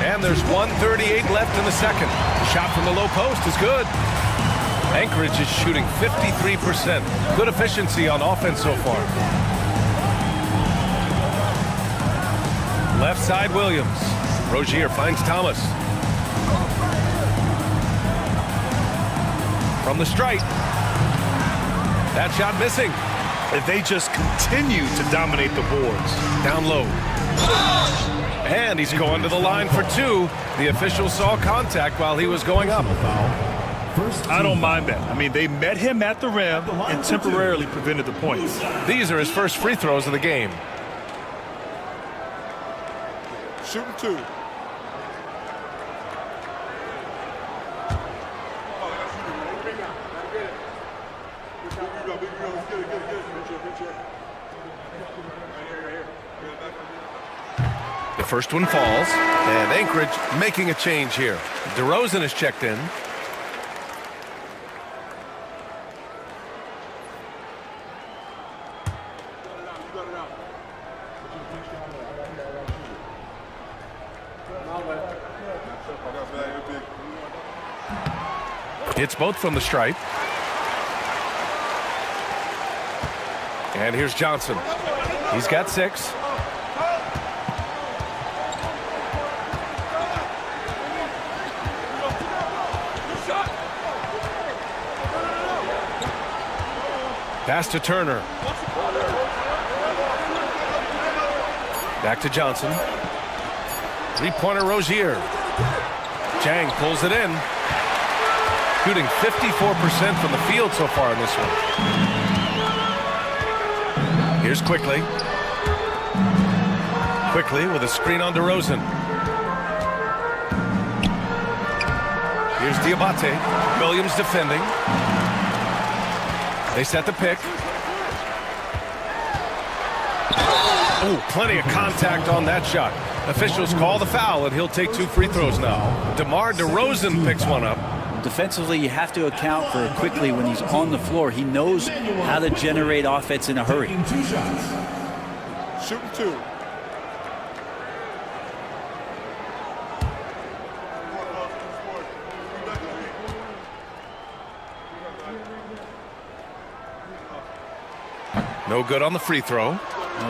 And there's 1:38 left in the second. The shot from the low post is good. Anchorage is shooting 53%. Good efficiency on offense so far. Left side, Williams. Rozier finds Thomas. From the stripe. That shot missing. if they just continue to dominate the boards. Down low. And he's going to the line for two. The official saw contact while he was going up. I don't mind that. I mean, they met him at the rim and temporarily prevented the points. These are his first free throws of the game. Shooting two. The first one falls, and Anchorage making a change here. DeRozan is checked in. Hits both from the stripe. And here's Johnson. He's got 6. Pass to Turner. Back to Johnson. Three-pointer Rozier. Chang pulls it in. Shooting 54% from the field so far in this one. Here's Quickly. Quickly with a screen on DeRozan. Here's Diabate. Williams defending. They set the pick. Oh, plenty of contact on that shot. Officials call the foul, and he'll take 2 free throws now. DeMar DeRozan picks one up. Defensively, you have to account for Quickly when he's on the floor. He knows how to generate offense in a hurry. Shooting two. No good on the free throw.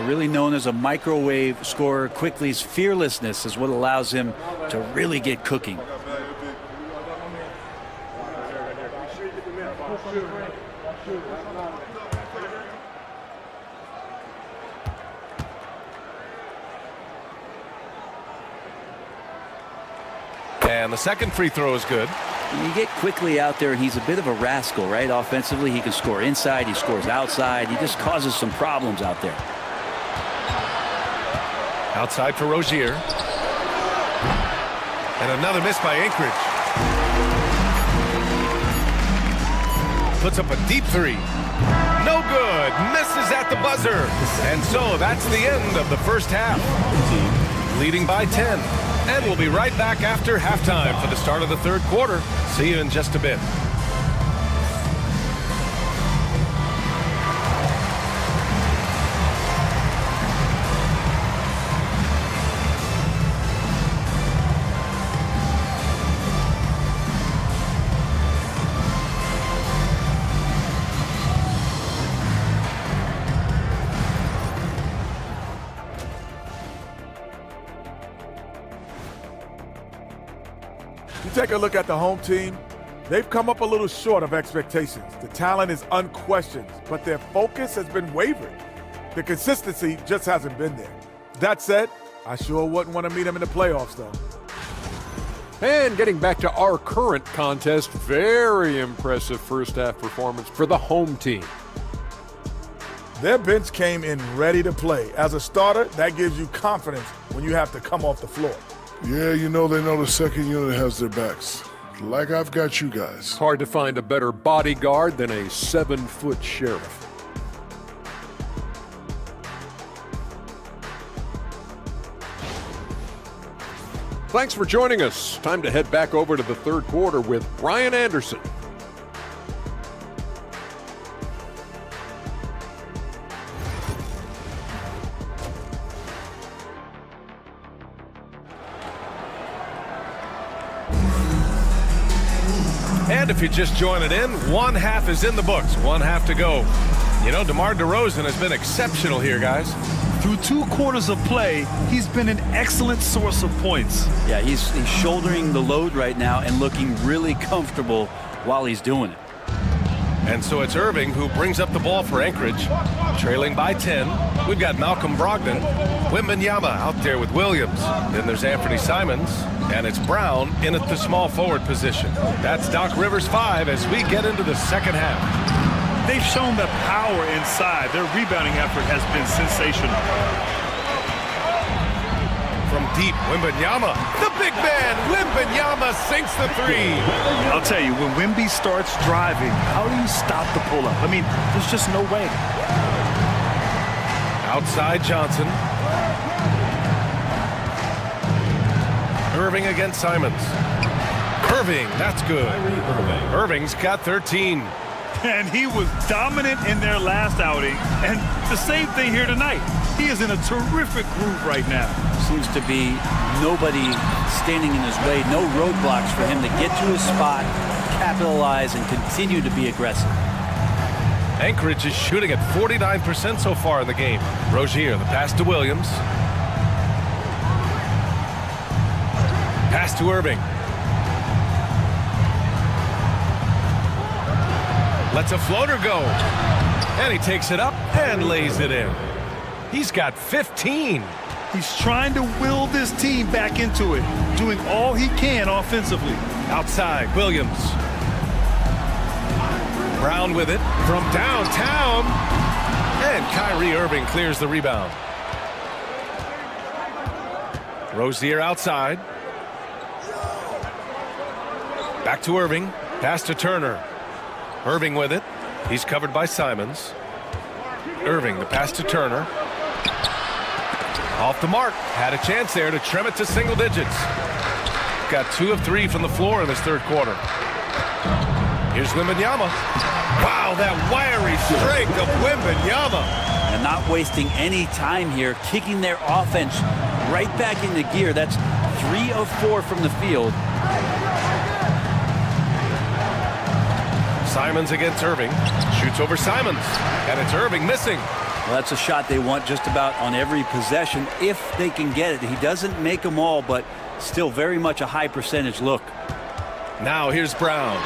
Really known as a microwave scorer, Quickly's fearlessness is what allows him to really get cooking. And the second free throw is good. You get Quickly out there, and he's a bit of a rascal, right? Offensively, he can score inside, he scores outside. He just causes some problems out there. Outside for Rozier. And another miss by Anchorage. Puts up a deep 3. No good. Misses at the buzzer. And so that's the end of the first half. Leading by 10. And we'll be right back after halftime for the start of the third quarter. See you in just a bit. Take a look at the home team. They've come up a little short of expectations. The talent is unquestioned, but their focus has been wavering. The consistency just hasn't been there. That said, I sure wouldn't want to meet them in the playoffs, though. And getting back to our current contest, very impressive first half performance for the home team. Their bench came in ready to play. As a starter, that gives you confidence when you have to come off the floor. Yeah, you know they know the second unit has their backs. Like I've got you guys. Hard to find a better bodyguard than a 7-foot sheriff. Thanks for joining us. Time to head back over to the third quarter with Brian Anderson. And if you're just joining in, one half is in the books. One half to go. You know, DeMar DeRozan has been exceptional here, guys. Through 2 quarters of play, he's been an excellent source of points. Yeah, he's shouldering the load right now and looking really comfortable while he's doing it. And so it's Irving who brings up the ball for Anchorage. Trailing by 10, we've got Malcolm Brogdon. Wembanyama out there with Williams. Then there's Anthony Simons. And it's Brown in at the small forward position. That's Doc Rivers 5 as we get into the second half. They've shown the power inside. Their rebounding effort has been sensational. From deep, Wembanyama. The big man, Wembanyama sinks the three. I'll tell you, when Wemby starts driving, how do you stop the pull-up? I mean, there's just no way. Outside Johnson. Irving against Simons. Irving, that's good. Irving's got 13. And he was dominant in their last outing. And the same thing here tonight. He is in a terrific groove right now. Seems to be nobody standing in his way, no roadblocks for him to get to his spot, capitalize, and continue to be aggressive. Anchorage is shooting at 49% so far in the game. Rozier, the pass to Williams. Pass to Irving. Lets a floater go. And he takes it up and lays it in. He's got 15. He's trying to will this team back into it, doing all he can offensively. Outside, Williams. Brown with it from downtown. And Kyrie Irving clears the rebound. Rozier outside. Back to Irving. Pass to Turner. Irving with it. He's covered by Simons. Irving, the pass to Turner. Off the mark. Had a chance there to trim it to single digits. Got 2 of 3 from the floor in this third quarter. Here's Wembanyama. Wow, that wiry strength of Wembanyama. And not wasting any time here, kicking their offense right back into gear. That's 3 of 4 from the field. Simons against Irving. Shoots over Simons. And it's Irving missing. Well, that's a shot they want just about on every possession if they can get it. He doesn't make them all, but still very much a high percentage look. Now here's Brown.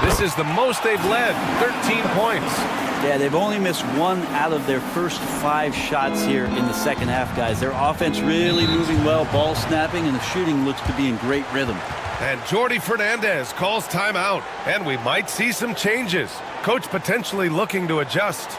This is the most they've led, 13 points. Yeah, they've only missed 1 out of their first 5 shots here in the second half, guys. Their offense really moving well, ball snapping, and the shooting looks to be in great rhythm. And Jordi Fernandez calls timeout, and we might see some changes. Coach potentially looking to adjust.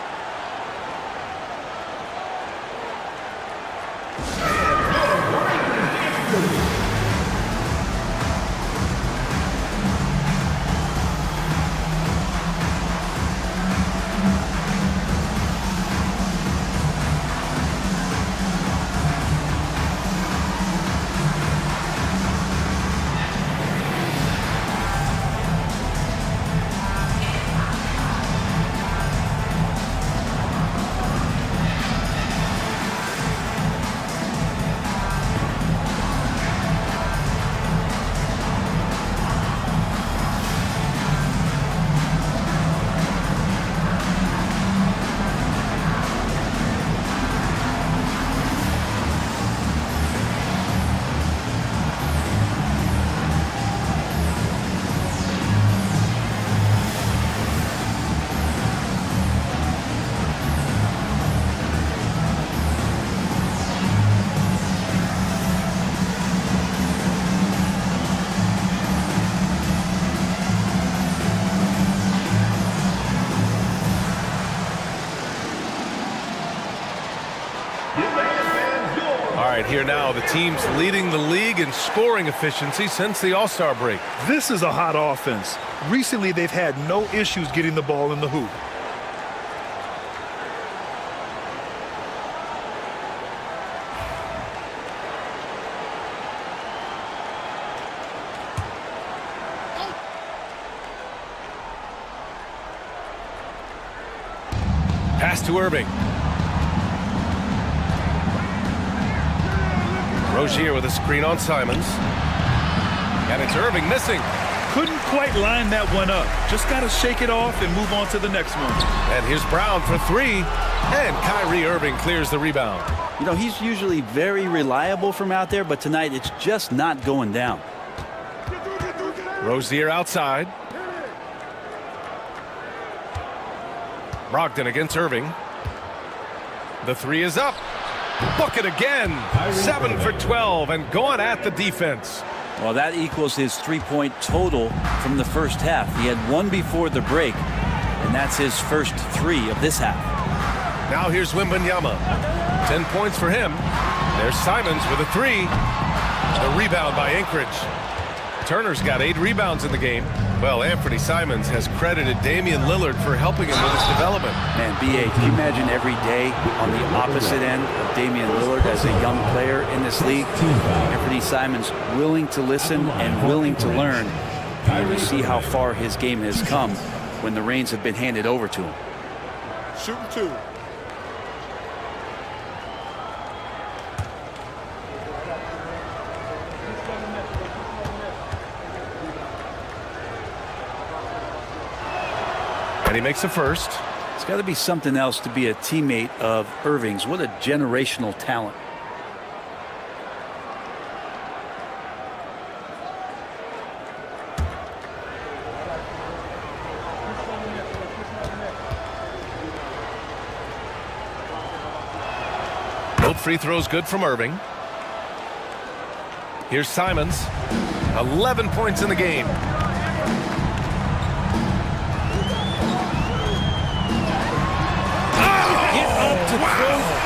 Here now, the team's leading the league in scoring efficiency since the All-Star break. This is a hot offense. Recently, they've had no issues getting the ball in the hoop. Pass to Irving. Rozier with a screen on Simons. And it's Irving missing. Couldn't quite line that one up. Just got to shake it off and move on to the next one. And here's Brown for 3. And Kyrie Irving clears the rebound. You know, he's usually very reliable from out there, but tonight it's just not going down. Brogdon against Irving. The three is up. Book it again. 7 for 12 and going at the defense. Well, that equals his three-point total from the first half. He had one before the break, and that's his first three of this half. Now here's Wembanyama. 10 points for him. There's Simons with a three. The rebound by Anchorage. Turner's got 8 rebounds in the game. Well, Anthony Simons has credited Damian Lillard for helping him with his development. Man, B.A., can you imagine every day on the opposite end of Damian Lillard as a young player in this league? Anthony Simons willing to listen and willing to learn. And we see how far his game has come when the reins have been handed over to him. Shooting 2. And he makes the first. It's got to be something else to be a teammate of Irving's. What a generational talent. Both free throws good from Irving. Here's Simons. 11 points in the game.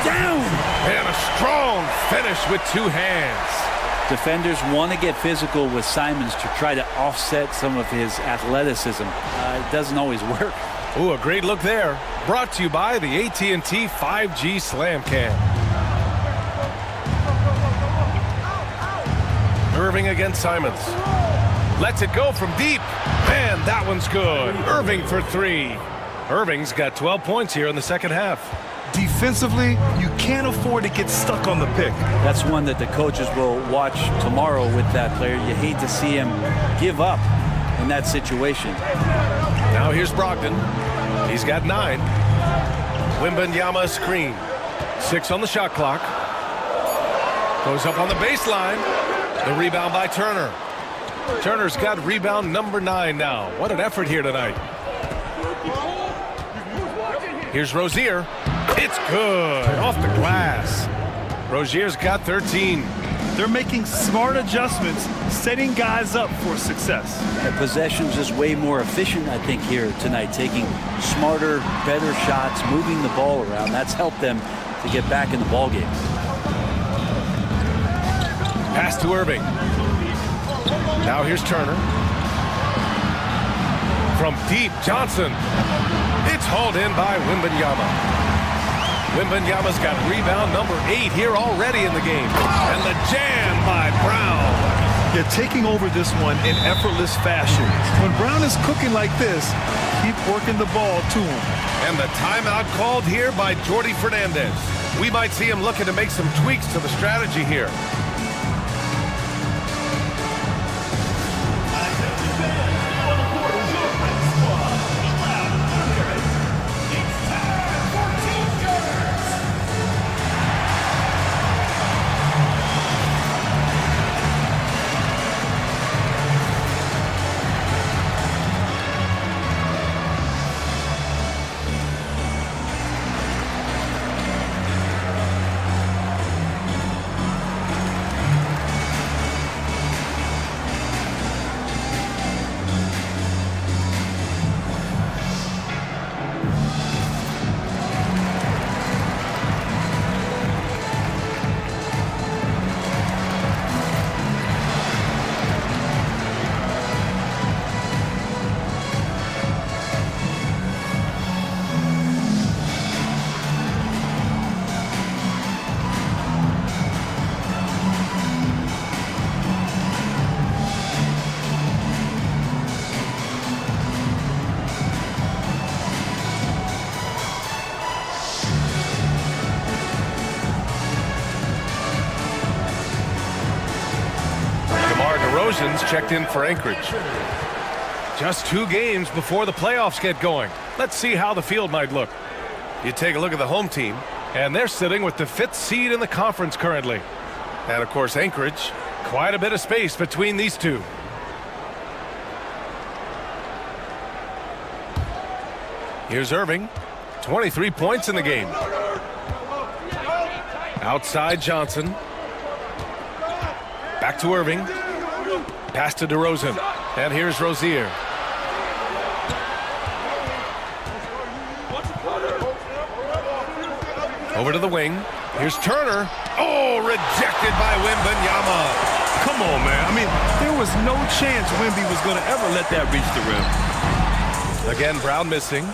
Down. And a strong finish with 2 hands. Defenders want to get physical with Simons to try to offset some of his athleticism. It doesn't always work. Ooh, a great look there. Brought to you by the AT&T 5G Slam Cam. Irving against Simons. Lets it go from deep. And that one's good. Irving for 3. Irving's got 12 points here in the second half. Defensively, you can't afford to get stuck on the pick. That's one that the coaches will watch tomorrow with that player. You hate to see him give up in that situation. Now here's Brogdon. He's got 9. Wembanyama screen. 6 on the shot clock. Goes up on the baseline. The rebound by Turner. Turner's got rebound number 9 now. What an effort here tonight. Here's Rozier. It's good. Off the glass. Rozier's got 13. They're making smart adjustments, setting guys up for success. The possession's just way more efficient, I think, here tonight. Taking smarter, better shots, moving the ball around. That's helped them to get back in the ballgame. Pass to Irving. Now here's Turner. From deep, Johnson. It's hauled in by Wembanyama. Wembanyama's got rebound number 8 here already in the game. And the jam by Brown. They're taking over this one in effortless fashion. When Brown is cooking like this, keep working the ball to him. And the timeout called here by Jordi Fernandez. We might see him looking to make some tweaks to the strategy here. Checked in for Anchorage. Just 2 games before the playoffs get going. Let's see how the field might look. You take a look at the home team, and they're sitting with the 5th seed in the conference currently. And, of course, Anchorage, quite a bit of space between these two. Here's Irving. 23 points in the game. Outside Johnson. Back to Irving. Pass to DeRozan. And here's Rozier. Over to the wing. Here's Turner. Oh, rejected by Wembanyama. Come on, man. I mean, there was no chance Wemby was going to ever let that reach the rim. Again, Brown missing.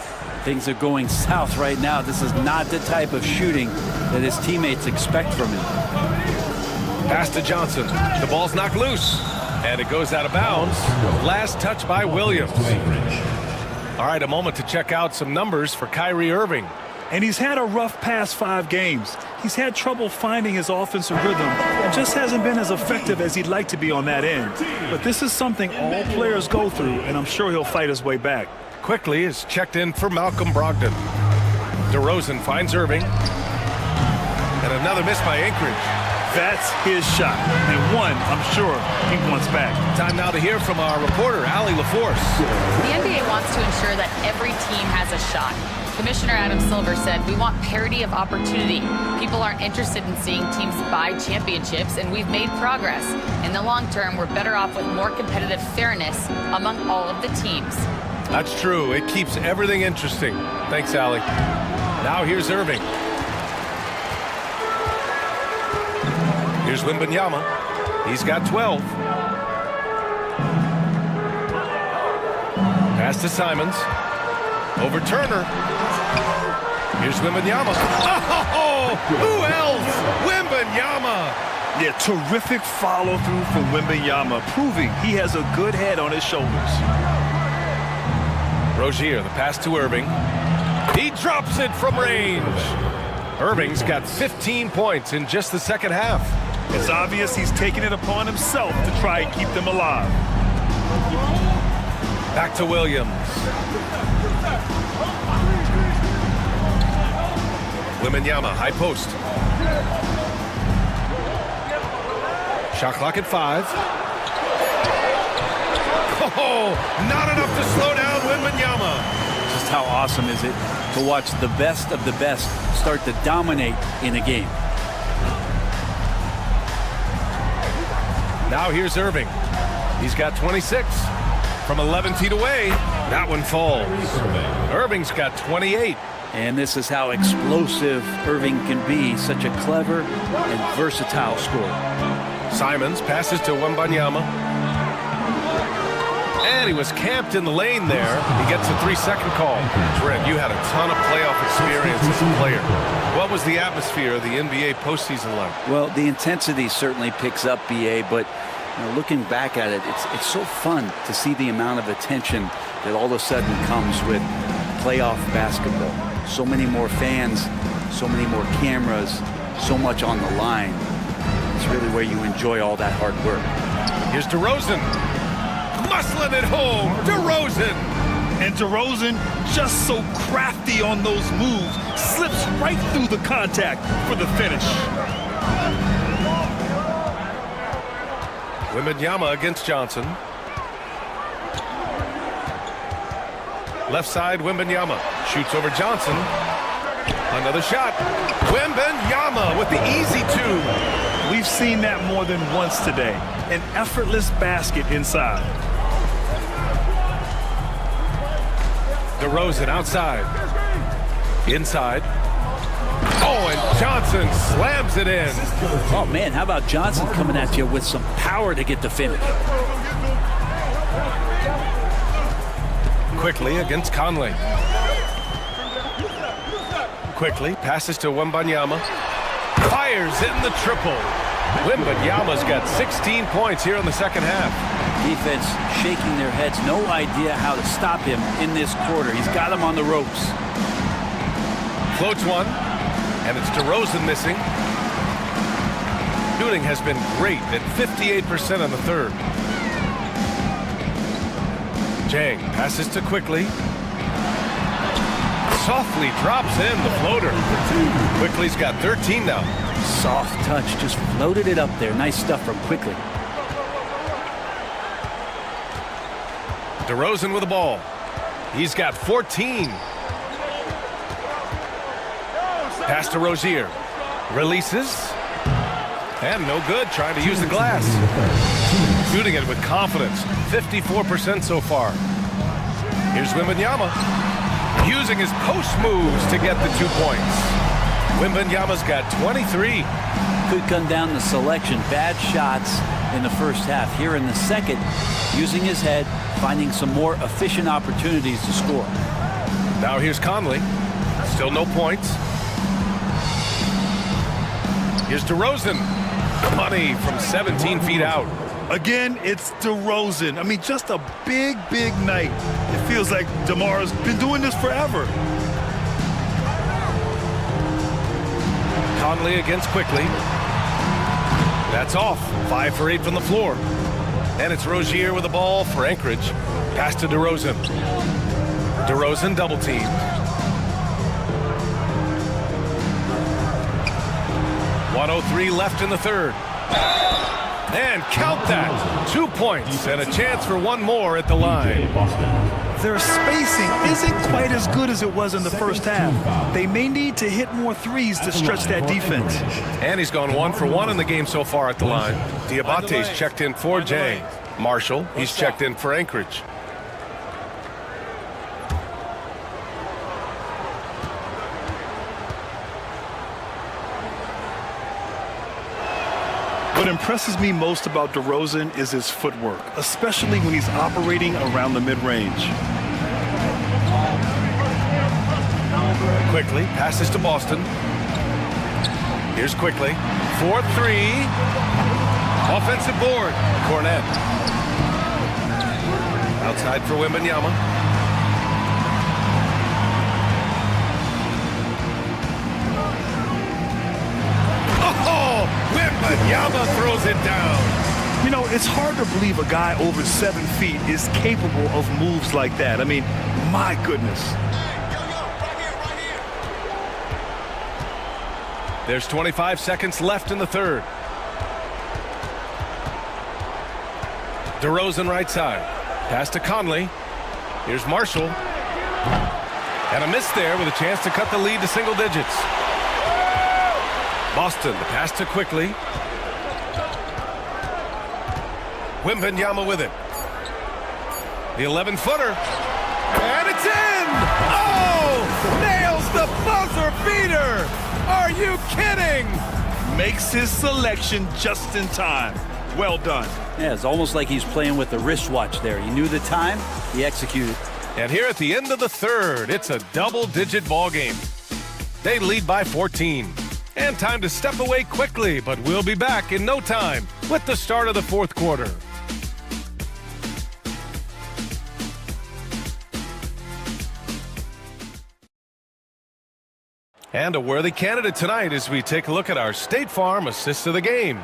Things are going south right now. This is not the type of shooting that his teammates expect from him. Pass to Johnson. The ball's knocked loose. And it goes out of bounds. Last touch by Williams. All right, a moment to check out some numbers for Kyrie Irving. And he's had a rough past 5 games. He's had trouble finding his offensive rhythm and just hasn't been as effective as he'd like to be on that end. But this is something all players go through, and I'm sure he'll fight his way back. Quickly is checked in for Malcolm Brogdon. DeRozan finds Irving. And another miss by Anchorage. That's his shot, and one I'm sure he wants back. Time now to hear from our reporter, Allie LaForce. The NBA wants to ensure that every team has a shot. Commissioner Adam Silver said, "We want parity of opportunity. People aren't interested in seeing teams buy championships, and we've made progress. In the long term, we're better off with more competitive fairness among all of the teams." That's true. It keeps everything interesting. Thanks, Allie. Now here's Irving. Here's Wembanyama. He's got 12. Pass to Simons. Over Turner. Here's Wembanyama. Oh, who else? Wembanyama. Yeah, terrific follow-through from Wembanyama, proving he has a good head on his shoulders. Rozier, the pass to Irving. He drops it from range. Irving's got 15 points in just the second half. It's obvious he's taking it upon himself to try and keep them alive. Back to Williams. Wembanyama, high post. Shot clock at 5. Oh, not enough to slow down Wembanyama. Just how awesome is it to watch the best of the best start to dominate in a game. Now here's Irving. He's got 26. From 11 feet away, that one falls. Irving's got 28. And this is how explosive Irving can be. Such a clever and versatile scorer. Simons passes to Wembanyama. And he was camped in the lane there. He gets a 3-second call. Trent, you had a ton of playoff experience as a player. What was the atmosphere of the NBA postseason like? Well, the intensity certainly picks up, BA, but looking back at it, it's so fun to see the amount of attention that all of a sudden comes with playoff basketball. So many more fans, so many more cameras, so much on the line. It's really where you enjoy all that hard work. Here's DeRozan. Muscling it home. DeRozan. And DeRozan, just so crafty on those moves, slips right through the contact for the finish. Wembanyama against Johnson. Left side, Wembanyama. Shoots over Johnson. Another shot. Wembanyama with the easy 2. We've seen that more than once today. An effortless basket inside. DeRozan outside. Inside. Oh, and Johnson slams it in. Oh, man, how about Johnson coming at you with some power to get the finish? Quickly against Conley. Quickly passes to Wembanyama. Fires in the triple. Wembanyama's got 16 points here in the second half. Defense shaking their heads. No idea how to stop him in this quarter. He's got him on the ropes. Floats one. And it's DeRozan missing. Shooting has been great at 58% on the third. Jang passes to Quickly. Softly drops in the floater. Quickly's got 13 now. Soft touch, just floated it up there. Nice stuff from Quickly. DeRozan with the ball. He's got 14. Pass to Rozier. Releases. And no good, trying to use the glass. Shooting it with confidence. 54% so far. Here's Wembanyama. Using his post moves to get the 2 points. Wembanyama's got 23. Could come down to selection. Bad shots in the first half. Here in the second, using his head, finding some more efficient opportunities to score. Now here's Conley. Still no points. Here's DeRozan. Money from 17 feet out. Again, it's DeRozan. I mean, just a big, big night. It feels like DeMar's been doing this forever. Conley against Quickly. That's off. 5 for 8 from the floor. And it's Rozier with the ball for Anchorage. Pass to DeRozan. DeRozan double teamed. .103 left in the third. And count that. 2 points and a chance for one more at the line. Their spacing isn't quite as good as it was in the first half. They may need to hit more threes to stretch that defense. And he's gone 1 for 1 in the game so far at the line. Diabate's checked in for Jang. Marshall, he's checked in for Anchorage. What impresses me most about DeRozan is his footwork, especially when he's operating around the mid-range. Quickly passes to Boston. Here's Quickly. 4-3. Offensive board. Cornette. Outside for Wembanyama. Wembanyama throws it down. You know, it's hard to believe a guy over 7 feet is capable of moves like that. I mean, my goodness. There's 25 seconds left in the third. DeRozan right side. Pass to Conley. Here's Marshall. And a miss there with a chance to cut the lead to single digits. Boston, the pass to Quickly. Wembanyama with it. The 11-footer. And it's in! Oh! Nails the buzzer beater! Are you kidding? Makes his selection just in time. Well done. Yeah, it's almost like he's playing with the wristwatch there. He knew the time, he executed. And here at the end of the third, it's a double-digit ball game. They lead by 14. And time to step away quickly, but we'll be back in no time with the start of the fourth quarter. And a worthy candidate tonight as we take a look at our State Farm assist of the game.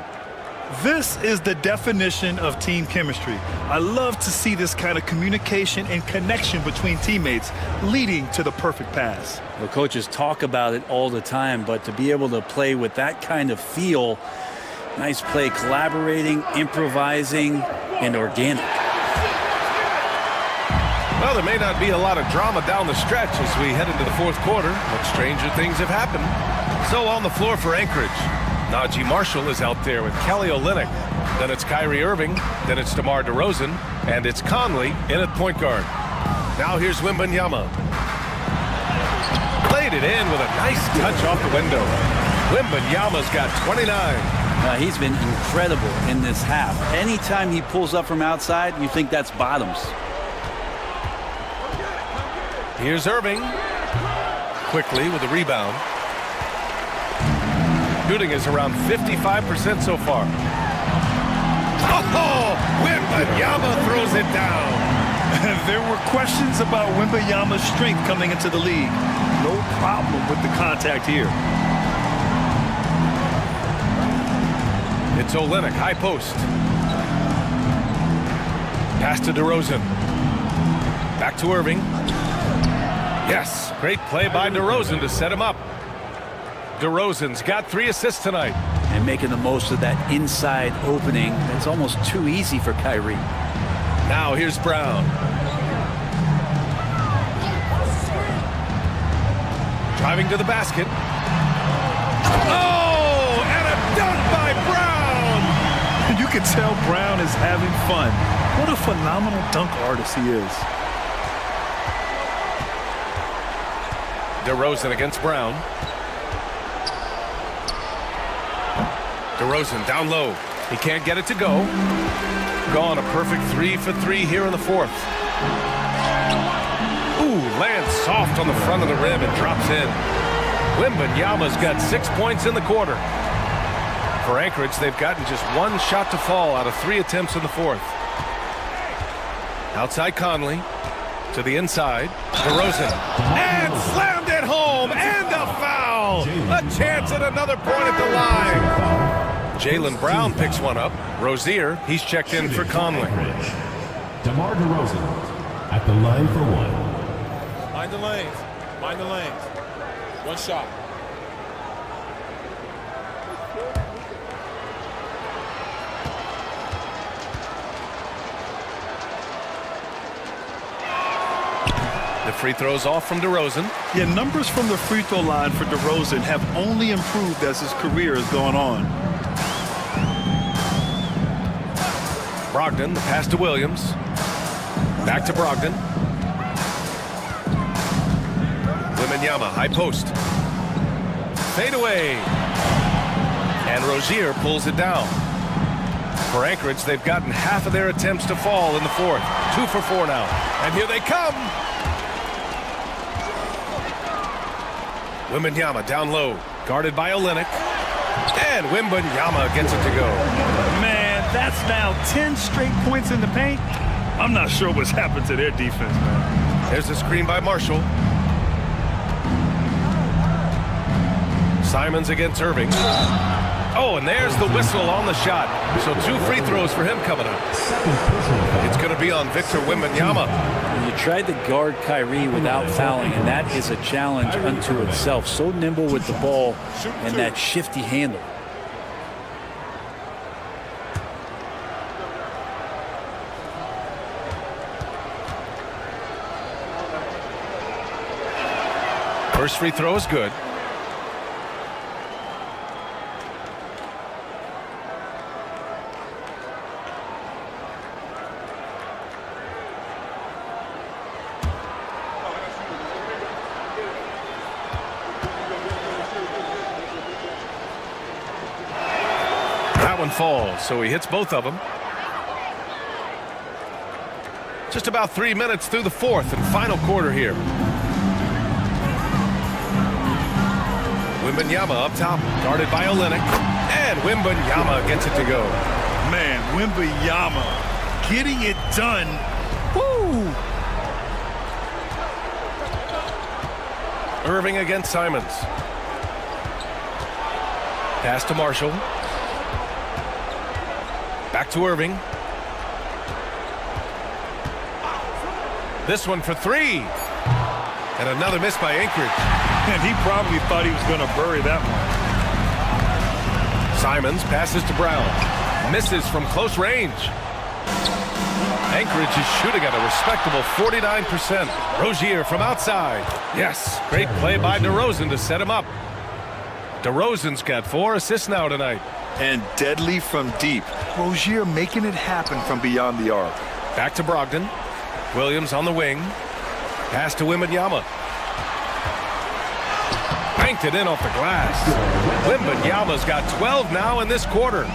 This is the definition of team chemistry. I love to see this kind of communication and connection between teammates leading to the perfect pass. Well, coaches talk about it all the time, but to be able to play with that kind of feel, nice play, collaborating, improvising, and organic. Well, there may not be a lot of drama down the stretch as we head into the fourth quarter, but stranger things have happened. So on the floor for Anchorage, Najee Marshall is out there with Kelly Olynyk. Then it's Kyrie Irving. Then it's DeMar DeRozan. And it's Conley in at point guard. Now here's Wembanyama. Played it in with a nice touch off the window. Wembanyama's got 29. He's been incredible in this half. Anytime he pulls up from outside, you think that's bottoms. Here's Irving. Quickly with a rebound. Shooting is around 55% so far. Oh, Wembanyama throws it down. There were questions about Wembanyama's strength coming into the league. No problem with the contact here. It's Olynyk, high post. Pass to DeRozan. Back to Irving. Yes, great play by DeRozan to set him up. DeRozan's got 3 assists tonight. And making the most of that inside opening. It's almost too easy for Kyrie. Now here's Brown. Driving to the basket. can tell Brown is having fun. What a phenomenal dunk artist he is. DeRozan against Brown. DeRozan down low. He can't get it to go. Gone, a perfect 3 for 3 here in the fourth. Ooh, lands soft on the front of the rim and drops in. Wembanyama's got 6 points in the quarter. For Anchorage, they've gotten just one shot to fall out of 3 attempts in the fourth. Outside Conley. To the inside. DeRozan. And slammed it home. And a foul. A chance at another point at the line. Jaylen Brown picks one up. Rozier, he's checked in for Conley. DeMar DeRozan at the line for one. Mind the lanes. Mind the lanes. One shot. The free throws off from DeRozan. Yeah, numbers from the free throw line for DeRozan have only improved as his career has gone on. Brogdon, the pass to Williams. Back to Brogdon. Wembanyama, high post. Fade away. And Rozier pulls it down. For Anchorage, they've gotten half of their attempts to fall in the fourth. 2 for 4 now. And here they come. Wembanyama down low, guarded by Olynyk. And Wembanyama gets it to go. Man, that's now 10 straight points in the paint. I'm not sure what's happened to their defense, man. There's a screen by Marshall. Simons against Irving. Oh, and there's the whistle on the shot. So 2 free throws for him coming up. It's going to be on Victor Wembanyama. You tried to guard Kyrie without fouling, and that is a challenge unto itself. So nimble with the ball and that shifty handle. First free throw is good. That one falls, so he hits both of them. Just about 3 minutes through the fourth and final quarter here. Wembanyama up top, guarded by Olynyk. And Wembanyama gets it to go. Man, Wembanyama getting it done. Woo! Irving against Simons. Pass to Marshall. Back to Irving. This one for 3. And another miss by Anchorage. And he probably thought he was going to bury that one. Simons passes to Brown. Misses from close range. Anchorage is shooting at a respectable 49%. Rozier from outside. Yes, great play by DeRozan to set him up. DeRozan's got 4 assists now tonight. And deadly from deep. Rozier making it happen from beyond the arc. Back to Brogdon. Williams on the wing. Pass to Wembanyama. Banked it in off the glass. Wembanyama's got 12 now in this quarter.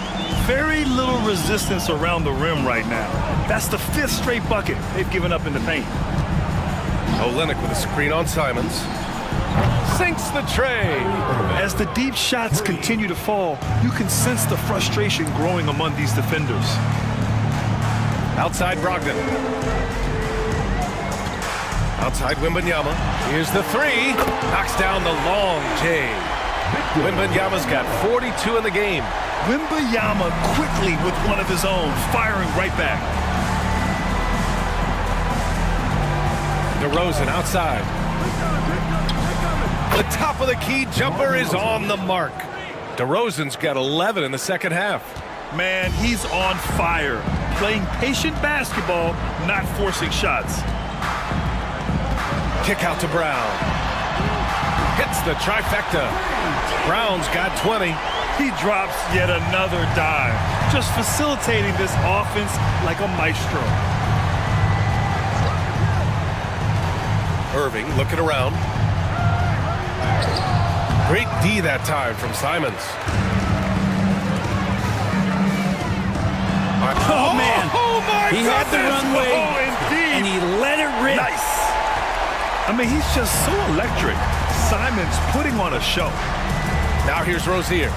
Very little resistance around the rim right now. That's the 5th straight bucket they've given up in the paint. Olynyk with a screen on Simons. Sinks the tray. As the deep shots continue to fall, you can sense the frustration growing among these defenders. Outside Brogdon. Outside Wembanyama. Here's the 3. Knocks down the long J. Wembanyama's got 42 in the game. Wembanyama quickly with one of his own, firing right back. DeRozan outside. The top of the key jumper is on the mark. DeRozan's got 11 in the second half. Man, he's on fire. Playing patient basketball, not forcing shots. Kick out to Brown. Hit hits the trifecta. Brown's got 20. He drops yet another dime, just facilitating this offense like a maestro. Irving looking around. Great D that time from Simons. Oh, man. Oh, my He had the goodness. runway, Oh, indeed. and he let it rip. Nice. I mean, he's just so electric. Simons putting on a show. Now here's Rozier.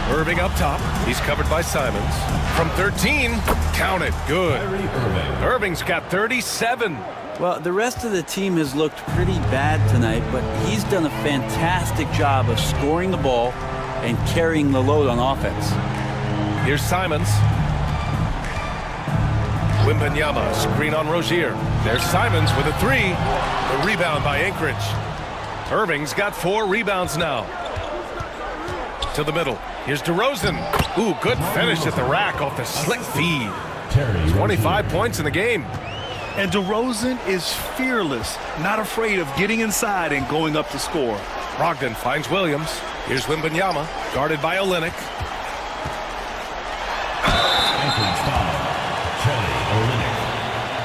Irving up top. He's covered by Simons. From 13, count it. Good. Irving's got 37. Well, the rest of the team has looked pretty bad tonight, but he's done a fantastic job of scoring the ball and carrying the load on offense. Here's Simons. Wembanyama, screen on Rozier. There's Simons with a 3. The rebound by Anchorage. Irving's got 4 rebounds now. To the middle. Here's DeRozan. Ooh, good finish at the rack off the slick feed. 25 points in the game. And DeRozan is fearless, not afraid of getting inside and going up to score. Brogdon finds Williams. Here's Wembanyama, guarded by Olynyk. Anchorage foul. Kelly Olynyk.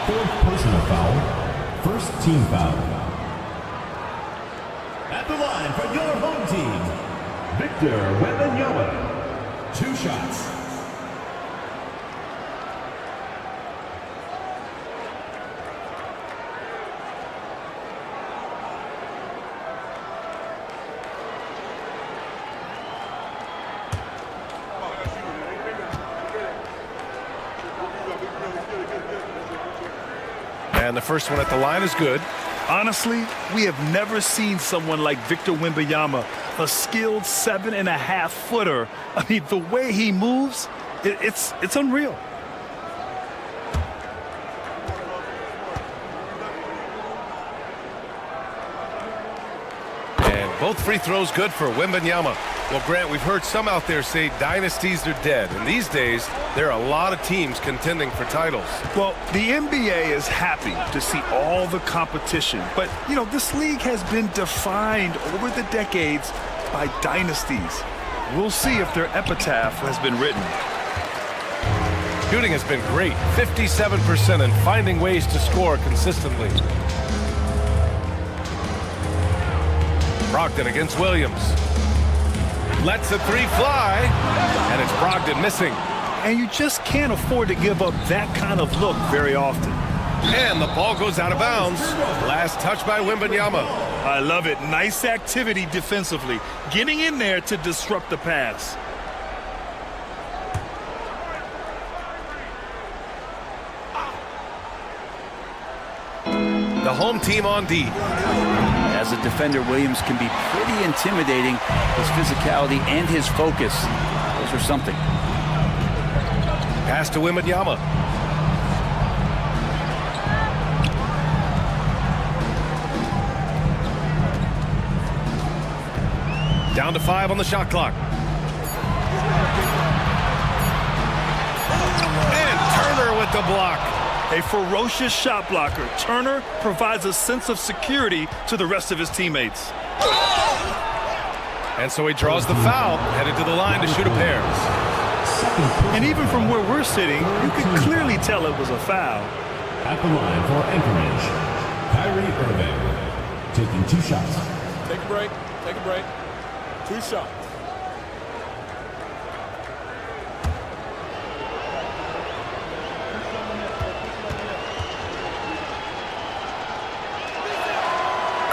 4th personal foul. 1st team foul. At the line for your home team, Victor Wembanyama. 2 shots. And the first one at the line is good. Honestly, we have never seen someone like Victor Wembanyama, a skilled 7.5-footer. I mean, the way he moves, it's unreal. And both free throws good for Wembanyama. Well, Grant, we've heard some out there say dynasties are dead. And these days, there are a lot of teams contending for titles. Well, the NBA is happy to see all the competition. But, you know, this league has been defined over the decades by dynasties. We'll see if their epitaph has been written. Shooting has been great, 57%, and finding ways to score consistently. Brogdon against Williams. Lets the 3 fly, and it's Brogdon missing. And you just can't afford to give up that kind of look very often. And the ball goes out of bounds. Last touch by Wembanyama. I love it. Nice activity defensively, getting in there to disrupt the pass. The home team on D. As a defender, Williams can be pretty intimidating. His physicality and his focus, those are something. Pass to Wembanyama. Down to 5 on the shot clock. And Turner with the block. A ferocious shot blocker, Turner provides a sense of security to the rest of his teammates. And so he draws the foul, headed to the line to shoot a pair. And even from where we're sitting, you can clearly tell it was a foul. At the line for Anchorage, Kyrie Irving, taking 2 shots. Take a break. Take a break. 2 shots.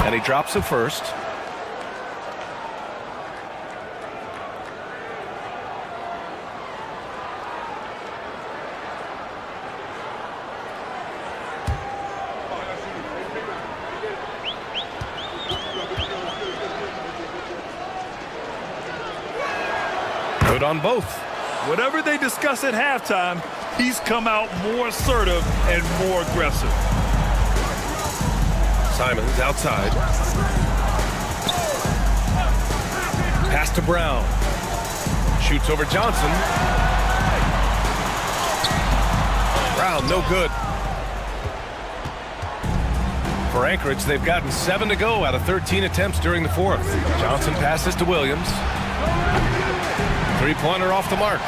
And he drops it first. Good on both. Whatever they discuss at halftime, he's come out more assertive and more aggressive. Simons outside. Pass to Brown. Shoots over Johnson. Brown, no good. For Anchorage, they've gotten 7 to go out of 13 attempts during the fourth. Johnson passes to Williams. Three-pointer off the mark.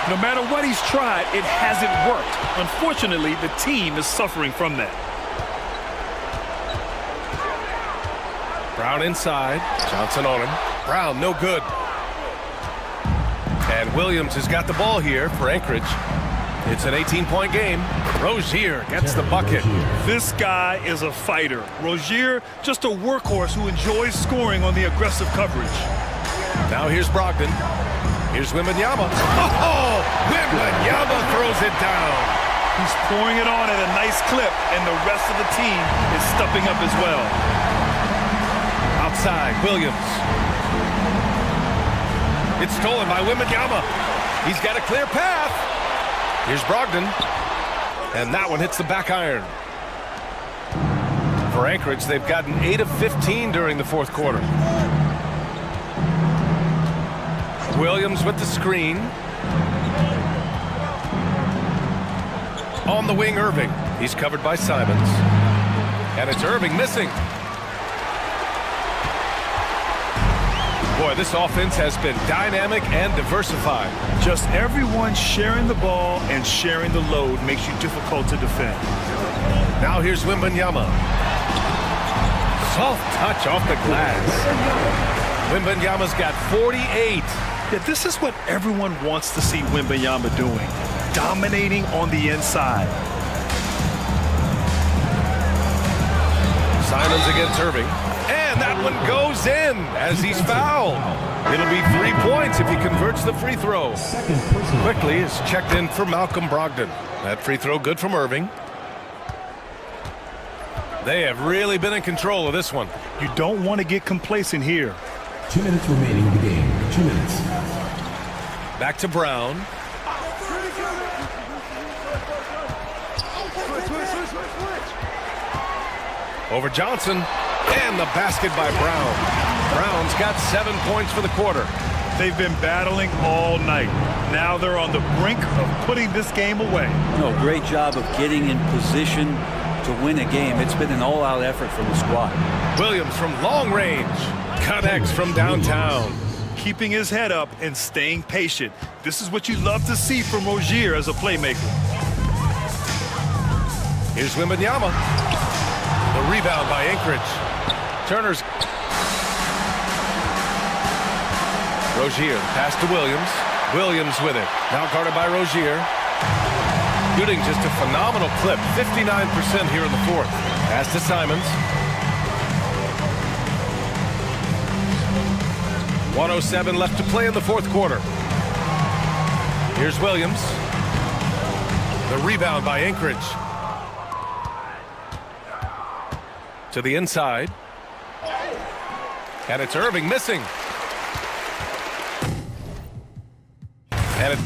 No matter what he's tried, it hasn't worked. Unfortunately, the team is suffering from that. Brown inside. Johnson on him. Brown, no good. And Williams has got the ball here for Anchorage. It's an 18-point game. Rozier gets the bucket. This guy is a fighter. Rozier, just a workhorse who enjoys scoring on the aggressive coverage. Now here's Brogdon. Here's Wembanyama. Oh, Wembanyama throws it down. He's pouring it on at a nice clip, and the rest of the team is stepping up as well. Outside, Williams. It's stolen by Wembanyama. He's got a clear path. Here's Brogdon. And that one hits the back iron. For Anchorage, they've gotten 8 of 15 during the fourth quarter. Williams with the screen. On the wing, Irving. He's covered by Simons. And it's Irving missing. Boy, this offense has been dynamic and diversified. Just everyone sharing the ball and sharing the load makes you difficult to defend. Now here's Wembanyama. Soft touch off the glass. Wembanyama's got 48. Yeah, this is what everyone wants to see Wembanyama doing. Dominating on the inside. Simons against Irving. And that one goes in as he's fouled. It'll be 3 points if he converts the free throw. Quickly is checked in for Malcolm Brogdon. That free throw good from Irving. They have really been in control of this one. You don't want to get complacent here. 2 minutes remaining in the game. 2 minutes. Back to Brown. Over Johnson. And the basket by Brown. Brown's got 7 points for the quarter. They've been battling all night. Now they're on the brink of putting this game away. No, great job of getting in position to win a game. It's been an all-out effort from the squad. Williams from long range. Connects from downtown. Keeping his head up and staying patient. This is what you love to see from Rozier as a playmaker. Here's Wembanyama. The rebound by Anchorage. Turner's. Rozier, pass to Williams. Williams with it. Now guarded by Rozier. Shooting just a phenomenal clip. 59% here in the fourth. Pass to Simons. 1:07 left to play in the fourth quarter. Here's Williams. The rebound by Anchorage. To the inside. And it's Irving missing. And it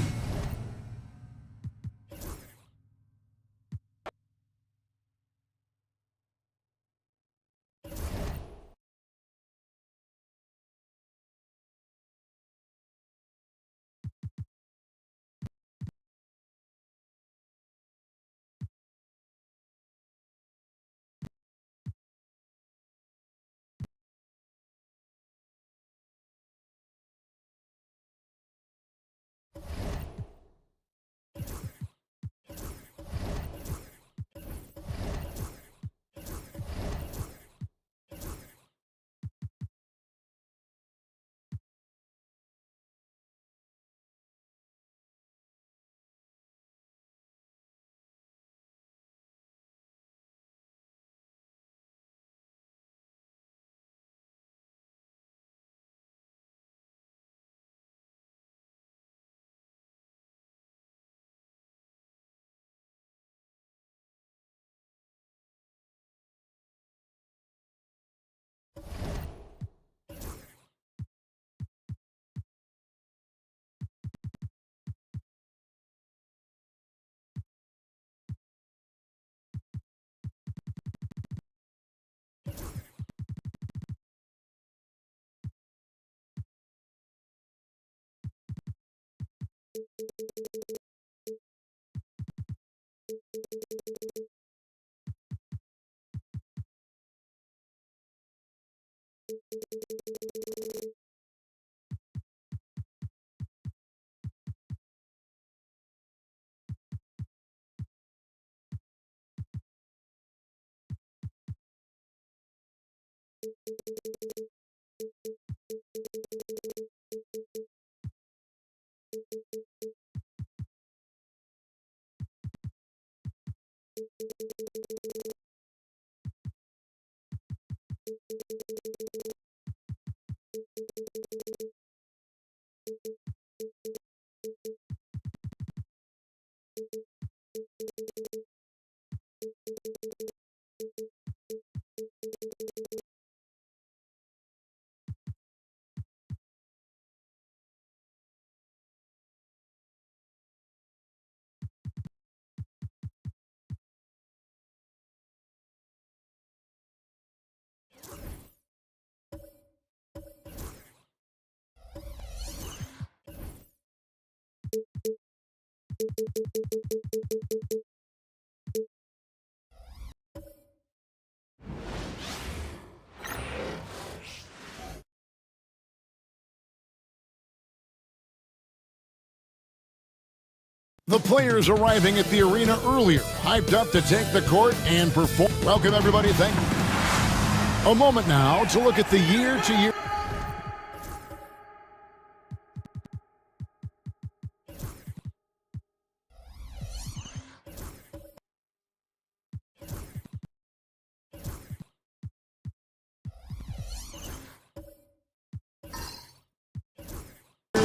The players arriving at the arena earlier, hyped up to take the court and perform. Welcome, everybody. Thank you. A moment now to look at the year-to-year.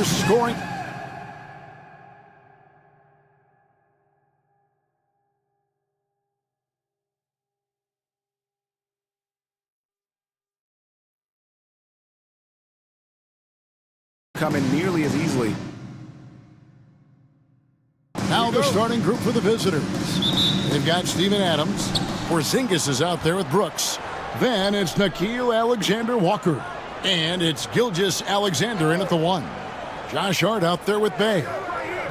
Scoring. Coming nearly as easily. Now the starting group for the visitors. They've got Steven Adams. Porzingis is out there with Brooks. Then it's Nickeil Alexander-Walker. And it's Gilgeous-Alexander in at the 1. Josh Hart out there with Bay.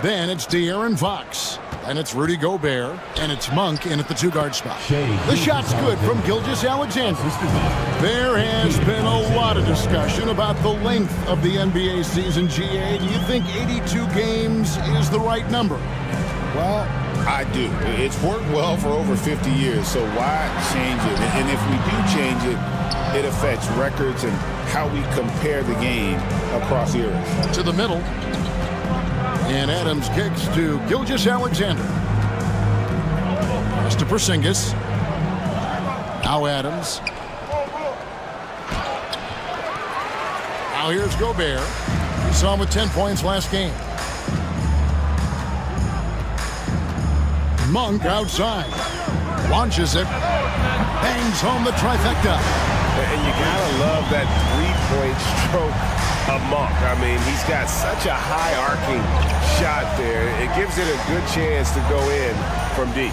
Then it's De'Aaron Fox. And it's Rudy Gobert. And it's Monk in at the 2-guard spot. The shot's good from Gilgeous-Alexander. There has been a lot of discussion about the length of the NBA season, GA. Do you think 82 games is the right number? Well, I do. It's worked well for over 50 years, so why change it? And if we do change it, it affects records and how we compare the game across eras. To the middle. And Adams kicks to Gilgeous-Alexander. Pass to Porzingis. Now Adams. Now here's Gobert. We saw him with 10 points last game. Monk outside. Launches it. Bangs home the trifecta. And you gotta love that three-point stroke of Monk. I mean, he's got such a high-arcing shot there. It gives it a good chance to go in from deep.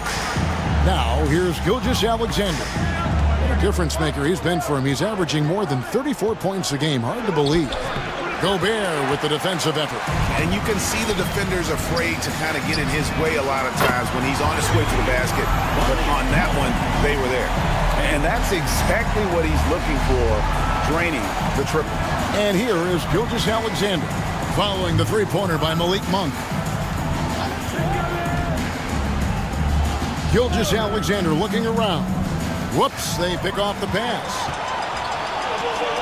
Now, here's Gilgeous-Alexander. What a difference maker he's been for him. He's averaging more than 34 points a game. Hard to believe. Gobert with the defensive effort. And you can see the defenders afraid to kind of get in his way a lot of times when he's on his way to the basket. But on that one, they were there. And that's exactly what he's looking for, draining the triple. And here is Gilgeous-Alexander following the three-pointer by Malik Monk. Gilgeous-Alexander looking around. Whoops, they pick off the pass.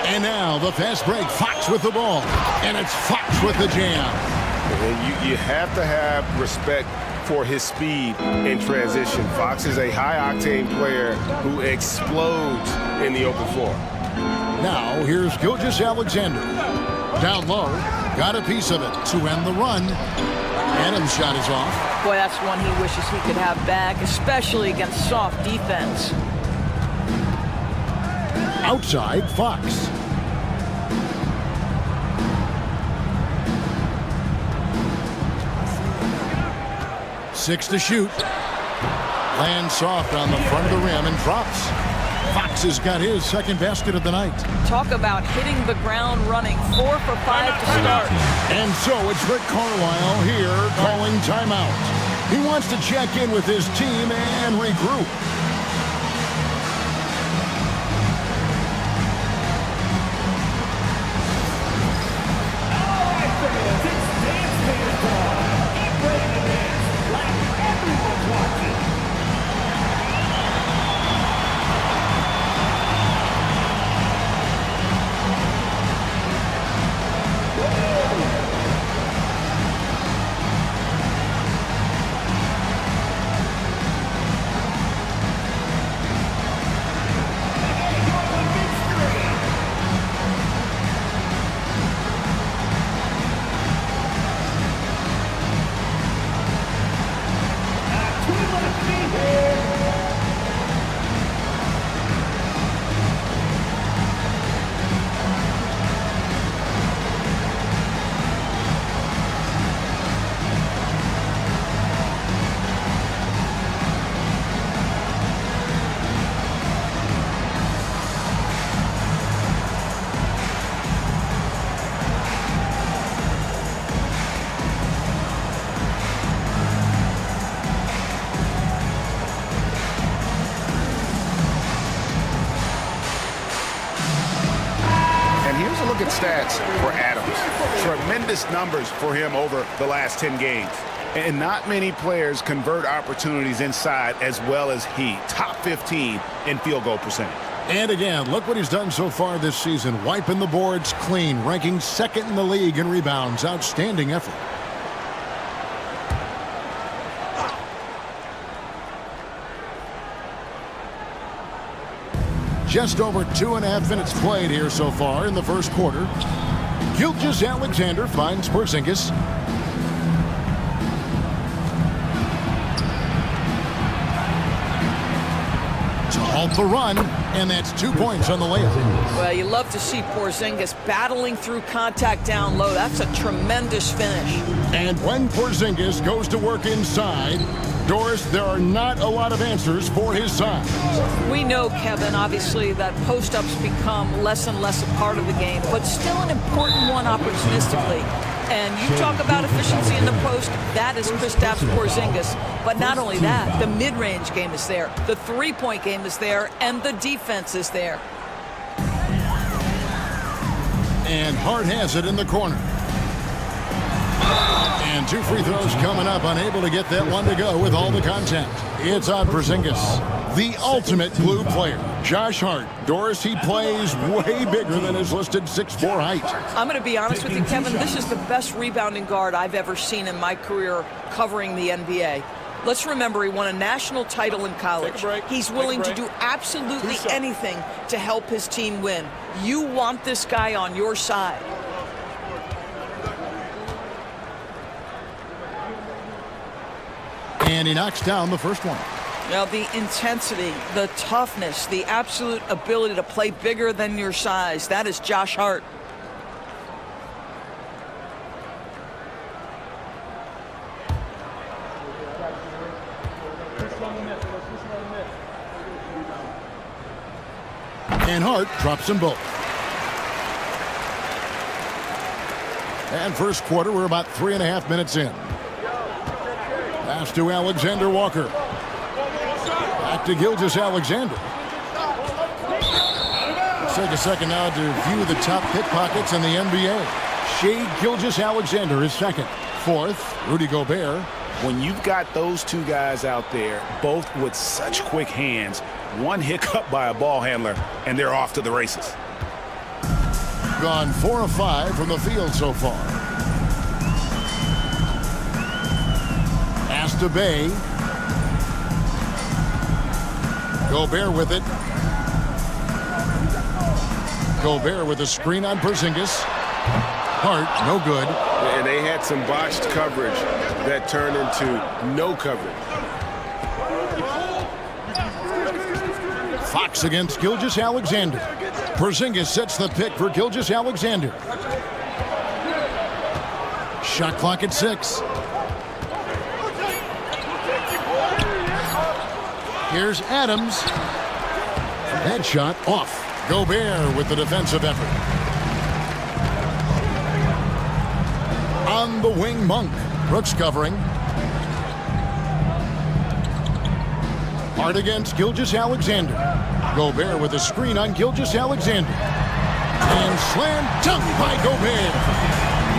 And now the fast break. Fox with the ball. And it's Fox with the jam. And you have to have respect for his speed in transition. Fox is a high-octane player who explodes in the open floor. Now here's Gilgeous-Alexander. Down low. Got a piece of it to end the run. Adams' shot is off. Boy, that's one he wishes he could have back, especially against soft defense. Outside, Fox. Six to shoot. Lands soft on the front of the rim and drops. Fox has got his second basket of the night. Talk about hitting the ground running. 4 for 5 to start. And so it's Rick Carlisle here calling timeout. He wants to check in with his team and regroup. a look at stats for Adams. Tremendous numbers for him over the last 10 games. And not many players convert opportunities inside as well as he. Top 15 in field goal percentage. And again, look what he's done so far this season. Wiping the boards clean, ranking second in the league in rebounds. Outstanding effort. Just over 2.5 minutes played here so far in the first quarter. Gilgeous-Alexander finds Porzingis. To halt the run, and that's 2 points on the layup. Well, you love to see Porzingis battling through contact down low. That's a tremendous finish. And when Porzingis goes to work inside, Doris, there are not a lot of answers for his size. We know, Kevin, obviously, that post-ups become less and less a part of the game, but still an important one opportunistically. And you talk about efficiency in the post, that is Kristaps Porzingis. But not only that, the mid-range game is there, the three-point game is there, and the defense is there. And Hart has it in the corner. And 2 free throws coming up, unable to get that one to go with all the contact. It's on Porzingis, the ultimate blue player. Josh Hart. Doris, he plays way bigger than his listed 6'4" height. I'm going to be honest with you, Kevin, this is the best rebounding guard I've ever seen in my career covering the NBA. Let's remember, he won a national title in college. He's willing to do absolutely anything to help his team win. You want this guy on your side. And he knocks down the first one. Now, the intensity, the toughness, the absolute ability to play bigger than your size, that is Josh Hart. And Hart drops them both. And first quarter, we're about 3.5 minutes in. Pass to Alexander Walker. Back to Gilgeous-Alexander. Let's take a second now to view the top pickpockets in the NBA. Shai Gilgeous-Alexander is second. Fourth, Rudy Gobert. When you've got those two guys out there, both with such quick hands, one hiccup by a ball handler, and they're off to the races. Gone 4 of 5 from the field so far. Pass to Bay. Gobert with it. Gobert with a screen on Porzingis. Hart, no good. And they had some botched coverage that turned into no coverage. Fox against Gilgeous-Alexander. Porzingis sets the pick for Gilgeous-Alexander. Shot clock at 6. Here's Adams. That shot off. Gobert with the defensive effort. On the wing, Monk. Brooks covering. Hart against Gilgeous-Alexander. Gobert with a screen on Gilgeous-Alexander. And slam dunk by Gobert.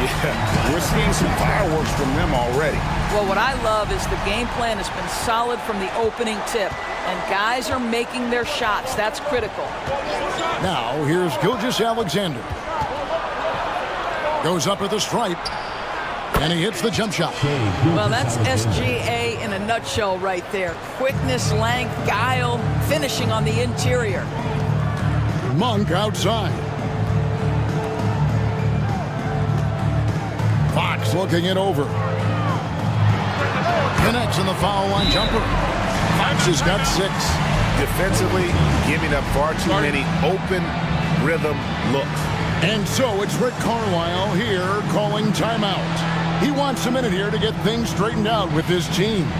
Yeah, we're seeing some fireworks from them already. Well, what I love is the game plan has been solid from the opening tip, and guys are making their shots. That's critical. Now, here's Gilgeous-Alexander. Goes up at the stripe, and he hits the jump shot. Well, that's SGA in a nutshell right there. Quickness, length, guile, finishing on the interior. Monk outside. Fox looking it over. Connects in the foul line jumper. Fox has got 6. Defensively, giving up far too many open rhythm looks. And so it's Rick Carlisle here calling timeout. He wants a minute here to get things straightened out with his team.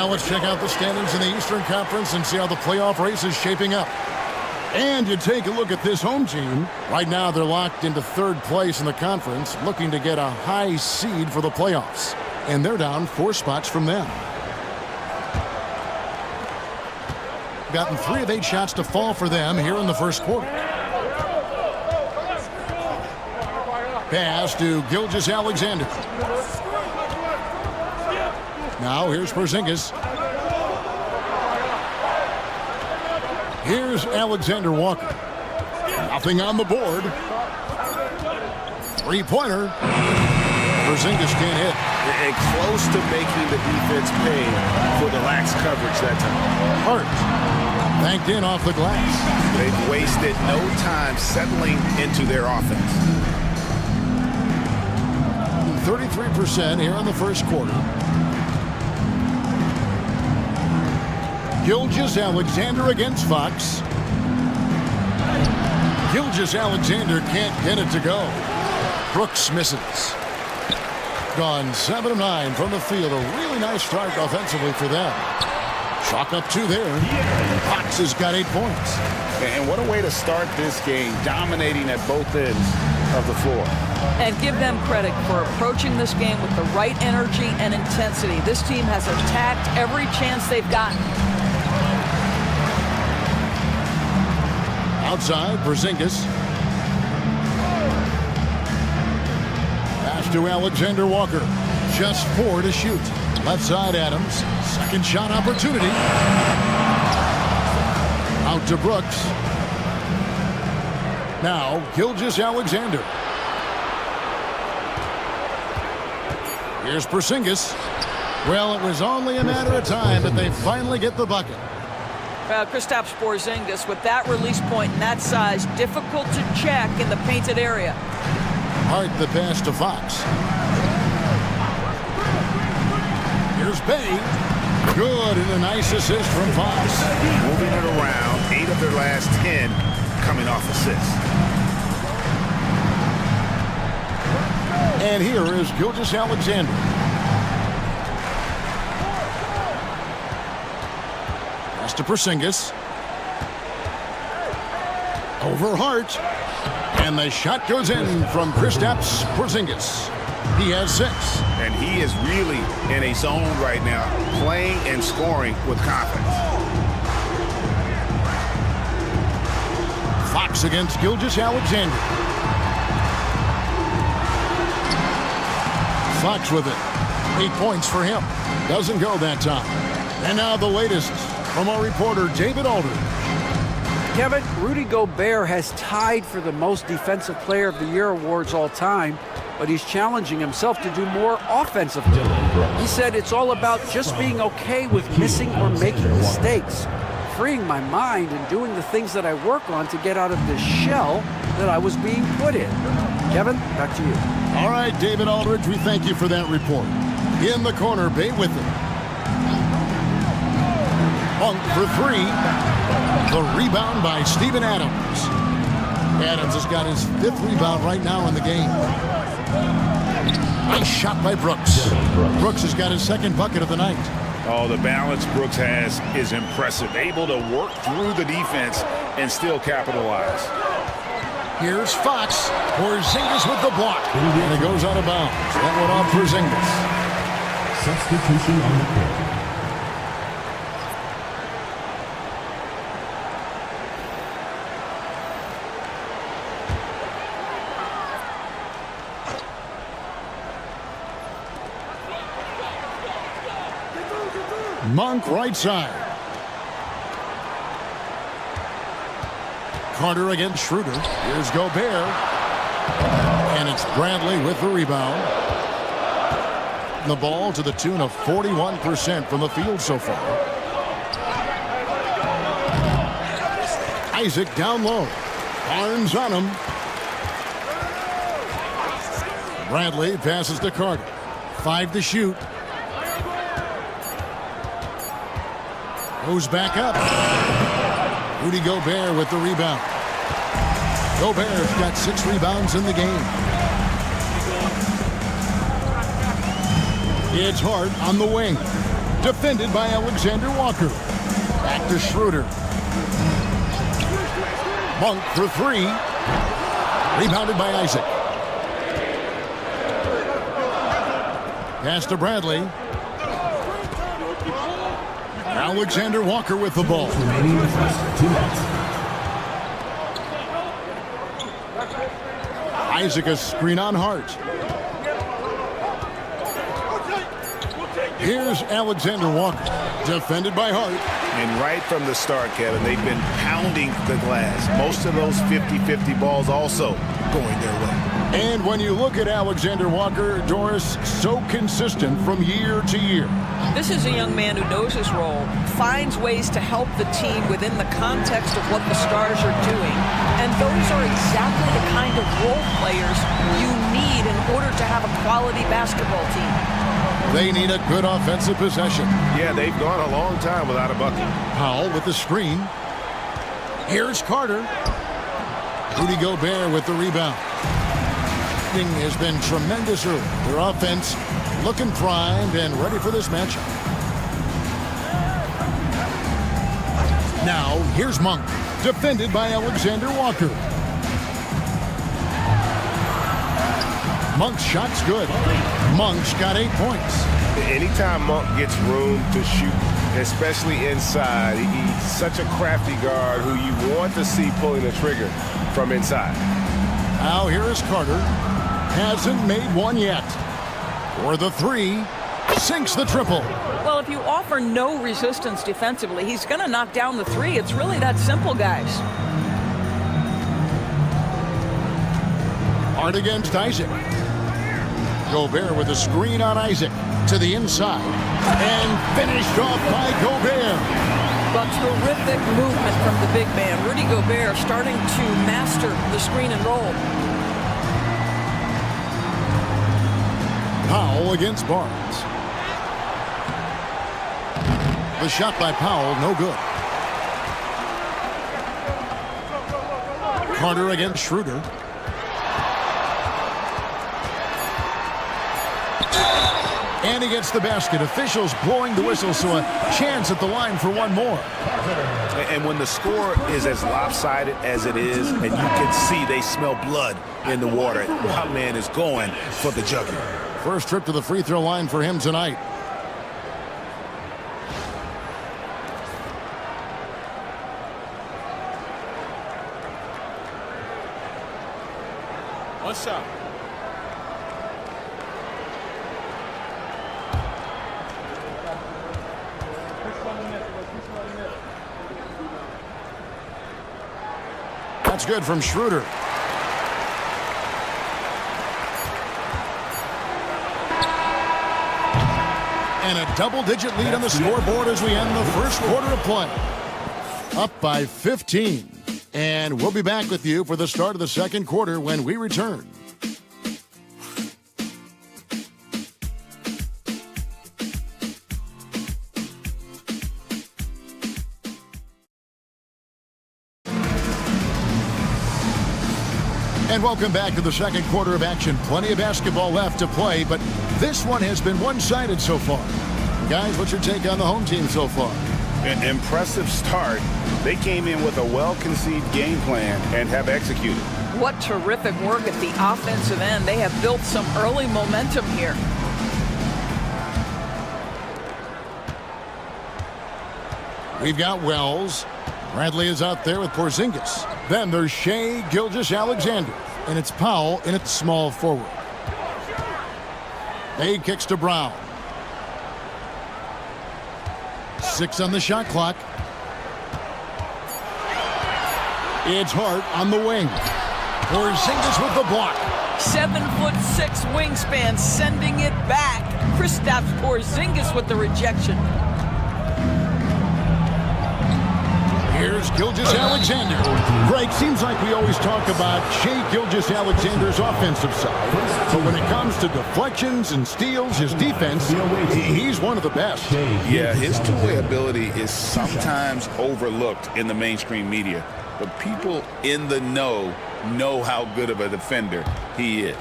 Now let's check out the standings in the Eastern Conference and see how the playoff race is shaping up. And you take a look at this home team. Right now they're locked into third place in the conference, looking to get a high seed for the playoffs. And they're down 4 spots from them. Gotten 3 of 8 shots to fall for them here in the first quarter. Pass to Gilgeous-Alexander. Now here's Porzingis. Here's Alexander Walker. Nothing on the board. 3-pointer. Porzingis can't hit. And close to making the defense pay for the lax coverage that time. Hart banked in off the glass. They've wasted no time settling into their offense. 33% here in the first quarter. Gilgeous-Alexander against Fox. Gilgeous-Alexander can't get it to go. Brooks misses. Gone 7 of 9 from the field. A really nice start offensively for them. Chalk up 2 there. Fox has got 8 points. And what a way to start this game, dominating at both ends of the floor. And give them credit for approaching this game with the right energy and intensity. This team has attacked every chance they've gotten. Outside, Porzingis. Pass to Alexander Walker. Just 4 to shoot. Left side, Adams. Second shot opportunity. Out to Brooks. Now, Gilgeous-Alexander. Here's Porzingis. Well, it was only a matter of time that they finally get the bucket. Kristaps Porzingis with that release point and that size, difficult to check in the painted area. Hart the pass to Fox. Here's Bay. Good, and a nice assist from Fox. Moving it around, 8 of their last 10 coming off assists. And here is Gilgeous-Alexander. Pass to Porzingis. Over Hart. And the shot goes in from Kristaps Porzingis. He has 6. And he is really in a zone right now, playing and scoring with confidence. Fox against Gilgeous-Alexander. Fox with it. 8 points for him. Doesn't go that time. And now the latest from our reporter, David Aldridge. Kevin, Rudy Gobert has tied for the most Defensive Player of the Year awards all time, but he's challenging himself to do more offensively. He said it's all about just being okay with missing or making mistakes, freeing my mind and doing the things that I work on to get out of this shell that I was being put in. Kevin, back to you. All right, David Aldridge, we thank you for that report. In the corner, Bay with it. Punk for 3. The rebound by Steven Adams. Adams has got his 5th rebound right now in the game. Nice shot by Brooks. Brooks has got his 2nd bucket of the night. Oh, the balance Brooks has is impressive. Able to work through the defense and still capitalize. Here's Fox. Porzingis with the block. And it goes out of bounds. That went off Porzingis. Substitution on the court. Monk right side. Carter against Schroeder. Here's Gobert. And it's Bradley with the rebound. The ball to the tune of 41% from the field so far. Isaac down low. Barnes on him. Bradley passes to Carter. 5 to shoot. Goes back up. Rudy Gobert with the rebound. Gobert's got 6 rebounds in the game. It's Hart on the wing. defended by Alexander Walker. Back to Schroeder. Monk for three. Rebounded by Isaac. Pass to Bradley. Alexander Walker with the ball. Remaining with less than 2 minutes. Isaac a screen on Hart. Here's Alexander Walker, defended by Hart. And right from the start, Kevin, they've been pounding the glass. Most of those 50-50 balls also going their way. And when you look at Alexander Walker, Doris, so consistent from year to year. This is a young man who knows his role, finds ways to help the team within the context of what the Stars are doing. And those are exactly the kind of role players you need in order to have a quality basketball team. They need a good offensive possession. Yeah, they've gone a long time without a bucket. Powell with the screen. Here's Carter. Rudy Gobert with the rebound. Has been tremendous early. Their offense looking primed and ready for this matchup. Now, here's Monk, defended by Alexander Walker. Monk's shot's good. Monk's got 8 points. Anytime Monk gets room to shoot, especially inside, he's such a crafty guard who you want to see pulling the trigger from inside. Now here is Carter. Hasn't made one yet. For the three, sinks the triple. Well, if you offer no resistance defensively, he's going to knock down the three. It's really that simple, guys. Hard against Isaac. Gobert with a screen on Isaac to the inside. And finished off by Gobert. But terrific movement from the big man. Rudy Gobert starting to master the screen and roll. Powell against Barnes. The shot by Powell, no good. Carter against Schroeder. And he gets the basket. Officials blowing the whistle, so a chance at the line for one more. And when the score is as lopsided as it is, and you can see they smell blood in the water, my man is going for the jugular. First trip to the free throw line for him tonight. One shot. That's good from Schroeder. And a double-digit lead on the scoreboard as we end the first quarter of play. Up by 15. And we'll be back with you for the start of the second quarter when we return. And welcome back to the second quarter of action. Plenty of basketball left to play, but this one has been one-sided so far. Guys, what's your take on the home team so far? An impressive start. They came in with a well-conceived game plan and have executed. What terrific work at the offensive end. They have built some early momentum here. We've got Wells. Bradley is out there with Porzingis. Then there's Shea Gilgeous-Alexander. And it's Powell in at small forward. They kicks to Brown. 6 on the shot clock. It's Hart on the wing. Porzingis with the block. 7'6" wingspan, sending it back. Kristaps Porzingis with the rejection. Here's Gilgeous-Alexander. Greg, seems like we always talk about Shea Gilgeous-Alexander's offensive side. But when it comes to deflections and steals, his defense, he's one of the best. Yeah, his two-way ability is sometimes overlooked in the mainstream media. But people in the know how good of a defender he is.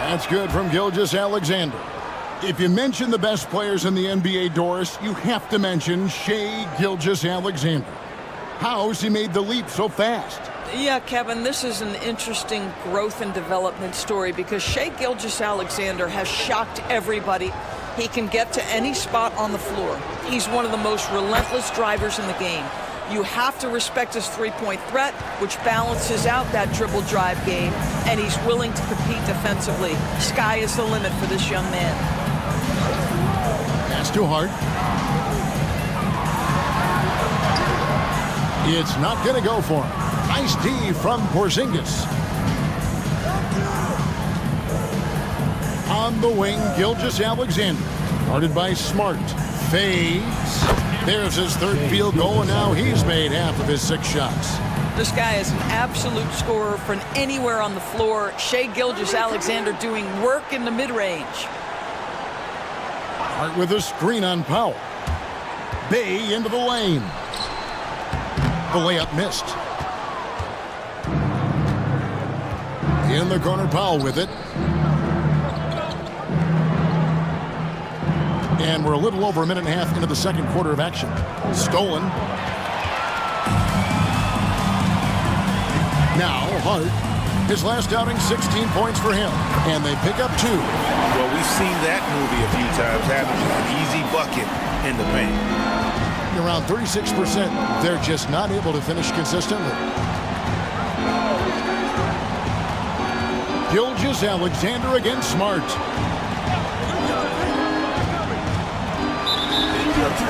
That's good from Gilgeous-Alexander. If you mention the best players in the NBA, Doris, you have to mention Shai Gilgeous-Alexander. How's he made the leap so fast? Yeah, Kevin, this is an interesting growth and development story because Shai Gilgeous-Alexander has shocked everybody. He can get to any spot on the floor. He's one of the most relentless drivers in the game. You have to respect his three-point threat, which balances out that dribble drive game, and he's willing to compete defensively. Sky is the limit for this young man. That's too hard. It's not going to go for him. Nice D from Porzingis. On the wing, Gilgeous-Alexander. Guarded by Smart. Fades. There's his third field goal, and now he's made half of his 6 shots. This guy is an absolute scorer from anywhere on the floor. Shai Gilgeous-Alexander doing work in the mid-range. Hart with a screen on Powell. Bay into the lane. The layup missed. In the corner, Powell with it. And we're a little over a minute and a half into the second quarter of action. Stolen. Now Hart. His last outing, 16 points for him. And they pick up 2. Well, we've seen that movie a few times, having an easy bucket in the paint. Around 36%. They're just not able to finish consistently. Gilgeous-Alexander against Smart.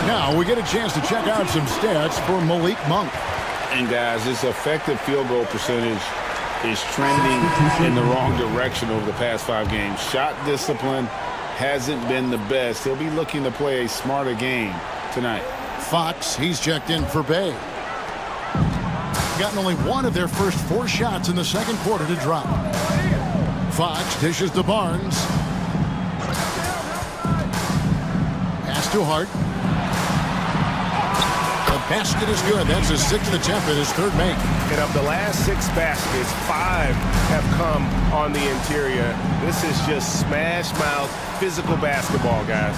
Now we get a chance to check out some stats for Malik Monk. And guys, his effective field goal percentage is trending in the wrong direction over the past 5 games. Shot discipline hasn't been the best. He'll be looking to play a smarter game tonight. Fox, he's checked in for Bay. Gotten only 1 of their first 4 shots in the second quarter to drop. Fox dishes to Barnes. Pass to Hart. The basket is good. That's his 6th attempt at his 3rd make. And of the last 6 baskets, 5 have come on the interior. This is just smash mouth physical basketball, guys.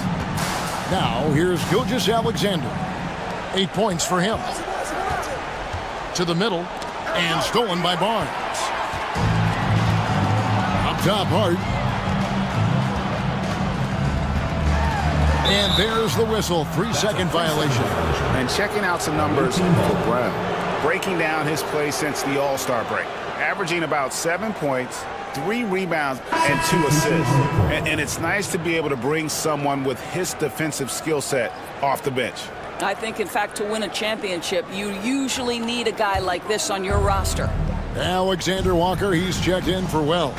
Now here's Gilgeous-Alexander. 8 points for him. To the middle and stolen by Barnes. Up top, Hart. And there's the whistle. 3-second violation. And checking out some numbers for Brown. Breaking down his play since the All-Star break. Averaging about 7 points, 3 rebounds, and 2 assists. And it's nice to be able to bring someone with his defensive skill set off the bench. I think, in fact, to win a championship, you usually need a guy like this on your roster. Alexander Walker, he's checked in for Wells.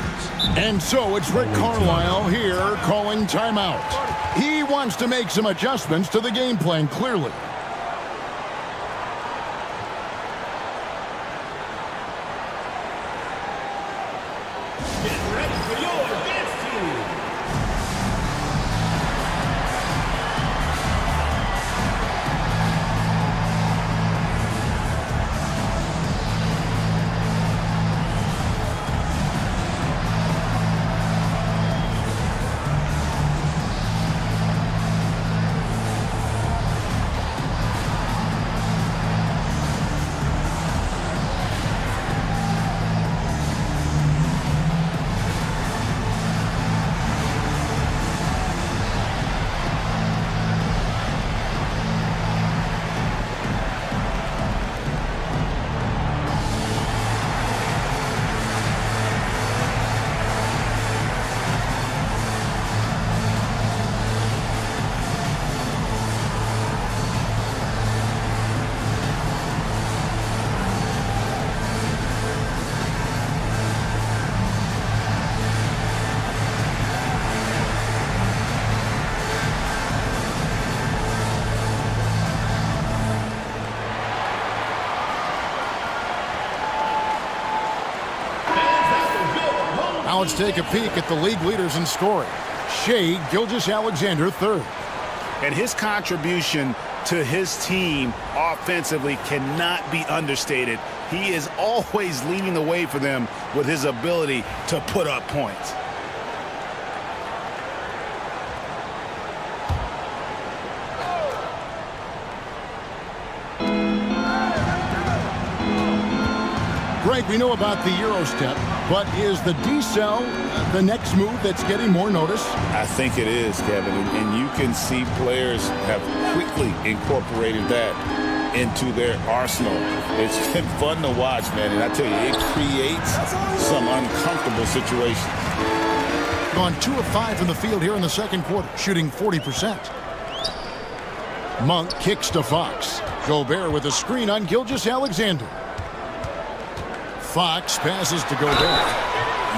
And so it's Rick Carlisle here calling timeout. He wants to make some adjustments to the game plan, clearly. Now let's take a peek at the league leaders in scoring. Shai Gilgeous-Alexander, 3rd. And his contribution to his team offensively cannot be understated. He is always leading the way for them with his ability to put up points. Greg, we know about the Euro step, but is the decel the next move that's getting more notice? I think it is, Kevin, and you can see players have quickly incorporated that into their arsenal. It's been fun to watch, man, and I tell you, it creates some uncomfortable situations. Gone 2 of 5 from the field here in the second quarter, shooting 40%. Monk kicks to Fox. Gobert with a screen on Gilgeous-Alexander. Fox passes to Gobert.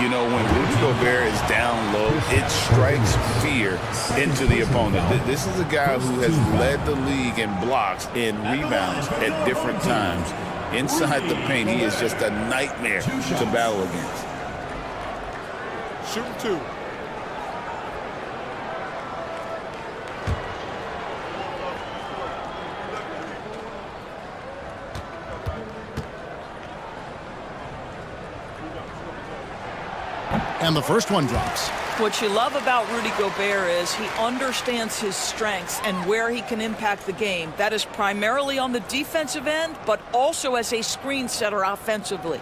You know, when Rudy Gobert is down low, it strikes fear into the opponent. This is a guy who has led the league in blocks and rebounds at different times. Inside the paint, he is just a nightmare to battle against. Shooting 2. And the first one drops. What you love about Rudy Gobert is he understands his strengths and where he can impact the game. That is primarily on the defensive end, but also as a screen setter offensively.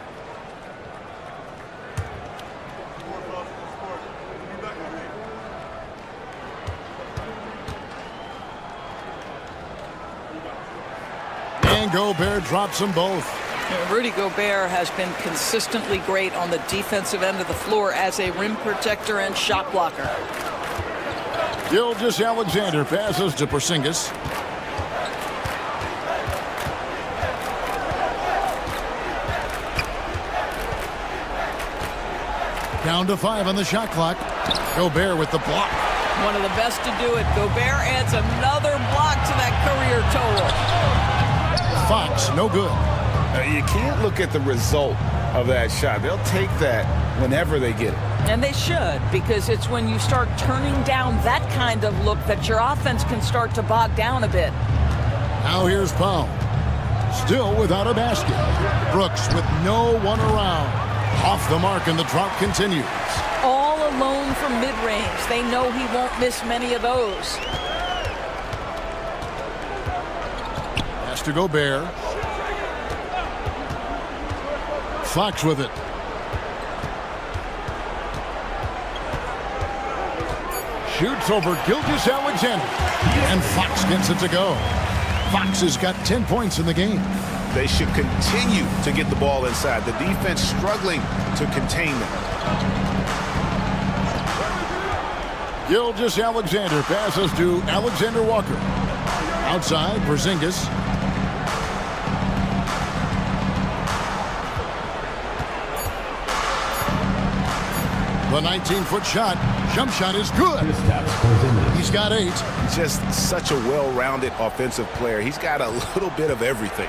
And Gobert drops them both. Rudy Gobert has been consistently great on the defensive end of the floor as a rim protector and shot blocker. Gilgeous-Alexander passes to Porzingis. Down to 5 on the shot clock. Gobert with the block. One of the best to do it. Gobert adds another block to that career total. Fox, no good. You can't look at the result of that shot. They'll take that whenever they get it. And they should, because it's when you start turning down that kind of look that your offense can start to bog down a bit. Now here's Powell. Still without a basket. Brooks with no one around. Off the mark, and the drought continues. All alone from mid-range. They know he won't miss many of those. Pass to Gobert. Fox with it. Shoots over Gilgeous-Alexander. And Fox gets it to go. Fox has got 10 points in the game. They should continue to get the ball inside. The defense struggling to contain them. Gilgeous-Alexander passes to Alexander Walker. Outside, Porzingis. The 19-foot shot. Jump shot is good. He's got 8. Just such a well-rounded offensive player. He's got a little bit of everything.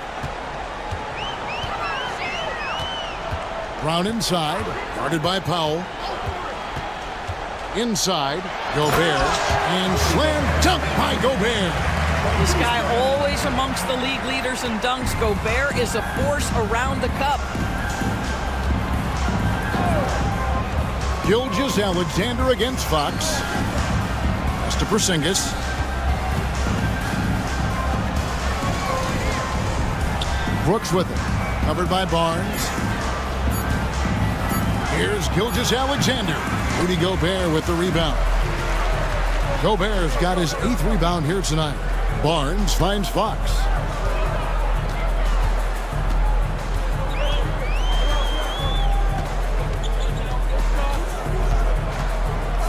Brown inside. Guarded by Powell. Inside. Gobert. And slam dunk by Gobert. This guy always amongst the league leaders in dunks. Gobert is a force around the cup. Gilgeous-Alexander against Fox. Pass to Porzingis. Brooks with it. Covered by Barnes. Here's Gilgeous-Alexander. Rudy Gobert with the rebound. Gobert's got his 8th rebound here tonight. Barnes finds Fox.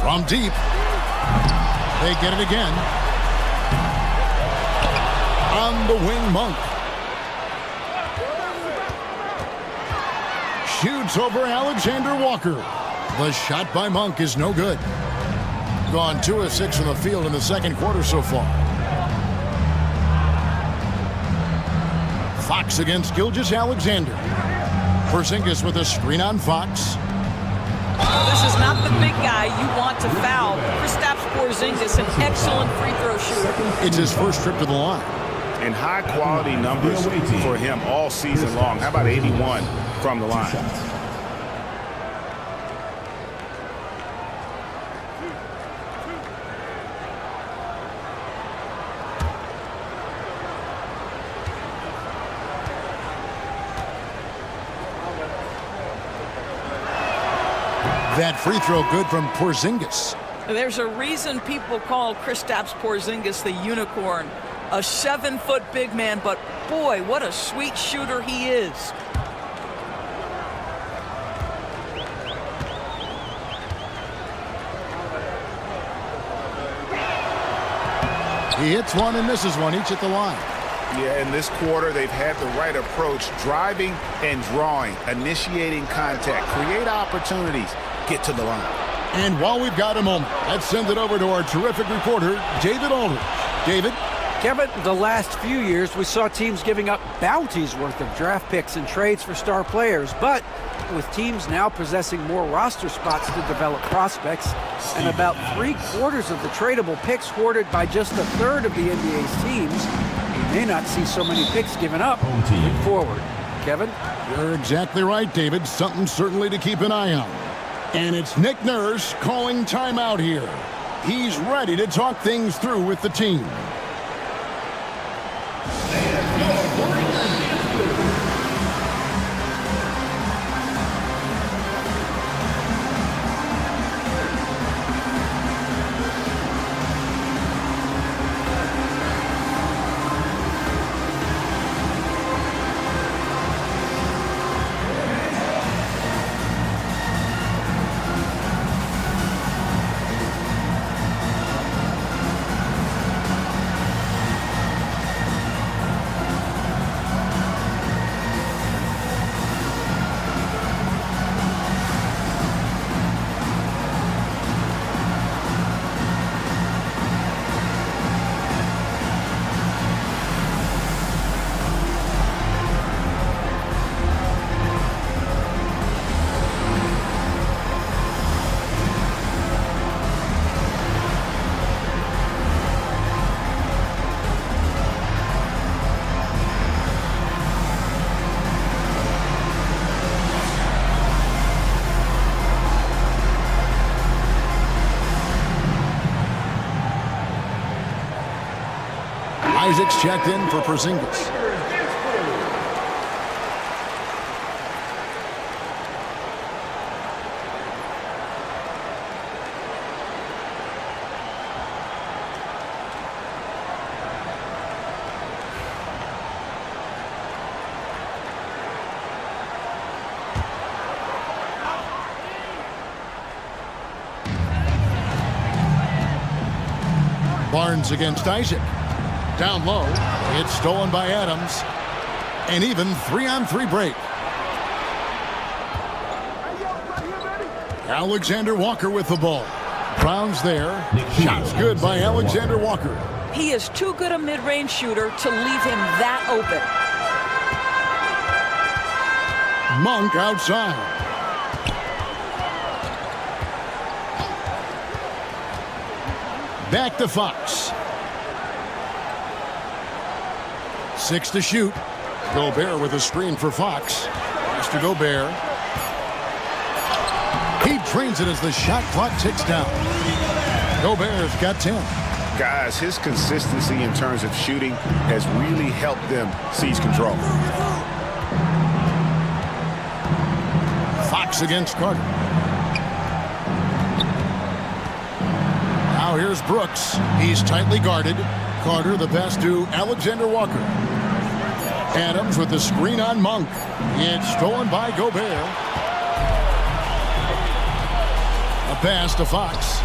From deep. They get it again. On the wing, Monk. Shoots over Alexander Walker. The shot by Monk is no good. Gone 2 of 6 from the field in the second quarter so far. Fox against Gilgeous-Alexander. Porzingis with a screen on Fox. This is not the big guy you want to foul. Kristaps Porzingis, an excellent free throw shooter. It's his first trip to the line. And high-quality numbers for him all season long. How about 81 from the line? That free throw good from Porzingis. There's a reason people call Kristaps Porzingis the unicorn. A 7-foot big man, but boy, what a sweet shooter he is. He hits one and misses one, each at the line. Yeah, in this quarter, they've had the right approach, driving and drawing, initiating contact, create opportunities, get to the line. And while we've got a moment, let's send it over to our terrific reporter, David Aldridge. David? Kevin, the last few years, we saw teams giving up bounties worth of draft picks and trades for star players. But with teams now possessing more roster spots to develop prospects and about 3/4 of the tradable picks hoarded by just a third of the NBA's teams, we may not see so many picks given up moving forward. Kevin? You're exactly right, David. Something certainly to keep an eye on. And it's Nick Nurse calling timeout here. He's ready to talk things through with the team. Isaac's checked in for Porzingis. Barnes against Isaac. Down low. It's stolen by Adams. An even 3-on-3 break. Alexander Walker with the ball. Browns there. Shots good by Alexander Walker. He is too good a mid-range shooter to leave him that open. Monk outside. Back to Fox. 6 to shoot. Gobert with a screen for Fox. Pass to Gobert. He trains it as the shot clock ticks down. Gobert's got 10. Guys, his consistency in terms of shooting has really helped them seize control. Fox against Carter. Now here's Brooks. He's tightly guarded. Carter the pass to Alexander Walker. Adams with the screen on Monk. It's stolen by Gobert. A pass to Fox.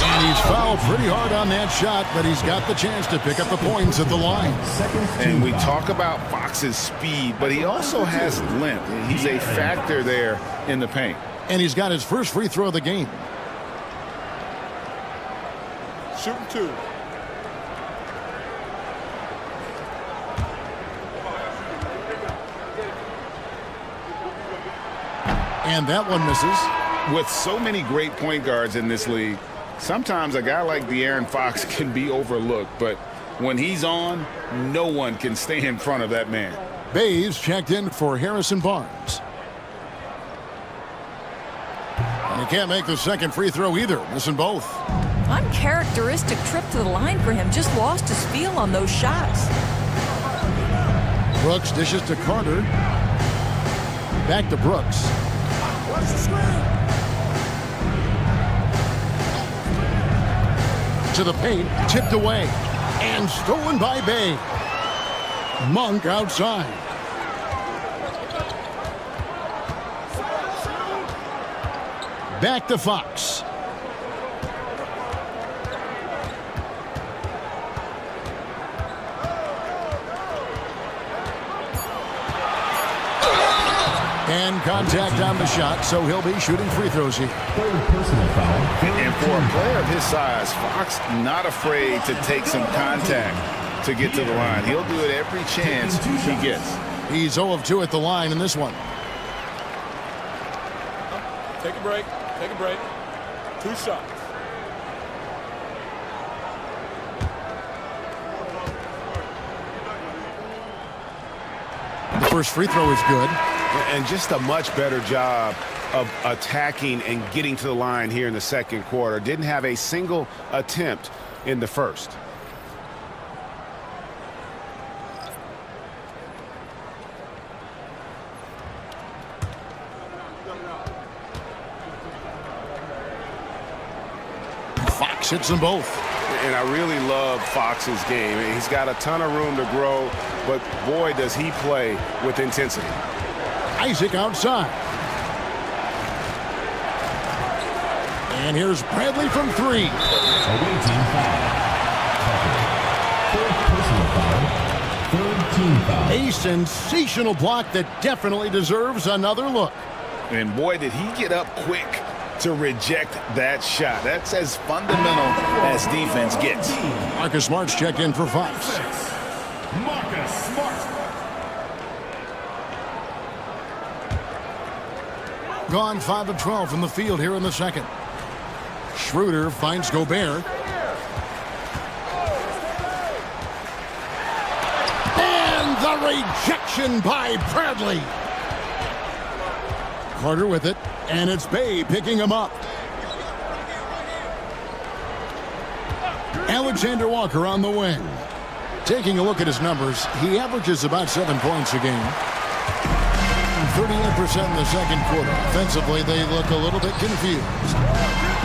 And he's fouled pretty hard on that shot, but he's got the chance to pick up the points at the line. And we talk about Fox's speed, but he also has length. He's a factor there in the paint. And he's got his first free throw of the game. Shooting 2. And that one misses. With so many great point guards in this league, sometimes a guy like De'Aaron Fox can be overlooked, but when he's on, no one can stay in front of that man. Bays checked in for Harrison Barnes. And he can't make the second free throw either, missing both. Uncharacteristic trip to the line for him. Just lost his feel on those shots. Brooks dishes to Carter. Back to Brooks. To the paint, tipped away, and stolen by Bay. Monk outside. Back to Fox. And contact on the shot, so he'll be shooting free throws here. Third personal foul. And for a player of his size, Fox not afraid to take some contact to get to the line. He'll do it every chance he gets. He's 0 of 2 at the line in this one. Take a break. Take a break. 2 shots. The first free throw is good. And just a much better job of attacking and getting to the line here in the second quarter. Didn't have a single attempt in the first. Fox hits them both. And I really love Fox's game. He's got a ton of room to grow, but boy, does he play with intensity. Isaac outside. And here's Bradley from 3. Away team foul. Fourth personal foul. Third team foul. A sensational block that definitely deserves another look. And boy, did he get up quick to reject that shot. That's as fundamental as defense gets. Marcus Smart's checked in for Fox. Marcus Smart. Gone 5 of 12 from the field here in the second. Schroeder finds Gobert. And the rejection by Bradley. Carter with it, and it's Bay picking him up. Alexander Walker on the wing. Taking a look at his numbers, he averages about 7 points a game. 38% in the second quarter. Offensively, they look a little bit confused.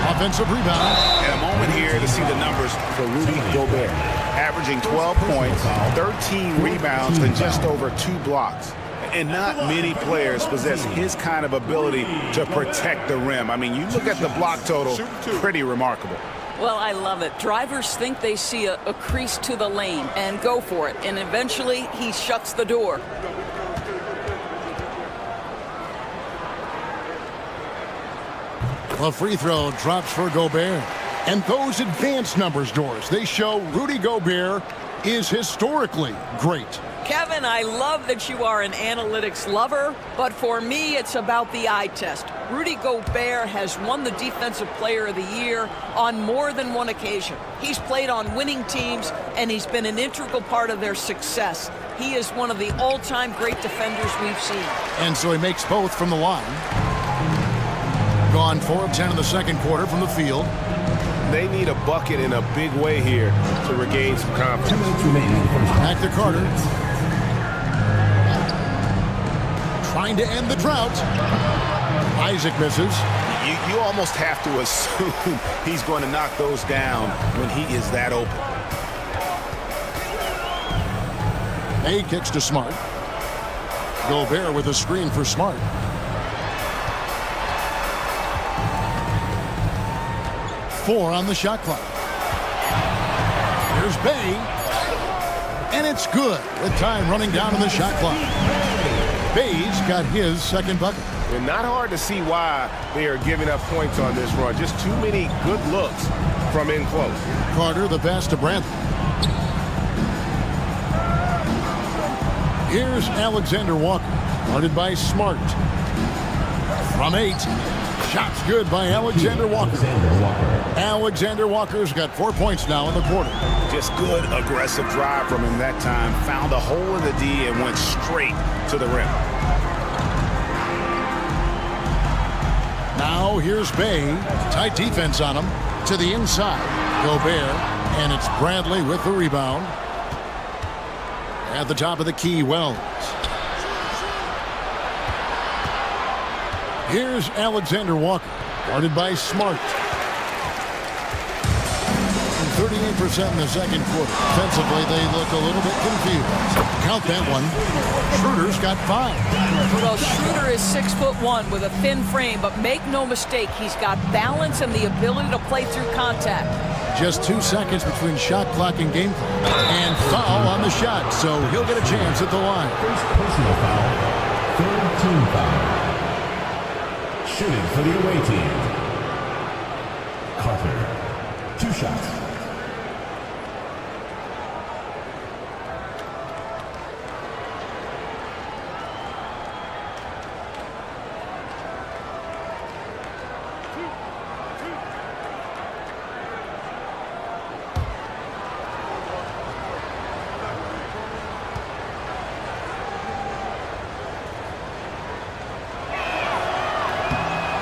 Offensive rebound. And a moment here to see the numbers for Rudy Gobert. Averaging 12 points, 13 rebounds, and just over 2 blocks. And not many players possess his kind of ability to protect the rim. I mean, you look at the block total, pretty remarkable. Well, I love it. Drivers think they see a crease to the lane and go for it. And eventually, he shuts the door. A free throw drops for Gobert. And those advanced numbers, Doris, they show Rudy Gobert is historically great. Kevin, I love that you are an analytics lover, but for me, it's about the eye test. Rudy Gobert has won the Defensive Player of the Year on more than one occasion. He's played on winning teams, and he's been an integral part of their success. He is one of the all-time great defenders we've seen. And so he makes both from the line. Gone 4 of 10 in the second quarter from the field. They need a bucket in a big way here to regain some confidence. Back to Carter. Trying to end the drought. Isaac misses. You almost have to assume he's going to knock those down when he is that open. A kicks to Smart. Gobert with a screen for Smart. Four on the shot clock. Here's Bay. And it's good with time running down on the shot clock. Bay's got his second bucket. And not hard to see why they are giving up points on this run. Just too many good looks from in close. Carter the pass to Bradley. Here's Alexander Walker. Guarded by Smart. From 8. Shots good by Alexander Walker. Alexander Walker's got 4 points now in the quarter. Just good aggressive drive from him that time. Found a hole in the D and went straight to the rim. Now here's Bay. Tight defense on him. To the inside. Gobert. And it's Bradley with the rebound. At the top of the key, Wells. Here's Alexander Walker, guarded by Smart. 38% in the second quarter. Defensively, they look a little bit confused. Count that one. Schroeder's got 5. Well, Schroeder is 6'1" with a thin frame, but make no mistake, he's got balance and the ability to play through contact. Just 2 seconds between shot clock and game clock. And foul on the shot, so he'll get a chance at the line. First personal foul, third team foul. Shooting for the away team. Carter, 2 shots.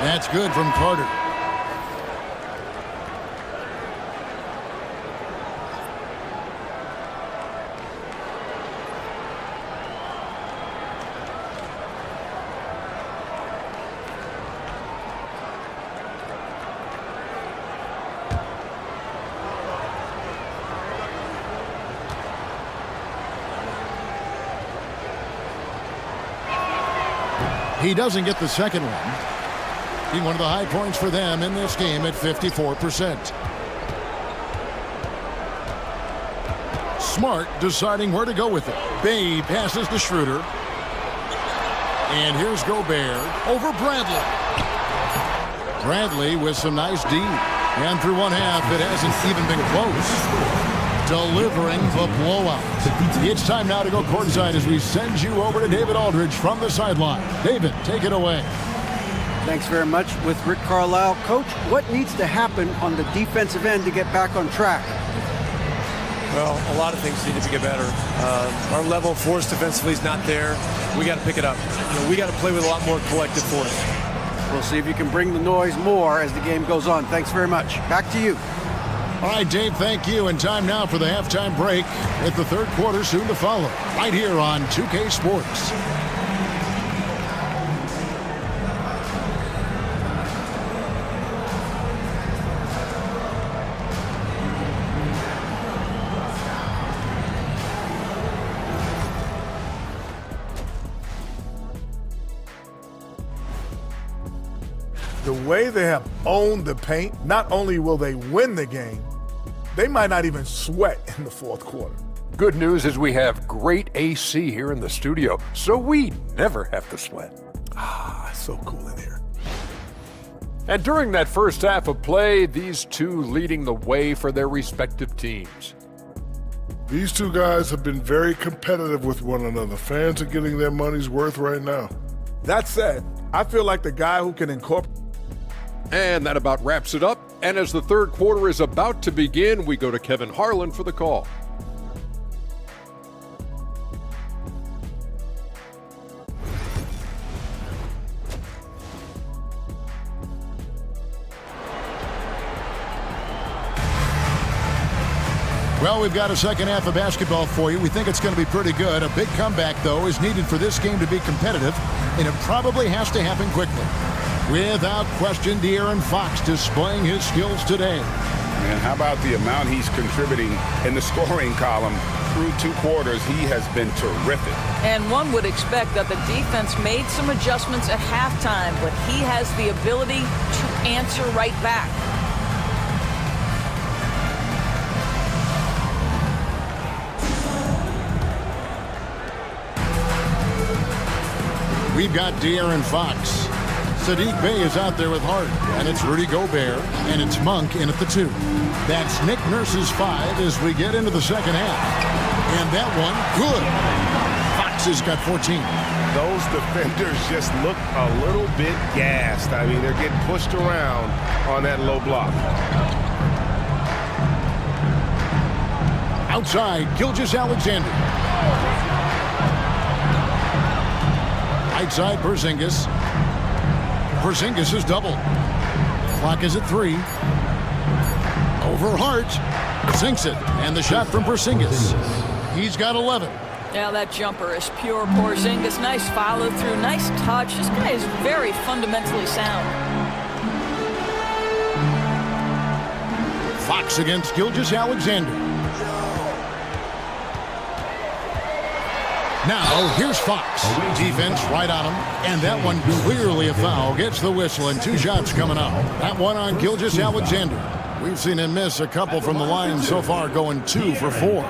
That's good from Carter. He doesn't get the second one. One of the high points for them in this game at 54%. Smart deciding where to go with it. Bay passes to Schroeder. And here's Gobert over Bradley. Bradley with some nice D. And through one half, it hasn't even been close. Delivering the blowout. It's time now to go courtside as we send you over to David Aldridge from the sideline. David, take it away. Thanks very much. With Rick Carlisle. Coach, what needs to happen on the defensive end to get back on track? Well, a lot of things need to get better. Our level of force defensively is not there. We got to pick it up. We got to play with a lot more collective force. We'll see if you can bring the noise more as the game goes on. Thanks very much. Back to you. All right, Dave, thank you. And time now for the halftime break with the third quarter soon to follow. Right here on 2K Sports. The way they have owned the paint, not only will they win the game, they might not even sweat in the fourth quarter. Good news is we have great AC here in the studio, so we never have to sweat. So cool in here. And during that first half of play, these two leading the way for their respective teams. These two guys have been very competitive with one another. Fans are getting their money's worth right now. That said, I feel like the guy who can incorporate. And that about wraps it up. And as the third quarter is about to begin, we go to Kevin Harlan for the call. Well, we've got a second half of basketball for you. We think it's going to be pretty good. A big comeback, though, is needed for this game to be competitive, and it probably has to happen quickly. Without question, De'Aaron Fox displaying his skills today. And how about the amount he's contributing in the scoring column? Through 2 quarters, he has been terrific. And one would expect that the defense made some adjustments at halftime, but he has the ability to answer right back. We've got De'Aaron Fox. Sadiq Bey is out there with Hart, and it's Rudy Gobert, and it's Monk in at the 2. That's Nick Nurse's 5 as we get into the second half. And that one, good. Fox has got 14. Those defenders just look a little bit gassed. I mean, they're getting pushed around on that low block. Outside, Gilgeous-Alexander. Right side, Porzingis. Porzingis is doubled. Clock is at 3. Over Hart. Sinks it. And the shot from Porzingis. He's got 11. Yeah, that jumper is pure Porzingis. Nice follow through, nice touch. This guy is very fundamentally sound. Fox against Gilgeous-Alexander. Now, here's Fox. Defense right on him. And that one clearly a foul. Gets the whistle and 2 shots coming up. That one on Gilgeous-Alexander. We've seen him miss a couple from the line so far, going 2 for 4.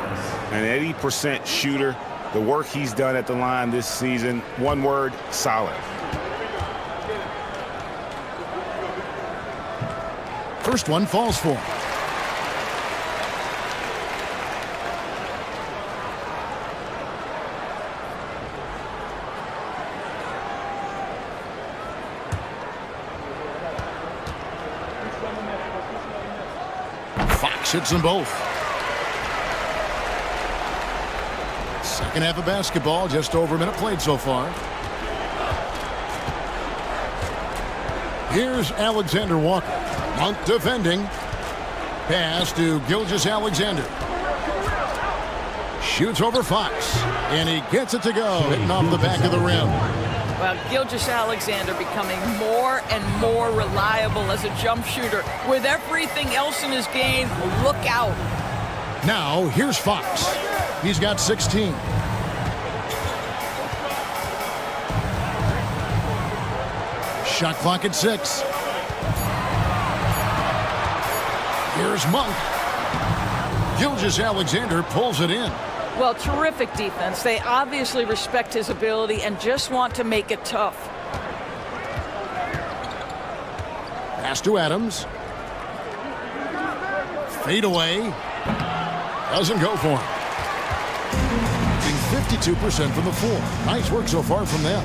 An 80% shooter. The work he's done at the line this season, one word, solid. First one falls for him. Fox hits them both. Second half of basketball, just over a minute played so far. Here's Alexander Walker. Monk defending. Pass to Gilgeous-Alexander. Shoots over Fox. And he gets it to go, hitting off the back of the rim. Well, Gilgeous-Alexander becoming more and more reliable as a jump shooter. With everything else in his game, look out. Now, here's Fox. He's got 16. Shot clock at 6. Here's Monk. Gilgeous-Alexander pulls it in. Well, terrific defense. They obviously respect his ability and just want to make it tough. Pass to Adams. Fade away. Doesn't go for him. 52% from the floor. Nice work so far from them.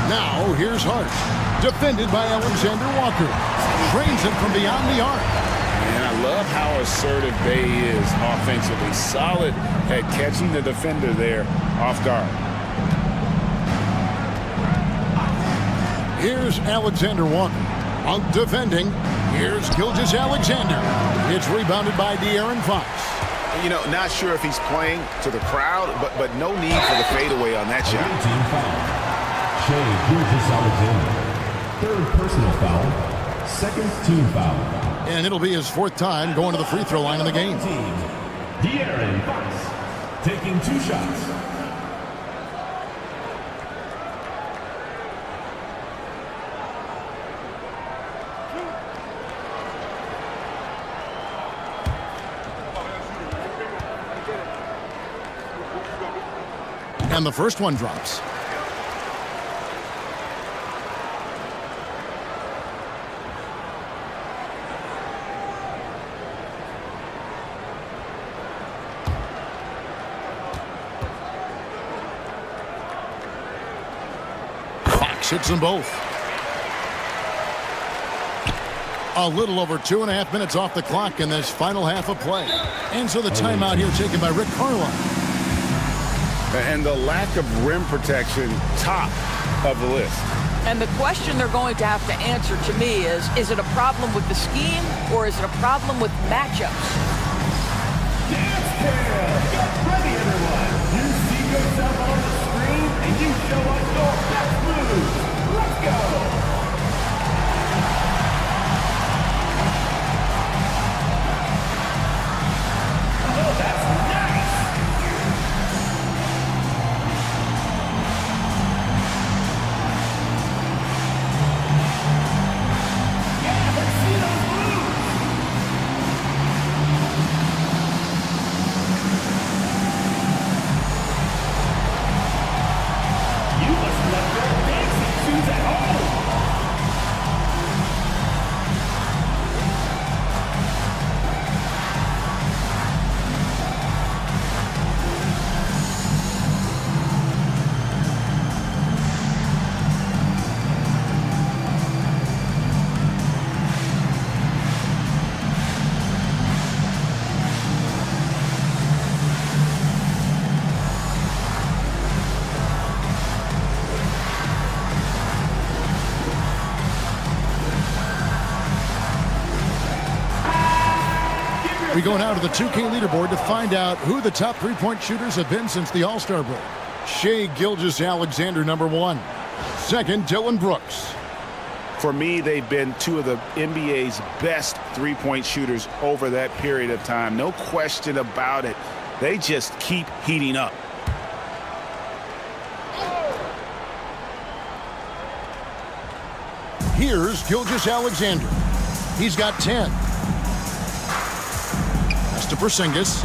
Now, here's Hart. Defended by Alexander Walker. Drains it from beyond the arc. And I love how assertive Bay is offensively. Solid at catching the defender there off guard. Here's Alexander Walker. Monk defending. Here's Gilgeous-Alexander. It's rebounded by De'Aaron Fox. You know, not sure if he's playing to the crowd, but no need for the fadeaway on that shot. Shea Gilgeous-Alexander. Third personal foul. Second team foul. And it'll be his 4th time going to the free throw line in the game. De'Aaron Fox taking 2 shots. And the first one drops. Fox hits them both. A little over 2.5 minutes off the clock in this final half of play. And so the timeout here taken by Rick Carlisle. And the lack of rim protection, top of the list. And the question they're going to have to answer to me is it a problem with the scheme or is it a problem with matchups? Dance Tail! Get ready, everyone! You see yourself on the screen and you show us your best moves. Let's go! Oh, that's nice! go now to the 2K leaderboard to find out who the top three-point shooters have been since the All-Star break. Shai Gilgeous-Alexander, number 1. Second, Dylan Brooks. For me, they've been two of the NBA's best three-point shooters over that period of time. No question about it. They just keep heating up. Here's Gilgeous-Alexander. He's got 10. Pass to Porzingis.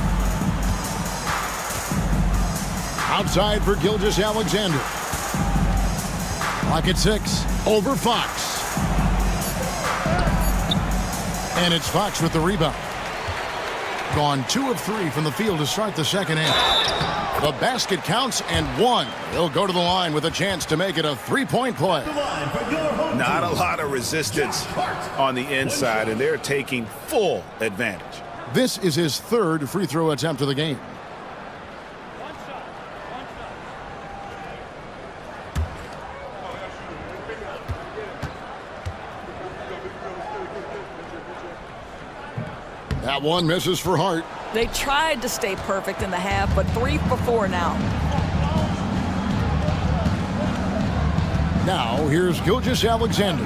Outside for Gilgeous-Alexander. Clock at 6. Over Fox. And it's Fox with the rebound. Gone 2 of 3 from the field to start the second half. The basket counts and 1. He'll go to the line with a chance to make it a three-point play. Not a lot of resistance on the inside, and they're taking full advantage. This is his third free throw attempt of the game. That one misses for Hart. They tried to stay perfect in the half, but 3 for 4 now. Now, here's Gilgeous-Alexander.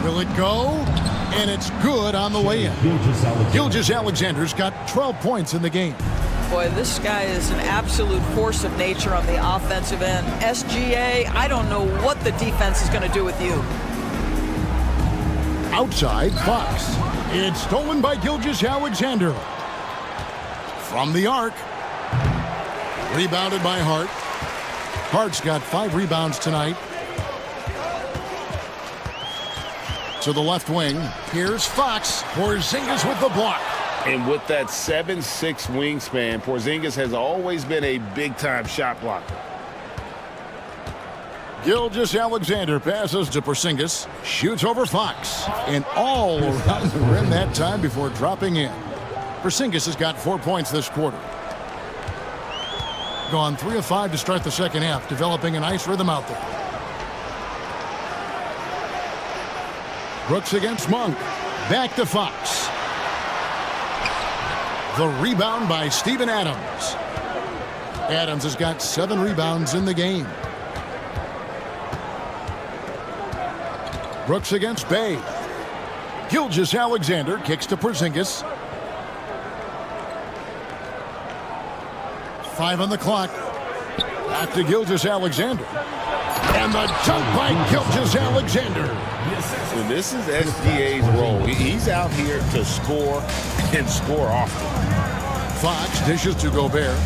Will it go? And it's good on the way in. Gilgeous-Alexander's got 12 points in the game. Boy, this guy is an absolute force of nature on the offensive end. SGA, I don't know what the defense is going to do with you. Outside, Fox. It's stolen by Gilgeous-Alexander. From the arc. Rebounded by Hart. Hart's got 5 rebounds tonight. To the left wing. Here's Fox. Porzingis with the block. And with that 7'6" wingspan, Porzingis has always been a big-time shot blocker. Gilgeous-Alexander passes to Porzingis. Shoots over Fox. And all around the rim that time before dropping in. Porzingis has got 4 points this quarter. Gone 3 of 5 to start the second half, developing a nice rhythm out there. Brooks against Monk. Back to Fox. The rebound by Steven Adams. Adams has got 7 rebounds in the game. Brooks against Bay. Gilgeous-Alexander kicks to Porzingis. 5 on the clock. Back to Gilgeous-Alexander. And the jump by Gilgeous-Alexander. And this is SGA's role. He's out here to score and score often. Fox dishes to Gobert.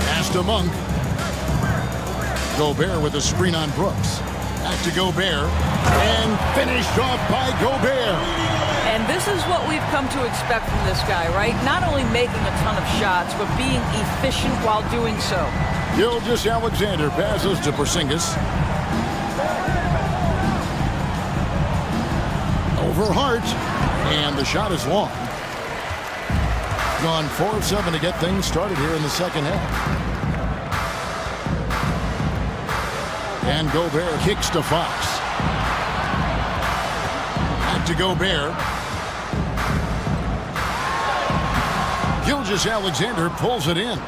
Pass to Monk. Gobert with a screen on Brooks. Back to Gobert. And finished off by Gobert. And this is what we've come to expect from this guy, right? Not only making a ton of shots, but being efficient while doing so. Gilgeous-Alexander passes to Porzingis. Over Hart. And the shot is long. Gone 4 of 7 to get things started here in the second half. And Gobert kicks to Fox. Back to Gobert. Gilgeous-Alexander pulls it in.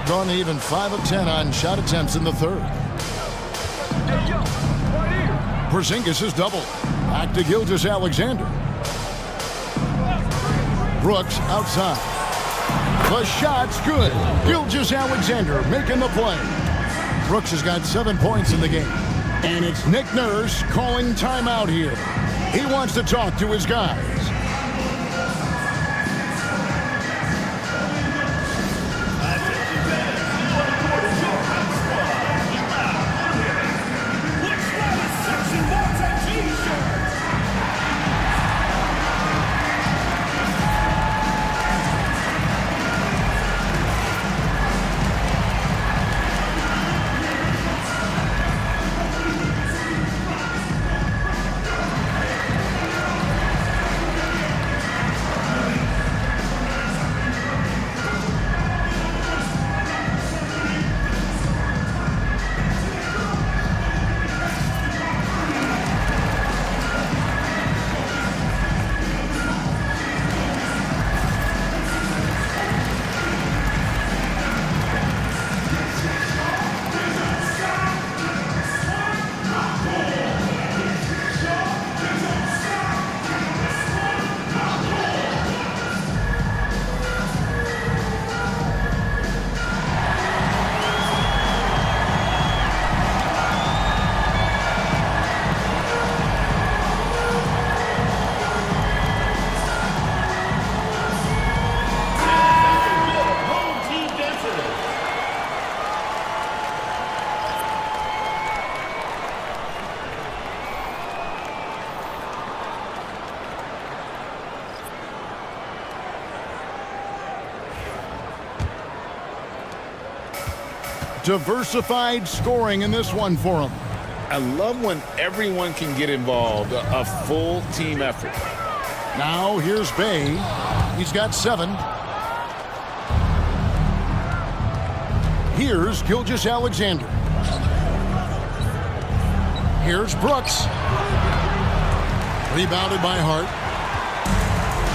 Gone even 5 of 10 on shot attempts in the third. Porzingis is doubled. Back to Gilgeous-Alexander. Brooks outside. The shot's good. Gilgeous-Alexander making the play. Brooks has got 7 points in the game. And it's Nick Nurse calling timeout here. He wants to talk to his guys. Diversified scoring in this one for him. I love when everyone can get involved, a full team effort. Now here's Bay. He's got 7. Here's Gilgeous-Alexander. Here's Brooks. Rebounded by Hart.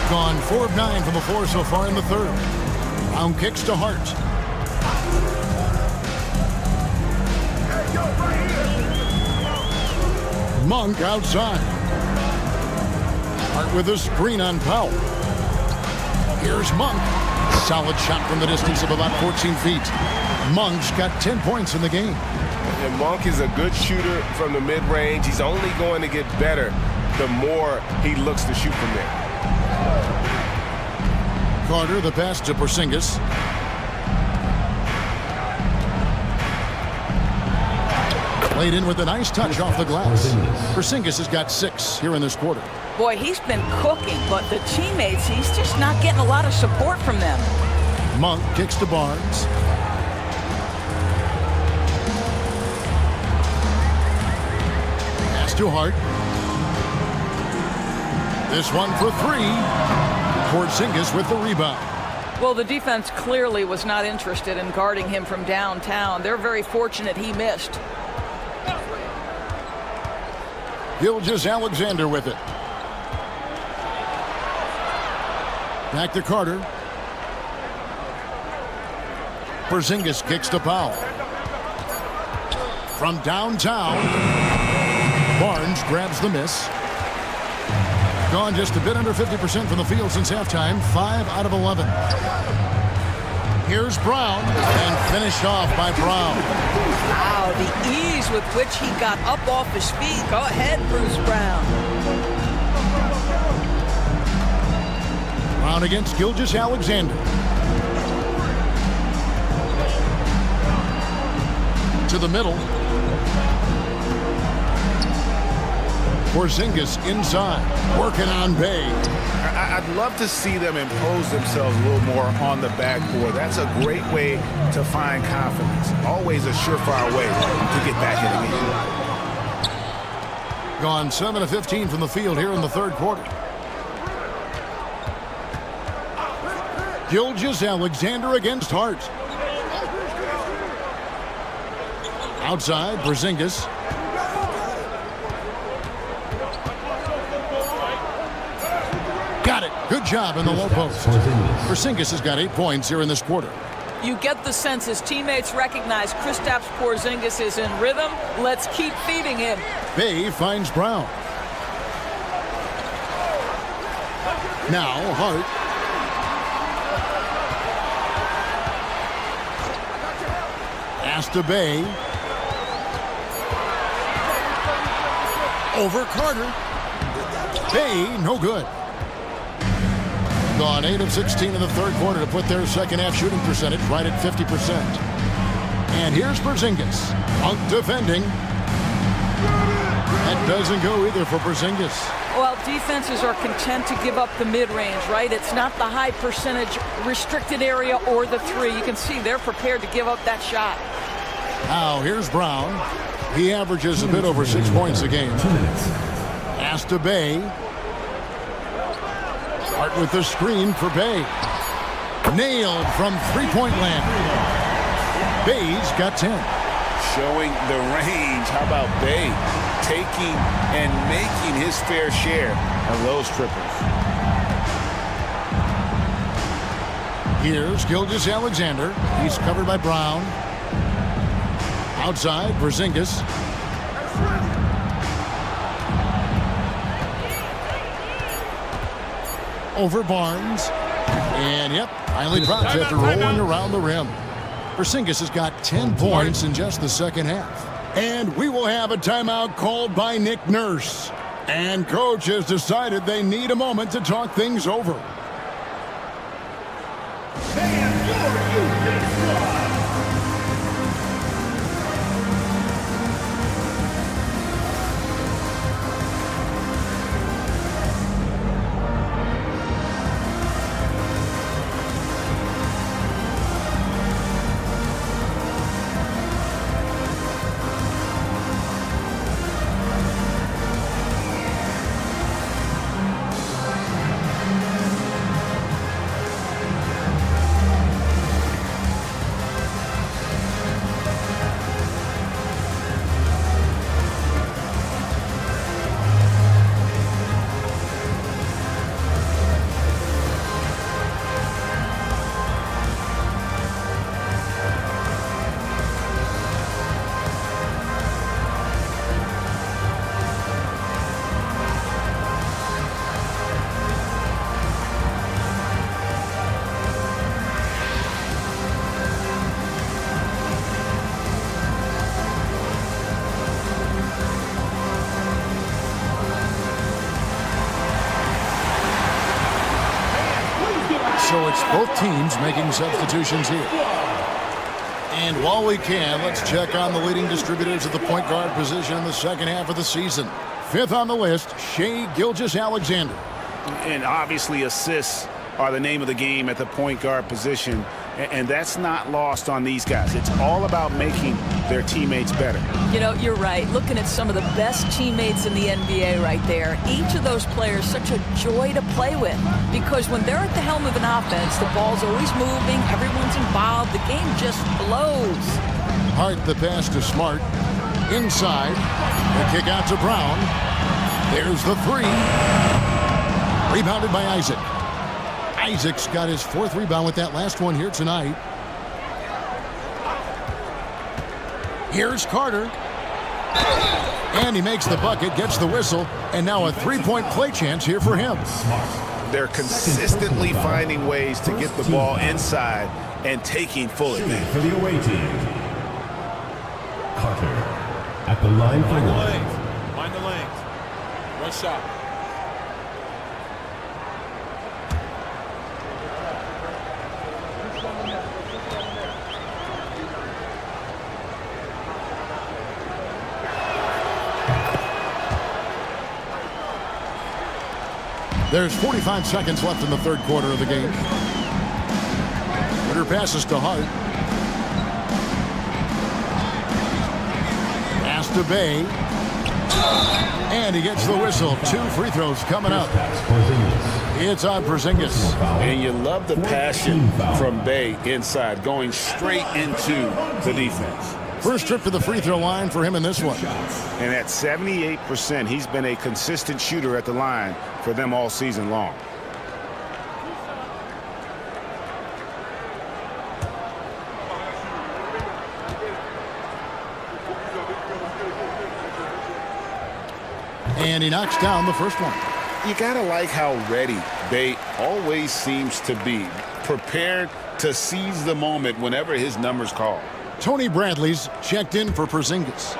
Gone 4 of 9 from the floor so far in the third. Brown kicks to Hart. Monk outside. Hart with a screen on Powell. Here's Monk. Solid shot from the distance of about 14 feet. Monk's got 10 points in the game. And Monk is a good shooter from the mid-range. He's only going to get better the more he looks to shoot from there. Carter, the pass to Porzingis. Played in with a nice touch off the glass. Porzingis has got 6 here in this quarter. Boy, he's been cooking, but the teammates, he's just not getting a lot of support from them. Monk kicks to Barnes. Pass to Hart. This one for 3. Porzingis with the rebound. Well, the defense clearly was not interested in guarding him from downtown. They're very fortunate he missed. Gilgeous-Alexander with it. Back to Carter. Porzingis kicks to Powell. From downtown, Barnes grabs the miss. Gone just a bit under 50% from the field since halftime. 5 out of 11. Here's Brown, and finished off by Brown. Wow, the ease with which he got up off his feet. Go ahead, Bruce Brown. Brown against Gilgeous-Alexander. To the middle. Porzingis inside, working on Bay. I'd love to see them impose themselves a little more on the backboard. That's a great way to find confidence. Always a surefire way to get back in the game. Gone 7 of 15 from the field here in the third quarter. Gilgeous-Alexander against Hart. Outside, Porzingis. Got it. Good job in the low post. Porzingis has got 8 points here in this quarter. You get the sense his teammates recognize Kristaps Porzingis is in rhythm. Let's keep feeding him. Bay finds Brown. Now Hart. Pass to Bay. Over Carter. Bay, no good. Gone 8 of 16 in the third quarter to put their second half shooting percentage right at 50%. And here's Porzingis. Monk defending. That doesn't go either for Porzingis. Well, defenses are content to give up the mid-range, right? It's not the high percentage restricted area or the 3. You can see they're prepared to give up that shot. Now here's Brown. He averages a bit over 6 points a game. Pass to Bay. Hart with the screen for Bay. Nailed from three-point land. Bay's got 10. Showing the range. How about Bay taking and making his fair share of those triples? Here's Gilgeous-Alexander. He's covered by Brown. Outside, Porzingis. Over Barnes. And yep, finally dropped after rolling around the rim. Porzingis has got 10 points in just the second half. And we will have a timeout called by Nick Nurse. And coach has decided they need a moment to talk things over. So it's both teams making substitutions here. And while we can, let's check on the leading distributors at the point guard position in the second half of the season. Fifth on the list, Shai Gilgeous-Alexander. And obviously assists are the name of the game at the point guard position, and that's not lost on these guys. It's all about making their teammates better. You know, you're right. Looking at some of the best teammates in the NBA right there, each of those players such a joy to play with, because when they're at the helm of an offense, the ball's always moving, everyone's involved, the game just flows. Hart the pass to Smart. Inside, the kick out to Brown. There's the three. Rebounded by Isaac. Isaac's got his fourth rebound with that last one here tonight. Here's Carter. And he makes the bucket, gets the whistle, and now a three-point play chance here for him. They're consistently finding ways to get the ball inside and taking full advantage. For the away team, Carter at the line for one. Mind the lanes. One shot. There's 45 seconds left in the third quarter of the game. Ritter passes to Hart. Pass to Bay. And he gets the whistle. 2 free throws coming up. It's on Porzingis. And you love the passion from Bay inside, going straight into the defense. First trip to the free throw line for him in this one. And at 78%, he's been a consistent shooter at the line for them all season long. And he knocks down the first one. You gotta like how ready Bay always seems to be, prepared to seize the moment whenever his number's called. Tony Bradley's checked in for Porzingis.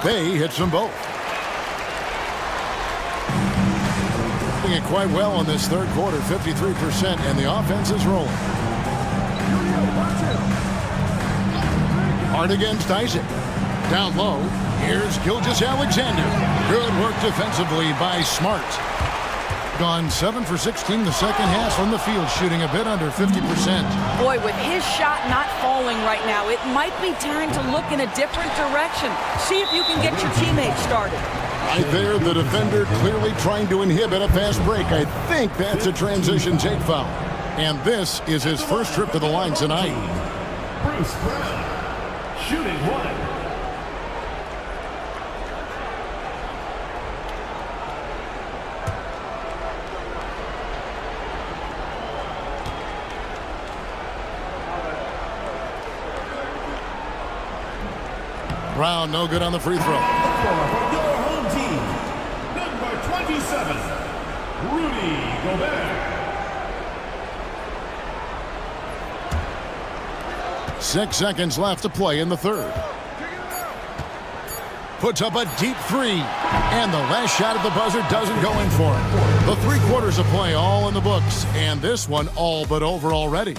Bay hits them both. Doing it quite well in this third quarter, 53%, and the offense is rolling. Hard against Isaac. Down low, here's Gilgeous-Alexander. Good work defensively by Smart. Gone 7 for 16 the second half from the field, shooting a bit under 50%. Boy, with his shot not falling right now, it might be time to look in a different direction. See if you can get your teammates started. Right there, the defender clearly trying to inhibit a fast break. I think that's a transition take foul. And this is his first trip to the line tonight. Bruce Brown, shooting one. Brown, no good on the free throw. For your home team, number 27, Rudy Gobert. 6 seconds left to play in the third. Puts up a deep three. And the last shot at the buzzer doesn't go in for it. The 3 quarters of play all in the books. And this one all but over already.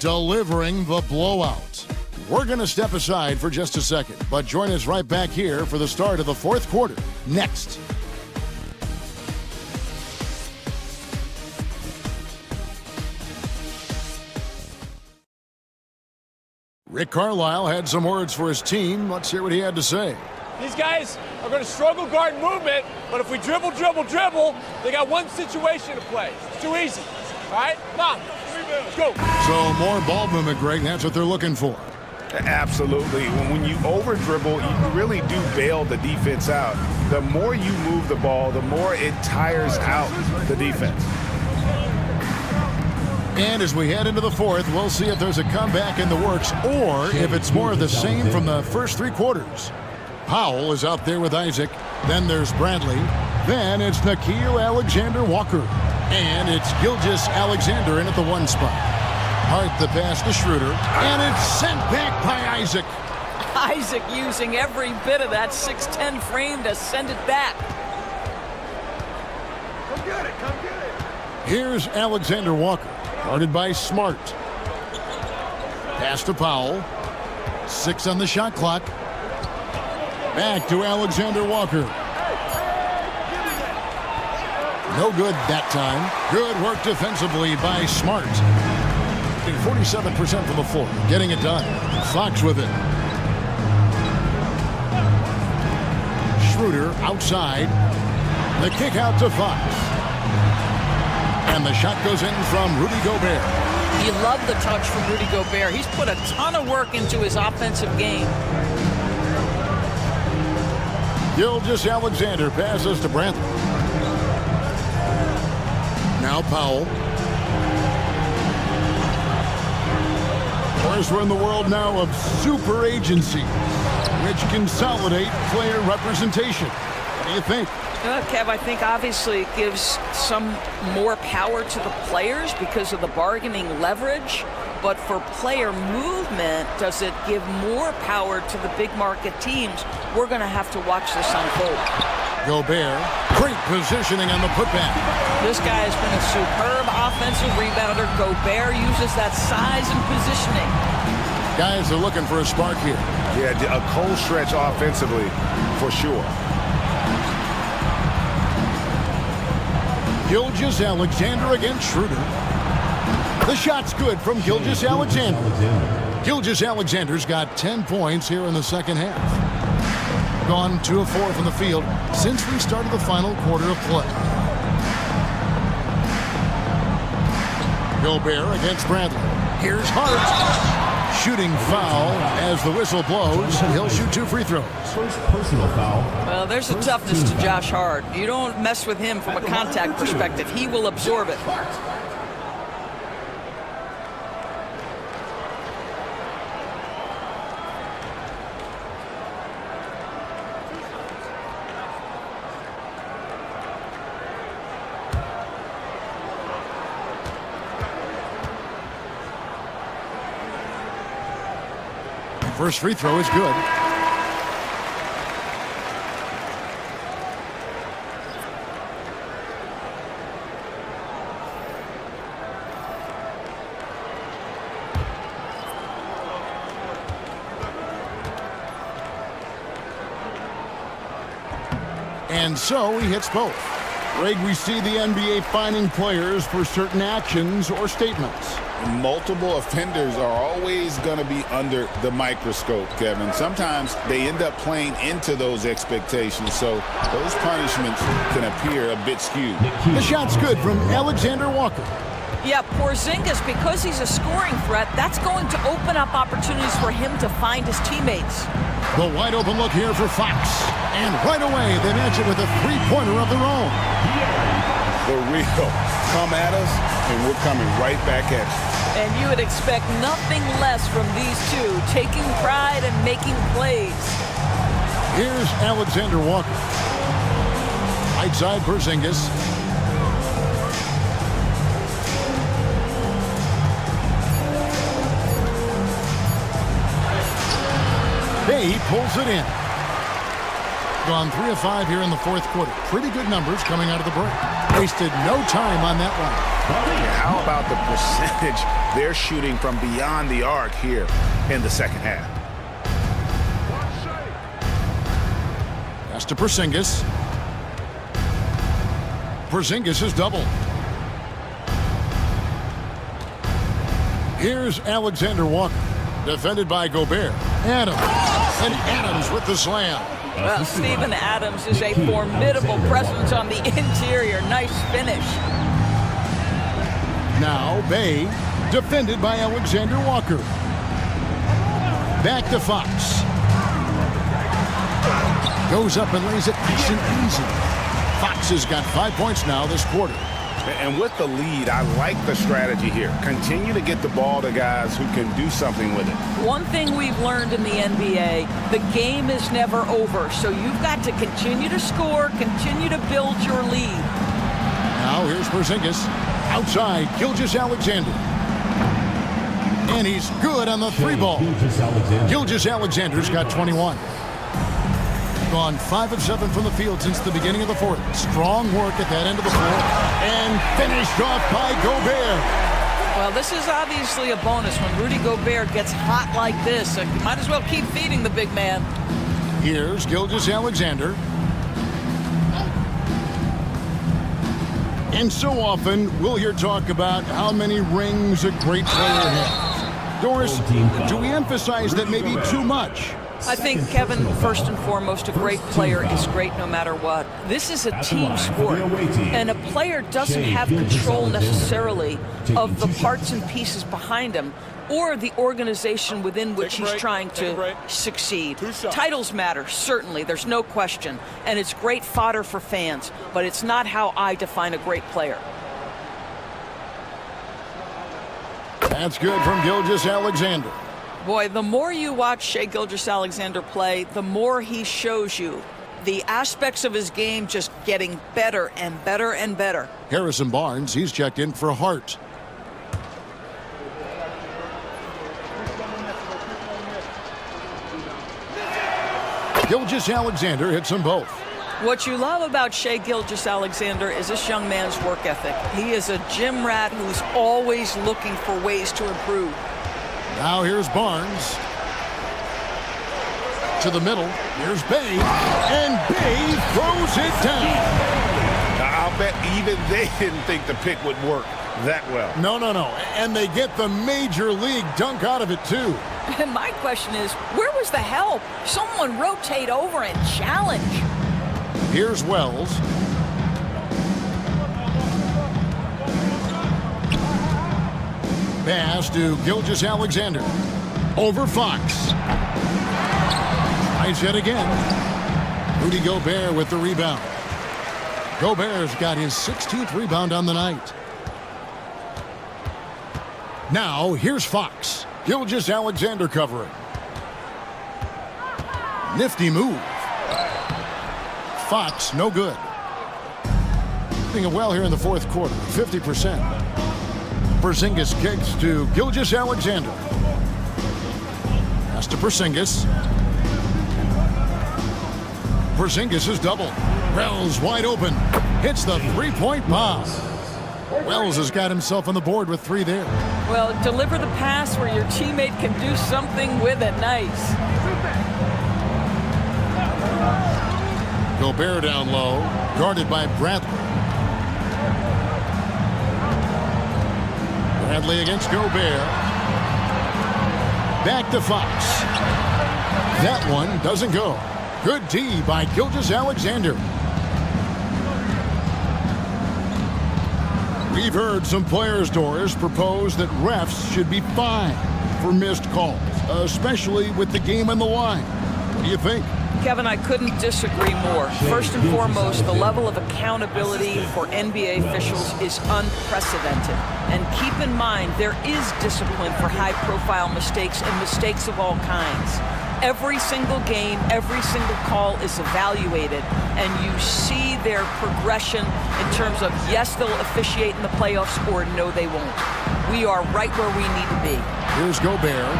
Delivering the blowout. We're going to step aside for just a second, but join us right back here for the start of the fourth quarter. Next. Rick Carlisle had some words for his team. Let's hear what he had to say. These guys are going to struggle guard movement, but if we dribble, they got one situation to play. It's too easy. All right? Come on. Let's go. So more ball movement, Greg. That's what they're looking for. Absolutely. When you over dribble, you really do bail the defense out. The more you move the ball, the more it tires out the defense. And as we head into the fourth, we'll see if there's a comeback in the works or if it's more of the same from the first 3 quarters. Powell is out there with Isaac. Then there's Bradley. Then it's Nickeil Alexander-Walker. And it's Gilgeous-Alexander in at the 1 spot. Hart the pass to Schroeder. And it's sent back by Isaac. Isaac using every bit of that 6'10" frame to send it back. Come get it, come get it. Here's Alexander Walker, guarded by Smart. Pass to Powell. 6 on the shot clock. Back to Alexander Walker. No good that time. Good work defensively by Smart. 47% from the floor. Getting it done. Fox with it. Schroeder outside. The kick out to Fox. And the shot goes in from Rudy Gobert. You love the touch from Rudy Gobert. He's put a ton of work into his offensive game. Gilgeous-Alexander passes to Brantley. Now Powell. Of course, we're in the world now of super agency, which consolidate player representation. What do you think? Kev, I think obviously it gives some more power to the players because of the bargaining leverage. But for player movement, does it give more power to the big market teams? We're going to have to watch this unfold. Gobert, great positioning on the putback. This guy has been a superb offensive rebounder. Gobert uses that size and positioning. Guys are looking for a spark here. Yeah, a cold stretch offensively for sure. Gilgeous-Alexander against Schroeder. The shot's good from Gilgeous-Alexander. Gilgeous-Alexander's got 10 points here in the second half. Gone 2 of 4 from the field since we started the final quarter of play. Gobert against Bradley. Here's Hart. Shooting foul as the whistle blows. He'll shoot 2 free throws. First personal foul. Well, there's a toughness to Josh Hart. You don't mess with him from a contact perspective. He will absorb it. First free throw is good. And so he hits both. Greg, we see the NBA fining players for certain actions or statements. Multiple offenders are always going to be under the microscope, Kevin. Sometimes they end up playing into those expectations, so those punishments can appear a bit skewed. The shot's good from Alexander Walker. Yeah, Porzingis, because he's a scoring threat, that's going to open up opportunities for him to find his teammates. The wide open look here for Fox. And right away, they match it with a three-pointer of their own. The real come at us, and we're coming right back at you. And you would expect nothing less from these two, taking pride and making plays. Here's Alexander Walker. Right side, Porzingis. Bay pulls it in. Gone 3 of 5 here in the fourth quarter. Pretty good numbers coming out of the break. Wasted no time on that one. How about the percentage they're shooting from beyond the arc here in the second half? Pass to Porzingis. Porzingis is doubled. Here's Alexander Walker. Defended by Gobert. Adams. And Adams with the slam. Well, Steven Adams is a formidable presence on the interior. Nice finish. Now Bay, defended by Alexander Walker. Back to Fox. Goes up and lays it nice and easy. Fox has got 5 points now this quarter. And with the lead, I like the strategy here. Continue to get the ball to guys who can do something with it. One thing we've learned in the NBA, the game is never over. So you've got to continue to score, continue to build your lead. Now here's Porzingis. Outside, Gilgeous-Alexander. And he's good on the 3-ball. Gilgeous-Alexander's got 21. Gone 5 of 7 from the field since the beginning of the fourth. Strong work at that end of the floor. And finished off by Gobert. Well, this is obviously a bonus when Rudy Gobert gets hot like this. So you might as well keep feeding the big man. Here's Gilgeous-Alexander. And so often, we'll hear talk about how many rings a great player has. Doris, do we emphasize that maybe too much? I think, Kevin, first and foremost, a great player is great no matter what. This is a team sport, and a player doesn't have control necessarily of the parts and pieces behind him or the organization within which he's trying to succeed. Titles matter, certainly, there's no question, and it's great fodder for fans, but it's not how I define a great player. That's good from Gilgeous-Alexander. Boy, the more you watch Shai Gilgeous-Alexander play, the more he shows you the aspects of his game just getting better and better and better. Harrison Barnes, he's checked in for Hart. Gilgeous-Alexander hits them both. What you love about Shai Gilgeous-Alexander is this young man's work ethic. He is a gym rat who's always looking for ways to improve. Now here's Barnes. To the middle. Here's Bay. And Bay throws it down. I'll bet even they didn't think the pick would work that well. No. And they get the major league dunk out of it, too. And my question is, where was the help? Someone rotate over and challenge. Here's Wells. Pass to Gilgeous-Alexander. Over Fox. Tries yet again. Rudy Gobert with the rebound. Gobert's got his 16th rebound on the night. Now, here's Fox. Gilgeous-Alexander covering. Nifty move. Fox, no good. Doing it well here in the fourth quarter, 50%. Porzingis kicks to Gilgeous-Alexander. Pass to Porzingis. Porzingis is doubled. Wells wide open. Hits the three-point bomb. Wells has got himself on the board with 3 there. Well, deliver the pass where your teammate can do something with it. Nice. Gobert down low, guarded by Bradley. Bradley against Gobert. Back to Fox. That one doesn't go. Good D by Gilgeous-Alexander. We've heard some players, Doris, propose that refs should be fined for missed calls, especially with the game on the line. What do you think? Kevin, I couldn't disagree more. First and foremost, the level of accountability for NBA officials is unprecedented. And keep in mind, there is discipline for high-profile mistakes and mistakes of all kinds. Every single game, every single call is evaluated, and you see their progression in terms of, yes, they'll officiate in the playoffs, or no, they won't. We are right where we need to be. Here's Gobert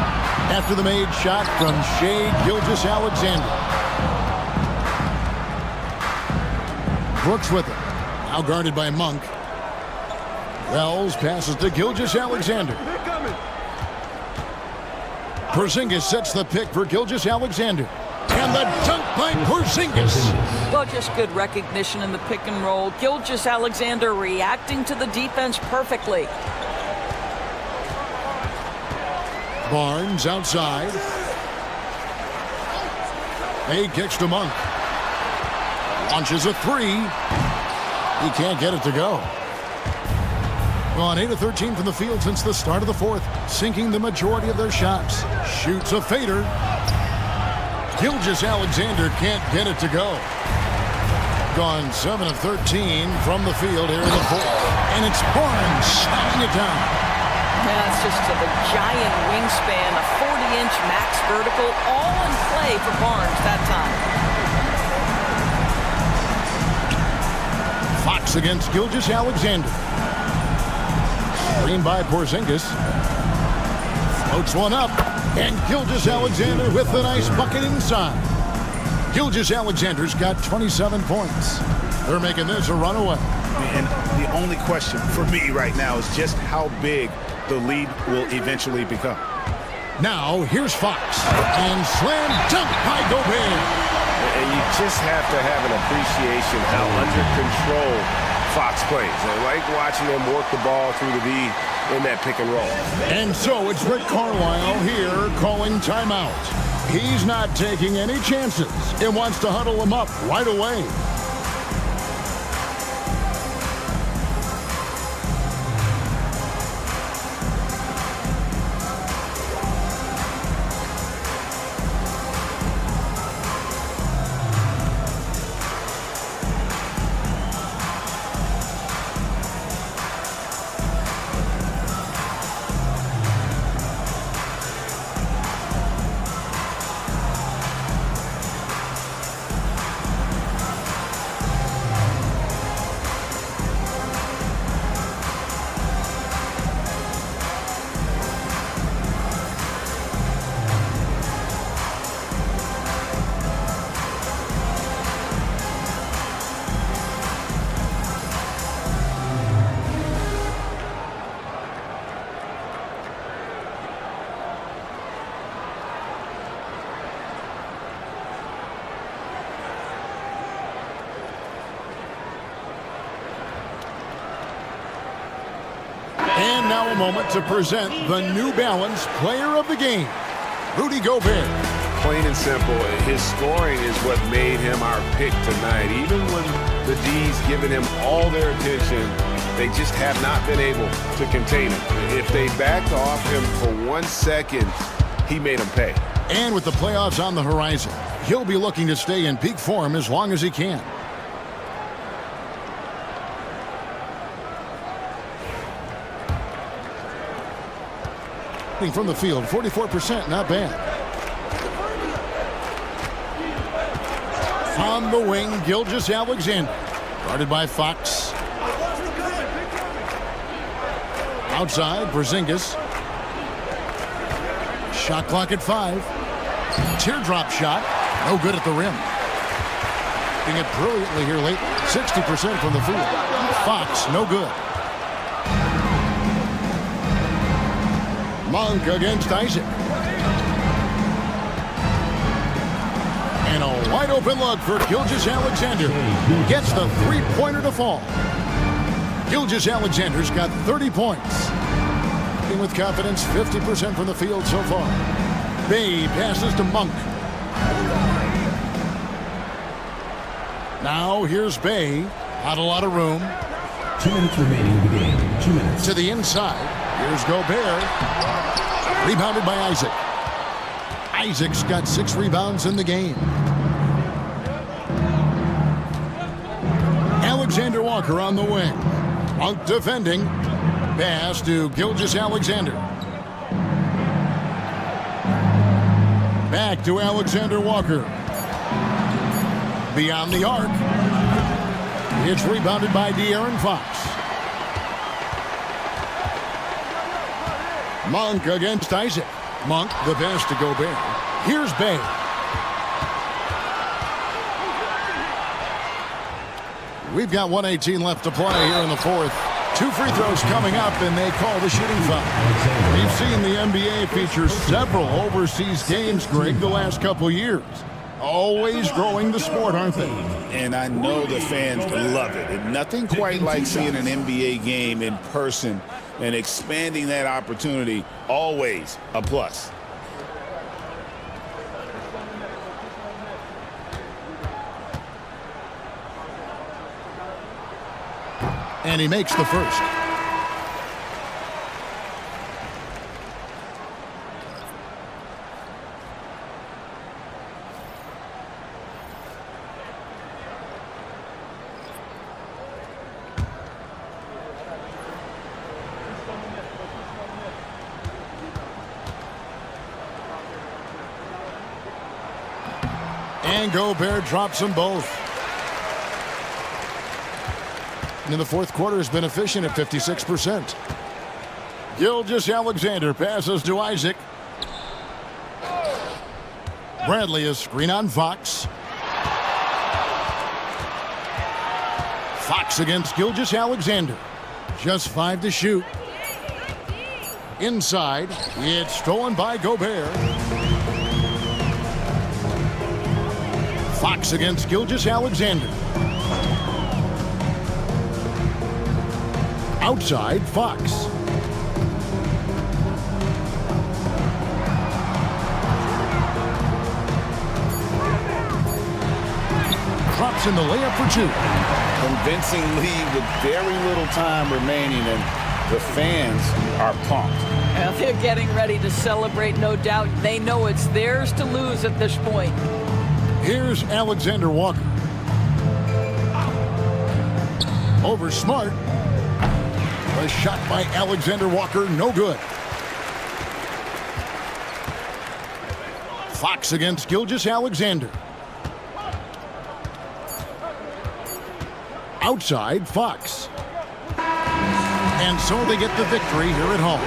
after the made shot from Shai Gilgeous-Alexander. Brooks with it. Now guarded by Monk. Wells passes to Gilgeous-Alexander. Porzingis sets the pick for Gilgeous-Alexander. And the dunk by Porzingis. Well, just good recognition in the pick and roll. Gilgeous-Alexander reacting to the defense perfectly. Barnes outside. Hay kicks to Monk. Launches a 3. He can't get it to go. Gone 8 of 13 from the field since the start of the fourth, sinking the majority of their shots. Shoots a fader. Gilgeous-Alexander can't get it to go. Gone 7 of 13 from the field here in the fourth. And it's Barnes slamming it down. Yeah, it's just a giant wingspan, a 40-inch max vertical, all in play for Barnes that time. Fox against Gilgeous-Alexander. Screen by Porzingis. Floats one up, and Gilgeous-Alexander with the nice bucket inside. Gilgeous-Alexander's got 27 points. They're making this a runaway. And the only question for me right now is just how big the lead will eventually become. Now, here's Fox. And slam dunk by Gobert. And you just have to have an appreciation how under control Fox plays. I like watching him work the ball through the D in that pick and roll. And so it's Rick Carlisle here calling timeout. He's not taking any chances and wants to huddle him up right away. And now a moment to present the New Balance Player of the Game, Rudy Gobert. Plain and simple, his scoring is what made him our pick tonight. Even when the D's giving him all their attention, they just have not been able to contain him. If they backed off him for 1 second, he made them pay. And with the playoffs on the horizon, he'll be looking to stay in peak form as long as he can. From the field, 44%, not bad. On the wing, Gilgeous-Alexander, guarded by Fox. Outside, Porzingis. Shot clock at 5. Teardrop shot, no good at the rim. Doing it brilliantly here late, 60% from the field. Fox, no good. Monk against Isaac. And a wide open look for Gilgeous-Alexander. Gets the three-pointer to fall. Gilgeous-Alexander's got 30 points. With confidence, 50% from the field so far. Bay passes to Monk. Now here's Bay. Not a lot of room. 2 minutes remaining in the game. 2 minutes. To the inside. Here's Gobert. Rebounded by Isaac. Isaac's got 6 rebounds in the game. Alexander Walker on the wing. Monk defending. Pass to Gilgeous-Alexander. Back to Alexander Walker. Beyond the arc. It's rebounded by De'Aaron Fox. Monk against Isaac. Monk, the pass to Gobert. Here's Bay. We've got 1:18 left to play here in the fourth. 2 free throws coming up, and they call the shooting foul. We've seen the NBA feature several overseas games, Greg, the last couple years. Always growing the sport, aren't they? And I know the fans love it. And nothing quite like seeing an NBA game in person and expanding that opportunity, always a plus. And he makes the first. And Gobert drops them both. And in the fourth quarter has been efficient at 56%. Gilgeous-Alexander passes to Isaac. Bradley is screen on Fox. Fox against Gilgeous-Alexander. Just 5 to shoot. Inside, it's stolen by Gobert. Fox against Gilgeous-Alexander. Outside, Fox. Drops in the layup for 2. Convincing lead with very little time remaining, and the fans are pumped. Well, they're getting ready to celebrate, no doubt. They know it's theirs to lose at this point. Here's Alexander Walker. Over Smart. A shot by Alexander Walker, no good. Fox against Gilgeous-Alexander. Outside, Fox. And so they get the victory here at home.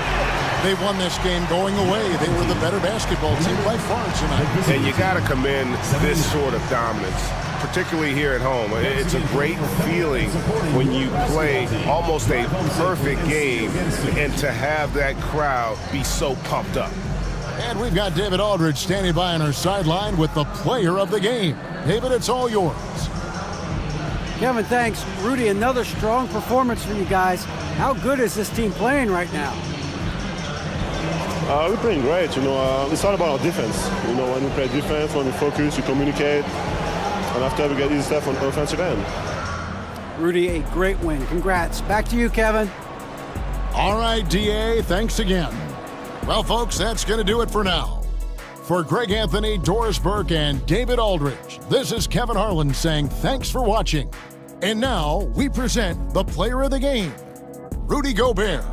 They won this game going away. They were the better basketball team by far tonight. And you got to commend this sort of dominance, particularly here at home. It's a great feeling when you play almost a perfect game and to have that crowd be so pumped up. And we've got David Aldridge standing by on our sideline with the player of the game. David, it's all yours. Kevin, thanks. Rudy, another strong performance for you guys. How good is this team playing right now? We're playing great. It's all about our defense. When we play defense, when we focus, we communicate, and after we get easy stuff on offensive end. Rudy, a great win. Congrats. Back to you, Kevin. All right, DA, thanks again. Well, folks, that's going to do it for now. For Greg Anthony, Doris Burke, and David Aldridge, this is Kevin Harlan saying thanks for watching. And now we present the player of the game, Rudy Gobert.